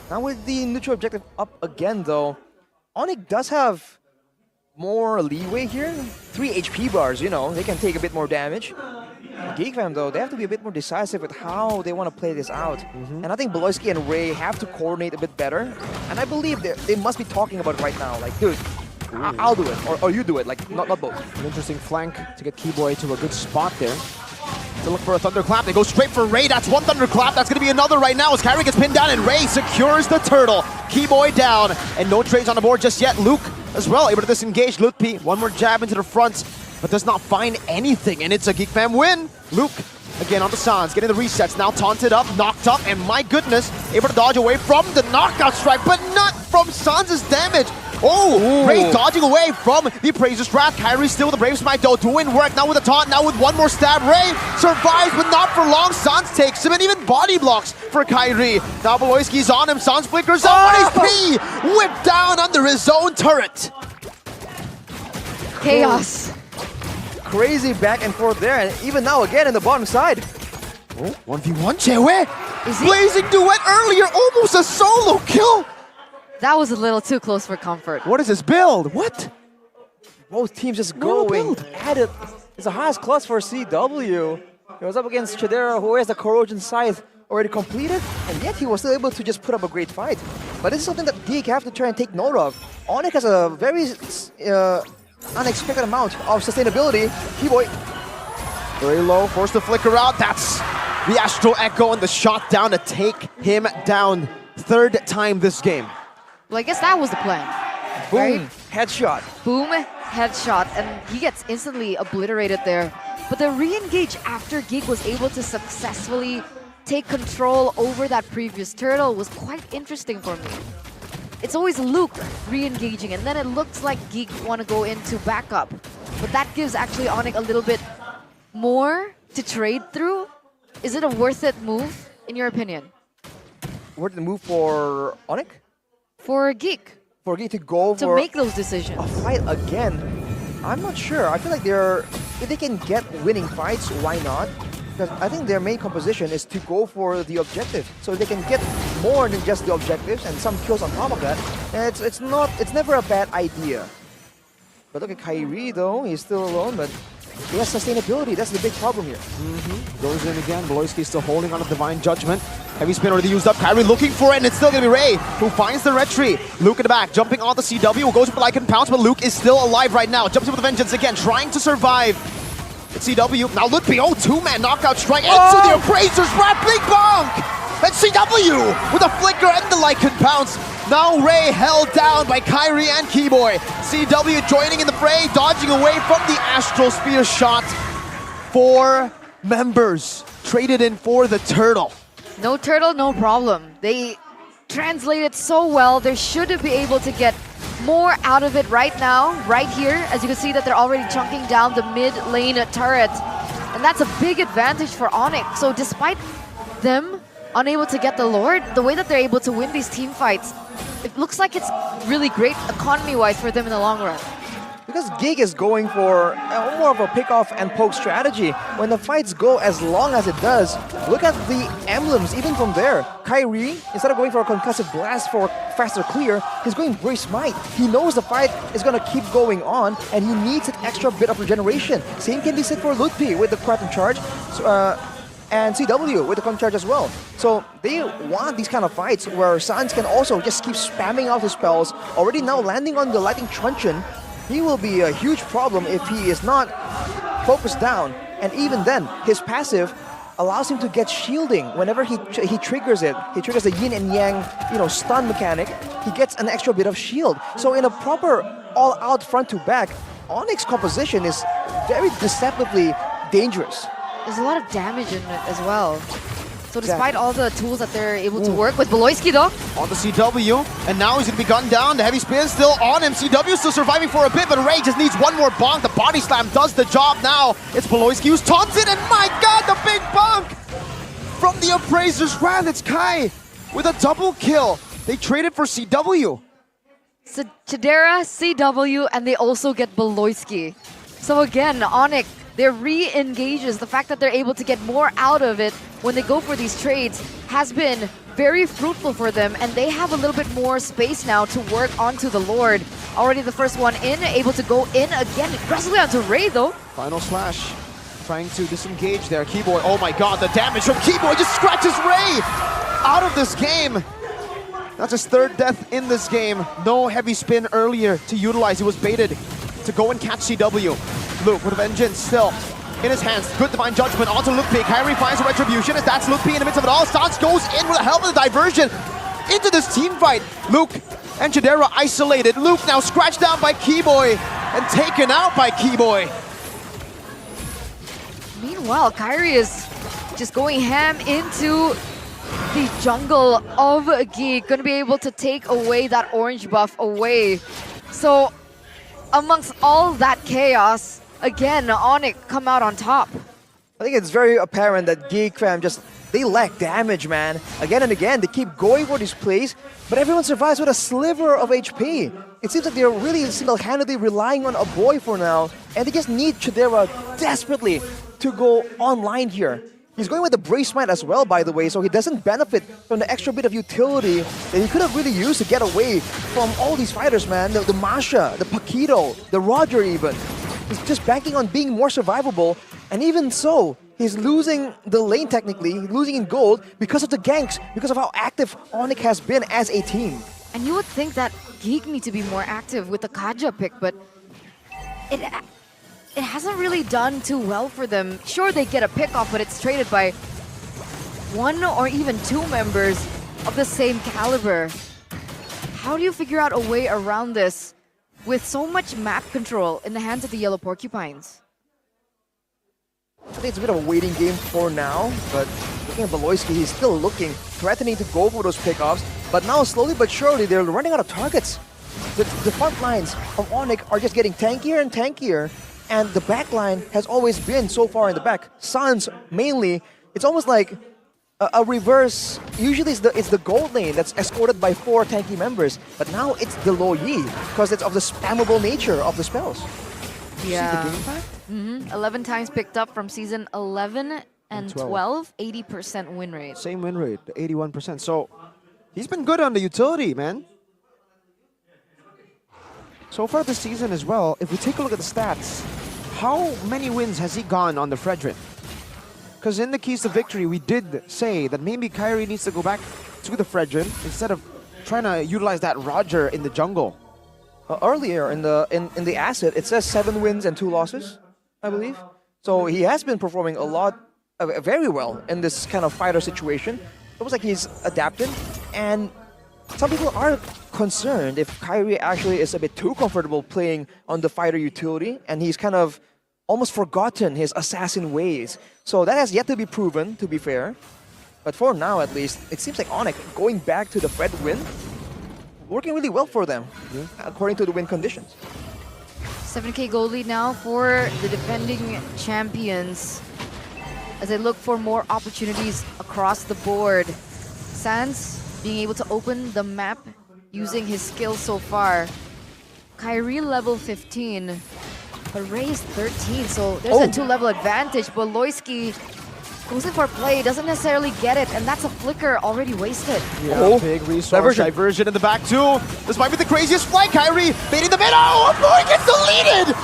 Now with the neutral objective up again though, Onyx does have more leeway here. 3 HP bars, you know, they can take a bit more damage. GeekFam though, they have to be a bit more decisive with how they want to play this out. And I think Beloyski and Ray have to coordinate a bit better. And I believe they must be talking about it right now. Like, dude, I'll do it, or you do it, like, not both. An interesting flank to get Keyboy to a good spot there. To look for a Thunderclap, they go straight for Ray. That's one Thunderclap, that's gonna be another right now as Kyrie gets pinned down and Ray secures the turtle. Keyboy down, and no trades on the board just yet. Luke as well, able to disengage. Lutpi, one more jab into the front, but does not find anything, and it's a GeekFam win. Luke, again on the Sans, getting the resets, now taunted up, knocked up, and my goodness, able to dodge away from the knockout strike, but not from Sans' damage. Oh, ooh. Ray dodging away from the Appraiser's Wrath. Kyrie still with the Brave Smite though, doing work. Now with a taunt, now with one more stab. Ray survives, but not for long. Sans takes him, and even body blocks for Kyrie. Now Beloyski's on him. Sans flickers up 1 HP. Whipped down under his own turret. Chaos. Crazy back and forth there, and even now again in the bottom side. Oh, 1v1, Chewe. Blazing duet earlier, almost a solo kill. That was a little too close for comfort. What is this build? What? Both teams just going at it. It's the highest class for CW. He was up against Chidera, who has the Corrosion Scythe already completed, and yet he was still able to just put up a great fight. But this is something that Geek have to try and take note of. Onyx has a very unexpected amount of sustainability. Keyboy. Very low, forced to flicker out. That's the Astral Echo and the shot down to take him down. 3rd time this game. Well, I guess that was the plan. Boom, right? headshot. Boom, headshot, and he gets instantly obliterated there. But the re-engage after Geek was able to successfully take control over that previous turtle was quite interesting for me. It's always Luke re-engaging, and then it looks like Geek want to go into backup. But that gives actually Onyx a little bit more to trade through. Is it a worth it move, in your opinion? Worth the move for Onyx? For Geek. For Geek to go to for make those decisions. A fight again. I'm not sure. I feel like if they can get winning fights, why not? Because I think their main composition is to go for the objective. So if they can get more than just the objectives and some kills on top of that, it's never a bad idea. But look at Kyrie though, he's still alone, but he has sustainability. That's the big problem here. Goes in again. Beloyski still holding on to Divine Judgment. Heavy spin already used up. Kyrie looking for it, and it's still going to be Ray who finds the retreat. Luke in the back, jumping on the CW. Goes for Lycan Pounce, but Luke is still alive right now. Jumps in with a vengeance again, trying to survive. It's CW. Now Lutpi, 2-man knockout strike into the Appraiser's Wrath. Big bonk! And CW with a flicker and the Lycan Pounce. Now Ray held down by Kyrie and Keyboy. CW joining in the fray, dodging away from the Astral Spear shot. 4 members traded in for the turtle. No turtle, no problem. They translated so well. They should be able to get more out of it right now, right here. As you can see that they're already chunking down the mid lane turret. And that's a big advantage for Onyx. So despite them unable to get the Lord, the way that they're able to win these team fights, it looks like it's really great economy-wise for them in the long run. because Geek is going for more of a pick-off and poke strategy. When the fights go as long as it does, look at the emblems even from there. Kyrie, instead of going for a concussive blast for faster clear, he's going Brace Smite. He knows the fight is going to keep going on, and he needs an extra bit of regeneration. Same can be said for Ludpi with the Kraken charge. And CW with the Con charge as well. So they want these kind of fights where Sans can also just keep spamming out his spells. Already now landing on the Lightning Truncheon, he will be a huge problem if he is not focused down. And even then, his passive allows him to get shielding whenever he triggers it. He triggers the yin and yang, stun mechanic. He gets an extra bit of shield. So in a proper all-out front to back, Onyx composition is very deceptively dangerous. There's a lot of damage in it as well. So despite all the tools that they're able to work with, Beloyski though. On the CW, and now he's going to be gunned down. The heavy spin still on him. CW still surviving for a bit, but Ray just needs one more bonk. The body slam does the job now. It's Beloyski who's taunted, and my god, the big bonk! From the Appraiser's Wrath, it's Kai with a double kill. They traded for CW. So Chidera, CW, and they also get Beloyski. So again, Onyx, their re-engages, the fact that they're able to get more out of it when they go for these trades has been very fruitful for them, and they have a little bit more space now to work onto the Lord. Already the first one in, able to go in again, aggressively onto Ray though. Final slash, trying to disengage there. Keyboy, oh my god, the damage from Keyboy just scratches Ray out of this game. That's his third death in this game. No heavy spin earlier to utilize. He was baited to go and catch CW. Luke with vengeance still in his hands. Good divine judgment onto Ludpi. Kyrie finds a retribution as that's Ludpi in the midst of it all. Stance goes in with the help of the diversion into this team fight. Luke and Chidera isolated. Luke now scratched down by Keyboy and taken out by Keyboy. Meanwhile, Kyrie is just going ham into the jungle of Geek. Gonna be able to take away that orange buff away. So amongst all that chaos, again, Onyx come out on top. I think it's very apparent that Geek fam they lack damage, man. Again and again, they keep going for these plays, but everyone survives with a sliver of HP. It seems like they're really single-handedly relying on a boy for now, and they just need Chidera desperately to go online here. He's going with the Brace Smite as well, by the way, so he doesn't benefit from the extra bit of utility that he could have really used to get away from all these fighters, man. The Masha, the Paquito, the Roger even. He's just banking on being more survivable, and even so, he's losing the lane technically, losing in gold because of the ganks, because of how active Onyx has been as a team. And you would think that Geek need to be more active with the Kaja pick, but it hasn't really done too well for them. Sure, they get a pick off, but it's traded by one or even two members of the same caliber. How do you figure out a way around this with so much map control in the hands of the Yellow Porcupines? I think it's a bit of a waiting game for now, but looking at Beloyski, he's still looking, threatening to go for those pickoffs, but now slowly but surely they're running out of targets. The front lines of Onyx are just getting tankier and tankier, and the back line has always been so far in the back. Sans mainly, it's almost like a reverse. Usually it's the gold lane that's escorted by 4 tanky members, but now it's the Lo Yi because it's of the spammable nature of the spells. Yeah. See the game fact? 11 times picked up from season 11 and 12, 80% win rate. Same win rate, 81%. So he's been good on the utility, man. So far this season as well, if we take a look at the stats, how many wins has he gone on the Fredrin? Because in the keys to victory, we did say that maybe Kyrie needs to go back to the Fredrin instead of trying to utilize that Roger in the jungle. Earlier in the asset, it says 7 wins and 2 losses, I believe. So he has been performing a lot, very well in this kind of fighter situation. It looks like he's adapted, and some people are concerned if Kyrie actually is a bit too comfortable playing on the fighter utility, and he's kind of almost forgotten his assassin ways. So that has yet to be proven, to be fair. But for now, at least, it seems like Onyx going back to the Fred win, working really well for them, according to the win conditions. 7k gold lead now for the defending champions as they look for more opportunities across the board. Sans being able to open the map using his skills so far. Kyrie level 15, but Ray is 13, so there's a 2-level advantage. But Loisky goes in for a play, doesn't necessarily get it, and that's a flicker already wasted. Yeah, big resource diversion in the back too. This might be the craziest flight. Kyrie baiting the mid. Oh, boy, gets deleted.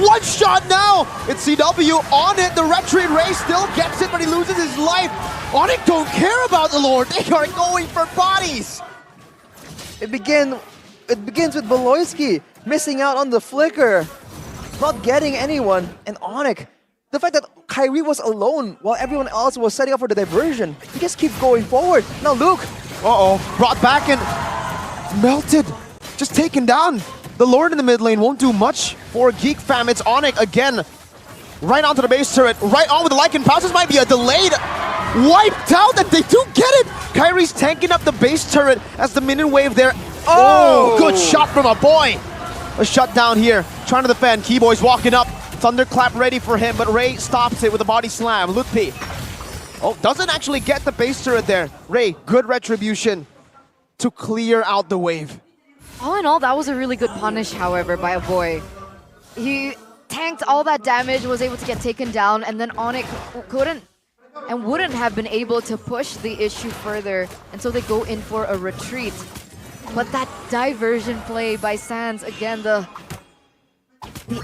One shot now. It's CW on it. The retreat Ray still gets it, but he loses his life. Onyx don't care about the Lord. They are going for bodies. It begins with Beloyski missing out on the flicker, not getting anyone, and Onyx. The fact that Kyrie was alone while everyone else was setting up for the diversion, he just keeps going forward. Now Luke, brought back and melted, just taken down. The Lord in the mid lane won't do much for Geek Fam. It's Onyx again, right onto the base turret, right on with the Lycan Pounce. This might be a delayed wiped out, and they do get it. Kyrie's tanking up the base turret as the minion wave there. Oh, good shot from a boy. A shutdown here, trying to defend. Keyboy's walking up. Thunderclap ready for him, but Ray stops it with a body slam. Lutpi. Doesn't actually get the base turret there. Ray, good retribution to clear out the wave. All in all, that was a really good punish, however, by a boy. He tanked all that damage, was able to get taken down, and then Onyx couldn't and wouldn't have been able to push the issue further, and so they go in for a retreat. But that diversion play by Sans, again, the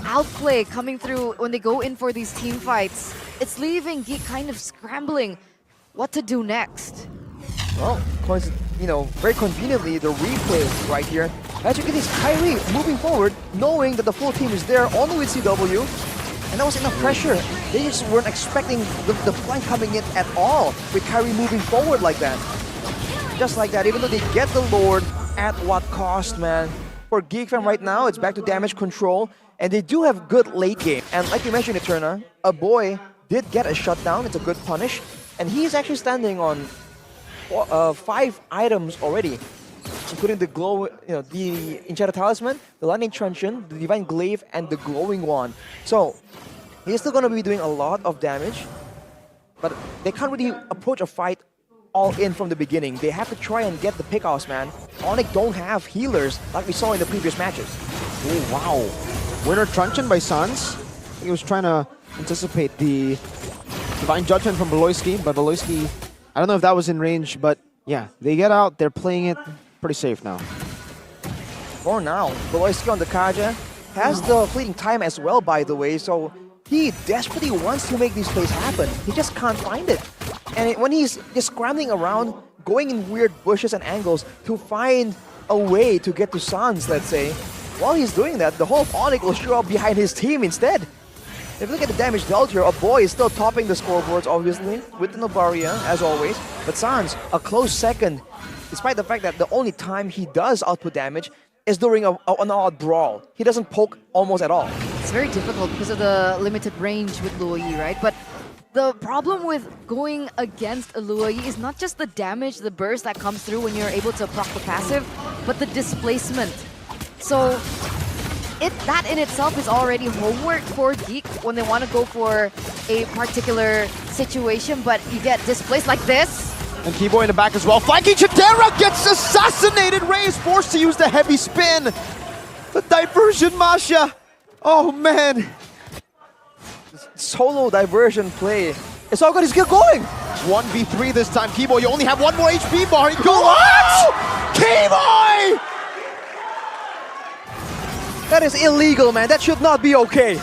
outplay coming through when they go in for these team fights, it's leaving Geek kind of scrambling what to do next. Well, very conveniently, the replay is right here. As you can see, Kyrie moving forward, knowing that the full team is there, only with CW, and that was enough pressure. They just weren't expecting the flank coming in at all, with Kyrie moving forward like that. Just like that, even though they get the Lord, at what cost, man? For Geek Fam right now, it's back to damage control, and they do have good late game. And like you mentioned, Eterna, a boy did get a shutdown. It's a good punish, and he's actually standing on 5 items already, including the glow, the Enchanted Talisman, the Lightning Truncheon, the Divine Glaive, and the Glowing Wand. So he's still going to be doing a lot of damage, but they can't really approach a fight all in from the beginning. They have to try and get the pickoffs, man. Onyx don't have healers like we saw in the previous matches. Oh, wow. Winter Truncheon by Sans. He was trying to anticipate the Divine Judgment from Beloyski, but Beloyski, I don't know if that was in range, but yeah, they get out, they're playing it pretty safe now. For now, Beloyski on the Kaja has the fleeting time as well, by the way, so he desperately wants to make these plays happen. He just can't find it. And when he's just scrambling around, going in weird bushes and angles to find a way to get to Sans, let's say, while he's doing that, the whole Onyx will show up behind his team instead. If you look at the damage dealt here, a boy is still topping the scoreboards, obviously, with the Nobaria, as always. But Sans, a close second, despite the fact that the only time he does output damage is during an odd brawl. He doesn't poke almost at all. It's very difficult because of the limited range with Luoyi, right? But the problem with going against a Luoyi is not just the damage, the burst that comes through when you're able to proc the passive, but the displacement. So that in itself is already homework for Geek when they want to go for a particular situation, but you get displaced like this. And Keyboy in the back as well. Flanking Chidera gets assassinated. Ray is forced to use the heavy spin. The diversion, Masha. Oh, man. Solo diversion play. It's all good. He's still going. 1v3 this time. Keyboy, you only have 1 more HP bar. What? Keyboy! That is illegal, man. That should not be okay.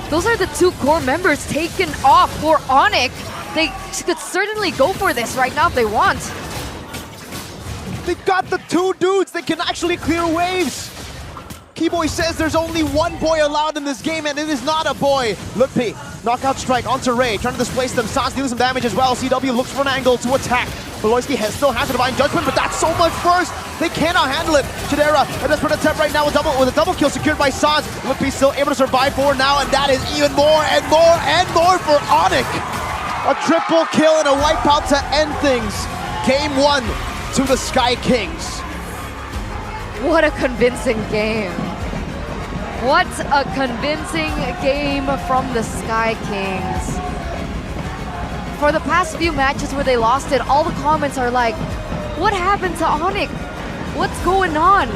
Those are the 2 core members taken off for Onyx. They could certainly go for this right now if they want. They got the 2 dudes that can actually clear waves. Keyboy says there's only 1 boy allowed in this game, and it is not a boy. Lutpi, knockout strike onto Ray, trying to displace them. Sans dealing some damage as well. CW looks for an angle to attack. Beloyski still has a Divine Judgment, but that's so much burst. They cannot handle it. Chidera, a desperate attempt right now with a double kill secured by Sans. Lutpi still able to survive for now, and that is even more and more and more for Onyx. A triple kill and a wipeout to end things. Game 1 to the Sky Kings. What a convincing game. What a convincing game from the Sky Kings. For the past few matches where they lost it, all the comments are like, what happened to Onyx? What's going on?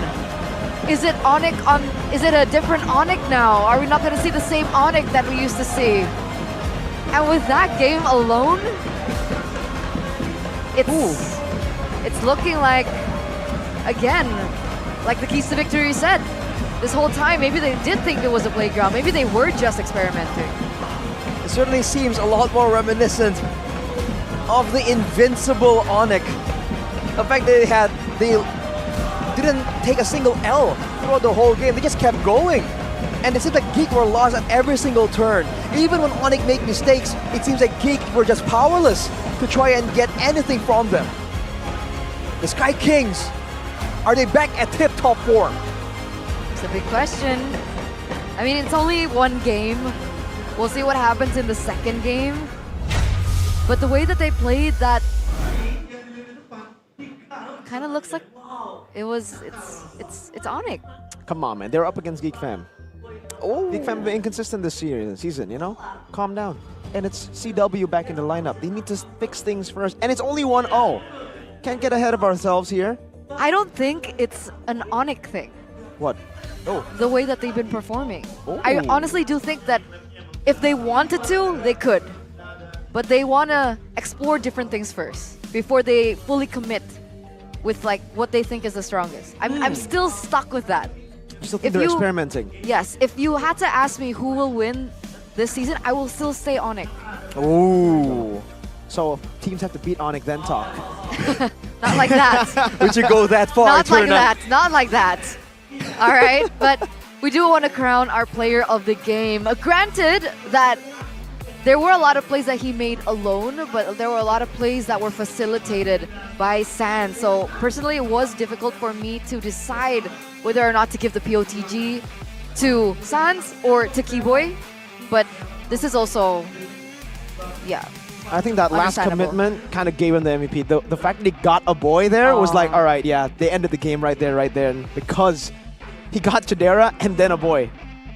Is it Onyx on? Is it a different Onyx now? Are we not going to see the same Onyx that we used to see? And with that game alone, it's looking like, again, like the Keys to Victory said, this whole time maybe they did think it was a playground. Maybe they were just experimenting. It certainly seems a lot more reminiscent of the invincible Onyx. The fact that they didn't take a single L throughout the whole game. They just kept going. And it seems like Geek were lost at every single turn. Even when Onyx make mistakes, it seems like Geek were just powerless to try and get anything from them. The Sky Kings, are they back at tip-top form? It's a big question. I mean, it's only one game. We'll see what happens in the second game. But the way that they played that kind of looks like it's Onyx. Come on, man. They're up against Geek Fam. Oh. Geek Fam been inconsistent this season, you know? Calm down. And it's CW back in the lineup. They need to fix things first. And it's only 1-0. Can't get ahead of ourselves here. I don't think it's an Onyx thing. What? Oh. The way that they've been performing. Oh. I honestly do think that if they wanted to, they could. But they want to explore different things first before they fully commit with like what they think is the strongest. I'm still stuck with that. You still think they're experimenting? Yes. If you had to ask me who will win this season, I will still say Onyx. Ooh. So teams have to beat Onyx, then talk. Not like that. Would you go that far? Not like that. Not like that. All right. But we do want to crown our player of the game. Granted that there were a lot of plays that he made alone, but there were a lot of plays that were facilitated by Sans. So personally, it was difficult for me to decide whether or not to give the POTG to Sans or to Keyboy. But this is also, yeah. I think that last commitment kind of gave him the MVP. The fact that he got a boy there was like, all right, yeah, they ended the game right there. And because he got Chidera and then a boy.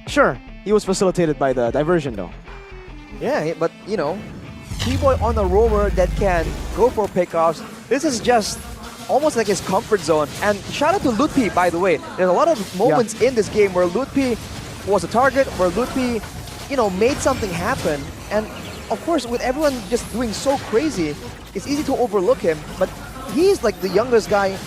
Sure, he was facilitated by the diversion though. Yeah, but you know, Keyboy on a roamer that can go for pickoffs. This is just almost like his comfort zone. And shout out to Lutpi, by the way. There's a lot of moments in this game where Lutpi was a target, where Lutpi, you know, made something happen. And of course, with everyone just doing so crazy, it's easy to overlook him. But he's like the youngest guy,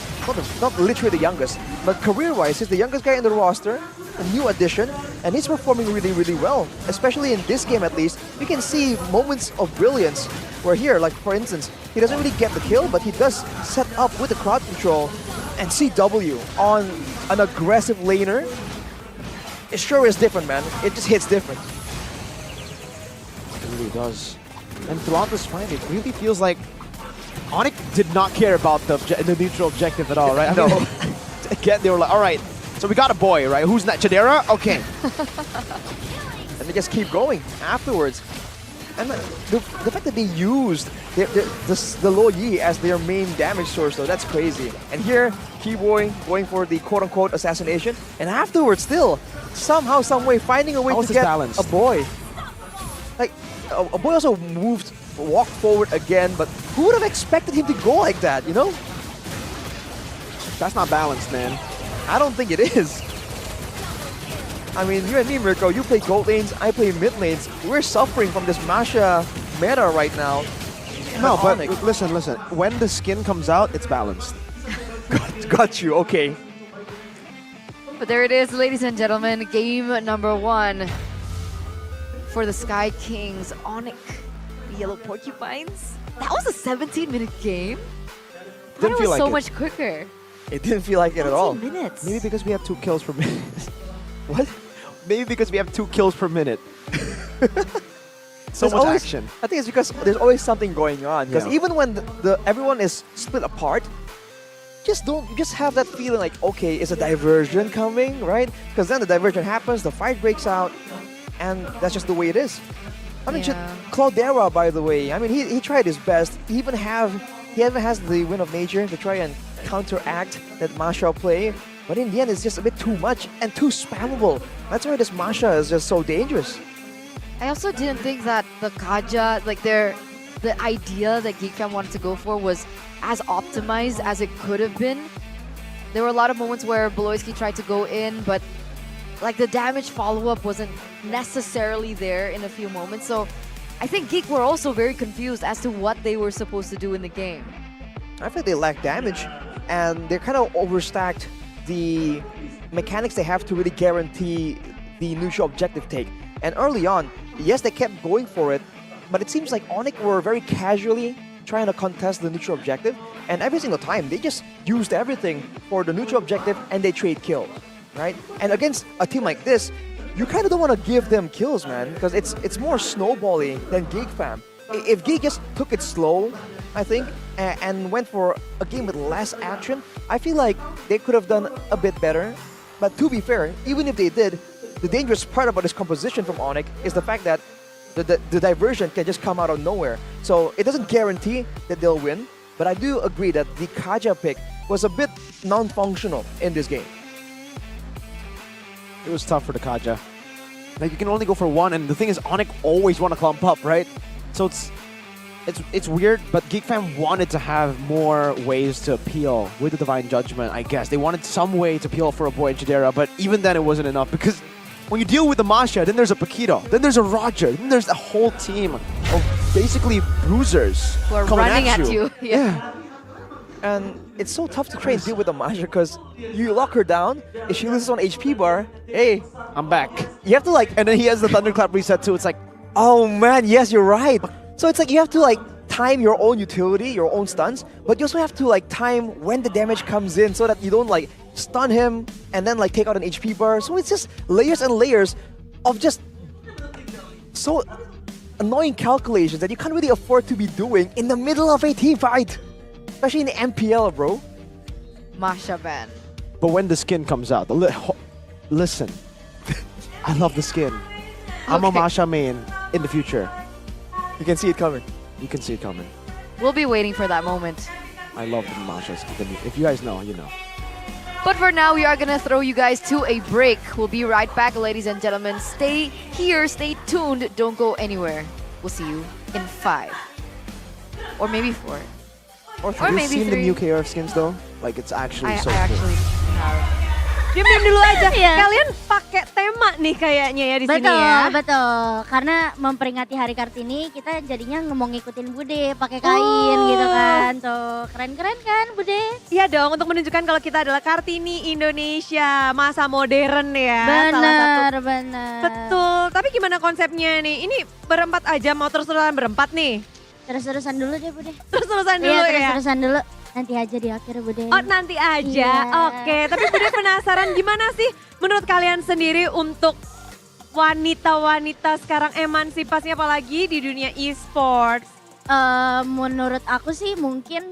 not literally the youngest, but career-wise, he's the youngest guy in the roster, a new addition, and he's performing really, really well. Especially in this game, at least, you can see moments of brilliance. Where here, like for instance, he doesn't really get the kill, but he does set up with the crowd control and CW on an aggressive laner. It sure is different, man. It just hits different. It really does. And throughout this fight, it really feels like Onyx did not care about the neutral objective at all, right? No. Again, they were like, all right, so we got a boy, right? Who's that? Chidera? Okay. And they just keep going afterwards. And the fact that they used the Lo Yi as their main damage source, though, that's crazy. And here, Keyboy going for the quote-unquote assassination. And afterwards, still, somehow, some way, finding a way to get a boy. Like, a boy also walked forward again, but who would have expected him to go like that, you know? That's not balanced, man. I don't think it is. I mean, you and me, Mirko, you play gold lanes, I play mid lanes. We're suffering from this Masha meta right now. No, but listen. When the skin comes out, it's balanced. Got you, okay. But there it is, ladies and gentlemen. Game number 1 for the Sky Kings. Onyx, the Yellow Porcupines. That was a 17-minute game. I thought it was so much quicker. It didn't feel like it at all. Minutes. Maybe because we have 2 kills per minute. What? Maybe because we have 2 kills per minute. So much action. I think it's because there's always something going on. Because even when everyone is split apart, just have that feeling like, okay, is a diversion coming, right? Because then the diversion happens, the fight breaks out, and that's just the way it is. I mean, Cloudera, by the way, I mean, he tried his best. He even has the win of nature to try and counteract that Masha play. But in the end, it's just a bit too much and too spammable. That's why this Masha is just so dangerous. I also didn't think that the Kaja, like the idea that Geekfam wanted to go for was as optimized as it could have been. There were a lot of moments where Beloyski tried to go in, but like the damage follow-up wasn't necessarily there in a few moments. So I think Geek were also very confused as to what they were supposed to do in the game. I think they lack damage, and they're kind of overstacked the mechanics they have to really guarantee the neutral objective take. And early on, yes, they kept going for it, but it seems like Onyx were very casually trying to contest the neutral objective, and every single time they just used everything for the neutral objective and they trade kills, right? And against a team like this, you kind of don't want to give them kills, man, because it's more snowballing than Geek fam. If Geek just took it slow, I think, and went for a game with less action, I feel like they could have done a bit better. But to be fair, even if they did, the dangerous part about this composition from Onyx is the fact that the diversion can just come out of nowhere. So it doesn't guarantee that they'll win, but I do agree that the Kaja pick was a bit non-functional in this game. It was tough for the Kaja. Like, you can only go for one, and the thing is, Onyx always want to clump up, right? So it's weird, but Geek Fam wanted to have more ways to appeal with the Divine Judgment, I guess. They wanted some way to appeal for a boy in Chidera, but even then it wasn't enough, because when you deal with the Masha, then there's a Paquito, then there's a Roger, then there's a whole team of basically bruisers who are coming running at you. Yeah. And it's so tough to try and deal with the Masha because you lock her down, if she loses on HP bar, hey, I'm back. You have to like, and then he has the Thunderclap reset too. It's like, oh man, yes, you're right. So it's like you have to like time your own utility, your own stuns, but you also have to like time when the damage comes in so that you don't like stun him and then like take out an HP bar. So it's just layers and layers of just so annoying calculations that you can't really afford to be doing in the middle of a team fight. Especially in the MPL, bro. Masha ban. But when the skin comes out, listen, I love the skin. I'm a Masha main in the future. You can see it coming. You can see it coming. We'll be waiting for that moment. I love the Masha skin. If you guys know, you know. But for now, we are gonna throw you guys to a break. We'll be right back, ladies and gentlemen. Stay here, stay tuned, don't go anywhere. We'll see you in 5. Or maybe 4. Or maybe you've seen 3. the new KRF skins though? Like, it's actually so I cool. actually have. Diam-diam dulu aja. Iya. Kalian pakai tema nih kayaknya ya di sini ya. Betul. Karena memperingati Hari Kartini, kita jadinya mau ngikutin Bude pakai kain gitu kan. Tuh, keren-keren kan Bude? Iya dong, untuk menunjukkan kalau kita adalah Kartini Indonesia, masa modern ya. Benar. Betul, tapi gimana konsepnya nih? Ini berempat aja, mau terus-terusan berempat nih? Terus-terusan dulu deh Bude. Terus-terusan dulu Iya, ya? terus-terusan dulu. Nanti aja di akhir Bude. Oh nanti aja, Iya. Oke. Tapi Bude penasaran gimana sih menurut kalian sendiri untuk wanita-wanita sekarang emansipasinya apalagi di dunia e-sports? Menurut aku sih mungkin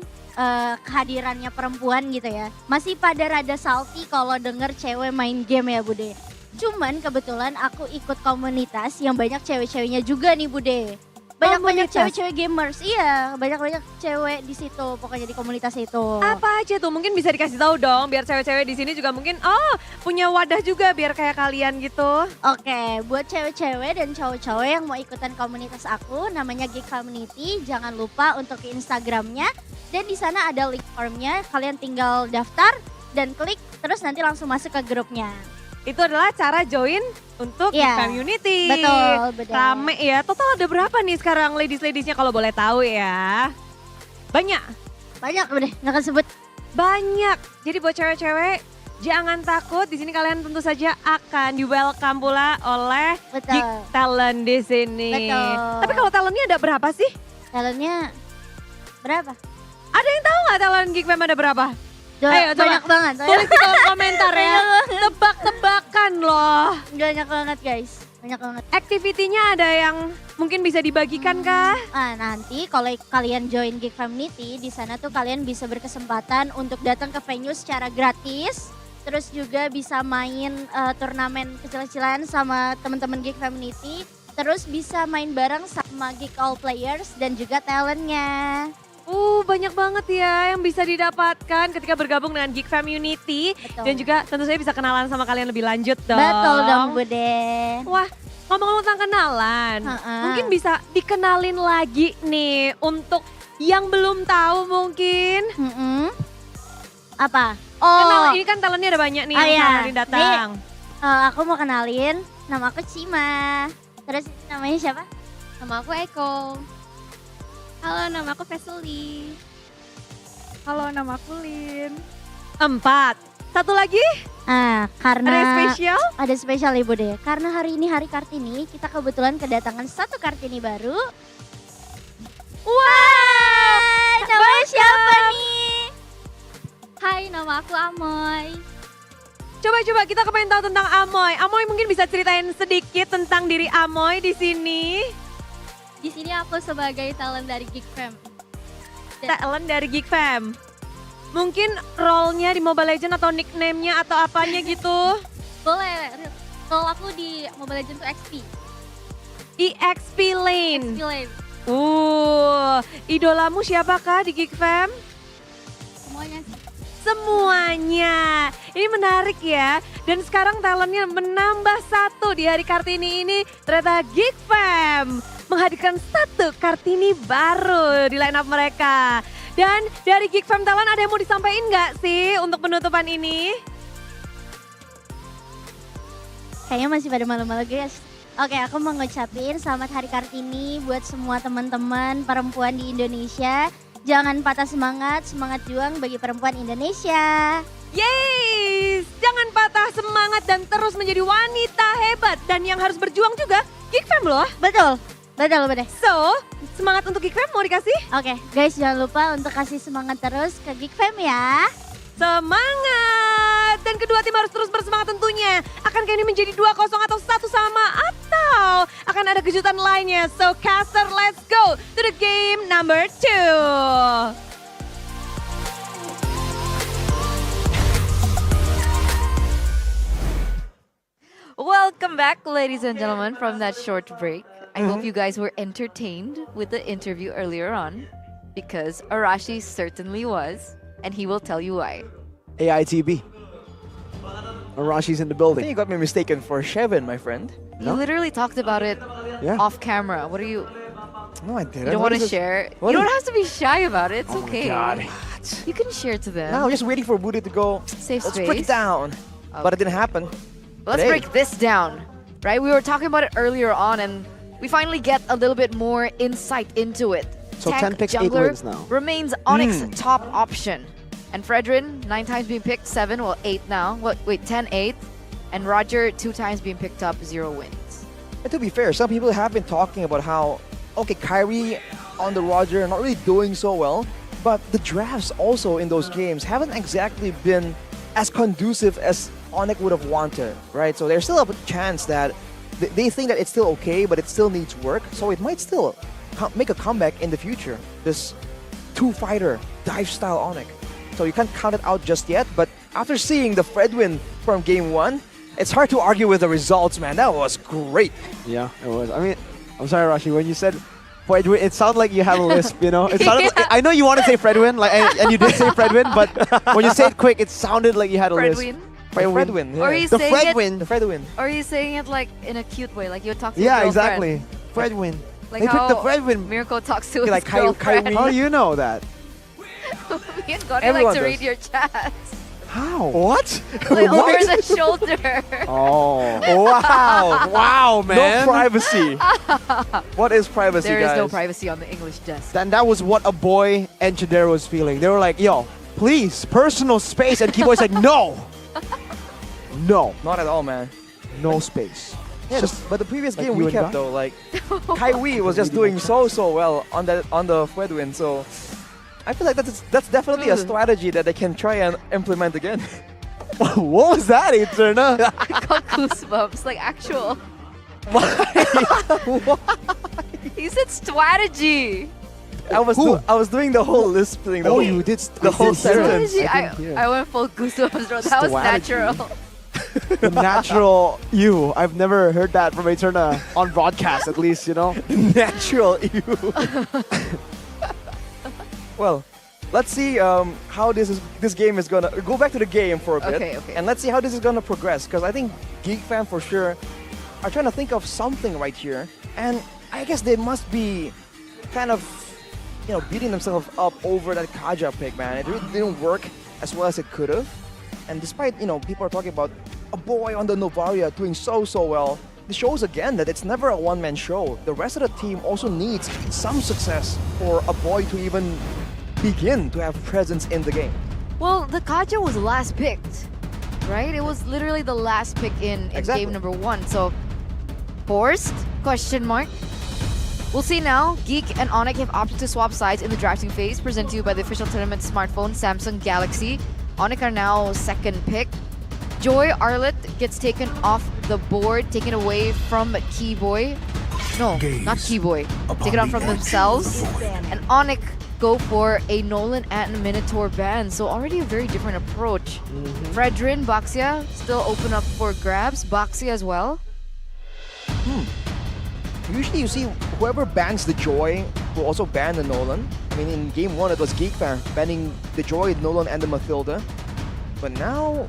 kehadirannya perempuan gitu ya. Masih pada rada salty kalau denger cewek main game ya Bude. Cuman kebetulan aku ikut komunitas yang banyak cewek-ceweknya juga nih Bude. Banyak-banyak cewek-cewek gamers, iya banyak-banyak cewek di situ pokoknya di komunitas itu. Apa aja tuh? Mungkin bisa dikasih tahu dong biar cewek-cewek di sini juga mungkin punya wadah juga biar kayak kalian gitu. Oke, buat cewek-cewek dan cowok-cowok yang mau ikutan komunitas aku namanya Geek Community, jangan lupa untuk ke Instagramnya dan di sana ada link formnya, kalian tinggal daftar dan klik terus nanti langsung masuk ke grupnya. Itu adalah cara join untuk Geek Community. Betul, betul. Rame ya. Total ada berapa nih sekarang ladies-ladiesnya kalau boleh tahu ya? Banyak? Banyak udah, nggak kesebut. Banyak. Jadi buat cewek-cewek jangan takut. Di sini kalian tentu saja akan di welcome pula oleh Geek Talent di sini. Betul. Tapi kalau talentnya ada berapa sih? Talentnya berapa? Ada yang tahu nggak talent Geek Fam ada berapa? Ayo banyak coba banget. tulis di kolom komentar ya. Tebak-tebakan loh. Banyak banget guys. Banyak banget. Activity-nya ada yang mungkin bisa dibagikan kah? Nanti kalau kalian join Geek Community, di sana tuh kalian bisa berkesempatan untuk datang ke venue secara gratis. Terus juga bisa main turnamen kecil-kecilan sama teman-teman Geek Community. Terus bisa main bareng sama Geek All Players dan juga talentnya. Banyak banget ya yang bisa didapatkan ketika bergabung dengan Geek Community. Betul. Dan juga tentu saja bisa kenalan sama kalian lebih lanjut dong. Betul dong Bude. Wah, ngomong-ngomong tentang kenalan, mungkin bisa dikenalin lagi nih untuk yang belum tahu mungkin. Apa? Kenal, ini kan talentnya ada banyak nih Oh, yang iya. hari datang. Aku mau kenalin, nama aku Cima. Terus namanya siapa? Nama aku Eko. Halo, nama aku Vesely. Halo, nama aku Lin. 4. Satu lagi? Karena Ada yang spesial? Ada spesial Ibu deh. Karena hari ini hari Kartini, kita kebetulan kedatangan satu Kartini baru. Wah, namanya siapa nih? Hai, nama aku Amoy. Coba kita kepengen tahu tentang Amoy. Amoy mungkin bisa ceritain sedikit tentang diri Amoy di sini. Di sini aku sebagai talent dari Geek Fam. Talent dari Geek Fam. Mungkin role-nya di Mobile Legend atau nickname-nya atau apanya gitu? Boleh, role aku di Mobile Legend tuh XP. EXP Lane. XP Lane. Idolamu siapakah di Geek Fam? Semuanya sih. Semuanya. Ini menarik ya. Dan sekarang talentnya menambah satu di hari Kartini ini. Ternyata Geek Fam menghadirkan satu Kartini baru di line up mereka. Dan dari Geek Fam Talent ada yang mau disampaikan nggak sih untuk penutupan ini? Kayaknya masih pada malu-malu guys. Oke, aku mau ngucapin selamat Hari Kartini buat semua teman-teman perempuan di Indonesia. Jangan patah semangat, semangat juang bagi perempuan Indonesia. Yes! Jangan patah semangat dan terus menjadi wanita hebat. Dan yang harus berjuang juga Geek Fam loh. Betul, betul. So, semangat untuk Geek Fam mau dikasih? Oke, guys jangan lupa untuk kasih semangat terus ke Geek Fam ya. Semangat! Dan kedua tim harus terus bersemangat tentunya. Akankah ini menjadi 2-0 atau 1 sama? Atau akan ada kejutan lainnya? So caster, let's go to the game number 2. Welcome back, ladies and gentlemen, from that short break. I hope you guys were entertained with the interview earlier on, because Arashi certainly was, and he will tell you why. AITB. Arashi's in the I building. think you got me mistaken for Shevin, my friend. You literally talked about it off camera. What are you? No, I didn't. You don't want to share? You don't have to be shy about it. It's Oh my okay. God. You can share to them. No, just waiting for Booty to go. Safe Let's space. break it down. But it didn't happen. Let's But hey. break this down, right? We were talking about it earlier on, and we finally get a little bit more insight into it. So Tank 10 picks, 8 jungler wins now. remains Onyx's top option. And Fredrin, 9 times being picked, 7, well 8 now. Wait, 10, 8. And Roger, 2 times being picked up, 0 wins. And to be fair, some people have been talking about how, okay, Kyrie on the Roger not really doing so well, but the drafts also in those games haven't exactly been as conducive as Onyx would have wanted, right? So there's still a chance that they think that it's still okay, but it still needs work. So it might still make a comeback in the future. This two-fighter dive style Onyx. So you can't count it out just yet, but after seeing the Fred win from game 1, it's hard to argue with the results, man. That was great. Yeah, it was. I mean, I'm sorry, Rashi, when you said Fredwin, it sounded like you have a lisp, you know? It sounded I know you want to say Fredwin, like, and you did say Fredwin, but when you say it quick, it sounded like you had a lisp. Fredwin? Fredwin, Or are you The saying Fredwin. The Fredwin. Or are you saying it like in a cute way, like you would talk to Yeah, your girlfriend? exactly. Fredwin. Like They picked the how Fredwin. Miracle talks to his Like girlfriend. How do you know that? Me and Goni Everyone like to does. read your chats. How? What? Like over What? the shoulder. Oh. Wow. Wow, man. No privacy. What is privacy, There is guys? no privacy on the English desk. And that was what a boy and Chidera was feeling. They were like, yo, please, personal space. And Keyboy's like, no. No. Not at all, man. No space. Yeah, Just but the previous like game you we and kept Guy. though, like Kaiwi was just doing so well on the Fredwin, so I feel like that's definitely a strategy that they can try and implement again. What was that, Eterna? I got goosebumps, like actual. He said strategy. I was doing the whole lisp thing. Oh, you did the whole sentence. Strategy. I went full goosebumps, bro. That was Strategy. natural. The natural you. I've never heard that from Eterna on broadcast, at least, you know? Natural you. Well, let's see how this game is gonna go back to the game for a bit, Okay. and let's see how this is gonna progress. Because I think Geek Fan for sure are trying to think of something right here, and I guess they must be kind of beating themselves up over that Kaja pick, man. It really didn't work. as well as it could have. And despite, people are talking about a boy on the Novaria doing so well, this shows again that it's never a one-man show. The rest of the team also needs some success for a boy to even begin to have presence in the game. Well, the Kaja was last picked, right? It was literally the last pick in Exactly. game number 1. So, forced? Question mark. We'll see now. Geek and Onyx have opted to swap sides in the drafting phase, presented to you by the official tournament smartphone Samsung Galaxy. Onyx are now second pick. Joy Arlet gets taken off the board, taken away from Keyboy. No, not Keyboy. Taken off from themselves. And Onyx go for a Nolan and Minotaur ban. So already a very different approach. Fredrin, Baxia still open up for grabs. Baxia as well. Usually you see whoever bans the Joy will also ban the Nolan. I mean, in game 1 it was Geekfan banning the Joy, Nolan, and the Mathilda. But now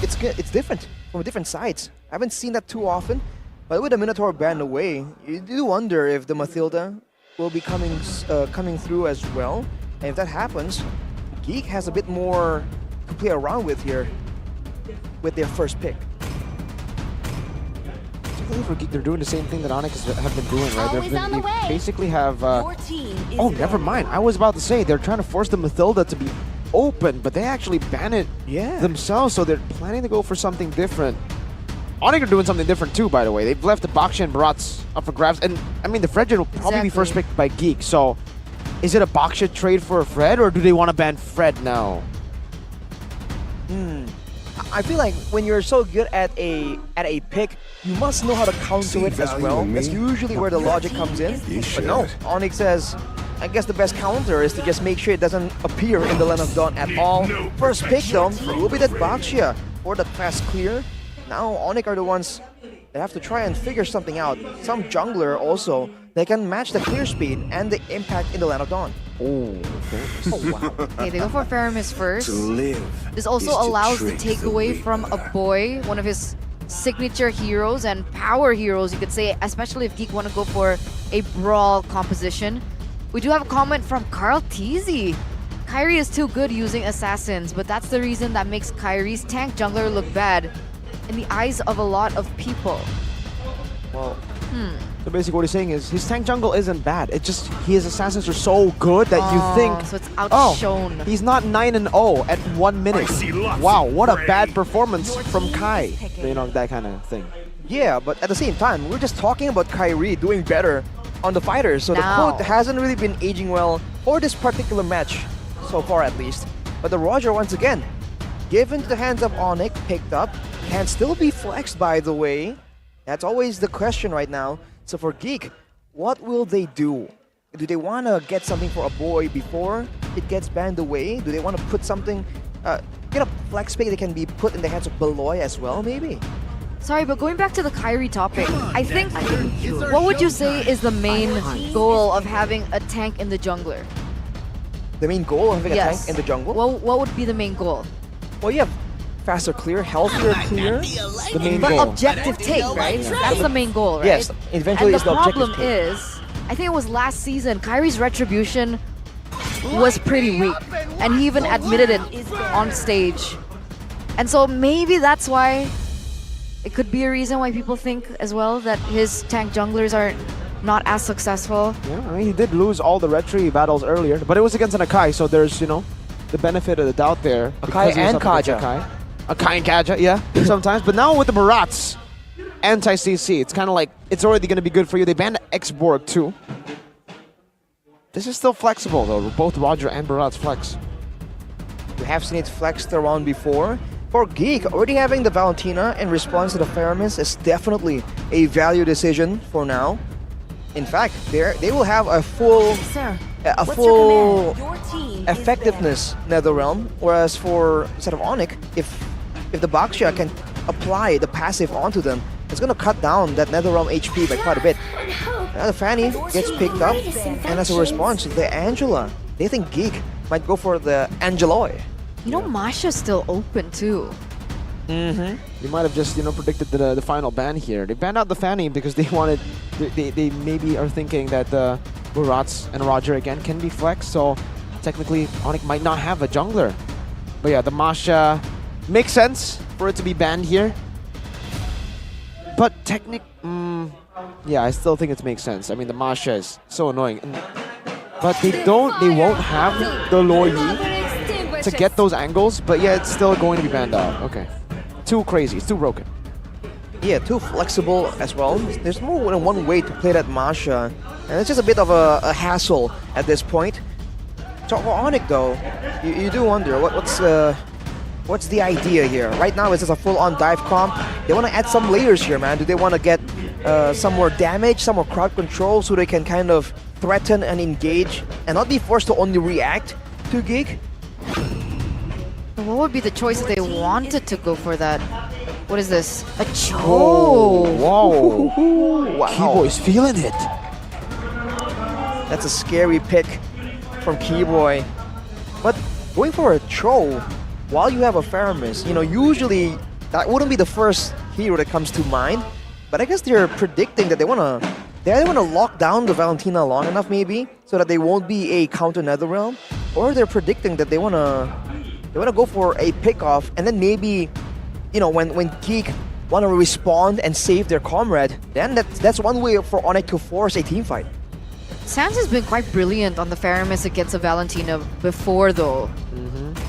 it's different from different sides. I haven't seen that too often. But with the Minotaur banned away, you do wonder if the Mathilda will be coming through as well. And if that happens, Geek has a bit more to play around with here with their first pick. I think for Geek, they're doing the same thing that Onyx have been doing, right? Always on the They way. basically have... Your team is oh, never mind. I was about to say, they're trying to force the Mathilda to be open, but they actually ban it themselves, so they're planning to go for something different. Onyx are doing something different too, by the way. They've left the Baksha and Barats up for grabs, and I mean, the Fredrin will probably be first picked by Geek, so is it a Baksha trade for a Fred, or do they want to ban Fred now? I feel like when you're so good at a pick, you must know how to counter it as well. That's usually where the logic comes in. But no, Onyx says, I guess the best counter is to just make sure it doesn't appear in the Land of Dawn at all. First pick though, will be that Baxia for the fast clear. Now Onyx are the ones that have to try and figure something out. Some jungler also, they can match the clear speed and the impact in the Land of Dawn. Oh, wow. Okay, they go for Faramis first. To live This also is to allows the trick the takeaway from a boy, one of his signature heroes and power heroes, you could say, especially if Geek want to go for a brawl composition. We do have a comment from Carl Teasy. Kyrie is too good using assassins, but that's the reason that makes Kyrie's tank jungler look bad in the eyes of a lot of people. Well, so basically what he's saying is his tank jungle isn't bad. It's just his assassins are so good that you think, so it's outshone. oh, he's not 9-0 at 1 minute. Wow, what a bad performance from Kai. You know, that kind of thing. Yeah, but at the same time, we're just talking about Kyrie doing better on the fighters. So the Now. code hasn't really been aging well for this particular match, so far at least. But the Roger, once again, given to the hands of Onyx, picked up, can still be flexed, by the way. That's always the question right now. So for Geek, what will they do? Do they want to get something for a boy before it gets banned away? Do they want to put something, get a flex pick that can be put in the hands of Beloy as well, maybe? Sorry, but going back to the Kyrie topic, I think, what would you say is the main goal of having a tank in the jungler? The main goal of having a Yes. tank in the jungle? What would be the main goal? Well, you have faster clear, healthier clear. The main But goal. objective take, right? That's the main goal, right? Yes, eventually and it's the the objective problem take. is, I think it was last season, Kyrie's retribution was pretty weak. And he even admitted it on stage. And so maybe that's why it could be a reason why people think as well that his tank junglers are not as successful. Yeah, I mean, he did lose all the retry battles earlier, but it was against an Akai, so there's, you know, the benefit of the doubt there. Akai because he was and up against Kaja. Akai. Akai and Kaja, yeah, sometimes. But now with the Barats, anti-CC, it's kind of like, it's already going to be good for you. They banned X-Borg too. This is still flexible though, both Roger and Barats flex. We have seen it flexed around before. For Geek, already having the Valentina in response to the Faramis is definitely a value decision for now. In fact, they will have a full effectiveness Netherrealm, whereas for instead of Onyx, if the Baxia can apply the passive onto them, it's gonna cut down that Netherrealm HP by quite a bit. Now the Fanny gets picked up, and as a response, the Angela. They think Geek might go for the Angeloy. You know, Masha's still open too. They might have just, you know, predicted the final ban here. They banned out the Fanny because they wanted, they maybe are thinking that the Barats and Roger again can be flexed. So technically Onyx might not have a jungler. But yeah, the Masha makes sense for it to be banned here. But yeah, I still think it makes sense. I mean, the Masha is so annoying. But they won't have the Lord Yi to get those angles, but yeah, it's still going to be banned out. Okay. Too crazy, it's too broken. Yeah, too flexible as well. There's more than one way to play that Masha, and it's just a bit of a hassle at this point. So for Onyx though, you do wonder what's the idea here? Right now it's just a full-on dive comp. They want to add some layers here, man. Do they want to get some more damage, some more crowd control, so they can kind of threaten and engage and not be forced to only react to Geek? What would be the choice if they wanted to go for that? What is this? A choke! Oh, whoa! Wow. Keyboy's feeling it. That's a scary pick from Keyboy. But going for a Cho while you have a Faramis, you know, usually that wouldn't be the first hero that comes to mind. But I guess they're predicting that they wanna lock down the Valentina long enough, maybe, so that they won't be a counter Netherrealm. Or they're predicting that they wanna go for a pick-off, and then maybe, you know, when Geek want to respond and save their comrade, then that's one way for Onyx to force a team fight. Sans has been quite brilliant on the Faramis against a Valentina before, though.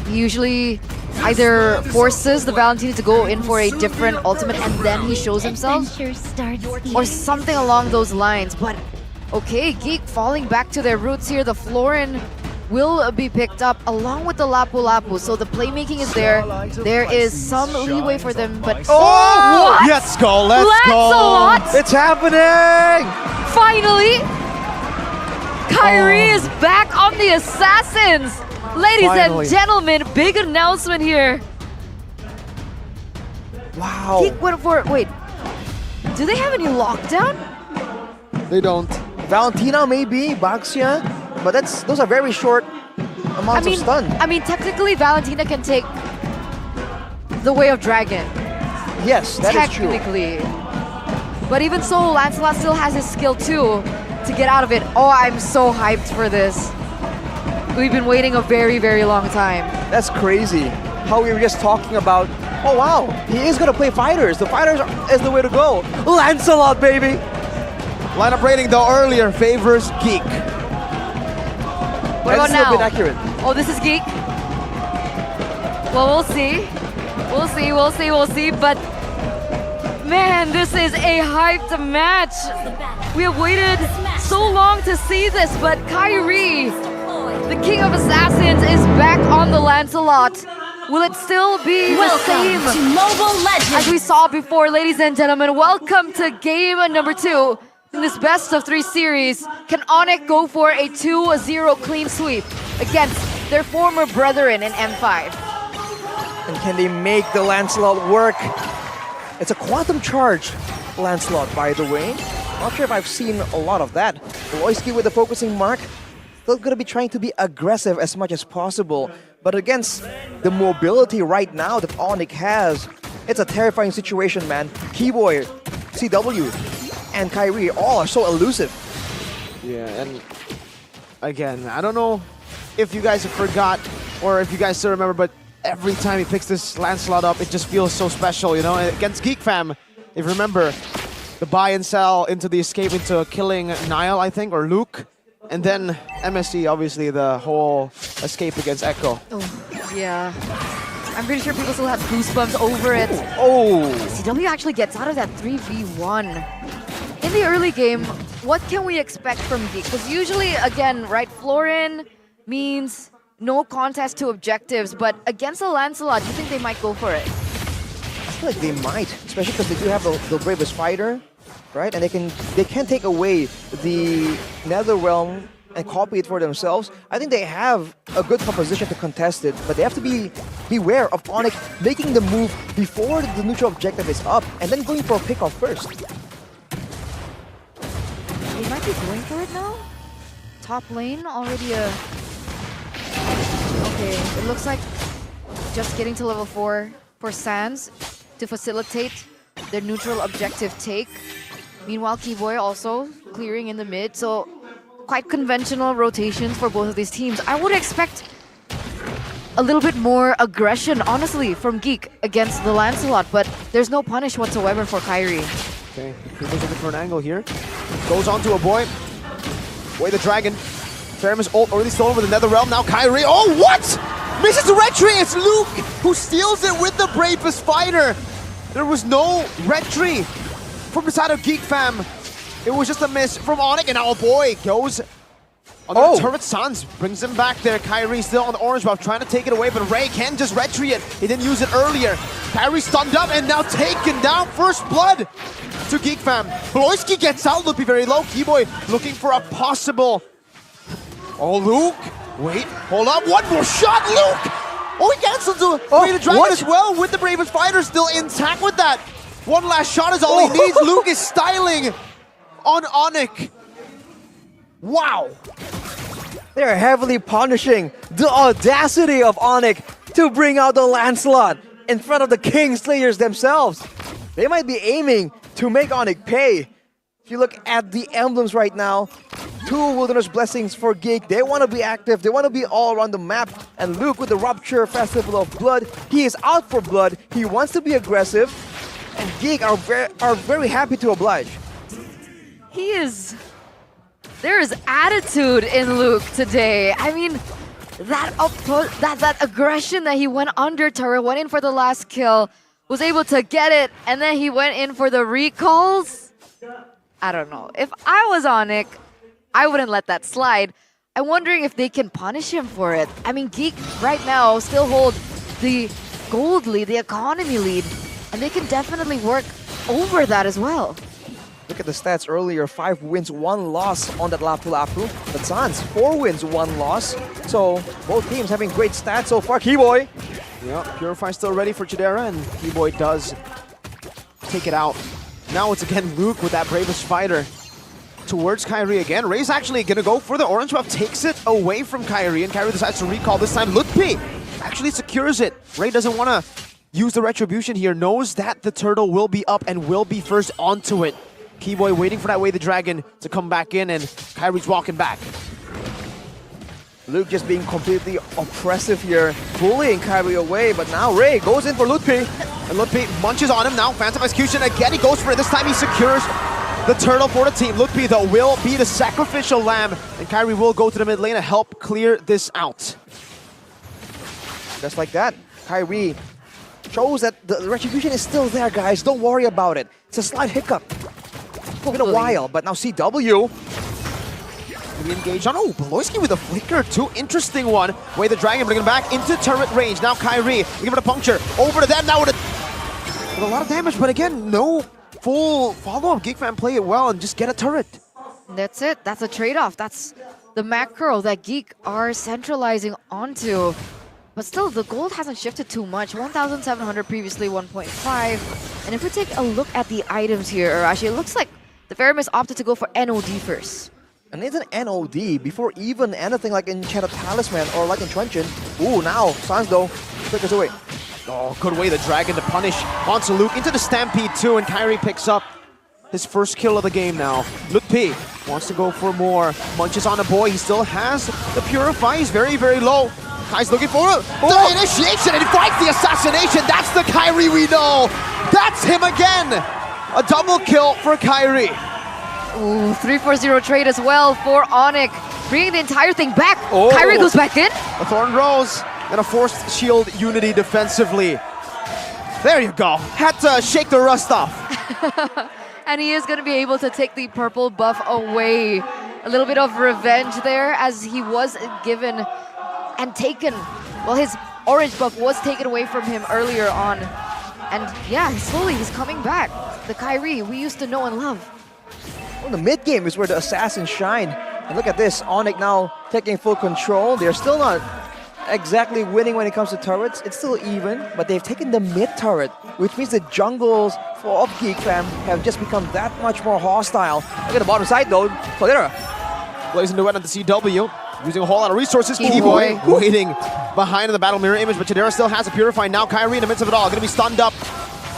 He usually either forces the Valentina to go in for a different ultimate and then he shows himself, or something along those lines. But okay, Geek falling back to their roots here. The Florin will be picked up along with the Lapu Lapu, so the playmaking is there. There is some leeway for them, but what? Let's go, let's go! It's happening! Finally, Kyrie is back on the Assassins! Ladies and gentlemen, big announcement here. Wow. Geek went for it. Wait, do they have any lockdown? They don't. Valentina maybe, Baxia, but those are very short amounts of stun. I mean, technically, Valentina can take the Way of Dragon. Yes, that is true. Technically. But even so, Lancelot still has his skill too to get out of it. Oh, I'm so hyped for this. We've been waiting a very, very long time. That's crazy. How we were just talking about, oh wow, he is going to play fighters. The fighters is the way to go. Lancelot, baby! Lineup rating though earlier favors Geek. What about now? A bit accurate. Oh, this is Geek? Well, we'll see. We'll see. But man, this is a hyped match. We have waited so long to see this, but Kyrie, the King of Assassins, is back on the Lancelot. Will it still be the same to Mobile Legends as we saw before, ladies and gentlemen? Welcome to game number 2 in this best of 3 series. Can Onyx go for a 2-0 clean sweep against their former brethren in M5? And can they make the Lancelot work? It's a quantum charge Lancelot, by the way. Not sure if I've seen a lot of that. Loisky with the focusing mark. Still gonna be trying to be aggressive as much as possible. But against the mobility right now that Onyx has, it's a terrifying situation, man. Keyboy, CW, and Kyrie all are so elusive. Yeah, and again, I don't know if you guys forgot or if you guys still remember, but every time he picks this Lancelot up, it just feels so special, you know? Against Geek Fam, if you remember, the buy and sell into the escape into killing Niall, I think, or Luke. And then MSC, obviously, the whole escape against Echo. Oh, yeah. I'm pretty sure people still have goosebumps over it. Oh! CW actually gets out of that 3v1. In the early game, what can we expect from Geek? Because usually, again, right, Florin means no contest to objectives, but against a Lancelot, do you think they might go for it? I feel like they might, especially because they do have the bravest fighter, right? And they can take away the Netherrealm and copy it for themselves. I think they have a good proposition to contest it, but they have to beware of Onyx making the move before the neutral objective is up and then going for a pick-off first. They might be going for it now? Top lane already Okay, it looks like just getting to level 4 for Sans to facilitate their neutral objective take. Meanwhile, Keyboy also clearing in the mid, so quite conventional rotations for both of these teams. I would expect a little bit more aggression, honestly, from Geek against the Lancelot, but there's no punish whatsoever for Kairi. Okay, he's looking for an angle here. Goes on to a boy. Boy the dragon. Ferrimus ult already stolen with the Netherrealm. Now Kairi. Oh, what? Misses the retry. It's Luke who steals it with the bravest fighter. There was no retry from the side of Geek Fam. It was just a miss from Onyx, and now a boy goes on the turret. Sans brings him back there. Kairi still on the orange buff, trying to take it away, but Ray can just retry it. He didn't use it earlier. Kairi stunned up and now taken down. First blood to Geek Fam. Bloisky gets out, Loopy very low. Keyboy looking for a possible... Oh, Luke. Wait, hold up. One more shot, Luke! Oh, he cancels to the Dragon as well with the Bravest Fighter still intact with that. One last shot is all he needs. Luke is styling on Onyx. Wow. They're heavily punishing the audacity of Onyx to bring out the Lancelot in front of the Kingslayers themselves. They might be aiming to make Onyx pay. If you look at the emblems right now, 2 Wilderness Blessings for Geek. They want to be active. They want to be all around the map. And Luke with the Rupture Festival of Blood. He is out for blood. He wants to be aggressive. And Geek are very happy to oblige. He is... There is attitude in Luke today. I mean, that aggression that he went under turret, went in for the last kill, was able to get it, and then he went in for the recalls. I don't know. If I was Onyx, I wouldn't let that slide. I'm wondering if they can punish him for it. I mean, Geek right now still hold the gold lead, the economy lead, and they can definitely work over that as well. Look at the stats earlier, 5 wins, 1 loss on that Lapu Lapu. But Sans, 4 wins, 1 loss. So both teams having great stats so far. Keyboy. Yeah, Purify still ready for Chidera, and Keyboy does take it out. Now it's again Luke with that Bravest Fighter towards Kairi again. Ray's actually gonna go for the orange buff, takes it away from Kairi, and Kairi decides to recall this time. Lutpi actually secures it. Ray doesn't wanna use the retribution here, knows that the turtle will be up and will be first onto it. Keyboy waiting for that Way the Dragon to come back in, and Kairi's walking back. Luke just being completely oppressive here, bullying Kairi away, but now Ray goes in for Lutpi. And Lutpi munches on him now, Phantom Execution again, he goes for it. This time he secures the turtle for the team. Lutpi though will be the sacrificial lamb, and Kairi will go to the mid lane to help clear this out. Just like that, Kairi shows that the retribution is still there, guys. Don't worry about it. It's a slight hiccup. It's been a while, but now CW. Re-engage on, Bloisky with a flicker, too interesting one. Way the Dragon bringing back into turret range. Now Kairi, give it a puncture. Over to them now with a lot of damage, but again, no full follow-up. Geek Fam play it well and just get a turret. That's it. That's a trade-off. That's the macro that Geek are centralizing onto. But still, the gold hasn't shifted too much. 1,700 previously, 1.5. And if we take a look at the items here, Arashi, it looks like the Ferrimus opted to go for NOD first. And it's an NOD before even anything like Enchanted Talisman or like Entrenchant. Ooh, now Sans though flickers away. Oh, good way the Dragon to punish onto Luke into the Stampede too, and Kairi picks up his first kill of the game now. Lutpi wants to go for more. Munches on a boy. He still has the Purify. He's very, very low. Kai's looking for the initiation, and he finds the assassination. That's the Kairi we know. That's him again. A double kill for Kairi. Ooh, 3-4-0 trade as well for Onyx. Bringing the entire thing back. Kairi goes back in. A Thorn Rose and a forced shield unity defensively. There you go. Had to shake the rust off. And he is going to be able to take the purple buff away. A little bit of revenge there as he was given and taken. Well, his orange buff was taken away from him earlier on. And yeah, slowly he's coming back. The Kairi we used to know and love. Well, the mid game is where the assassins shine. And look at this, Onyx now taking full control. They're still not exactly winning when it comes to turrets. It's still even, but they've taken the mid turret, which means the jungles of Geek Fam have just become that much more hostile. Look at the bottom side though, Solera. Blazing the wet on the CW, using a whole lot of resources. Keyboy waiting behind in the battle mirror image, but Chidera still has a Purify. Now Kairi in the midst of it all, gonna be stunned up.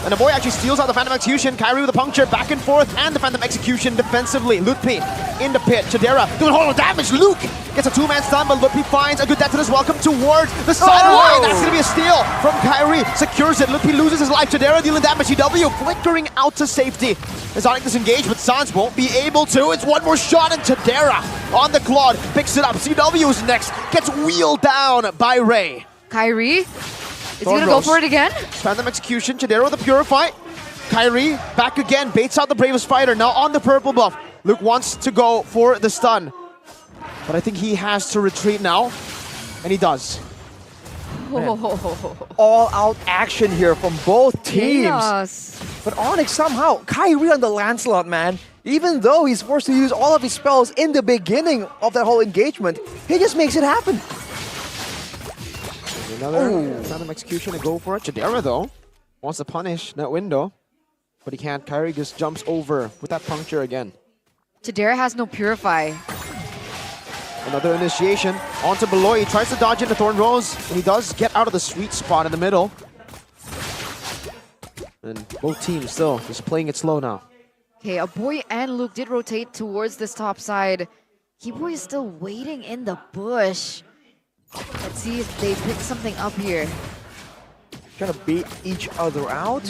And the boy actually steals out the Phantom Execution. Kyrie with the puncture back and forth, and the Phantom Execution defensively. Lutpi in the pit. Chidera doing a whole lot of damage. Luke gets a two-man stun, but Lutpi finds a good death to his welcome towards the sideline. That's gonna be a steal from Kyrie. Secures it. Lutpi loses his life. Chidera dealing damage. EW flickering out to safety. As Onyx disengaged, but Sans won't be able to. It's one more shot, and Chidera on the Claude picks it up. CW's next, gets wheeled down by Ray. Kyrie, is he gonna go for it again? Phantom Execution, Chidera with the Purify. Kyrie back again, baits out the bravest fighter, now on the purple buff. Luke wants to go for the stun, but I think he has to retreat now, and he does. All out action here from both teams. Chaos. But Onyx somehow, Kyrie on the Lancelot, man. Even though he's forced to use all of his spells in the beginning of that whole engagement, he just makes it happen. Another Phantom Execution to go for it. Chidera, though, wants to punish that window, but he can't. Kyrie just jumps over with that puncture again. Chidera has no Purify. Another initiation onto Beloy. He tries to dodge into Thorn Rose, and he does get out of the sweet spot in the middle. And both teams still just playing it slow now. Okay, a boy and Luke did rotate towards this top side. Keyboy is still waiting in the bush. Let's see if they pick something up here. Trying to bait each other out.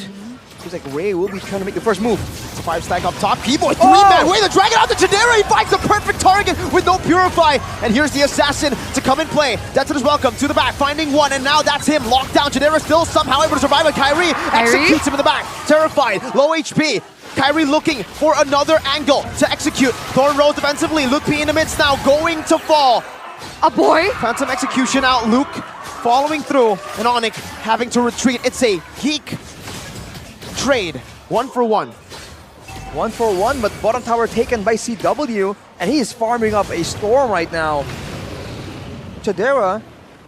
Seems like Ray will be trying to make the first move. It's a 5-stack up top. Keyboy, three-man way. The dragon out to Chidera. He finds the perfect target with no Purify. And here's the assassin to come and play. Death is welcome to the back, finding one, and now that's him. Locked down. Chidera still somehow able to survive, but Kyrie executes him in the back. Terrified, low HP. Kyrie looking for another angle to execute. Thorn Rose defensively. Luke P in the midst now, going to fall. A boy. Phantom Execution out. Luke following through, and Onyx having to retreat. It's a Geek trade. 1-for-1. 1-for-1, but bottom tower taken by CW, and he is farming up a storm right now. Chidera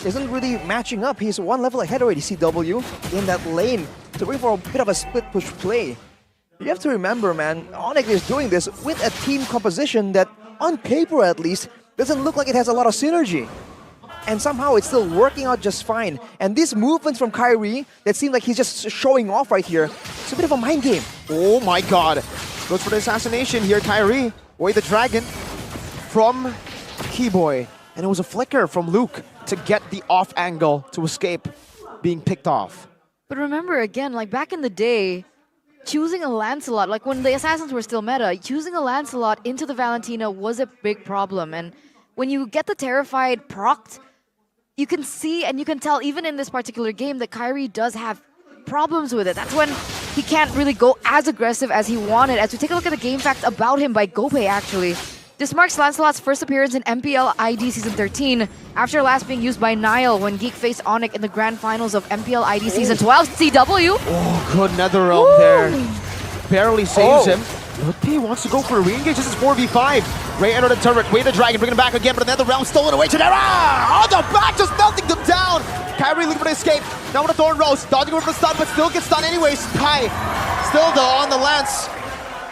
isn't really matching up. He's one level ahead already, CW, in that lane. So we're for a bit of a split push play. You have to remember, man, Onyx is doing this with a team composition that, on paper at least, doesn't look like it has a lot of synergy. And somehow it's still working out just fine. And these movements from Kyrie that seem like he's just showing off right here, it's a bit of a mind game. Oh my god. Goes for the assassination here, Kyrie. Boy the dragon from Keyboy. And it was a flicker from Luke to get the off angle to escape being picked off. But remember again, like back in the day, choosing a Lancelot, like when the assassins were still meta, choosing a Lancelot into the Valentina was a big problem. And when you get the Terrified procced, you can see and you can tell even in this particular game that Kyrie does have problems with it. That's when he can't really go as aggressive as he wanted. As we take a look at the game facts about him by GoPay actually. This marks Lancelot's first appearance in MPL ID Season 13 after last being used by Nile when Geek faced Onyx in the grand finals of MPL ID Season 12 CW. Oh, good nether realm there. Barely saves him. Lutpi wants to go for a re-engage. This is 4v5. Ray entered the turret. Way the dragon, bring him back again, but the nether realm stolen away. Chidera on the back, just melting them down. Kyrie looking for the escape. Now with a Thorn Rose, dodging over the stun, but still gets stunned anyways. Kai still though on the lance.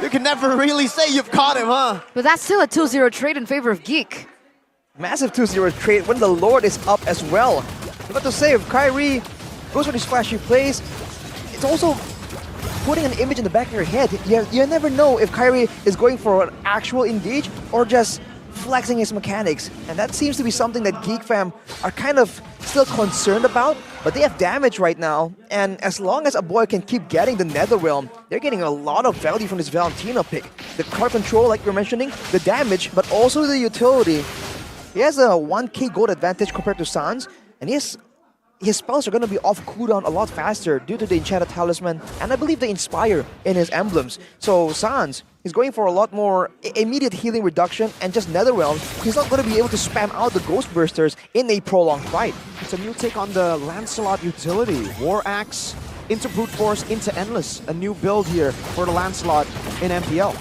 You can never really say you've caught him, huh? But that's still a 2-0 trade in favor of Geek. Massive 2-0 trade when the Lord is up as well. But to say, if Kyrie goes for these flashy plays, it's also putting an image in the back of your head. You never know if Kyrie is going for an actual engage or just flexing his mechanics. And that seems to be something that Geek fam are kind of still concerned about. But they have damage right now. And as long as a boy can keep getting the Nether Realm, they're getting a lot of value from this Valentina pick. The card control, like you're mentioning, the damage, but also the utility. He has a 1k gold advantage compared to Sans. And his spells are going to be off cooldown a lot faster due to the Enchanted Talisman and I believe the Inspire in his emblems. So Sans is going for a lot more immediate healing reduction and just Netherrealm. He's not going to be able to spam out the Ghost Bursters in a prolonged fight. It's a new take on the Lancelot utility. War Axe into Brute Force into Endless. A new build here for the Lancelot in MPL.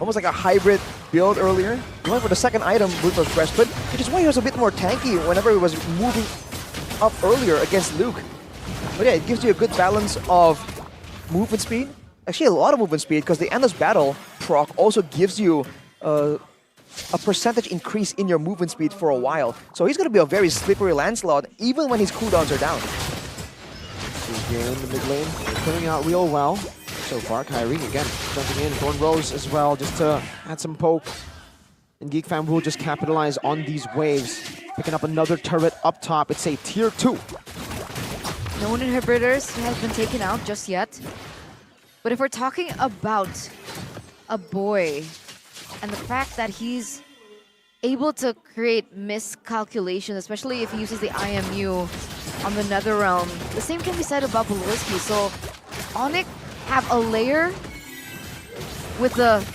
Almost like a hybrid build earlier. He went for the second item, Brute Force Breastplate, which is why he was a bit more tanky whenever he was moving up earlier against Luke. But yeah, it gives you a good balance of movement speed. Actually, a lot of movement speed, because the Endless Battle proc also gives you a percentage increase in your movement speed for a while. So he's going to be a very slippery Lancelot, even when his cooldowns are down. Again in the mid lane, they're clearing out real well so far. Kyrie again jumping in, Thorn Rose as well, just to add some poke. And Geek Fam will just capitalize on these waves. Picking up another turret up top. It's a tier 2. No inhibitors has been taken out just yet. But if we're talking about a boy and the fact that he's able to create miscalculations, especially if he uses the IMU on the Netherrealm, the same can be said about Poloisky. So Onyx have a layer with the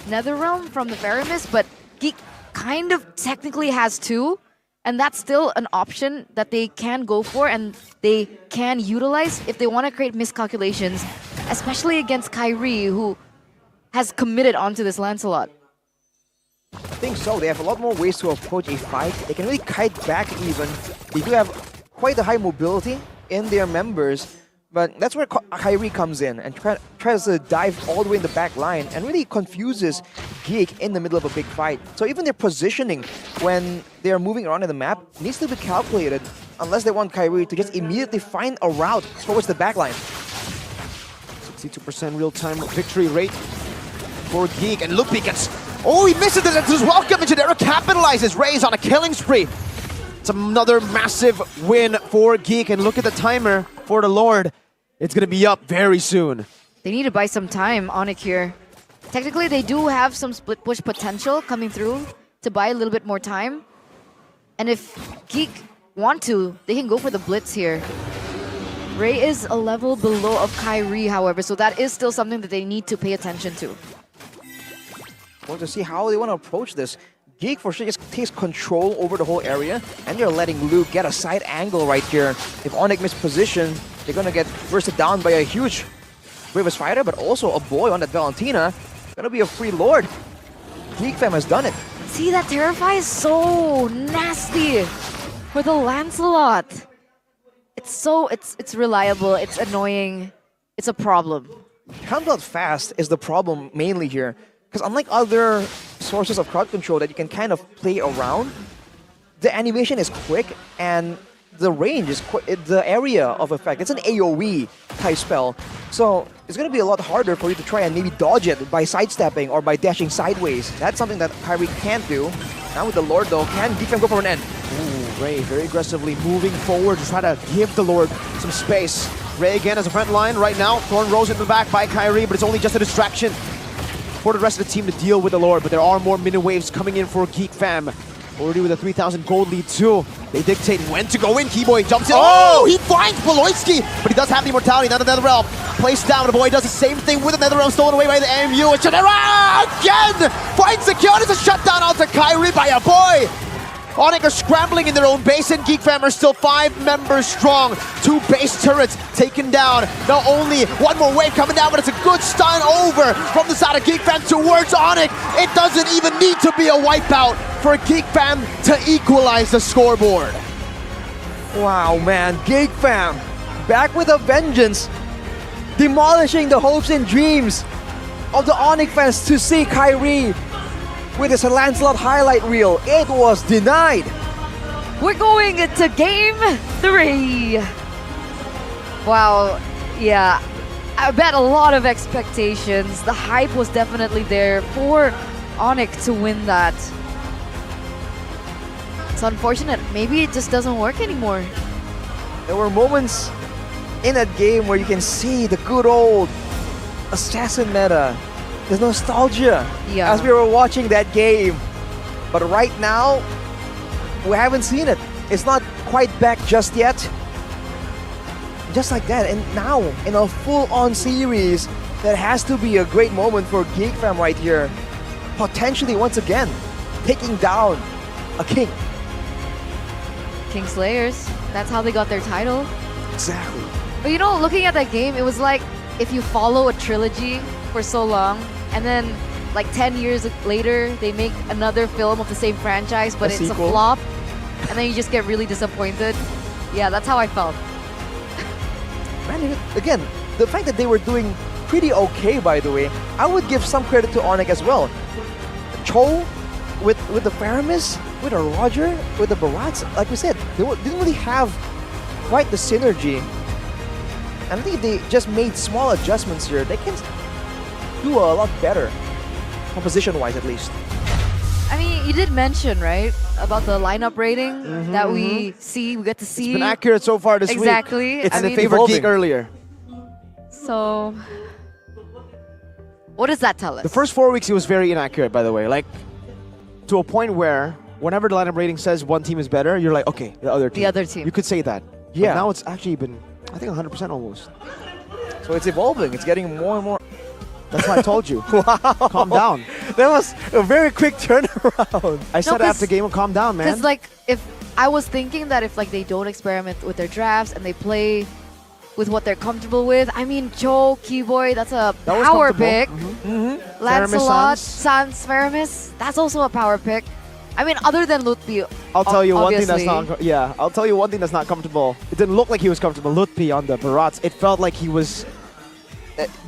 Netherrealm from the Faramis, but Geek kind of technically has 2. And that's still an option that they can go for and they can utilize if they want to create miscalculations, especially against Kyrie, who has committed onto this Lancelot. I think so. They have a lot more ways to approach a fight. They can really kite back even. They do have quite a high mobility in their members. But that's where Kyrie comes in and tries to dive all the way in the back line and really confuses Geek in the middle of a big fight. So even their positioning when they are moving around in the map needs to be calculated unless they want Kyrie to just immediately find a route towards the back line. 62% real-time victory rate for Geek. And Lupi gets... Oh, he misses it. It's welcome. And Jadero capitalizes. Ray's on a killing spree. It's another massive win for Geek. And look at the timer for the Lord. It's going to be up very soon. They need to buy some time, Onyx here. Technically, they do have some split push potential coming through to buy a little bit more time. And if Geek want to, they can go for the blitz here. Ray is a level below of Kyrie, however, so that is still something that they need to pay attention to. Want to see how they want to approach this. Geek for sure just takes control over the whole area, and they're letting Luke get a side angle right here. If Onyx miss position, they're gonna get bursted down by a huge Bravest Fighter, but also a boy on that Valentina. Gonna be a free Lord. Geek Fam has done it. See, that Terrify is so nasty for the Lancelot. It's reliable, it's annoying, it's a problem. Comes out fast is the problem mainly here. Because unlike other sources of crowd control that you can kind of play around, the animation is quick and the range is the area of effect. It's an AoE type spell. So it's going to be a lot harder for you to try and maybe dodge it by sidestepping or by dashing sideways. That's something that Kyrie can't do. Now with the Lord though, can Geek Fam go for an end? Ooh, Ray very aggressively moving forward to try to give the Lord some space. Ray again as a front line right now. Thorn Rose in the back by Kyrie, but it's only just a distraction for the rest of the team to deal with the Lord. But there are more mini waves coming in for Geek Fam. Already with a 3,000 gold lead too. They dictate when to go in. Keyboy jumps in. Oh, he finds Poloisky, but he does have the immortality. Now the Netherrealm placed down. The boy does the same thing with the Netherrealm stolen away by the AMU. And Shadera again finds the kill. It's a shutdown onto Kyrie by a boy. Onyx are scrambling in their own base, and Geek Fam are still 5 members strong. 2 base turrets taken down. Now only one more wave coming down, but it's a good stun over from the side of Geek Fam towards Onyx. It doesn't even need to be a wipeout for Geek Fam to equalize the scoreboard. Wow, man. Geek Fam back with a vengeance. Demolishing the hopes and dreams of the Onyx fans to see Kyrie with his Lancelot highlight reel. It was denied. We're going into game 3. Wow, yeah. I bet a lot of expectations. The hype was definitely there for Onyx to win that. It's unfortunate. Maybe it just doesn't work anymore. There were moments in that game where you can see the good old assassin meta. There's nostalgia as we were watching that game. But right now, we haven't seen it. It's not quite back just yet. Just like that, and now in a full-on series, that has to be a great moment for Geek Fam right here. Potentially, once again, taking down a king. Kingslayers, that's how they got their title. Exactly. But you know, looking at that game, it was like if you follow a trilogy for so long, and then like 10 years later, they make another film of the same franchise, but it's a flop, and then you just get really disappointed. Yeah, that's how I felt. Man, again, the fact that they were doing pretty okay, by the way, I would give some credit to Onyx as well. Cho with the Faramis, with the Roger, with the Barats, like we said, they didn't really have quite the synergy And I think if they just made small adjustments here, they can do a lot better, composition-wise at least. I mean, you did mention, right, about the lineup rating that we get to see. It's been accurate so far this week. Exactly. It's I in favor of Geek earlier. So, what does that tell us? The first 4 weeks, he was very inaccurate, by the way. Like, to a point where whenever the lineup rating says one team is better, you're like, okay, the other team. The other team. You could say that. Yeah. But now it's actually been, I think, 100% almost. So it's evolving. It's getting more and more. That's why I told you. Wow. Calm down. That was a very quick turnaround. I said after game, calm down, man. Because, like, if I was thinking that if, like, they don't experiment with their drafts and they play with what they're comfortable with, I mean, Joe, Keyboy, that's a power pick. Lancelot, Sans, Faramis, that's also a power pick. I mean, other than Lutfi, I'll tell you one thing that's obviously. not. I'll tell you one thing that's not comfortable. It didn't look like he was comfortable. Lutfi on the Barats, it felt like he was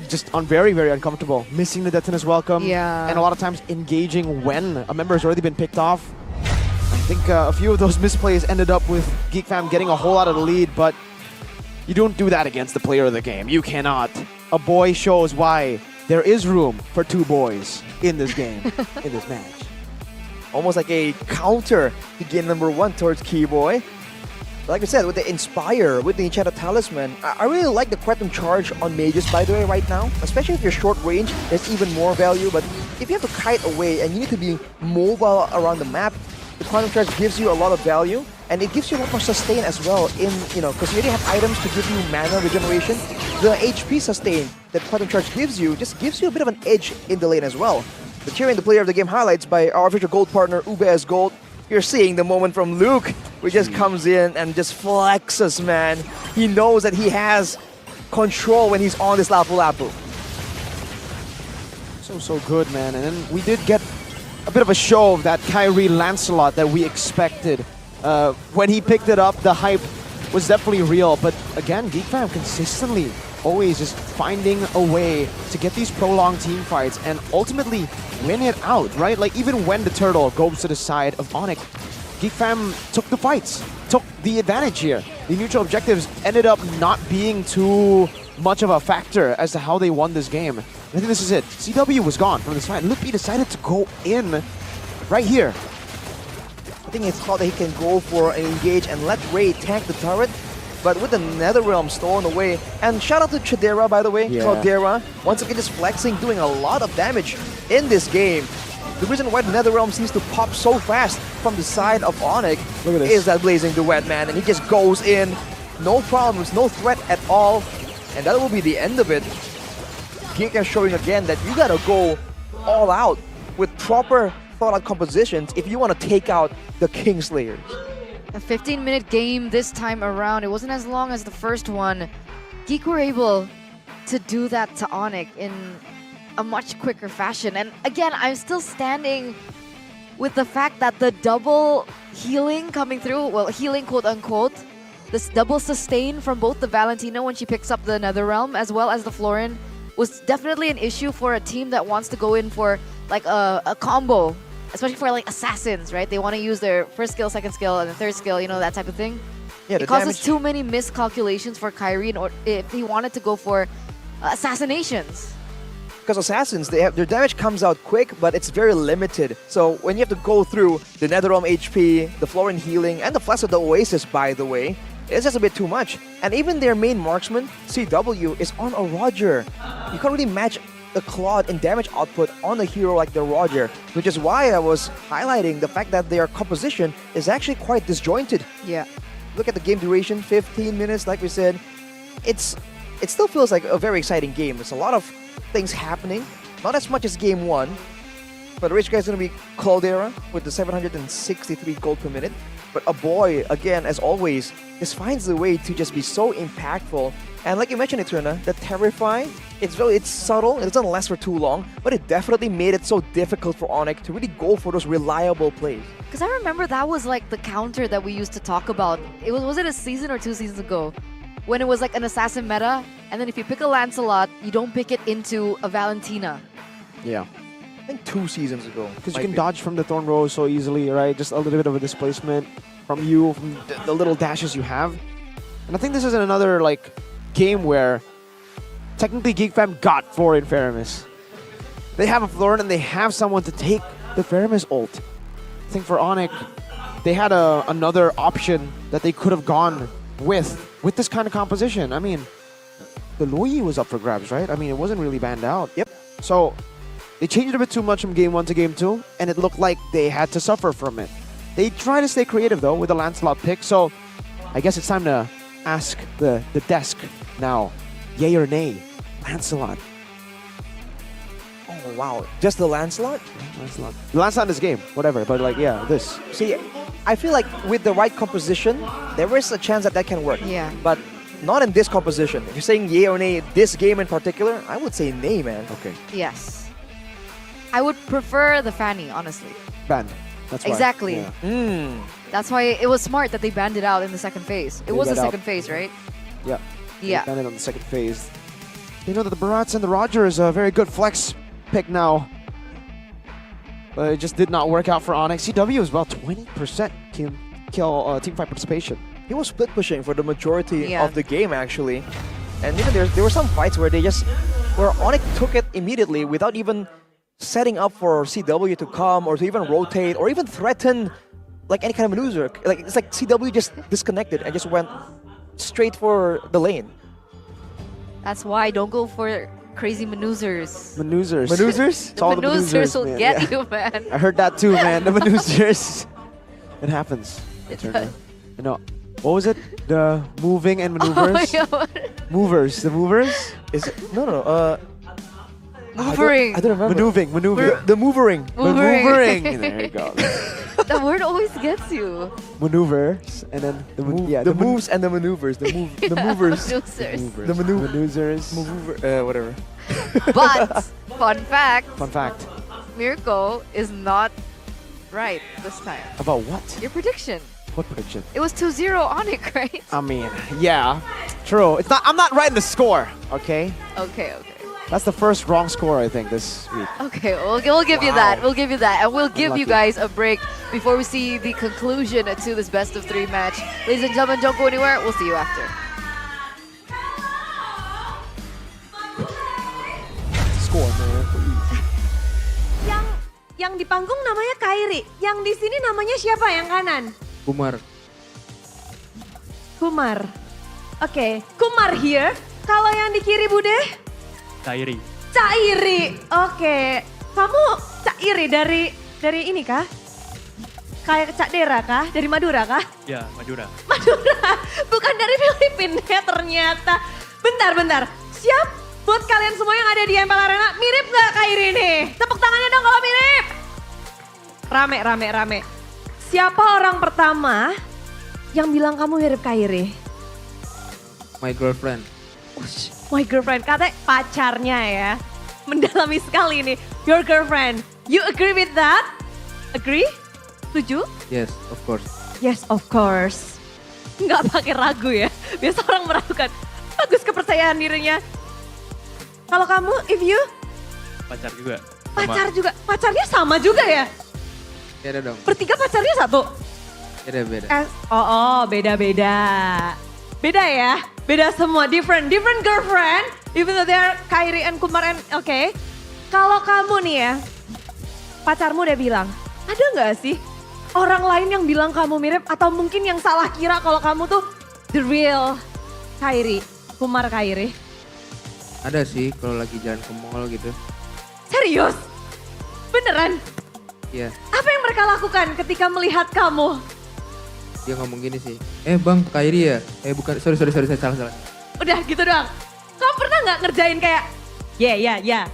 just very, very uncomfortable. Missing the Detonus welcome. Yeah. And a lot of times engaging when a member has already been picked off. I think a few of those misplays ended up with Geek Fam getting a whole lot of the lead, but you don't do that against the player of the game. You cannot. A boy shows why there is room for two boys in this game, in this match. Almost like a counter to game number 1 towards Keyboy. Like I said, with the Inspire, with the Enchanted Talisman, I really like the Quantum Charge on mages, by the way, right now. Especially if you're short range, there's even more value. But if you have to kite away and you need to be mobile around the map, the Quantum Charge gives you a lot of value. And it gives you a lot more sustain as well in, because you already have items to give you mana regeneration. The HP sustain that Quantum Charge gives you just gives you a bit of an edge in the lane as well. The cheering the player of the game highlights by our official gold partner, UBS Gold. You're seeing the moment from Luke, who just comes in and just flexes, man. He knows that he has control when he's on this Lapu Lapu. So good, man. And then we did get a bit of a show of that Kyrie Lancelot that we expected. When he picked it up, the hype was definitely real. But again, Geek Fam consistently always just finding a way to get these prolonged team fights and ultimately win it out, right? Like even when the turtle goes to the side of Onyx, Geek Fam took the fights, took the advantage here. The neutral objectives ended up not being too much of a factor as to how they won this game. And I think this is it. CW was gone from this fight. Lupi decided to go in right here. I think he thought that he can go for an engage and let Ray tank the turret. But with the Netherrealm stolen away, and shout out to Chidera, by the way, Cloudera, once again just flexing, doing a lot of damage in this game. The reason why the Netherrealm seems to pop so fast from the side of Onyx is that Blazing Duet, man, and he just goes in, no problems, no threat at all, and that will be the end of it. Geek is showing again that you gotta go all out with proper thought-out compositions if you want to take out the Kingslayers. A 15-minute game this time around. It wasn't as long as the first one. Geek were able to do that to Onyx in a much quicker fashion. And again, I'm still standing with the fact that the double healing coming through, well, healing quote-unquote, this double sustain from both the Valentina when she picks up the Netherrealm as well as the Florin was definitely an issue for a team that wants to go in for like a combo. Especially for like assassins, right? They want to use their first skill, second skill, and the third skill, that type of thing. Yeah, it causes too many miscalculations for Kyrie if he wanted to go for assassinations. Because assassins, their damage comes out quick, but it's very limited. So when you have to go through the Netherrealm HP, the Florin healing, and the Flash of the Oasis, by the way, it's just a bit too much. And even their main marksman, CW, is on a Roger. You can't really match the Claude in damage output on a hero like the Roger, which is why I was highlighting the fact that their composition is actually quite disjointed. Yeah. Look at the game duration, 15 minutes, like we said. It still feels like a very exciting game. There's a lot of things happening, not as much as game 1, but the rich guy's gonna be Caldera with the 763 gold per minute. But a boy, again, as always, just finds the way to just be so impactful. And like you mentioned, Eterna, the Terrify, it's subtle, it doesn't last for too long, but it definitely made it so difficult for Onyx to really go for those reliable plays. Because I remember that was like the counter that we used to talk about. Was it a season or 2 seasons ago? When it was like an assassin meta, and then if you pick a Lancelot, you don't pick it into a Valentina. Yeah. I think 2 seasons ago. Because you can dodge from the Thorn Rose so easily, right? Just a little bit of a displacement from you, from the little dashes you have. And I think this is another, like, game where technically GeekFam got Florin Faramis. They have a Florin and they have someone to take the Faramis ult. I think for Onyx, they had another option that they could have gone with this kind of composition. I mean, the Lui was up for grabs, right? I mean, it wasn't really banned out. Yep. So they changed a bit too much from game 1 to game 2, and it looked like they had to suffer from it. They try to stay creative though with the Lancelot pick, so I guess it's time to ask the desk now. Yay or nay? Lancelot. Oh wow, just the Lancelot? Lancelot. Lancelot in this game, whatever, but like, yeah, this. See, I feel like with the right composition, there is a chance that can work. Yeah. But not in this composition. If you're saying yay or nay, this game in particular, I would say nay, man. Okay. Yes. I would prefer the Fanny, honestly. Banned. That's why. Exactly. Yeah. That's why it was smart that they banned it out in the second phase. It was the second phase, right? Yeah. Yeah. They banned it on the second phase. They know that the Barats and the Roger is a very good flex pick now. But it just did not work out for Onyx. CW is about 20% team fight participation. He was split pushing for the majority of the game actually. And even there were some fights where where Onyx took it immediately without even setting up for CW to come or to even rotate or even threaten like any kind of maneuver. Like it's like CW just disconnected and just went straight for the lane. That's why don't go for crazy maneuvers. Maneuvers. Maneuvers? It's all The the maneuvers will man. get you, man. I heard that too, man. The maneuvers. It happens. It You does. know, what was it? The moving and maneuvers? Oh my God. Movers. The movers? Is it? No. Movering. I don't remember. Maneuvering. The movering. Maneuvering. There you go. The word always gets you. Maneuvers. And then the moves and the maneuvers. The movers. Maneuvers. The maneuvers. Whatever. But, fun fact, Fun fact. Mirko is not right this time. About what? Your prediction. What prediction? It was 2-0 Onyx, right? I mean, yeah. True. It's not. I'm not writing the score, okay? Okay. That's the first wrong score, I think, this week. Okay, we'll give you that. We'll give you that. And we'll give you Unlucky. guys a break before we see the conclusion to this best of 3 match. Ladies and gentlemen, don't go anywhere. We'll see you after. Score, man. Yang di panggung namanya Kairi, yang di sini namanya siapa yang kanan? Kumar. Kumar. Oke, Kumar here. Kalau yang di kiri Bude? Kairi. Cairi. Oke. Kamu Cairi dari ini kah? Kayak Cak Dera kah? Dari Madura kah? Ya, Madura. Madura. Bukan dari Filipina ya ternyata. Bentar. Siap buat kalian semua yang ada di ML Arena. Mirip gak Kairi nih? Tepuk tangannya dong kalau mirip. Rame. Siapa orang pertama yang bilang kamu mirip Kairi? My girlfriend. My girlfriend, katanya pacarnya ya. Mendalami sekali nih. Your girlfriend. You agree with that? Agree? Setuju? Yes, of course. Yes, of course. Nggak pakai ragu ya. Biasa orang meragukan. Bagus kepercayaan dirinya. Kalau kamu, if you? Pacar juga. Pacar juga. Pacarnya sama juga ya? Beda dong. Bertiga pacarnya satu? Beda. Beda-beda. Beda ya? Beda semua, different girlfriend. Even though they're Kairi and Kumar and okay. Kalau kamu nih ya, pacarmu udah bilang, ada nggak sih orang lain yang bilang kamu mirip atau mungkin yang salah kira kalau kamu tuh the real Kairi, Kumar Kairi? Ada sih kalau lagi jalan ke mall gitu. Serius? Beneran? Iya. Apa yang mereka lakukan ketika melihat kamu? Dia ngomong gini sih. Bang, Kairi ya? Bukan, sorry, salah. Udah gitu doang. Kamu pernah nggak ngerjain kayak, ya.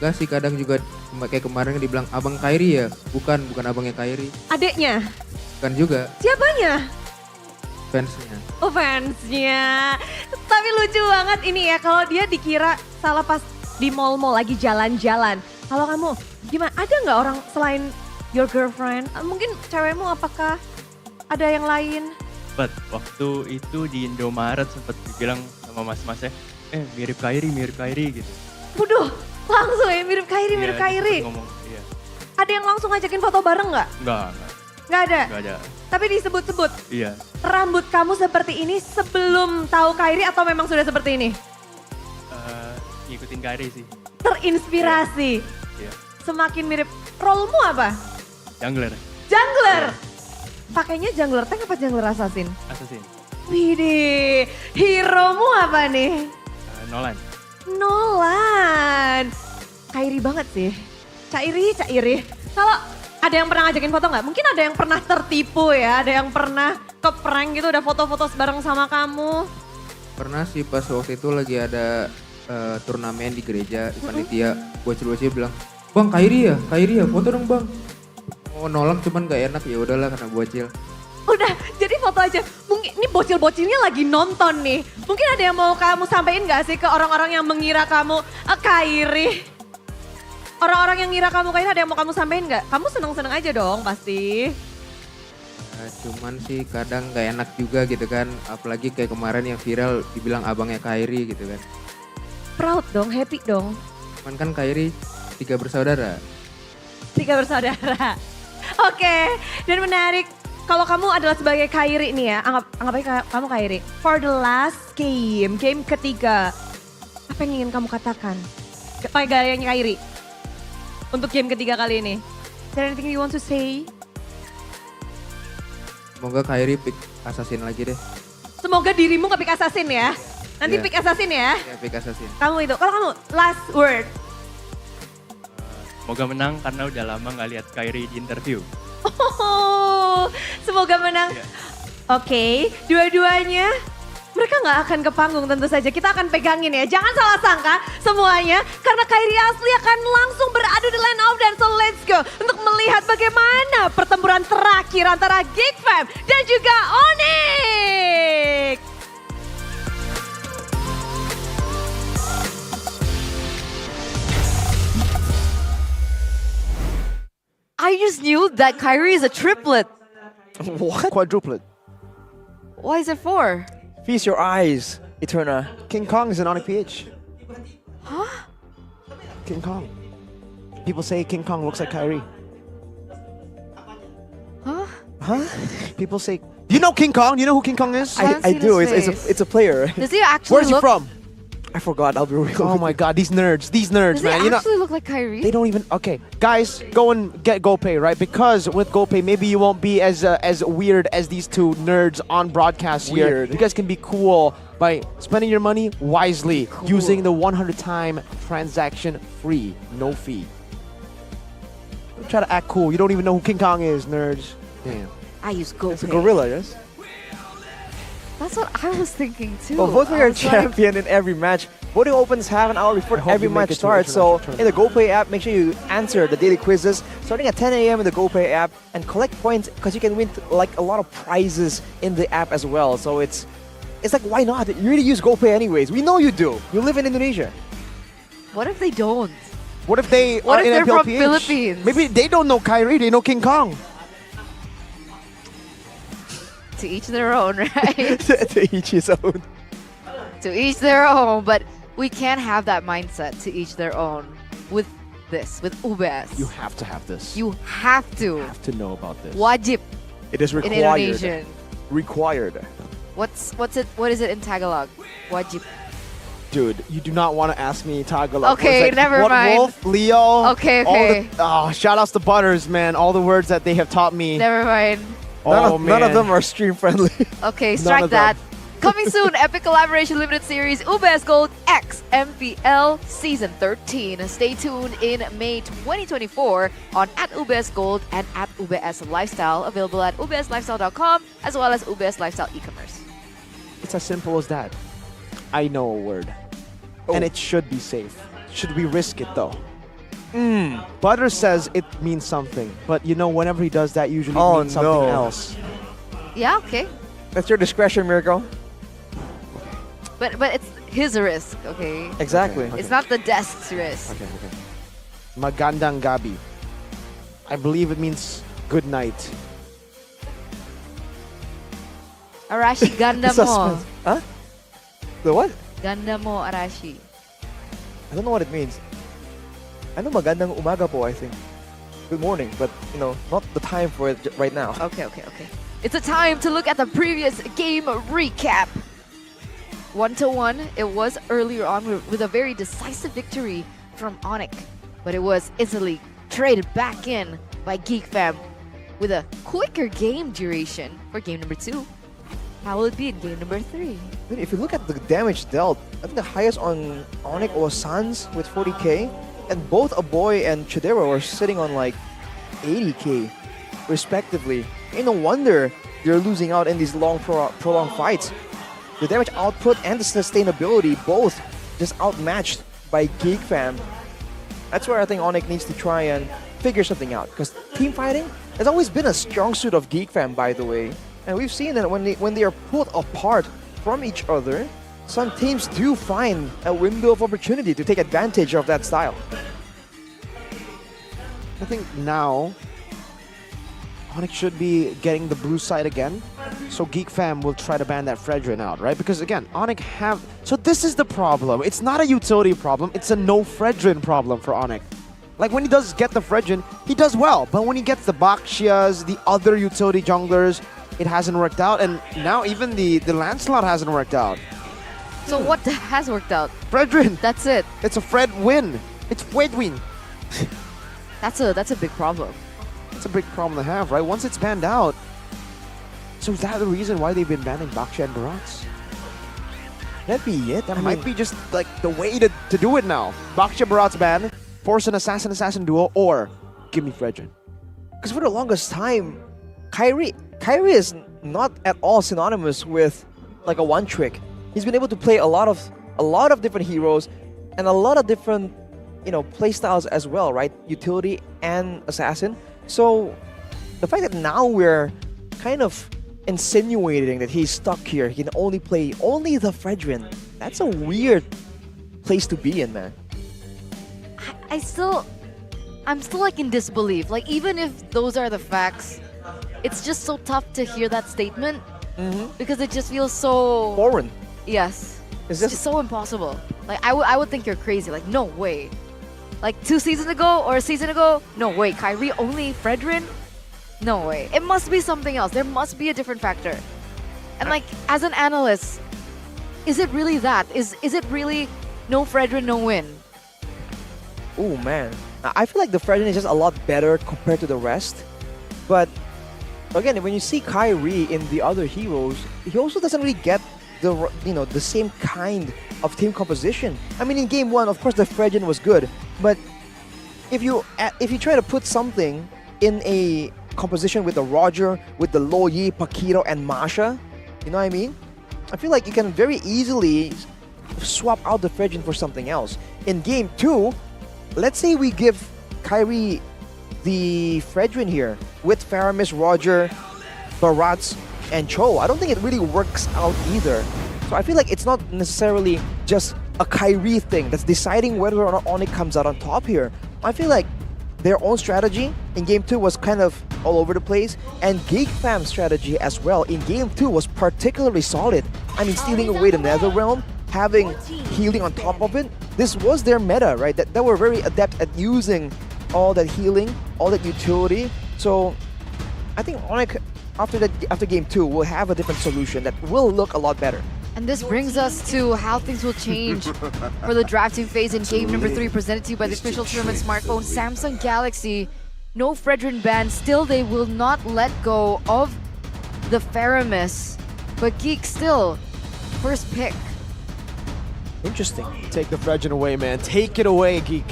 Enggak sih, kadang juga kayak kemarin dibilang abang Kairi ya? Bukan abangnya Kairi. Adeknya? Bukan juga, Siapanya? fansnya. Oh fansnya. Tapi lucu banget ini ya kalau dia dikira salah pas di mall-mall lagi jalan-jalan. Kalau kamu gimana? Ada nggak orang selain your girlfriend? Mungkin cewekmu apakah ada yang lain? Waktu itu di Indomaret sempat dibilang sama mas-masnya, mirip Kairi gitu. Waduh, langsung ya mirip Kairi, Iya, Kairi. ngomong, iya. Ada yang langsung ngajakin foto bareng nggak? Enggak. Nggak ada? Nggak ada. Tapi disebut-sebut. Iya. Rambut kamu seperti ini sebelum tahu Kyrie atau memang sudah seperti ini? Ngikutin Kyrie sih. Terinspirasi. Iya. Semakin mirip. Role-mu apa? Jungler. Jungler. Pakainya jungler tank apa jungler assassin? Assassin. Widih, hero-mu apa nih? Nolan. Nolan. Kyrie banget sih. Cairi. Kalau ada yang pernah ngajakin foto nggak? Mungkin ada yang pernah tertipu ya, ada yang pernah ke prank gitu, udah foto-foto bareng sama kamu. Pernah sih pas waktu itu lagi ada turnamen di gereja, di panitia, bocil-bocil bilang, "Bang, Kyrie ya, foto dong bang." Oh nolak cuman gak enak, ya udahlah karena bocil. Udah, jadi foto aja. Mungkin ini bocil-bocilnya lagi nonton nih. Mungkin ada yang mau kamu sampaikan gak sih ke orang-orang yang mengira kamu Kyrie? Orang-orang yang ngira kamu Kyrie ada yang mau kamu sampaikan gak? Kamu seneng-seneng aja dong pasti. Cuman sih kadang gak enak juga gitu kan, apalagi kayak kemarin yang viral dibilang abangnya Kyrie gitu kan. Proud dong, happy dong. Cuman kan Kyrie 3 bersaudara. 3 bersaudara. Oke, dan menarik. Kalau kamu adalah sebagai Kyrie nih ya, anggap aja kamu Kyrie. For the last game ketiga, apa yang ingin kamu katakan? Pakai gayanya Kyrie. Untuk game ketiga kali ini. Is there anything you want to say? Semoga Kyrie pick assassin lagi deh. Semoga dirimu ke pick assassin ya. Nanti Yeah. pick assassin ya. Ya pick assassin. Kamu itu, kalau kamu last word. Semoga menang karena udah lama gak lihat Kyrie di interview. Oh, semoga menang. Oke, dua-duanya mereka nggak akan ke panggung tentu saja. Kita akan pegangin ya. Jangan salah sangka semuanya. Karena Kyrie asli akan langsung beradu di line of dance. So let's go. Untuk melihat bagaimana pertempuran terakhir antara Geek Fam dan juga Onyx. I just knew that Kyrie is a triplet. What? Quadruplet. Why is it 4? Feast your eyes, Eterna. King Kong is an Onyx PH. Huh? King Kong. People say King Kong looks like Kyrie. Huh? People say, do you know King Kong? Do you know who King Kong is? I do. It's a player. Does he actually Where's he look? from? I forgot. I'll be real. Oh my God, these nerds, Does man. he You know, actually look like Kyrie? they don't even. Okay, guys, go and get GoPay, right? Because with GoPay, maybe you won't be as weird as these two nerds on broadcast here. Weird. You guys can be cool by spending your money wisely, using the 100-time transaction free, no fee. Don't try to act cool. You don't even know who King Kong is, nerds. Damn. I use GoPay. It's a gorilla, yes? That's what I was thinking too. Well, both of you I are was like, champion in every match. Voting opens half an hour before I hope every you make match it to starts. So international in the GoPay app, make sure you answer the daily quizzes starting at 10 a.m. in the GoPay app and collect points because you can win like a lot of prizes in the app as well. So it's like, why not? You really use GoPay anyways. We know you do. You live in Indonesia. What if they don't? What if they What are if in they're from MLBB? Philippines? Maybe they don't know Kyrie, they know King Kong. To each their own, right? To each his own. To each their own, but we can't have that mindset to each their own with this, with UBS. You have to have this. You have to. have to know about this. Wajib It is in required. Indonesian. Required. What is it in Tagalog? Wajib. Dude, you do not want to ask me Tagalog. Okay, It's like, never what mind. Wolf, Leo. Okay, all okay. the- shout outs to Butters, man. All the words that they have taught me. Never mind. None of them are stream friendly. Okay, None strike of them. that. Coming soon, Epic Collaboration Limited Series UBS Gold X MPL Season 13. Stay tuned in May 2024 on @UBS Gold and @UBS Lifestyle. Available at ubslifestyle.com as well as UBS Lifestyle e-commerce. It's as simple as that. I know a word. And it should be safe. Should we risk it though? Butters says it means something, but you know, whenever he does that, usually Oh, means something no. else. Yeah, okay. That's your discretion, Miracle. But it's his risk, okay? Exactly. It's not the desk's risk. Okay. Magandang gabi. I believe it means good night. Arashi ganda mo. Suspense. Huh? The what? Ganda mo, Arashi. I don't know what it means. I know magandang umaga po, I think. Good morning, but you know, not the time for it right now. Okay. It's a time to look at the previous game recap. 1-1, it was earlier on with a very decisive victory from Onyx, but it was instantly traded back in by GeekFam with a quicker game duration for game number 2. How will it be in game number 3? If you look at the damage dealt, I think the highest on Onyx was Sans with 40k, and both Aboy and Chidera were sitting on like 80k, respectively. Ain't no wonder they're losing out in these long, prolonged fights. The damage output and the sustainability both just outmatched by GeekFam. That's where I think Onyx needs to try and figure something out, because team fighting has always been a strong suit of GeekFam, by the way. And we've seen that when they are pulled apart from each other, some teams do find a window of opportunity to take advantage of that style. I think now Onyx should be getting the blue side again, so GeekFam will try to ban that Fredrin out, right? Because again, Onyx have... So this is the problem. It's not a utility problem, it's a no Fredrin problem for Onyx. Like when he does get the Fredrin, he does well, but when he gets the Bakshias, the other utility junglers, it hasn't worked out, and now even the Lancelot hasn't worked out. So what has worked out? Fredrin! That's it. It's a Fred win. It's Fred win. That's a big problem. It's a big problem to have, right? Once it's banned out. So is that the reason why they've been banning Baksha and Barats? That'd be it. That might be just like the way to do it now. Baksha Barats ban, force an assassin duo, or give me Fredrin. Because for the longest time, Kyrie is not at all synonymous with like a one trick. He's been able to play a lot of different heroes and a lot of different, play styles as well, right? Utility and assassin. So the fact that now we're kind of insinuating that he's stuck here, he can only play the Fredrin, that's a weird place to be in, man. I'm still like in disbelief. Like even if those are the facts, it's just so tough to hear that statement because it just feels so foreign. Yes, it's just so impossible. Like I would think you're crazy. Like no way. Like 2 seasons ago or a season ago, no way. Kyrie only Fredrin? No way. It must be something else. There must be a different factor. And like as an analyst, is it really that? Is it really no Fredrin, no win? Oh man, I feel like the Fredrin is just a lot better compared to the rest. But again, when you see Kyrie in the other heroes, he also doesn't really get the same kind of team composition. I mean, in game 1, of course, the Fredrin was good, but if you try to put something in a composition with the Roger, with the Lo Yi, Paquito, and Masha, you know what I mean? I feel like you can very easily swap out the Fredrin for something else. In game 2, let's say we give Kyrie the Fredrin here with Faramis, Roger, Barats, and Cho. I don't think it really works out either. So I feel like it's not necessarily just a Kyrie thing that's deciding whether or not Onyx comes out on top here. I feel like their own strategy in game 2 was kind of all over the place, and GeekFam's strategy as well in game 2 was particularly solid. I mean, stealing away the Netherrealm, having healing on top of it. This was their meta, right? That were very adept at using all that healing, all that utility. So I think Onyx after game 2 will have a different solution that will look a lot better. And this brings us to how things will change for the drafting phase in game number 3, presented to you by the official tournament smartphone Samsung Galaxy. No Fredrin ban, still they will not let go of the Faramis, but Geek still first pick. Interesting. Take the Fredrin away, man. Take it away, Geek.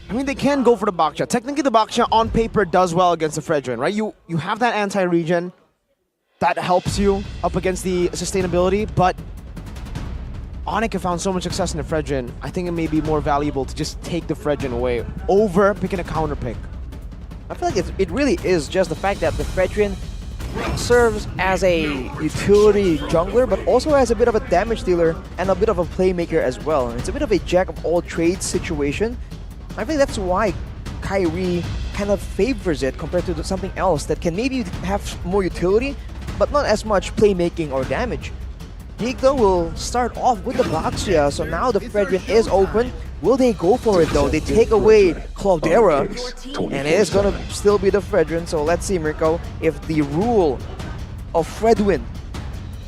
I mean, they can go for the Baksha. Technically, the Baksha on paper does well against the Fredrin, right? You have that anti-regen that helps you up against the sustainability, but Onyx have found so much success in the Fredrin. I think it may be more valuable to just take the Fredrin away over picking a counter pick. I feel like it really is just the fact that the Fredrin serves as a utility jungler, but also as a bit of a damage dealer and a bit of a playmaker as well. It's a bit of a jack of all trades situation. I think that's why Kyrie kind of favors it compared to something else that can maybe have more utility, but not as much playmaking or damage. Geek though will start off with the Baksha, so now the Fredrin is open. Will they go for it though? They take away Cloudera, and it is gonna still be the Fredrin. So let's see, Mirko, if the rule of Fredwin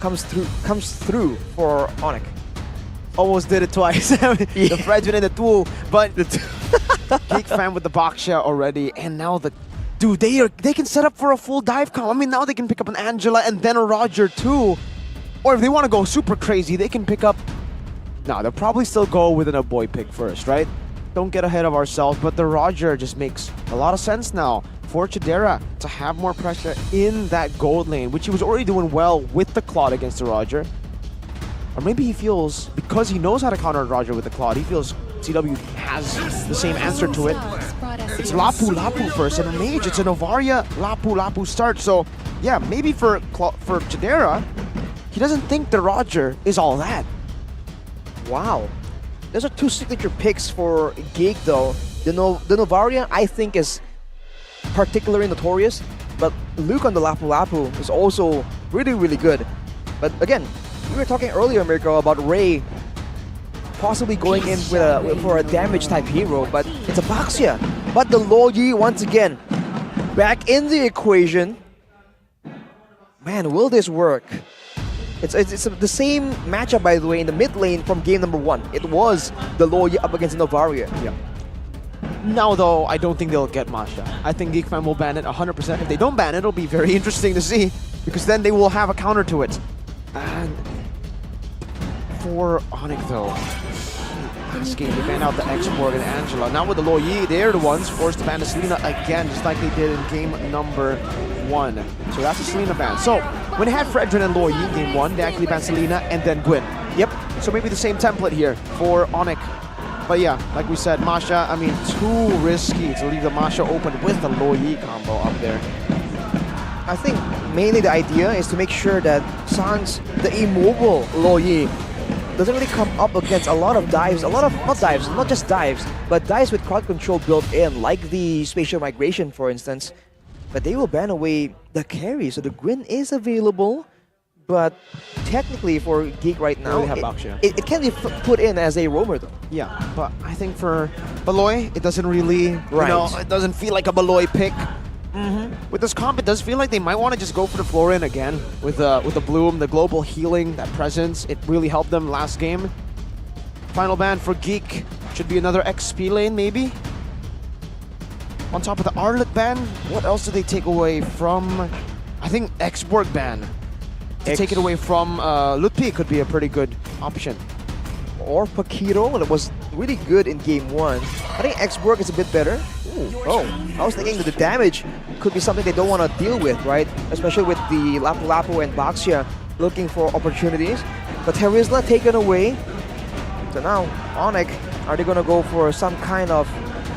comes through for Onyx. Almost did it twice. The Fredwin and the Tool, but Geek Fam with the Baksha already, and now the dude, they can set up for a full dive comp. I mean, now they can pick up an Angela and then a Roger too. Or if they want to go super crazy, they can pick up... No, they'll probably still go with a boy pick first, right? Don't get ahead of ourselves, but the Roger just makes a lot of sense now for Chidera to have more pressure in that gold lane, which he was already doing well with the Claude against the Roger. Or maybe he feels, because he knows how to counter Roger with the Claude, he feels CW has the same answer to it. It's Lapu first, and a Mage, it's a Novaria Lapu start. So yeah, maybe for Chidera, he doesn't think the Roger is all that. Wow. Those are two signature picks for Geek though. The Novaria I think is particularly notorious, but Luke on the Lapu is also really good. But again, we were talking earlier, Mirko, about Ray possibly going in for a damage type hero, but it's a Baxia. But the Loyi once again back in the equation. Man, will this work? It's the same matchup, by the way, in the mid lane from game number 1. It was the Loyi up against Novaria. Yeah. Now though, I don't think they'll get Masha. I think Geek Fam will ban it 100%. If they don't ban it, it'll be very interesting to see, because then they will have a counter to it. And for Onyx though, last game they banned out the Export and Angela. Now with the Loyi, they're the ones forced to ban the Selena again, just like they did in game number 1. So that's a Selena ban. So when they had Fredrin and Loyi in game 1, they actually banned Selena and then Gwyn. Yep, so maybe the same template here for Onyx. But yeah, like we said, Masha, I mean, too risky to leave the Masha open with the Loyi combo up there. I think mainly the idea is to make sure that Sans, the immobile Loyi, doesn't really come up against a lot of dives, not just dives, but dives with crowd control built in, like the spatial migration, for instance. But they will ban away the carry, so the Gwyn is available, but technically for Geek right now, it can be put in as a roamer though. Yeah, but I think for Baloy, it doesn't really, it doesn't feel like a Baloy pick. With this comp, it does feel like they might want to just go for the Florian again with the Bloom, the global healing, that presence. It really helped them last game. Final ban for Geek should be another XP lane, maybe. On top of the Arlet ban, what else did they take away from? I think X-Borg ban. To take it away from Lutpi could be a pretty good option. Or Paquito, that was really good in game 1. I think X-Borg is a bit better. Oh, I was thinking that the damage could be something they don't want to deal with, right? Especially with the Lapu and Baxia looking for opportunities. But Terizla taken away. So now, Onyx, are they going to go for some kind of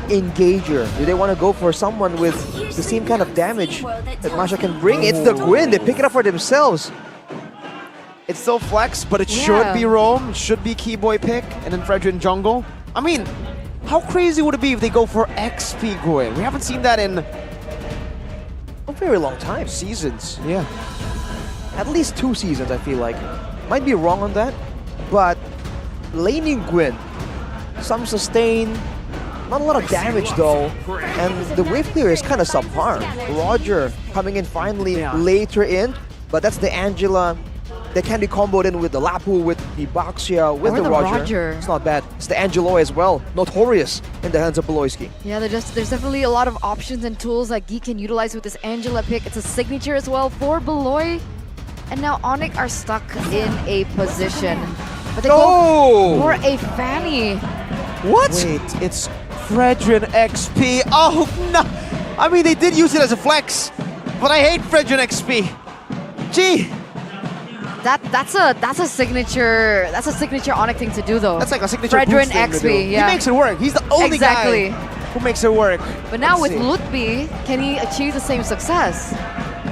engager? Do they want to go for someone with the same kind of damage that Masha can bring? It's the Gwyn. They pick it up for themselves. It's still flex, but it should be roam, it should be Keyboy pick, and then Fredrin jungle. I mean, how crazy would it be if they go for XP Gwyn? We haven't seen that in a very long time. Seasons, yeah. At least 2 seasons, I feel like. Might be wrong on that, but laning Gwyn, some sustain, not a lot of damage though, and the wave clear is kind of subpar. Roger coming in finally later in, but that's the Angela that can be comboed in with the Lapu, with the Baxia, with the Roger. It's not bad. It's the Angelo as well, notorious in the hands of Beloyski. Yeah, there's definitely a lot of options and tools that Geek can utilize with this Angela pick. It's a signature as well for Beloy. And now Onyx are stuck in a position. But they go for a Fanny. What? Wait, it's Fredrin XP. Oh no! I mean, they did use it as a flex, but I hate Fredrin XP. Gee. That's a signature Onyx thing to do though. That's like a signature Fredrin thing to do. XP, yeah. He makes it work. He's the only guy who makes it work. But now with Lutpi, can he achieve the same success?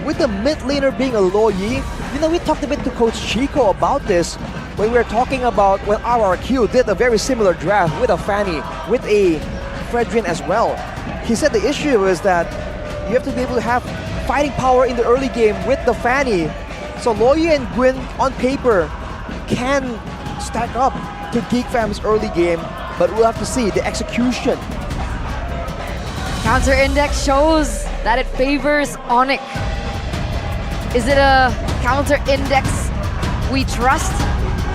With the mid laner being a Loyi, you know, we talked a bit to Coach Chico about this when we were talking about when RRQ did a very similar draft with a Fanny, with a Fredrin as well. He said the issue is that you have to be able to have fighting power in the early game with the Fanny. So Loyi and Gwyn on paper can stack up to Geek Fam's early game, but we'll have to see the execution. Counter index shows that it favors Onyx. Is it a counter index we trust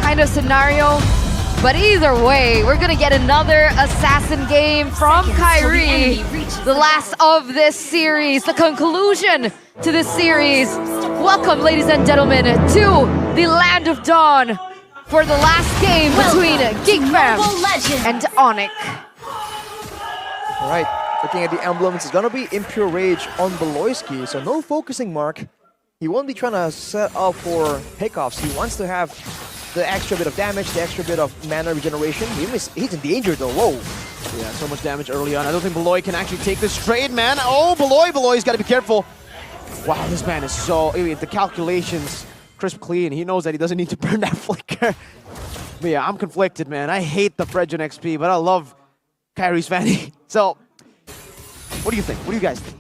kind of scenario? But either way, we're gonna get another assassin game from Kyrie. The last of this series, the conclusion to this series. Welcome, ladies and gentlemen, to the Land of Dawn for the last game between GeekFam and Onyx. All right, looking at the emblems, it's gonna be Impure Rage on Beloyski, so no focusing mark. He won't be trying to set up for pickoffs. He wants to have the extra bit of damage, the extra bit of mana regeneration. He's in danger though, whoa. Yeah, so much damage early on. I don't think Beloy can actually take this trade, man. Oh, Beloy's got to be careful. Wow, this man is so... The calculations, crisp clean. He knows that he doesn't need to burn that flicker. But yeah, I'm conflicted, man. I hate the Fredgen XP, but I love Kyrie's Fanny. So, what do you think? What do you guys think?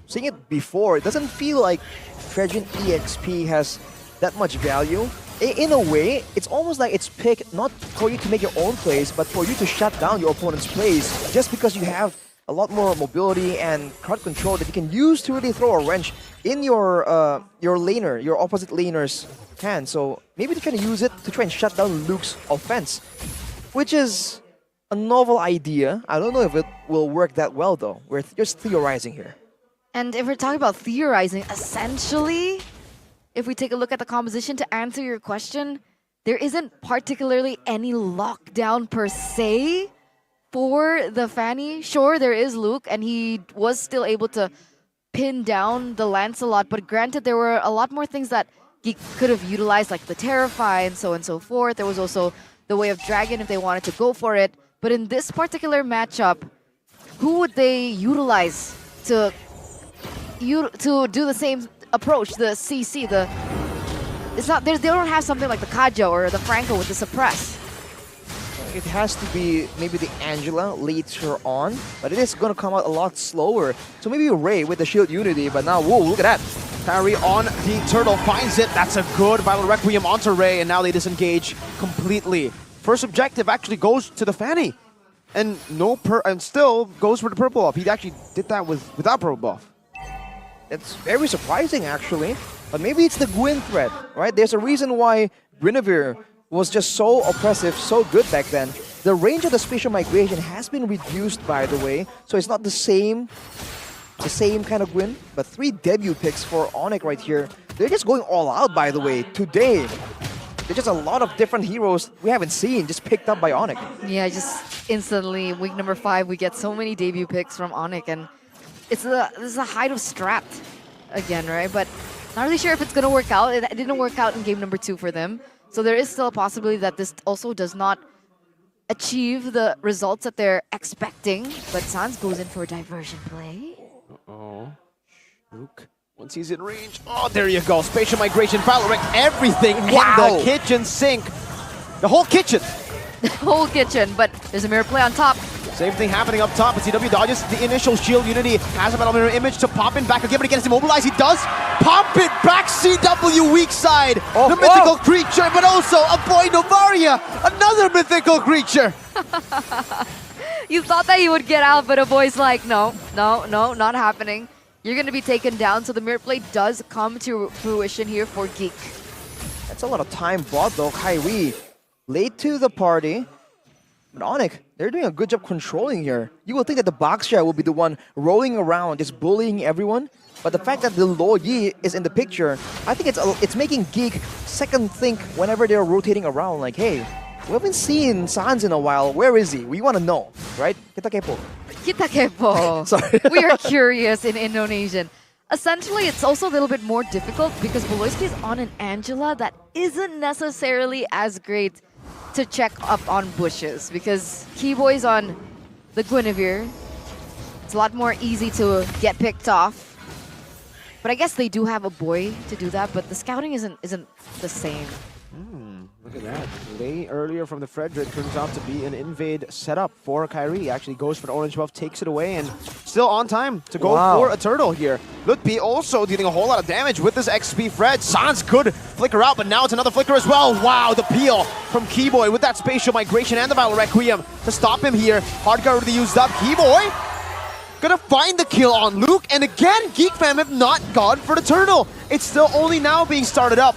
Seeing it before, it doesn't feel like Fredgen EXP has that much value. In a way, it's almost like it's picked not for you to make your own plays, but for you to shut down your opponent's plays, just because you have a lot more mobility and crowd control that you can use to really throw a wrench in your laner, your opposite laner's hand. So maybe they're trying to use it to try and shut down Luke's offense, which is a novel idea. I don't know if it will work that well though. We're just theorizing here. And if we're talking about theorizing, essentially, if we take a look at the composition to answer your question, there isn't particularly any lockdown per se for the Fanny. Sure, there is Luke, and he was still able to pin down the Lancelot, but granted, there were a lot more things that he could have utilized, like the Terrify and so on and so forth. There was also the Way of Dragon if they wanted to go for it. But in this particular matchup, who would they utilize to do the same approach, the CC, it's not, they don't have something like the Kajo or the Franco with the suppress. It has to be maybe the Angela later on, but it is going to come out a lot slower. So maybe Ray with the Shield Unity, but now, whoa, look at that. Kyrie on the turtle, finds it. That's a good Vital Requiem onto Ray, and now they disengage completely. First objective actually goes to the Fanny, and still goes for the purple buff. He actually did that without purple buff. It's very surprising, actually. But maybe it's the Gwyn threat, right? There's a reason why Guinevere was just so oppressive, so good back then. The range of the spatial migration has been reduced, by the way, so it's not the same kind of Gwyn. But 3 debut picks for Onyx right here. They're just going all out, by the way, today. There's just a lot of different heroes we haven't seen just picked up by Onyx. Yeah, just instantly, week number 5, we get so many debut picks from Onyx, and this is a height of Strapped again, right? But not really sure if it's going to work out. It didn't work out in game number 2 for them. So there is still a possibility that this also does not achieve the results that they're expecting. But Sans goes in for a diversion play. Uh-oh. Luke, once he's in range. Oh, there you go. Spatial migration, Valorant, everything in the kitchen sink. The whole kitchen. The whole kitchen, but there's a mirror play on top. Same thing happening up top, but CW dodges the initial shield. Unity has a battle mirror image to pop in back again, but he gets immobilized. He does pump it back. CW weak side. The mythical creature, but also a boy Novaria, another mythical creature. You thought that he would get out, but a boy's like, no, not happening. You're going to be taken down, so the mirror play does come to fruition here for Geek. That's a lot of time bought though. Kyrie, late to the party. But Onyx, they're doing a good job controlling here. You will think that the box share will be the one rolling around, just bullying everyone. But the fact that the Lo Yi is in the picture, I think it's making Geek second think whenever they're rotating around. Like, hey, we haven't seen Sans in a while. Where is he? We want to know, right? Kita kepo. Kita kepo. Sorry. We are curious in Indonesian. Essentially, it's also a little bit more difficult because Beloyski is on an Angela that isn't necessarily as great to check up on bushes, because Keyboy's on the Guinevere. It's a lot more easy to get picked off. But I guess they do have a boy to do that, but the scouting isn't the same. Look at that. Way earlier from the Frederick turns out to be an invade setup for Kyrie. Actually goes for the orange buff, takes it away, and still on time to go for a turtle here. Lutpi also dealing a whole lot of damage with this XP Fred. Sans could flicker out, but now it's another flicker as well. Wow, the peel from Keyboy with that spatial migration and the Battle Requiem to stop him here. Hard guard already used up. Keyboy gonna find the kill on Luke, and again, Geek Fam have not gone for the turtle. It's still only now being started up.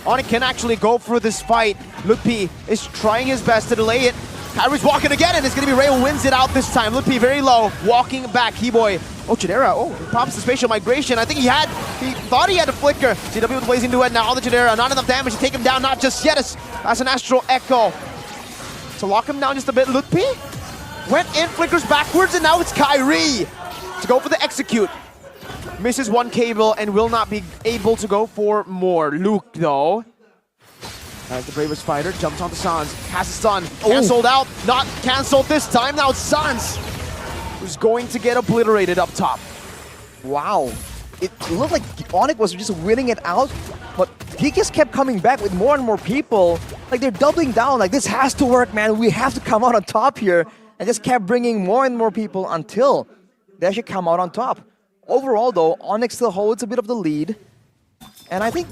Onyx can actually go for this fight. Lutpi is trying his best to delay it. Kyrie's walking again, and it's gonna be Ray who wins it out this time. Lutpi very low, walking back. Keyboy. Oh, Chidera. Oh, he pops the spatial migration. I think he thought he had a flicker. CW with Blazing Duet now on the Chidera. Not enough damage to take him down, not just yet. As an Astral Echo. To lock him down just a bit. Lutpi went in, flickers backwards, and now it's Kyrie to go for the execute. Misses one cable and will not be able to go for more. Luke, though, as the bravest fighter, jumps onto Sans. Has a stun. Cancelled out. Not cancelled this time. Now it's Sans who's going to get obliterated up top. Wow. It looked like Onyx was just winning it out, but Geek just kept coming back with more and more people. Like, they're doubling down. Like, this has to work, man. We have to come out on top here. And just kept bringing more and more people until they actually come out on top. Overall, though, Onyx still holds a bit of the lead. And I think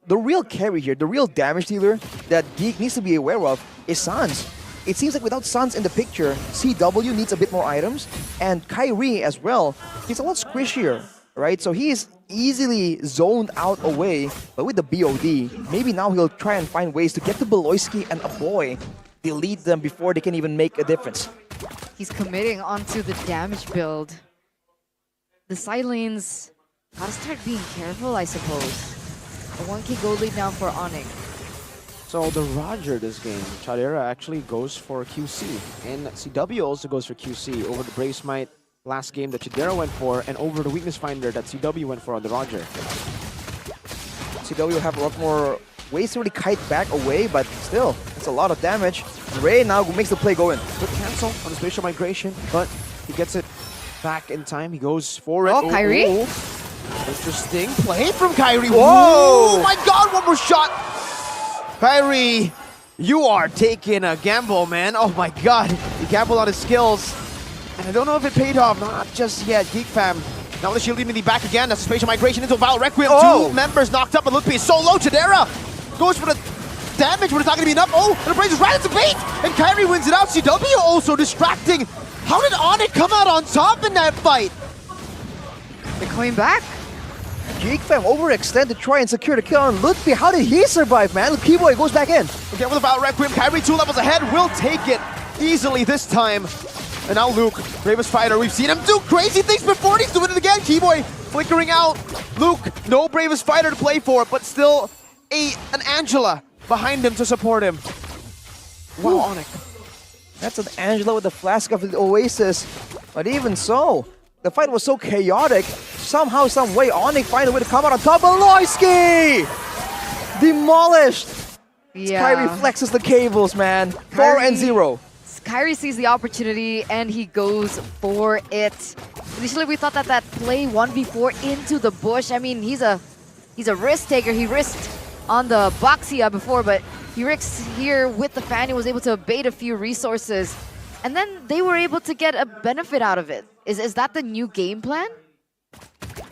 the real carry here, the real damage dealer that Geek needs to be aware of is Sans. It seems like without Sans in the picture, CW needs a bit more items. And Kyrie as well, he's a lot squishier, right? So he is easily zoned out away. But with the BOD, maybe now he'll try and find ways to get to Beloyski and Aboy, delete them before they can even make a difference. He's committing onto the damage build. The side lanes gotta start being careful, I suppose. A 1k gold lead now for Onyx. So the Roger this game, Chadera actually goes for QC. And CW also goes for QC over the Brave Smite last game that Chadera went for, and over the Weakness Finder that CW went for on the Roger. CW have a lot more ways to really kite back away, but still, it's a lot of damage. Ray now makes the play going. Good cancel on the spatial migration, but he gets it back in time. He goes for it. Oh, Kyrie. Ooh. Interesting play from Kyrie. Whoa! Oh my god, one more shot! Kyrie, you are taking a gamble, man. Oh my god, he gambled on his skills. And I don't know if it paid off, not just yet. Geek Fam. Now the shield immediately back again. That's a spatial migration into a Battle Requiem. Oh. 2 members knocked up, but Lutpi is so low. Chidera goes for the damage, but it's not going to be enough. Oh, and the Blaze is right at the bait! And Kyrie wins it out. CW also distracting. How did Onyx come out on top in that fight? They're coming back. Geek Fam overextend to try and secure the kill on Lutpi. How did he survive, man? Keyboy goes back in. Again with the Battle Requiem. Kyrie 2 levels ahead. Will take it easily this time. And now Luke, bravest fighter. We've seen him do crazy things before. He's doing it again. Keyboy flickering out. Luke, no bravest fighter to play for, but still an Angela behind him to support him. Wow, Onyx. That's an Angela with the flask of the Oasis. But even so, the fight was so chaotic. Somehow, some way, Onyx find a way to come out on top. Beloyski! Demolished! Yeah. Kyrie flexes the cables, man. 4 and 0. Kyrie sees the opportunity and he goes for it. Initially, we thought that play 1v4 into the bush. I mean, he's a risk taker. He risked on the Boxia before, but he risks here with the fan. He was able to bait a few resources, and then they were able to get a benefit out of it. Is that the new game plan?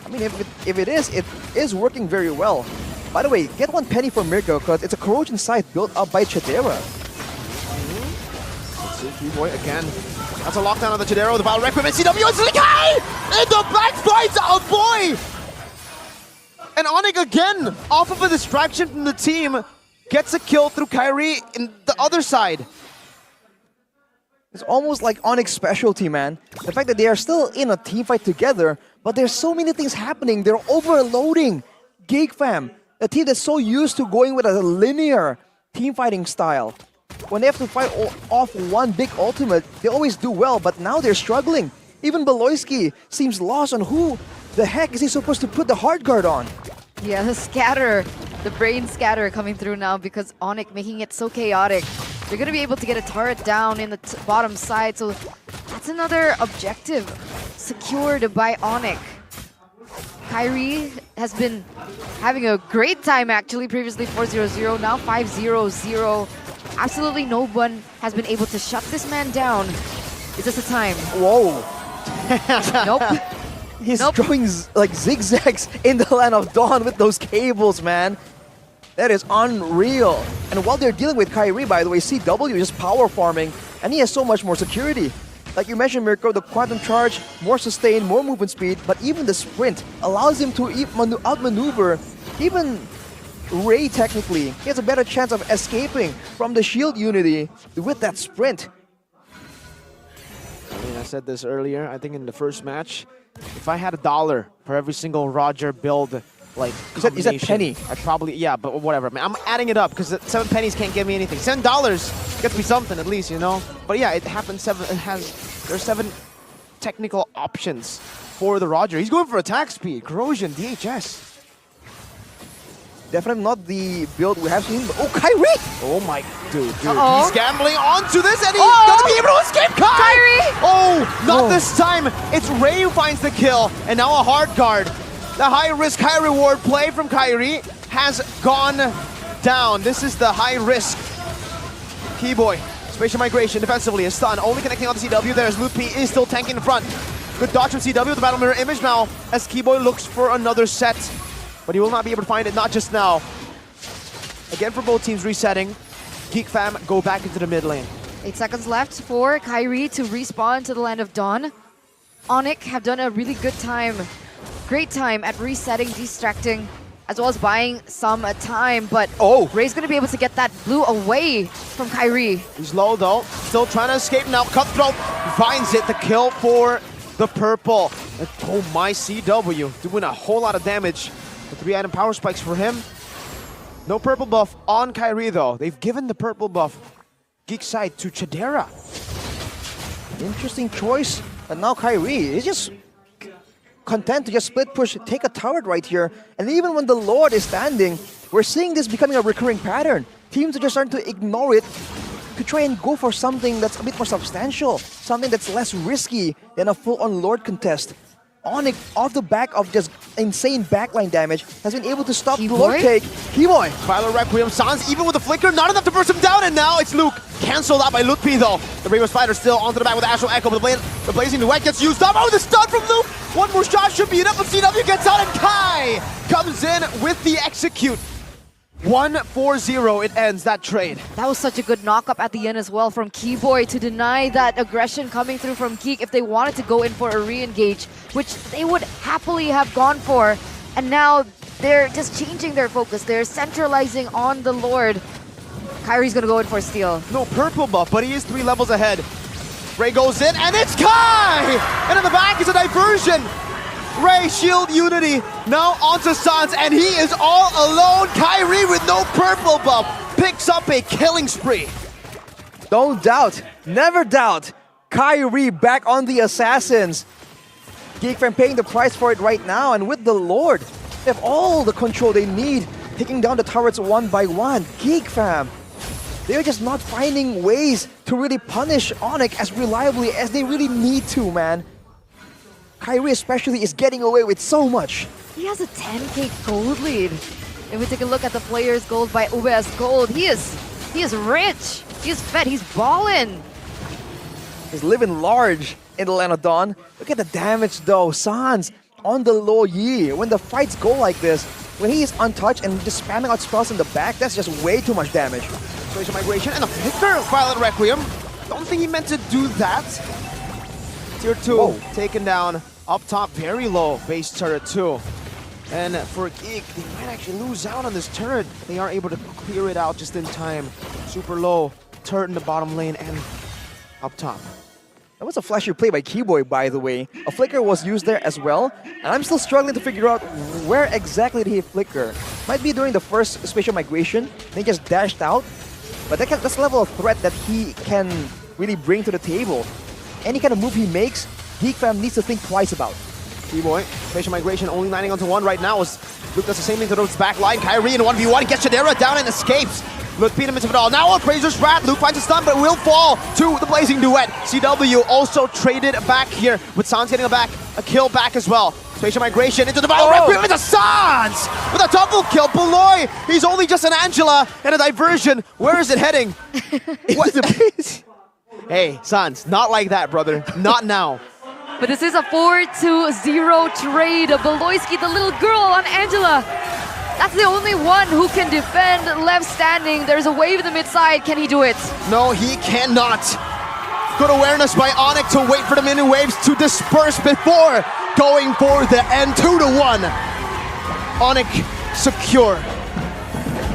I mean, if it is working very well. By the way, get 1 penny for Mirko because it's a corrosion site built up by Chidera. Keyboy again. That's a lockdown on the Chidera with the Battle Requiem and CW and Slikai! And the back finds out, boy! And Onyx again, off of a distraction from the team, gets a kill through Kyrie in the other side. It's almost like Onyx specialty, man. The fact that they are still in a team fight together, but there's so many things happening. They're overloading Geek Fam, a team that's so used to going with a linear team fighting style. When they have to fight off one big ultimate, they always do well, but now they're struggling. Even Beloyski seems lost on who the heck is he supposed to put the hard guard on. Yeah, the scatter, the brain scatter coming through now because Onyx making it so chaotic. They're going to be able to get a turret down in the bottom side, so that's another objective secured by Onyx. Kyrie has been having a great time actually. Previously 4-0-0, now 5-0-0. Absolutely no one has been able to shut this man down. Is this a time? Whoa. Nope. He's drawing like zigzags in the land of Dawn with those cables, man. That is unreal. And while they're dealing with Kyrie, by the way, CW is power farming, and he has so much more security. Like you mentioned, Mirko, the quantum charge, more sustain, more movement speed, but even the sprint allows him to outmaneuver even Ray technically. He has a better chance of escaping from the shield unity with that sprint. I mean, I said this earlier, I think in the first match, if I had $1 for every single Roger build, like, you said penny. I'd probably, yeah, but whatever. Man, I'm adding it up because 7 pennies can't get me anything. $7 gets me something at least, you know? But yeah, it happens, there's 7 technical options for the Roger. He's going for attack speed, corrosion, DHS. Definitely not the build we have seen, but oh, Kyrie! Oh my, dude. He's gambling onto this and he's gonna be able to escape Kyrie! Oh, not this time. It's Ray who finds the kill, and now a hard guard. The high risk, high reward play from Kyrie has gone down. This is the high risk. Keyboy, spatial migration defensively, a stun, only connecting on the CW. There's Loot P is still tanking in front. Good dodge from CW, the battle mirror image now as Keyboy looks for another set. But he will not be able to find it, not just now. Again for both teams resetting. Geek Fam go back into the mid lane. 8 seconds left for Kyrie to respawn to the land of Dawn. Onyx have done a really good time, great time at resetting, distracting, as well as buying some time. But Ray's going to be able to get that blue away from Kyrie. He's low though, still trying to escape now. Cutthroat finds it, the kill for the purple. Oh my, CW doing a whole lot of damage. The 3 item power spikes for him. No purple buff on Kyrie though. They've given the purple buff Geek side to Chadera. Interesting choice. And now Kyrie is just content to just split push, take a turret right here. And even when the Lord is standing, we're seeing this becoming a recurring pattern. Teams are just starting to ignore it to try and go for something that's a bit more substantial, something that's less risky than a full-on Lord contest. Onyx, off the back of just insane backline damage, has been able to stop the Lord take. Keyboy! Violet Requiem, Sans, even with the flicker, not enough to burst him down, and now it's Luke. Cancelled out by Luke P though. The Rainbow Spider still onto the back with the Astral Echo, but the Blazing Duet gets used up. Oh, the stun from Luke! One more shot should be enough, but CW gets out, and Kai comes in with the execute. 1-4-0, it ends that trade. That was such a good knock-up at the end as well from Keyboy to deny that aggression coming through from Geek if they wanted to go in for a re-engage, which they would happily have gone for. And now they're just changing their focus. They're centralizing on the Lord. Kyrie's gonna go in for a steal. No purple buff, but he is 3 levels ahead. Ray goes in, and it's Kai! And in the back is a diversion. Ray, shield unity, now onto Sans, and he is all alone. Kyrie with no purple buff picks up a killing spree. Don't doubt, never doubt. Kyrie back on the Assassins. Geek Fam paying the price for it right now, and with the Lord, they have all the control they need, taking down the turrets one by one. Geek Fam, they're just not finding ways to really punish Onyx as reliably as they really need to, man. Kyrie especially is getting away with so much. He has a 10k gold lead. If we take a look at the player's gold by UBS Gold, he is rich. He's fed. He's ballin'. He's living large in the land of Dawn. Look at the damage though. Sans on the low Yi. When the fights go like this, when he is untouched and just spamming out spells in the back, that's just way too much damage. Spatial migration and a flicker. Violet Requiem. Don't think he meant to do that. Tier 2 taken down. Up top, very low, base turret 2. And for Geek, they might actually lose out on this turret. They are able to clear it out just in time. Super low, turret in the bottom lane and up top. That was a flashy play by Keyboy, by the way. A flicker was used there as well. And I'm still struggling to figure out where exactly did he flicker. Might be during the first spatial migration. They just dashed out. But that's the level of threat that he can really bring to the table. Any kind of move he makes, Geek Fam needs to think twice about. Keyboy, spatial migration only landing onto 1 right now as Luke does the same thing to Road's back line. Kyrie in 1v1 gets Chadera down and escapes. Luke beat him into it all. Now Appraiser's Rat. Luke finds a stun but will fall to the Blazing Duet. CW also traded back here with Sans getting a kill back as well. Spatial migration into the Valorant with the Sans! With a double kill, Beloy, he's only just an Angela and a diversion. Where is it heading? What the Hey, Sans, not like that, brother. Not now. But this is a 4-0 trade. Beloyski, the little girl on Angela. That's the only one who can defend left standing. There's a wave in the mid side. Can he do it? No, he cannot. Good awareness by Onyx to wait for the mini waves to disperse before going for the end 2-1. Onyx secure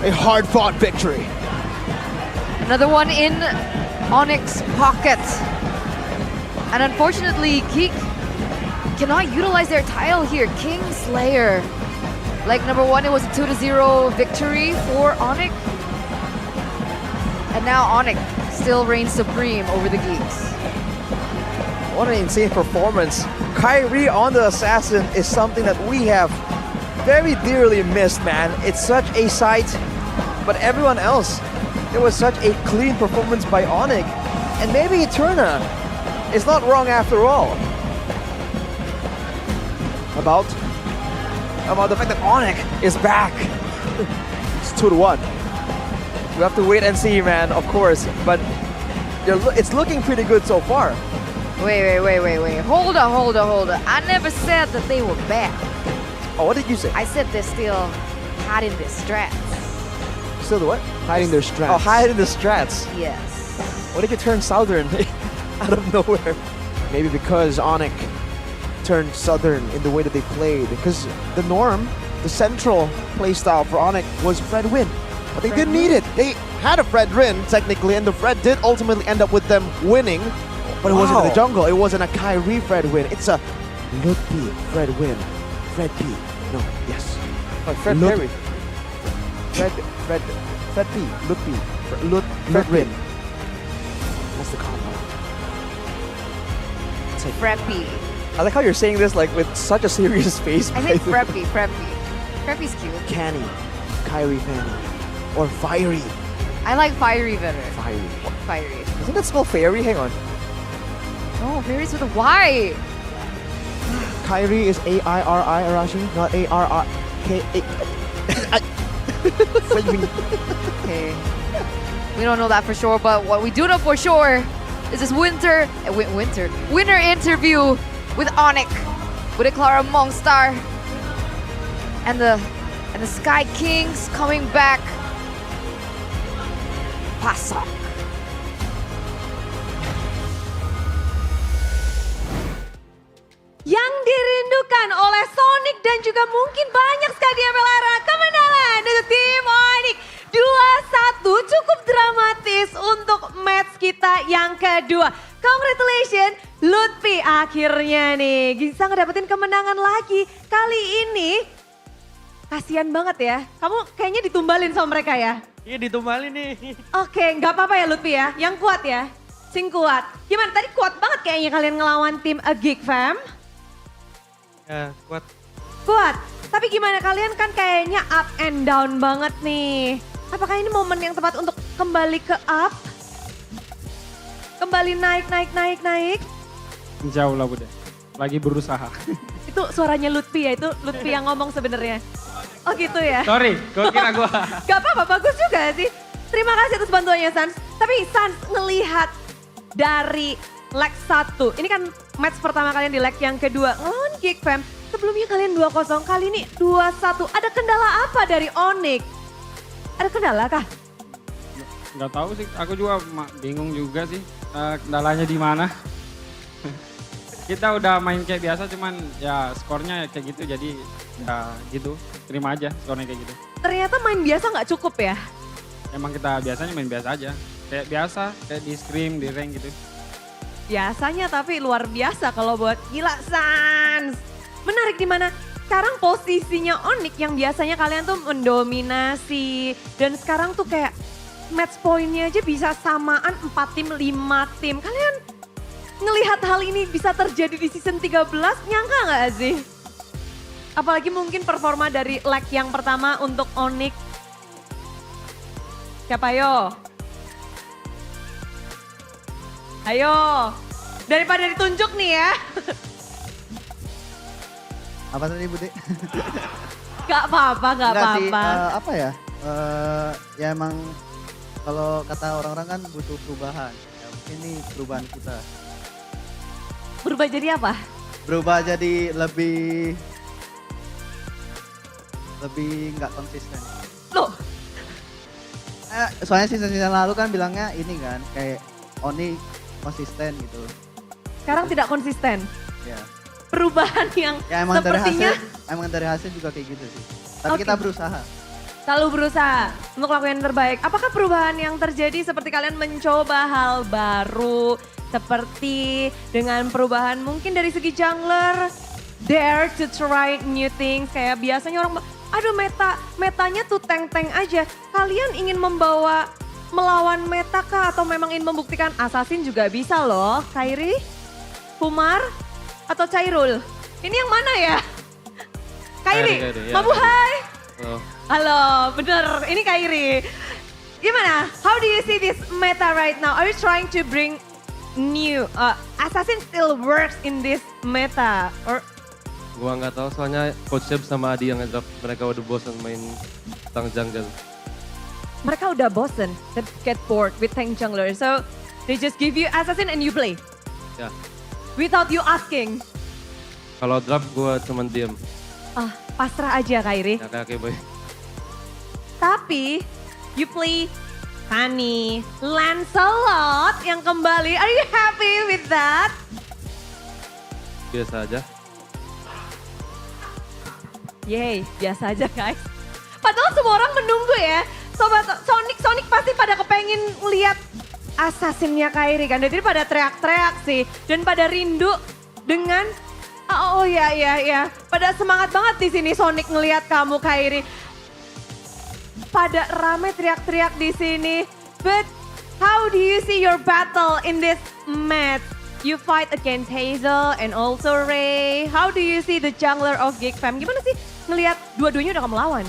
a hard-fought victory. Another one in Onyx pocket. And unfortunately, Geek cannot utilize their tile here. Kingslayer. Leg number 1, it was a 2-0 victory for Onyx. And now Onyx still reigns supreme over the Geeks. What an insane performance. Kyrie on the Assassin is something that we have very dearly missed, man. It's such a sight. But everyone else, it was such a clean performance by Onyx. And maybe Eterna is not wrong after all. About the fact that Onyx is back. It's 2-1. We have to wait and see, man, of course. But it's looking pretty good so far. Wait. Hold on. I never said that they were back. Oh, what did you say? I said they're still hiding their strats. Still the what? Hiding their strats. Oh, hiding the strats. Yes. What did you turn Southern out of nowhere? Maybe because Onyx turned Southern in the way that they played. Because the norm, the central playstyle for Onyx was Fred win. But they didn't need it. They had a Fred win, technically, and the Fred did ultimately end up with them winning. But it wasn't in the jungle. It wasn't a Kyrie Fred win. It's a Ludpi Fred win. Fred P. No, yes. Oh, Fred Perry. Fred P. Ludpi. Fred win. That's the combo. It's like Freppy. I like how you're saying this like with such a serious face. I think Freppy. Freppy's cute. Canny, Kyrie Fanny, or Fiery. I like Fiery better. Fiery. Doesn't that spell fairy? Hang on. No, Fairy's with a Y. Kyrie is A-I-R-I, Arashi, not A-R-R-K-A. Okay. We don't know that for sure, but what we do know for sure is this winner interview with Onyx, with Clara Mongstar, and the Sky Kings coming back. Pasok. Yang dirindukan oleh Sonic dan juga mungkin banyak sekali di ML Arena, kemenangan untuk tim Onyx 2-1, cukup dramatis untuk match kita yang kedua. Congratulations Lutfi, akhirnya nih bisa ngedapetin kemenangan lagi. Kali ini kasihan banget ya, kamu kayaknya ditumbalin sama mereka ya? Iya ditumbalin nih. Oke, nggak apa-apa ya Lutfi ya, yang kuat ya. Sing kuat. Gimana tadi kuat banget kayaknya kalian ngelawan tim A Geek Fam? Ya, kuat. Kuat. Tapi gimana kalian kan kayaknya up and down banget nih. Apakah ini momen yang tepat untuk kembali ke up? Kembali naik. Jauh lah Bude. Lagi berusaha. Itu suaranya Lutfi ya, itu Lutfi yang ngomong sebenarnya. Oh gitu ya? Sorry, gue kira gue. Gak apa-apa, bagus juga sih. Terima kasih atas bantuannya Sans. Tapi Sans ngelihat dari leg 1. Ini kan match pertama kalian di leg yang kedua. Ngelawan Geek Fam. Sebelumnya kalian 2-0, kali ini 2-1. Ada kendala apa dari Onyx? Ada kendala kah? Nggak tahu sih, aku juga bingung juga sih kendalanya di mana. Kita udah main kayak biasa, cuman ya skornya kayak gitu, jadi ya gitu, terima aja skornya kayak gitu. Ternyata main biasa nggak cukup ya? Emang kita biasanya main biasa aja, kayak biasa, kayak di scrim, di rank gitu. Biasanya tapi luar biasa kalau buat gila Sans. Menarik di mana sekarang posisinya Onyx yang biasanya kalian tuh mendominasi. Dan sekarang tuh kayak match point-nya aja bisa samaan 4 tim, 5 tim. Kalian ngelihat hal ini bisa terjadi di season 13, nyangka nggak sih? Apalagi mungkin performa dari leg yang pertama untuk Onyx. Siapa yo? Ayo, daripada ditunjuk nih ya. Apa tadi Bude? Gak apa-apa, gak Enggak sih, apa-apa. apa ya? Ya emang kalau kata orang-orang kan butuh perubahan. Ya, mungkin ini perubahan kita. Berubah jadi apa? Berubah jadi lebih nggak konsisten. Loh? Soalnya season lalu kan bilangnya ini kan kayak Oni konsisten gitu. Sekarang tidak konsisten. Ya. Perubahan yang Ya emang sepertinya dari hasil juga kayak gitu sih. Tapi Oke. kita berusaha. selalu berusaha untuk lakukan yang terbaik. Apakah perubahan yang terjadi seperti kalian mencoba hal baru, seperti dengan perubahan mungkin dari segi jungler, dare to try new things, kayak biasanya orang, aduh metanya tuh tank-tank aja. Kalian ingin melawan meta kah atau memang ingin membuktikan assassin juga bisa loh? Kairi, Kumar, atau Cairul? Ini yang mana ya? Kairi, ya. Mabuhay. Halo. Halo, bener, ini Kairi. Gimana? How do you see this meta right now? Are you trying to bring new, assassin still works in this meta? Or Gua nggak tahu soalnya Coach Shep sama Adi yang ngedrop, mereka udah bosan main tank jungle. mereka udah bosen, they get bored with tank jungler. So they just give you assassin and you play Ya, without you asking. kalau drop gua cuman diem. Ah, pasrah aja Kairi. Ya kayak boy. Tapi you play Fanny, Lancelot yang kembali. Are you happy with that? Biasa aja. Yay, biasa aja guys. Padahal semua orang menunggu ya. Sobat Sonic pasti pada kepengin lihat assassinnya Kairi kan. Jadi pada teriak-teriak sih. Dan pada rindu dengan, oh ya. Pada semangat banget di sini Sonic ngelihat kamu Kairi. Pada rame teriak-teriak di sini. But how do you see your battle in this match? You fight against Hazel and also Ray. How do you see the jungler of Geek Fam? Gimana sih ngelihat dua-duanya udah kamu lawan?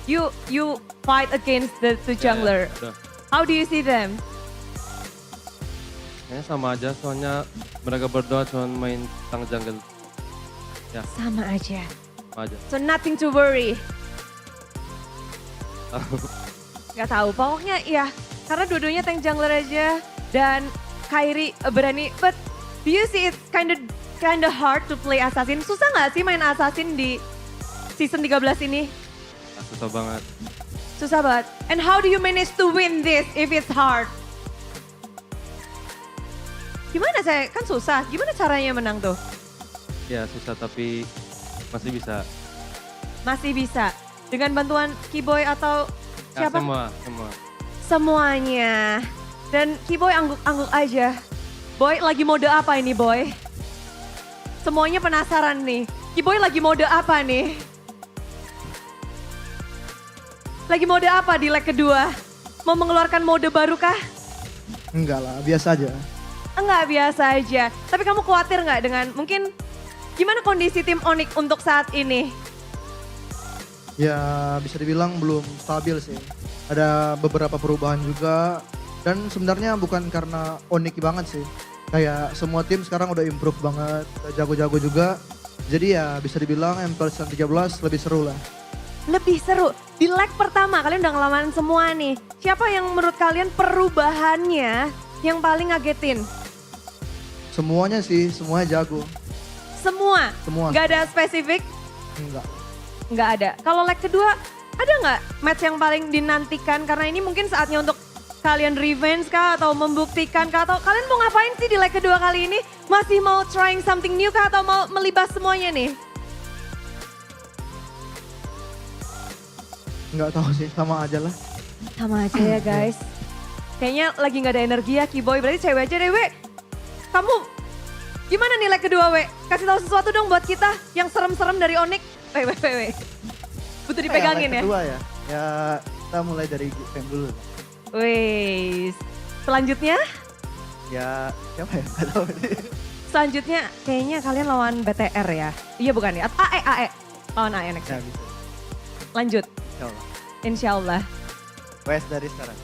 You fight against the jungler. Udah. How do you see them? Kayaknya sama aja soalnya mereka berdua cuma main tank jungle. Ya, Sama aja. sama aja. So nothing to worry. Gak tahu, pokoknya ya karena dua-duanya tank jungler aja dan Kairi berani. But do you see it's kinda hard to play assassin? Susah nggak sih main assassin di season 13 ini? Susah banget. Susah banget. And how do you manage to win this if it's hard? Gimana saya kan susah. Gimana caranya menang tuh? Ya susah tapi masih bisa. Masih bisa dengan bantuan Keyboy atau Ya, siapa? semua. Semuanya. Dan Keyboy angguk-angguk aja. Boy lagi mode apa ini Boy? Semuanya penasaran nih. Keyboy lagi mode apa nih? Lagi mode apa di leg kedua? Mau mengeluarkan mode baru kah? Enggak lah, biasa aja. Enggak, biasa aja. Tapi kamu khawatir nggak dengan mungkin gimana kondisi tim Onyx untuk saat ini? Ya bisa dibilang belum stabil sih. Ada beberapa perubahan juga. Dan sebenarnya bukan karena Onyx banget sih. Kayak semua tim sekarang udah improve banget, udah jago-jago juga. Jadi ya bisa dibilang MPL Season 13 lebih seru lah. Lebih seru. Di leg pertama kalian udah ngelawan semua nih. Siapa yang menurut kalian perubahannya yang paling ngagetin? Semuanya sih, semuanya jago. Semua? Semua. Gak ada spesifik? Enggak. Nggak ada. Kalau leg kedua ada nggak match yang paling dinantikan? Karena ini mungkin saatnya untuk kalian revenge kah atau membuktikan kah? Atau kalian mau ngapain sih di leg kedua kali ini? Masih mau trying something new kah atau mau melibas semuanya nih? Enggak tahu sih, sama aja lah. Sama aja ya guys. Kayaknya lagi nggak ada energi ya Keyboy. Berarti cewek aja deh We. Kamu gimana nih leg kedua We? Kasih tahu sesuatu dong buat kita yang serem-serem dari Onyx. We. Butuh dipegangin ya? Kedua ya, ya kita mulai dari game dulu. Wih, selanjutnya? Ya siapa ya, nggak tahu. Selanjutnya kayaknya kalian lawan BTR ya? Iya bukan ya? AE. Lawan AE next. Ya bisa. Lanjut. Insyaallah. Insyaallah. WS dari sekarang.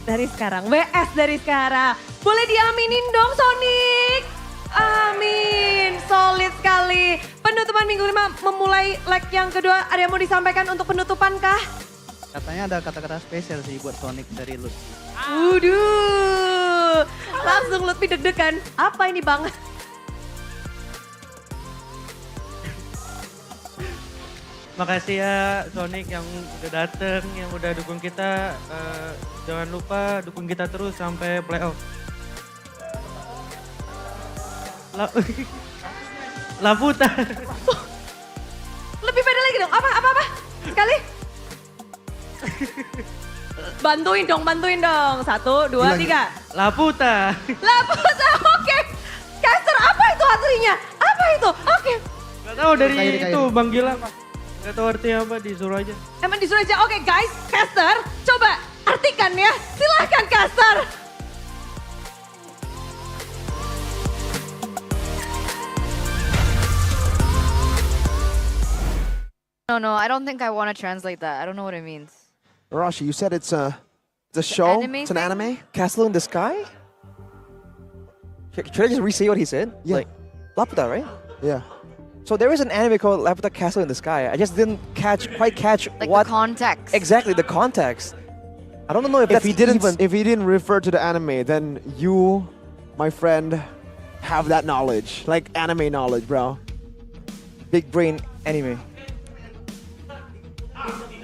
Dari sekarang, WS dari sekarang. Boleh diaminin dong Sonic? Amin, solid sekali. penutupan minggu 5 memulai leg yang kedua. Ada yang mau disampaikan untuk penutupan kah? Katanya ada kata-kata spesial sih buat Sonic dari lu. Waduh, langsung Lutfi deg-degan. Apa ini Bang? Makasih ya Sonic yang udah dateng, yang udah dukung kita. Jangan lupa dukung kita terus sampai playoff. Laputa. Lebih pede lagi dong. Apa? Sekali. Bantuin dong. 1, 2, 3. Laputa. Laputa, oke. Caster, apa itu artinya? Apa itu? Oke. Gak tahu dari itu Bang Gilang. Gak tahu artinya apa, disuruh aja. Emang disuruh aja. Oke guys, caster, coba artikan ya. Silahkan caster. No, I don't think I want to translate that. I don't know what it means. Rashi, you said it's a show? anime It's an thing? anime? Castle in the Sky? Should I just re-say what he said? Yeah. Like, Laputa, right? Yeah. So there is an anime called Laputa Castle in the Sky. I just didn't quite catch Like what the context. exactly the context. I don't know if that's If he didn't even refer to the anime, then you, my friend, have that knowledge. Like anime knowledge, bro. big brain anime.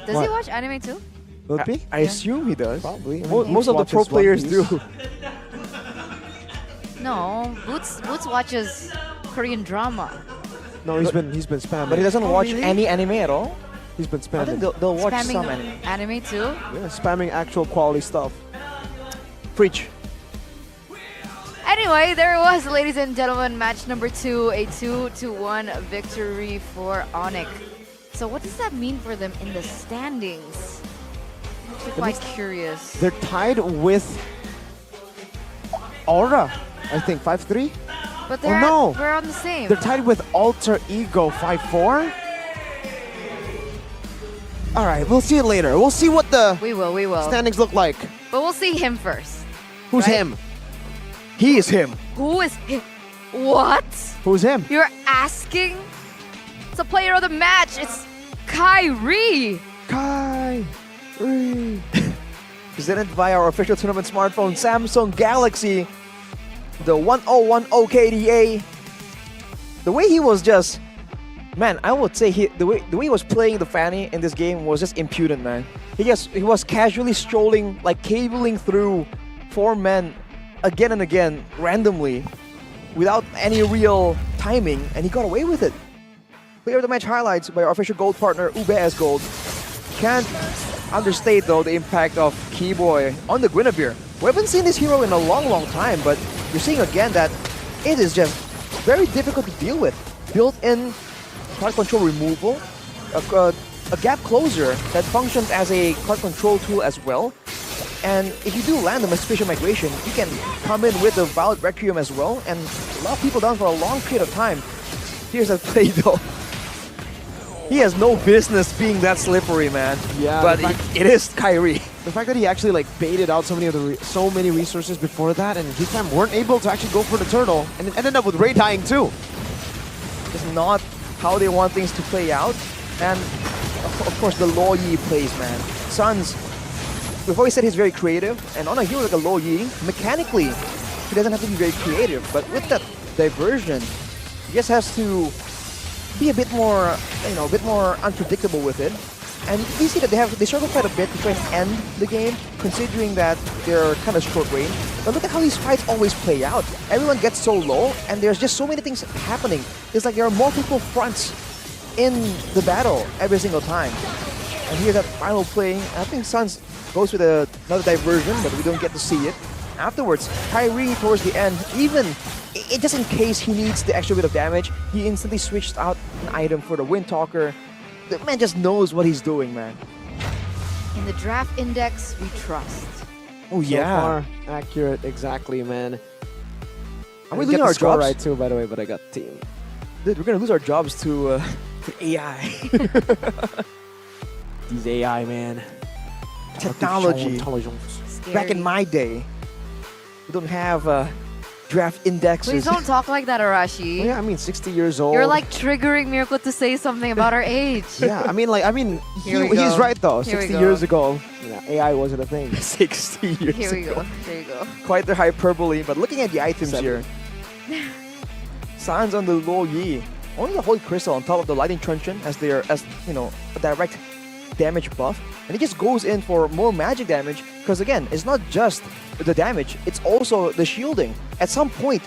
Does he watch anime too? Lutfi? I assume he does. Probably. Most of the pro Watches One players Piece. do. No, Boots watches Korean drama. No, he's been spamming. But he doesn't Oh, watch really? any anime at all. He's been I spamming. think they'll watch Spamming some anime. anime too? Yeah, spamming actual quality stuff. Preach. Anyway, there it was, ladies and gentlemen, match number 2, a 2-1 victory for Onyx. So what does that mean for them in the standings? I'm actually quite curious. They're tied with Aura, I think, 5-3? But Oh no! we're on the same. They're tied with Alter Ego 5-4? Alright, we'll see it later. We'll see what the We will. standings look like. But we'll see him first. Who's Right? him? He is him. Who is him? What? Who's him? You're asking? It's a player of the match. It's Kyrie. Kyrie. Presented by our official tournament smartphone, Samsung Galaxy. The 1010 KDA. The way he was just, man, I would say the way he was playing the Fanny in this game was just impudent, man. He was casually strolling, like cabling through 4 men again and again, randomly, without any real timing, and he got away with it. Player of the match highlights by our official gold partner, UBS Gold. Can't understate, though, the impact of Keyboy on the Guinevere. We haven't seen this hero in a long time, but you're seeing again that it is just very difficult to deal with. Built-in card control removal, a gap closer that functions as a card control tool as well. And if you do land the Massification Migration, you can come in with the Violet Requiem as well and lock people down for a long period of time. Here's a play though. He has no business being that slippery, man. Yeah, but it is Kyrie. The fact that he actually like baited out so many resources before that, and his time weren't able to actually go for the turtle, and it ended up with Ray dying too. It's not how they want things to play out. And of course the Lo Yi plays, man. Suns, before he said he's very creative, and on a hero like a Lo Yi, mechanically, he doesn't have to be very creative, but with that diversion, he just has to be a bit more, a bit more unpredictable with it. And we see that they struggle quite a bit to try and end the game, considering that they're kind of short range. But look at how these fights always play out. Everyone gets so low, and there's just so many things happening. It's like there are multiple fronts in the battle every single time. And here's that final play. I think Suns goes with another diversion, but we don't get to see it. Afterwards, Kyrie towards the end, even just in case he needs the extra bit of damage, he instantly switched out an item for the Wind Talker. The man just knows what he's doing, man. In the draft index, we trust. Oh So far, accurate, exactly, man. Are we I didn't losing get our the score jobs? right too, by the way, but I got team. Dude, we're gonna lose our jobs to AI. These AI, man. Technology. Artificial intelligence. Back in my day, we don't have draft indexes. Please don't talk like that, Arashi. Yeah, I mean, 60 years old. You're like triggering Miracle to say something about our age. Yeah, I mean, Here we he's go. right though. Here we 60 go. years ago, AI wasn't a thing. 60 years Here we ago. go. There you go. Quite the hyperbole, but looking at the items here. Sans on the low Yi. Only the Holy Crystal on top of the Lightning Truncheon as a direct damage buff. And he just goes in for more magic damage because again, it's not just the damage, it's also the shielding. At some point,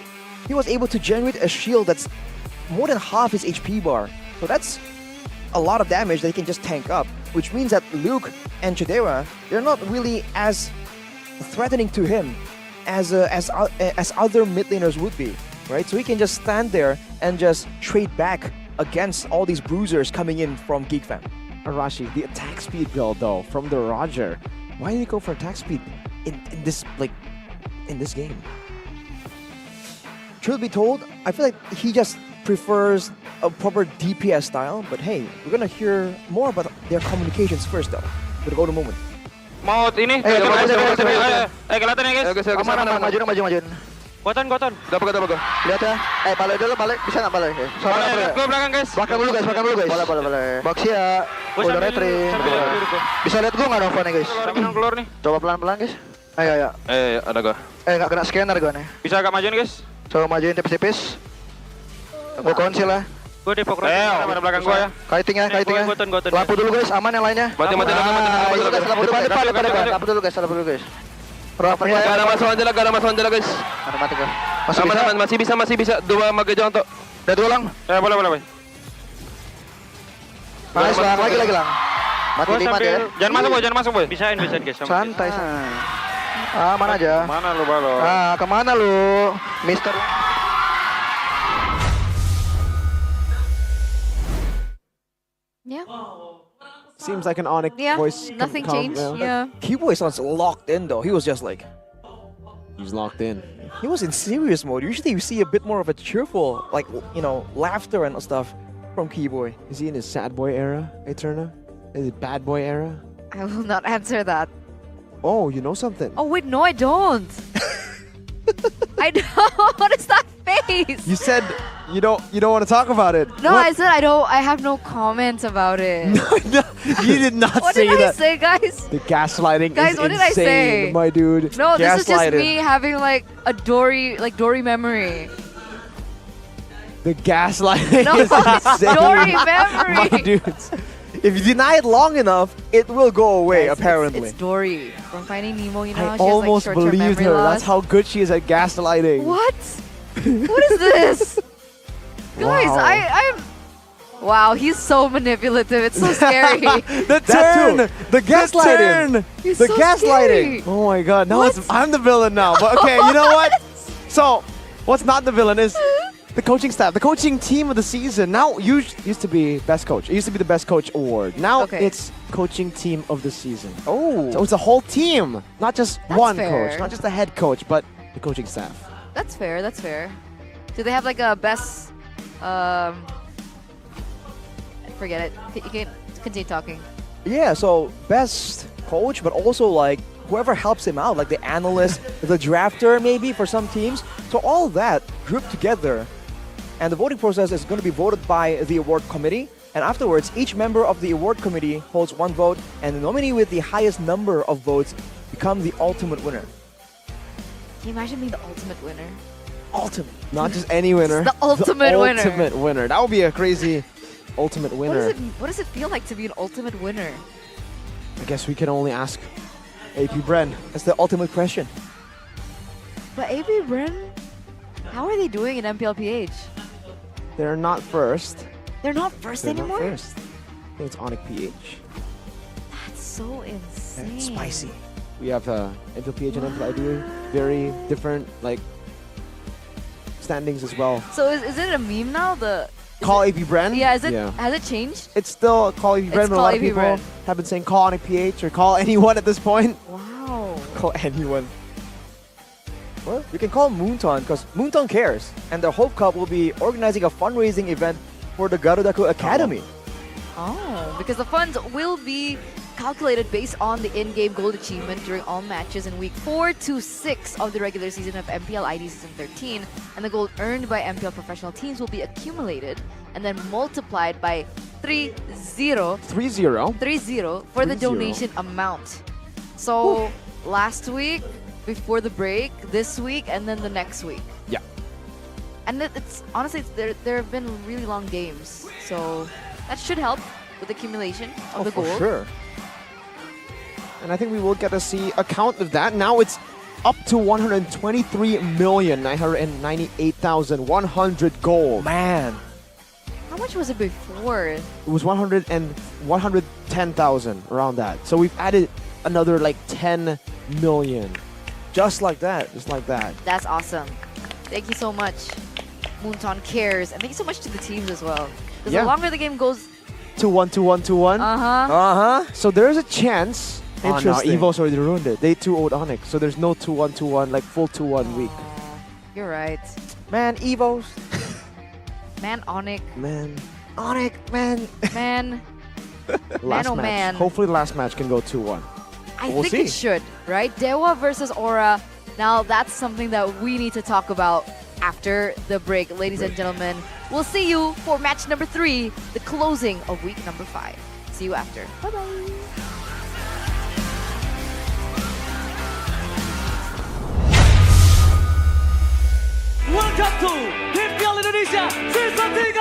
he was able to generate a shield that's more than half his HP bar. So that's a lot of damage that he can just tank up, which means that Luke and Chidera, they're not really as threatening to him as other mid laners would be, right? So he can just stand there and just trade back against all these bruisers coming in from GeekFam. Arashi, the attack speed build though from the Roger. Why did he go for attack speed in this game? Truth be told, I feel like he just prefers a proper DPS style. But hey, we're gonna hear more about their communications first though. We'll go to moment. Mau ini? Kelihatan ya guys? Maju. Goton. Gak apa. Lihat ya. Balik dulu, bisa nggak balik? Gue belakang guys. Belakang dulu guys. Boleh. Box ya. Udah retri. Bisa lihat gue nggak Nova nih guys? Keluar nih. Coba pelan-pelan guys. Ayo. Ada gue. Nggak kena scanner gue nih. Bisa agak majuin guys? Coba majuin tipis-tipis. Gue konsil lah. Gue di pokok ada belakang gue ya. Kiting ya. Goton. Lampu dulu guys, aman yang lainnya. Mati. Lampu dulu guys. Gak ada masalah Angela guys. Mati kok. Masih bisa. Dua maga jonto. Udah dua lang. Boleh. Nice lang, lagi lang. Mati 5 ya. Jangan masuk boy. Bisain guys. Santai. Aman aja. Mana lu balon? Kemana lu, Mister? Yeah. Seems like an Onyx voice. Nothing changed. Yeah. Keyboy sounds locked in though. He was just like, he's locked in. He was in serious mode. Usually you see a bit more of a cheerful, laughter and stuff from Keyboy. Is he in his sad boy era, Eterna? Is it bad boy era? I will not answer that. Oh, you know something. Oh wait, no, I don't. I don't. What is that face? You said you don't want to talk about it. No, What? I said I don't. I have no comments about it. No, you did not What say did that. I say, guys? The gaslighting Guys, is what did I insane, say? my dude. No, this is just Gaslighted. me having like a Dory memory. The gaslighting No, is insane. Dory memory. My dudes. If you deny it long enough, it will go away, apparently. It's Dory from Finding Nemo. You know, I she has almost like short-term believed memory her. loss. That's how good she is at gaslighting. What? What is this? Guys, Wow. I'm. Wow, he's so manipulative. It's so scary. The turn! The gaslighting! He's The so gaslighting! scary. Oh my god, now What? I'm the villain now. But okay, you know what? So, what's not the villain is the coaching staff, the coaching team of the season. Now, used to be best coach. It used to be the best coach award. Now Okay. it's coaching team of the season. Oh. So it's a whole team, not just That's one fair. coach, not just the head coach, but the coaching staff. That's fair. That's fair. Do they have like a best? Forget it. You can continue talking. Yeah, so best coach, but also like whoever helps him out, like the analyst, the drafter maybe for some teams. So all that grouped together. And the voting process is going to be voted by the award committee. And afterwards, each member of the award committee holds one vote, and the nominee with the highest number of votes become the ultimate winner. Can you imagine being the ultimate winner? Ultimate. Not just any winner. The ultimate winner. Ultimate winner. That would be a crazy ultimate winner. What does it feel like to be an ultimate winner? I guess we can only ask AP Bren. That's the ultimate question. But AB Bren, how are they doing in MPLPH? They're not first. They're not 1st They're anymore? not first. I think it's Onyx PH. That's so insane. It's spicy. We have MPLPH and MPLID. Very different, like, standings as well. So is it a meme now? Call AP Bren? Yeah, has it changed? It's still call AP Bren, It's but a call lot of AP people Bren. have been saying call Onyx PH or call anyone at this point. Wow. Call anyone. Well, we can call Moonton because Moonton cares. And the Hope Cup will be organizing a fundraising event for the Garudaku Academy. Oh, because the funds will be calculated based on the in-game gold achievement during all matches in week 4 to 6 of the regular season of MPL ID Season 13. And the gold earned by MPL professional teams will be accumulated and then multiplied by 30 for the donation amount. So last week, before the break, this week, and then the next week. Yeah. And it's honestly, there have been really long games. So that should help with accumulation of the gold. For sure. And I think we will get to see a count of that. Now it's up to 123,998,100 gold. Man. How much was it before? It was 110,000, around that. So we've added another like 10 million. Just like that. Just like that. That's awesome. Thank you so much, Moonton Cares. And thank you so much to the teams as well. Because the longer the game goes... 2-1, 2-1, 2-1. Uh-huh. So there's a chance... Oh no, Interesting. Evo's already ruined it. They 2-0'd Onyx. So there's no 2-1, 2-1, like full 2-1 week. You're right. Man, Evos. Man, Onyx. Man. Onyx, man. Man. Last oh match. man. Hopefully the last match can go 2-1. I We'll think see. it should, right? Dewa versus Aura. Now that's something that we need to talk about after the break. Ladies and gentlemen, we'll see you for match number 3, the closing of week number 5. See you after. Bye-bye. Welcome to MPL Indonesia Season 13.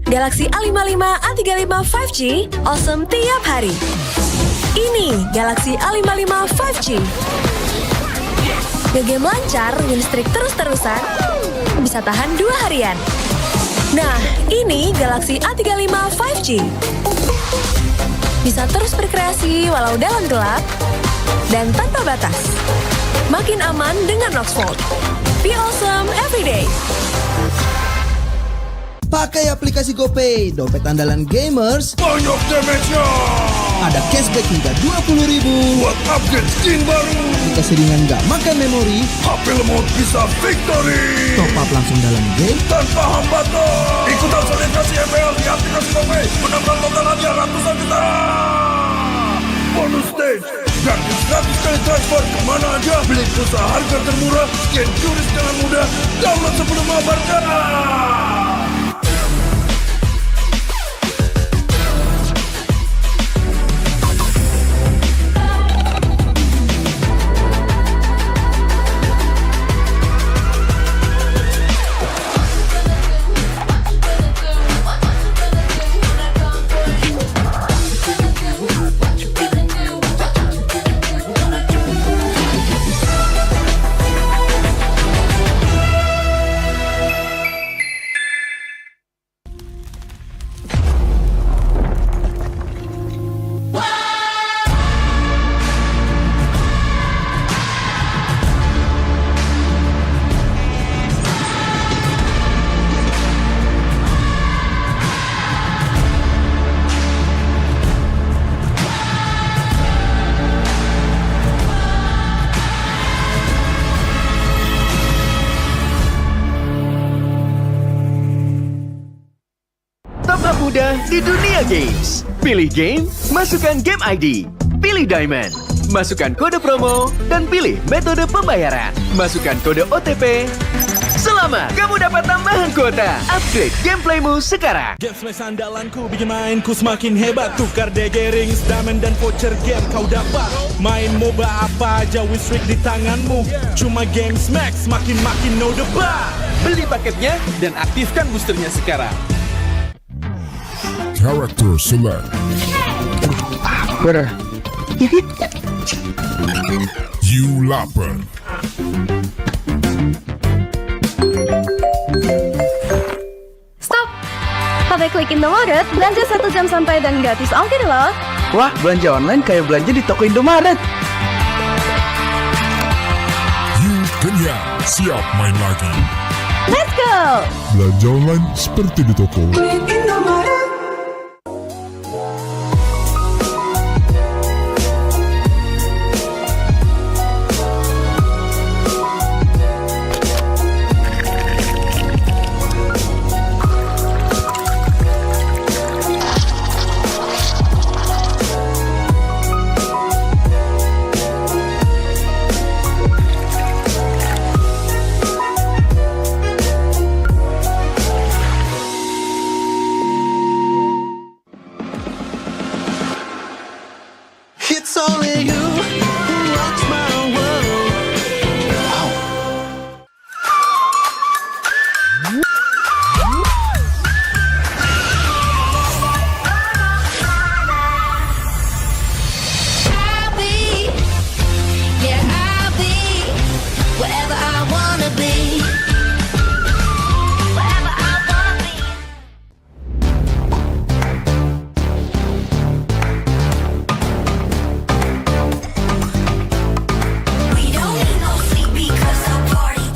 Galaxy A55, A35 5G, awesome tiap hari. Ini Galaxy A55 5G. Ngegame lancar, win streak terus-terusan, bisa tahan 2 harian. Nah, ini Galaxy A35 5G. Bisa terus berkreasi walau dalam gelap, dan tanpa batas. Makin aman dengan Noxvolt. Be awesome everyday. Pakai aplikasi GoPay, dompet andalan gamers. Banyak damage-nya. Ada cashback hingga 20.000 buat upgrade skin baru. Aplikasi ringan gak makan memori. HP lemot bisa victory. Top up langsung dalam game tanpa hambatan. Ikutan selebrasi MPL di aplikasi GoPay. Menambah total hadiah ratusan juta. Bonus stage. Gratis kali transfer kemana aja. Beli pulsa harga termurah. Scan QRIS dengan mudah. Download sebelum mabarkan. termudah di dunia games. Pilih game, masukkan game ID. Pilih Diamond, masukkan kode promo, dan pilih metode pembayaran. Masukkan kode OTP. Selamat, kamu dapat tambahan kuota. Upgrade gameplaymu sekarang. Game Flash andalanku bikin mainku semakin hebat. Tukar DG rings, diamond dan voucher game kau dapat. Main MOBA apa aja, win streak di tanganmu. Cuma game Max, makin no debat. Beli paketnya dan aktifkan boosternya sekarang. Character select. Better. You lapper. Stop! Pakai klik Indomaret, belanja 1 jam sampai dan gratis ongkir loh. Wah, belanja online kayak belanja di toko Indomaret. You kenyang, siap main lagi. Let's go! Belanja online seperti di toko. It's only you who rocks my world. I'll be, yeah, I'll be wherever I wanna be. Wherever I wanna be. We don't need no sleep because the party.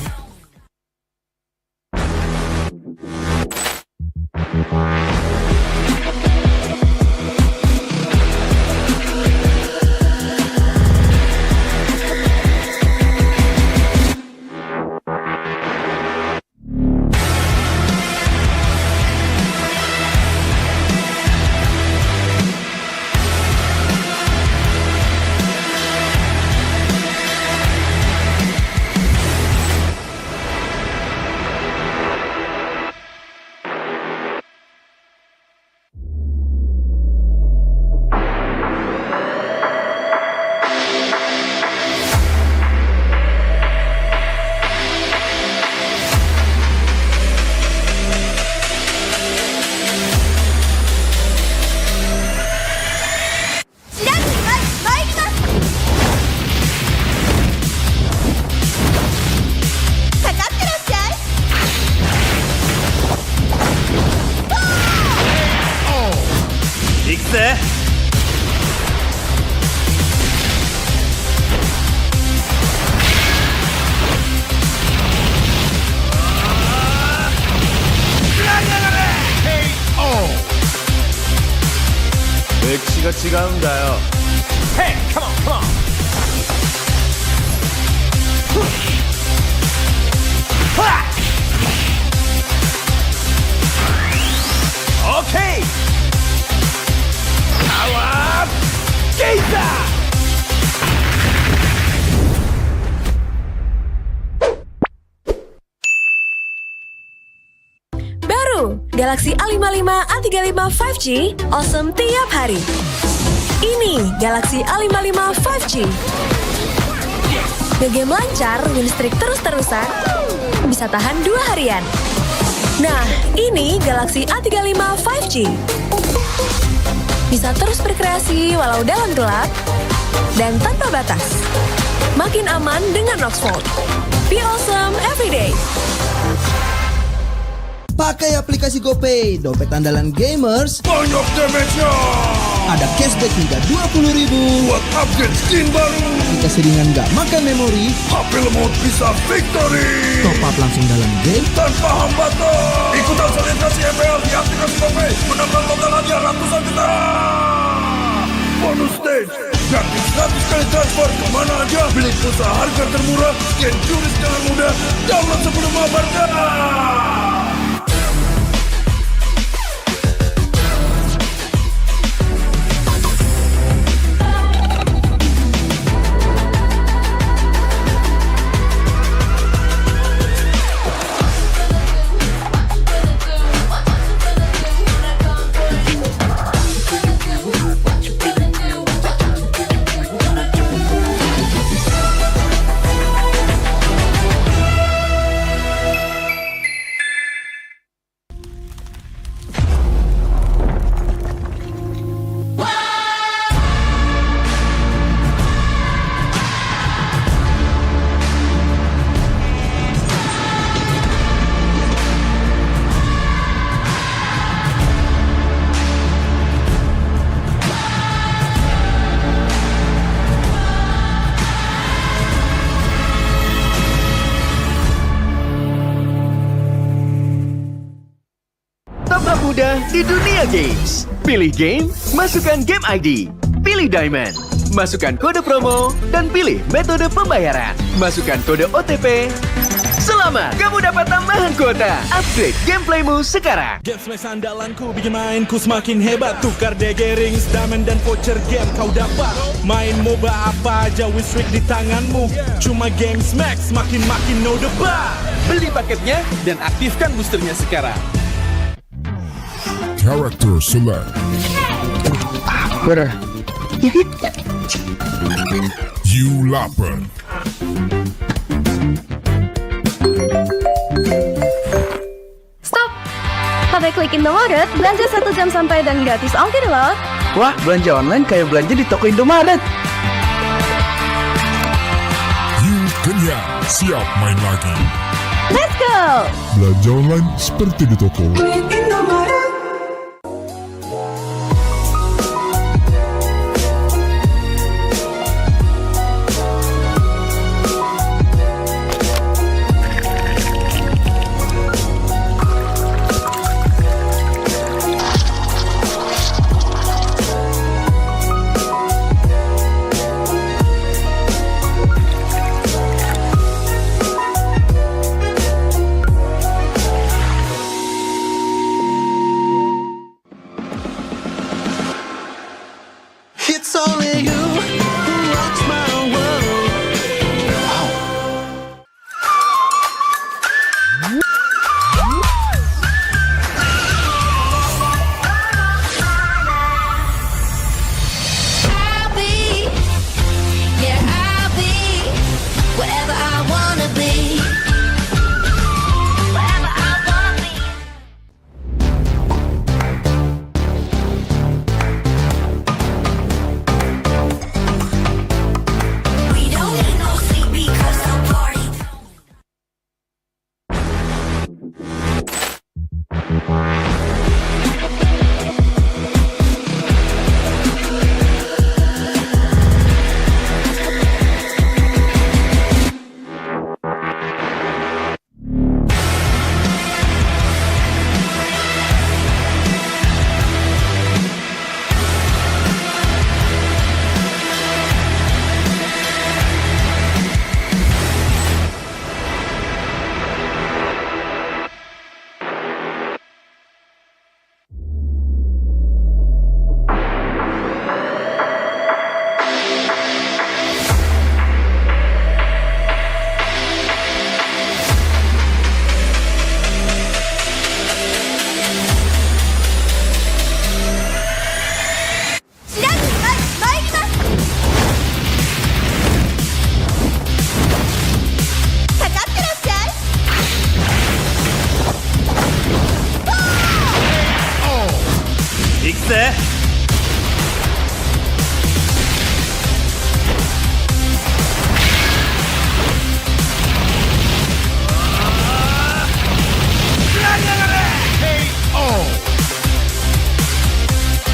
맥시가 지가운가요? Hey, come on, come on. Okay. Power Geisha. Baru, Galaxy A55, A35 5G, awesome tiap hari. Ini Galaxy A55 5G. Ngegame lancar, win streak terus-terusan, bisa tahan 2 harian. Nah, ini Galaxy A35 5G. Bisa terus berkreasi walau dalam gelap dan tanpa batas. Makin aman dengan Roxfold. Be awesome everyday. Pakai aplikasi GoPay, dompet andalan gamers. Banyak damage-nya. Ada cashback hingga 20.000 buat upgrade skin baru. Dikasih ringan gak makan memori. HP lemot bisa victory. Top up langsung dalam game tanpa hambatan. Ikutan selebrasi MPL di aplikasi GoPay. Menangkan total hadiah ratusan juta. Bonus stage. Gratis 100 kali transfer kemana aja. Beli pulsa harga termurah. Scan juris dengan mudah. Download sebelum mabarkan. Startup muda di dunia games. Pilih game, masukkan game ID. Pilih Diamond, masukkan kode promo, dan pilih metode pembayaran. Masukkan kode OTP. Selamat, kamu dapat tambahan kuota. Upgrade gameplaymu sekarang. Game Smash andalanku bikin mainku semakin hebat. Tukar DG rings, diamond dan voucher game kau dapat. Main MOBA apa aja win streak di tanganmu. Cuma Game Smash makin no debat. Beli paketnya dan aktifkan boosternya sekarang. Character select. Better. You lapar. Stop! Pakai klik Indomaret, belanja 1 jam sampai dan gratis ongkir loh. Wah, belanja online kayak belanja di toko Indomaret. You kenyang, siap main lagi. Let's go! Belanja online seperti di toko. It's only you who rocks my world. I'll be, yeah, I'll be wherever I wanna be. Wherever I wanna be. We don't need no sleep because the party.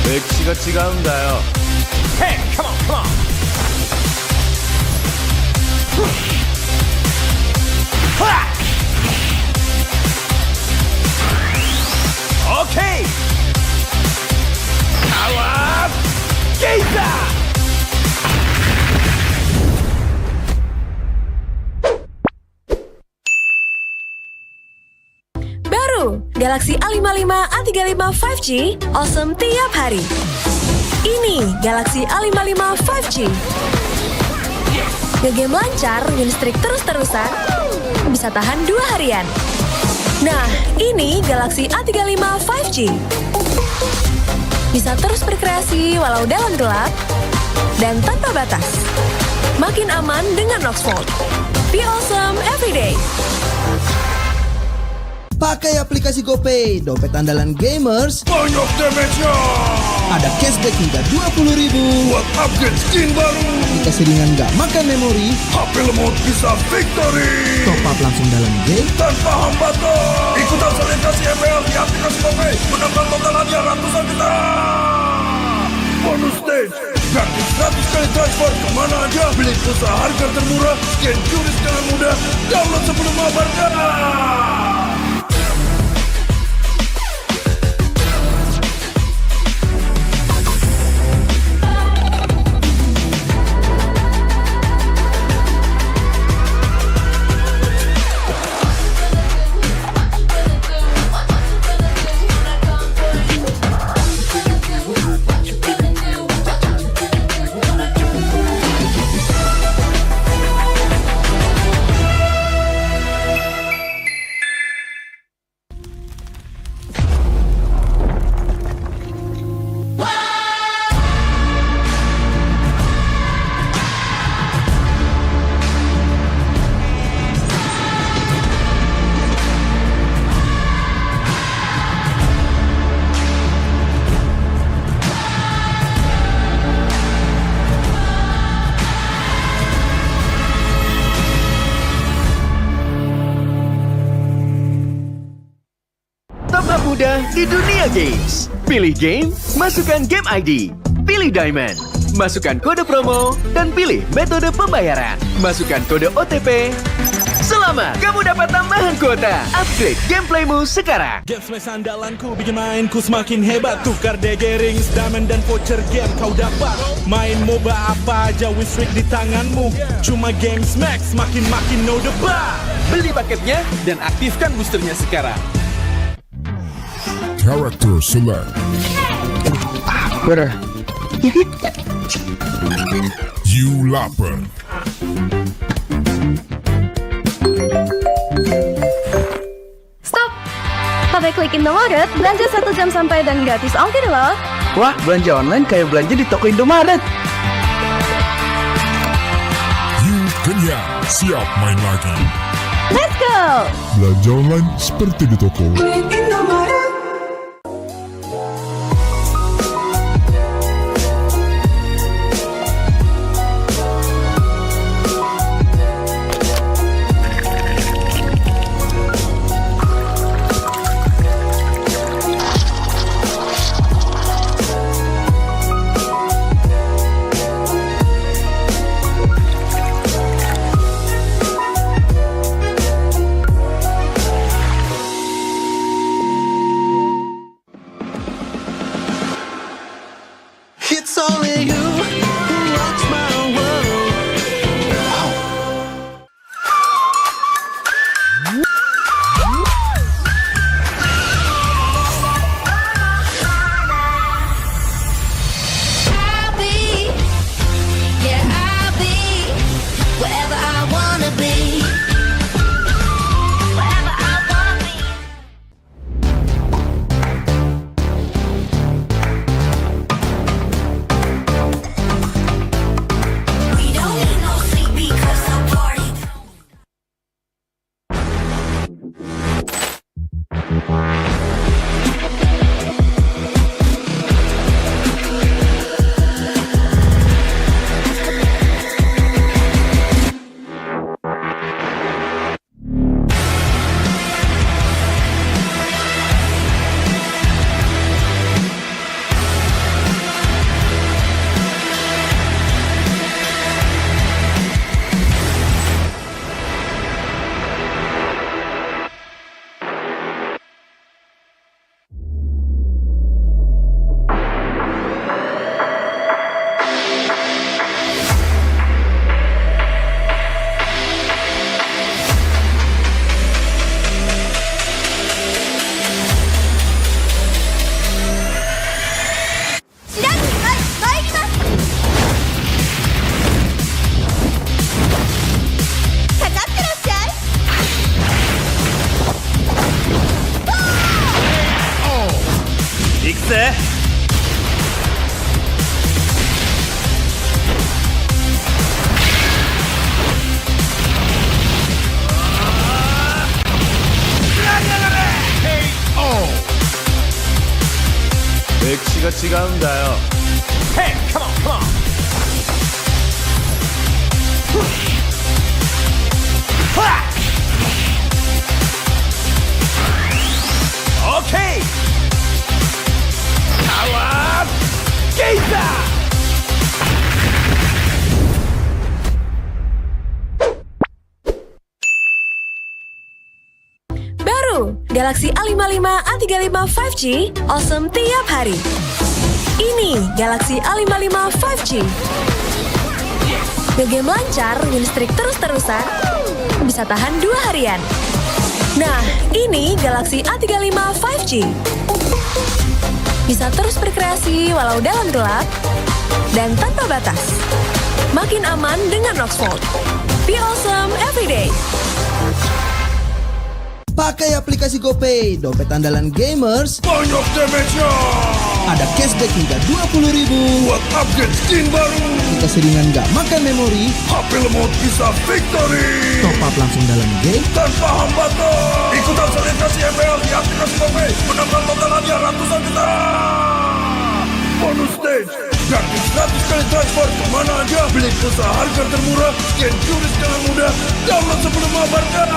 맥시가違うんだよ. Hey, come on, come on. Okay. Power Gazer. Baru, Galaxy A55, A35 5G, awesome tiap hari. Ini Galaxy A55 5G. Ngegame lancar, win streak terus-terusan, bisa tahan 2 harian. Nah, ini Galaxy A35 5G. Bisa terus berkreasi walau dalam gelap dan tanpa batas. Makin aman dengan Rockfall. Be awesome everyday. Pakai aplikasi GoPay, dompet andalan gamers. Banyak damage-nya. Ada cashback hingga 20.000 buat upgrade skin baru. Aplikasi ringan gak makan memori. HP lemot bisa victory. Top up langsung dalam game tanpa hambatan. Ikutan selebrasi ML di aplikasi GoPay. Menambah total hadiah ratusan juta. Bonus stage. Gratis 100 kali transfer kemana aja. Beli pulsa harga termurah. Scan QRIS dengan mudah. Download sebelum mabarkan. termudah di dunia games. Pilih game, masukkan game ID. Pilih Diamond, masukkan kode promo, dan pilih metode pembayaran. Masukkan kode OTP. Selamat, kamu dapat tambahan kuota. Upgrade gameplaymu sekarang. Game Smash andalanku bikin mainku semakin hebat. Tukar DG rings, diamond dan voucher game kau dapat. Main MOBA apa aja with streak di tanganmu. Cuma Game Smash makin no debat. Beli paketnya dan aktifkan boosternya sekarang. Character select. Better. You lapar. Stop! Pakai klik Indomaret, belanja 1 jam sampai dan gratis ongkir loh. Wah, belanja online kayak belanja di toko Indomaret. You kenyang, siap main lagi. Let's go! Belanja online seperti di toko. It's only you who rocks my world. I'll be, yeah, I'll be wherever I wanna be. Wherever I wanna be. We don't need no sleep because I'm party. 맥시가 지가운다요. Hey, come on, come on. Okay. Awas, kita. Baru, Galaxy A55, A35 5G, awesome tiap hari. Ini Galaxy A55 5G. Ngegame lancar, win streak terus-terusan, bisa tahan 2 harian. Nah, ini Galaxy A35 5G. Bisa terus berkreasi walau dalam gelap dan tanpa batas. Makin aman dengan Noxvolt. Be awesome everyday. Pakai aplikasi GoPay, dompet andalan gamers. Banyak damage-nya. Ada cashback hingga 20.000 buat upgrade skin baru. Keseringan gak makan memori, HP lemot bisa victory. top up langsung dalam game Tanpa hambatan. Ikutan selebrasi ML di aplikasi GoPay. Menambah total hadiah ratusan juta. Bonus stage. Gratis 100 kali transfer kemana aja. Beli pulsa harga termurah. Scan QRIS dengan mudah. Download sebelum mabarkan.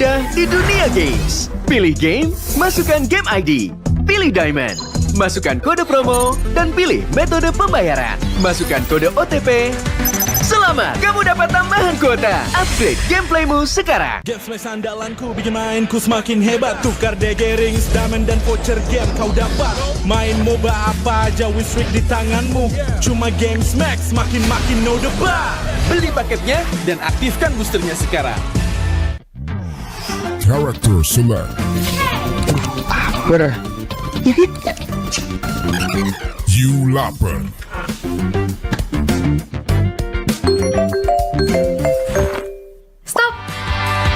mudah di dunia games. Pilih game, masukkan game ID. Pilih Diamond, masukkan kode promo, dan pilih metode pembayaran. Masukkan kode OTP. Selamat, kamu dapat tambahan kuota. Upgrade gameplaymu sekarang. Game Smash andalanku bikin mainku semakin hebat. Tukar DG rings, diamond dan voucher game kau dapat. Main MOBA apa aja win streak di tanganmu. Cuma Game Smash makin no debat. Beli paketnya dan aktifkan boosternya sekarang. Character select. Bener. You lapar. Stop!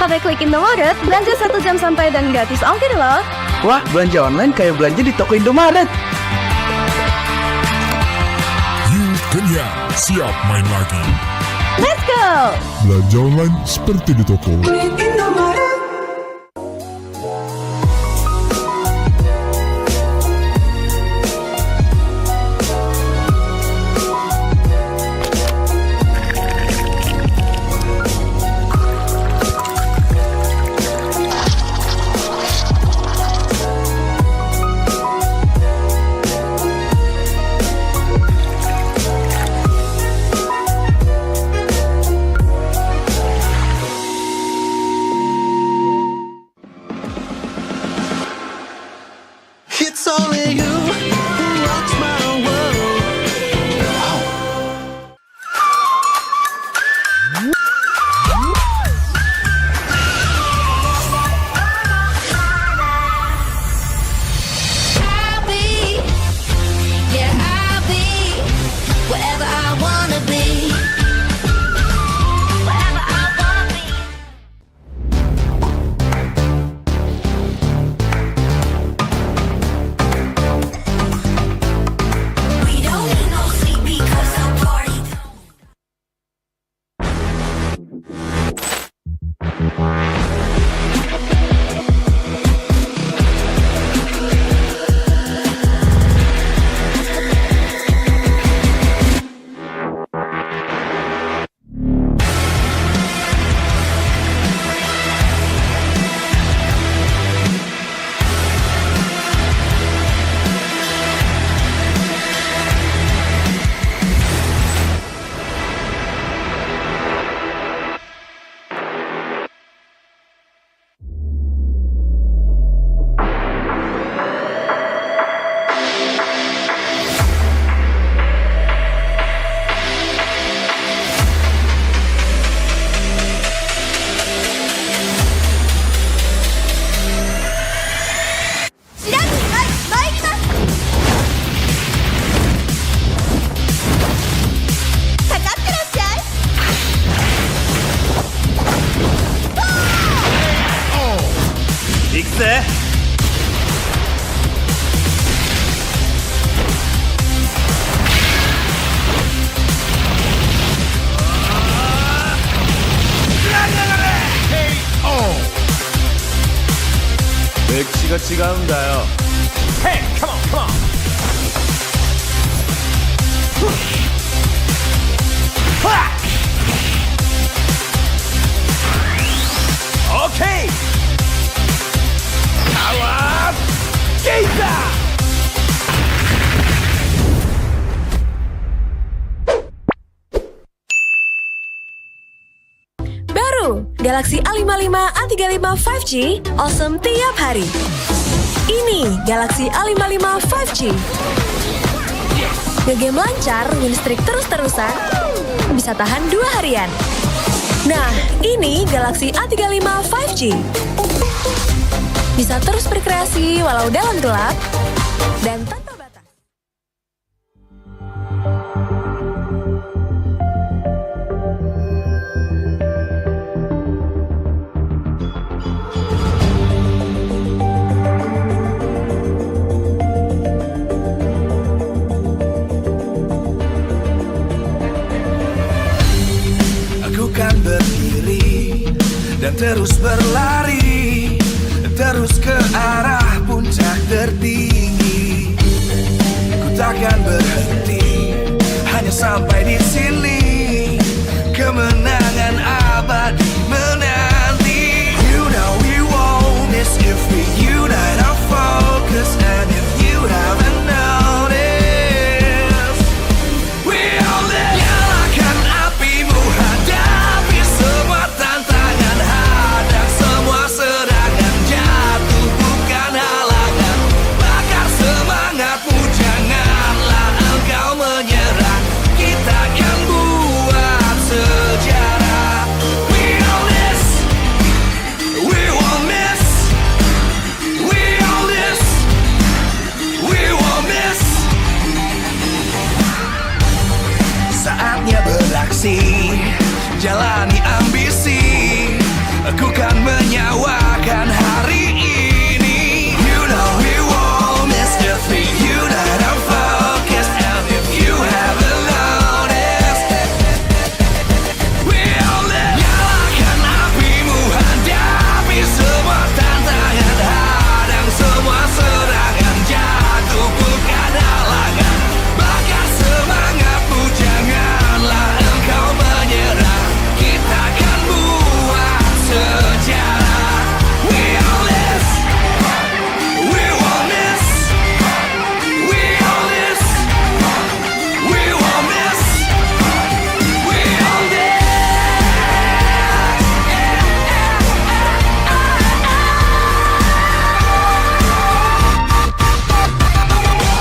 Pakai klik Indomaret, belanja 1 jam santai dan gratis ongkir loh. Wah, belanja online kayak belanja di toko Indomaret. You kenyang, siap main lagi. Let's go! Belanja online seperti di toko. It's only you who rocks my world. I'll be, yeah, I'll be wherever I wanna be. Wherever I wanna be. We don't need no sleep because I'm party. 맥시가 지가운다요. Hey, come on, come on. Okay. Awas, kita. Baru, Galaxy A55, A35 5G, awesome tiap hari. Ini Galaxy A55 5G. Ngegame lancar, win streak terus-terusan, bisa tahan 2 harian. Nah, ini Galaxy A35 5G. Bisa terus berkreasi walau dalam gelap dan tanpa batas. Aku kan berdiri dan terus berlari, terus ke arah puncak tertinggi. Ku takkan berhenti, hanya sampai di sini. Kemenangan abadi menanti. You know beraksi, jalani ambisi. Aku kan menyawakan hari ini. You know we won't miss if we unite our focus. And if you haven't noticed, we'll live. Nyalakan apimu, hadapi semua tantangan, hadang semua serangan, jatuhkan halangan, bakar semangatmu, janganlah engkau menyerah. Kita akan buat sejarah. We all this, we won't miss, we all this, we won't miss, we all this.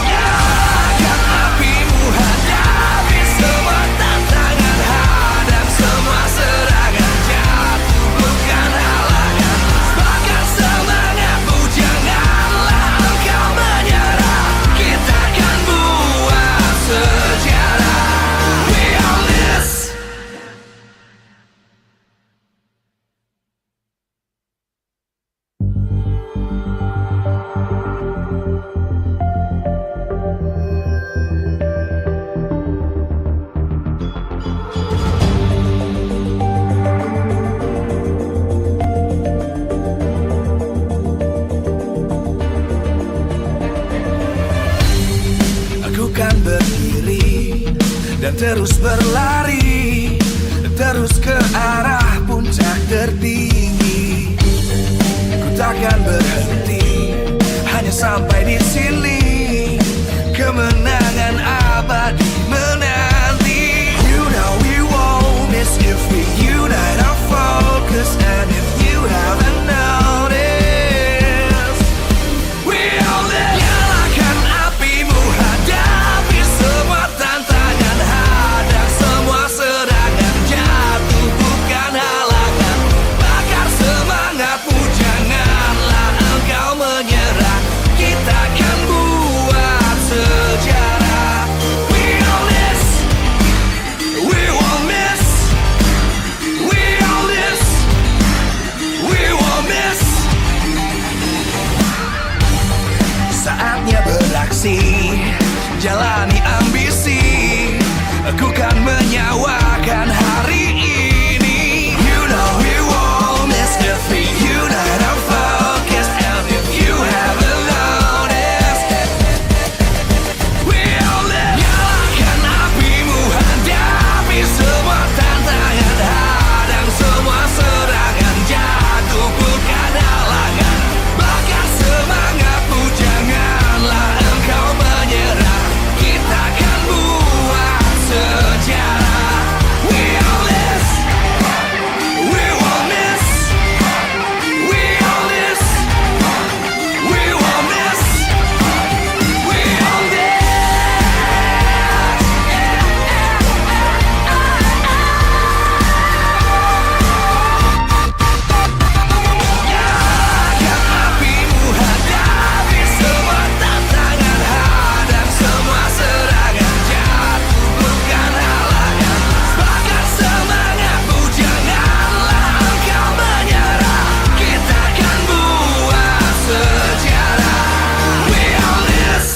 Nyalakan apimu, hadapi semua tantangan, hadang semua serangan, jatuhkan halangan, bakar semangatmu, janganlah engkau menyerah. Kita akan buat sejarah. We all this. Aku kan berdiri dan terus berlari, terus ke arah puncak tertinggi. Ku takkan berhenti, hanya sampai di sini. Kemenangan abadi menanti. You know we won't miss if we unite our focus. And if you haven't noticed, we all live. Nyalakan apimu, hadapi semua tantangan, hadang semua serangan, jatuhkan halangan, bakar semangatmu, janganlah engkau menyerah. Kita akan buat sejarah. We all this, we won't miss, we all this, we won't miss. Saatnya beraksi, jalani ambisi. Aku kan menyawakan hari ini. You know we won't miss if we unite our focus. And if you haven't noticed, we all live. Nyalakan apimu, hadapi semua tantangan, hadang semua serangan, jatuhkan halangan, bakar semangatmu, janganlah engkau menyerah. Kita akan buat sejarah. We all this, we won't miss, we all this, we won't miss, we all this. Nyalakan apimu, hadapi semua tantangan, hadang semua serangan, jatuhkan halangan, bakar semangatmu, janganlah engkau menyerah. Kita akan buat sejarah. We all this.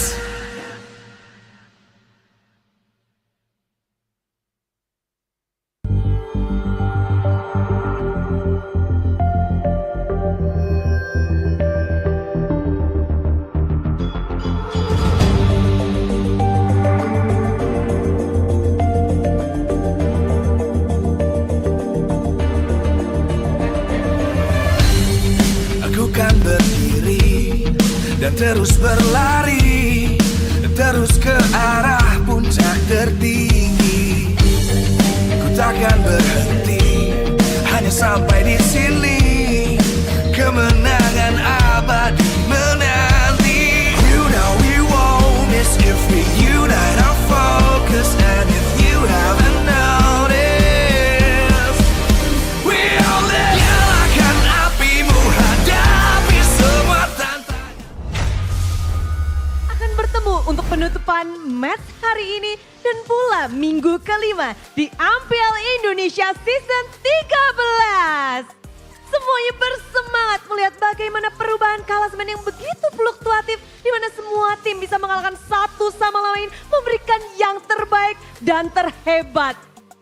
Aku kan berdiri dan terus berlari, terus ke arah puncak tertinggi. Ku takkan berhenti, hanya sampai di sini. Kemenangan abadi menanti. You know we won't miss if we unite our focus. And if you haven't noticed, we all live. Nyalakan apimu, hadapi semua tantangan. Akan bertemu untuk penutupan match hari ini dan pula kedua, minggu kelima di MPL Indonesia Season 13. Semuanya bersemangat melihat bagaimana perubahan klasemen yang begitu fluktuatif di mana semua tim bisa mengalahkan satu sama lain, memberikan yang terbaik dan terhebat.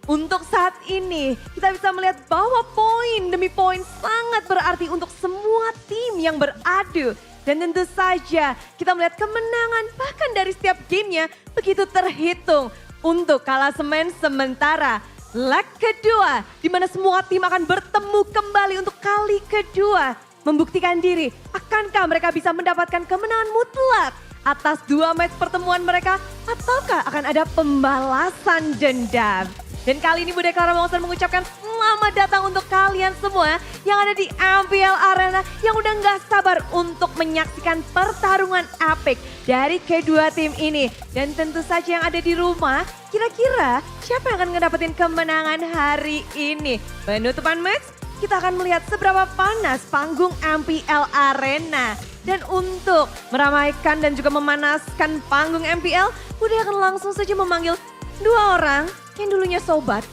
Untuk saat ini kita bisa melihat bahwa poin demi poin sangat berarti untuk semua tim yang beradu. Dan tentu saja kita melihat kemenangan bahkan dari setiap gamenya begitu terhitung untuk klasemen sementara. Leg kedua di mana semua tim akan bertemu kembali untuk kali kedua. Membuktikan diri, akankah mereka bisa mendapatkan kemenangan mutlak atas 2 match pertemuan mereka ataukah akan ada pembalasan dendam. Dan kali ini Bu Deklara Monster mengucapkan selamat datang untuk kalian semua yang ada di MPL Arena yang udah gak sabar untuk menyaksikan pertarungan epic dari kedua tim ini. Dan tentu saja yang ada di rumah, kira-kira siapa yang akan ngedapetin kemenangan hari ini? Penutupan match, kita akan melihat seberapa panas panggung MPL Arena. Dan untuk meramaikan dan juga memanaskan panggung MPL, Bude akan langsung saja memanggil 2 orang yang dulunya sobat,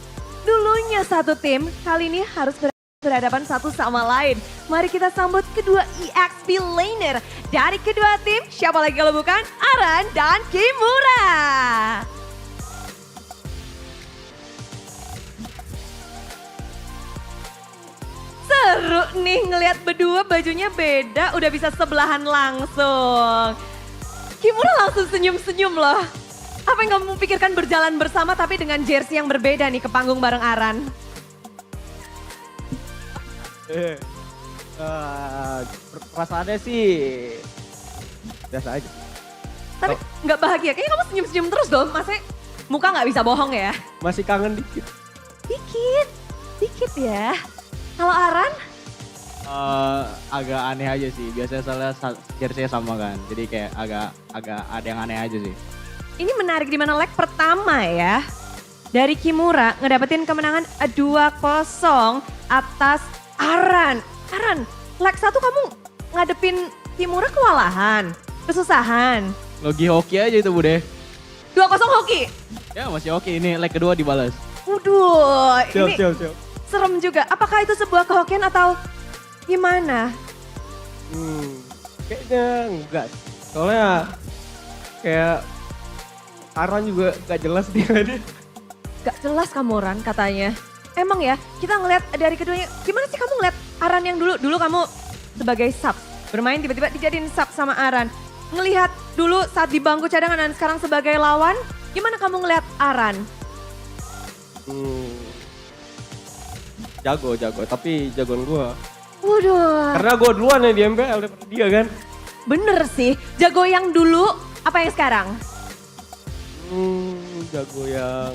dulunya satu tim, kali ini harus berhadapan satu sama lain. Mari kita sambut kedua EXP laner dari kedua tim, siapa lagi kalau bukan Aran dan Kimura. Seru nih ngelihat berdua bajunya beda, udah bisa sebelahan langsung. Kimura langsung senyum-senyum loh. Apa yang kamu pikirkan berjalan bersama tapi dengan jersey yang berbeda nih ke panggung bareng Aran? Perasaannya sih biasa aja. Tapi nggak bahagia, kayaknya kamu senyum-senyum terus dong. Masnya muka nggak bisa bohong ya? Masih kangen dikit. Dikit ya. Kalau Aran? Agak aneh aja sih, biasanya soalnya jersey sama kan. Jadi kayak agak ada yang aneh aja sih. Ini menarik di mana leg pertama ya. Dari Kimura ngedapetin kemenangan 2-0 atas Aran. Aran, leg 1 kamu ngadepin Kimura kewalahan, kesusahan. Logi hoki aja itu Bude. 2-0 hoki? Ya masih oke, ini leg kedua dibalas. Waduh, ini Siap. serem juga. Apakah itu sebuah kehokian atau gimana? Kayaknya enggak. Soalnya kayak Aran juga gak jelas dia. Gak jelas kamu Ran katanya. Emang ya, kita ngeliat dari keduanya, gimana sih kamu ngeliat Aran yang dulu kamu sebagai sub, bermain tiba-tiba dijadiin sub sama Aran. Ngelihat dulu saat di bangku cadangan dan sekarang sebagai lawan, gimana kamu ngeliat Aran? Jago, tapi jagoan gue. Waduh. Karena gue duluan ya di MPL daripada dia kan. Bener sih, jago yang dulu, apa yang sekarang? Jago yang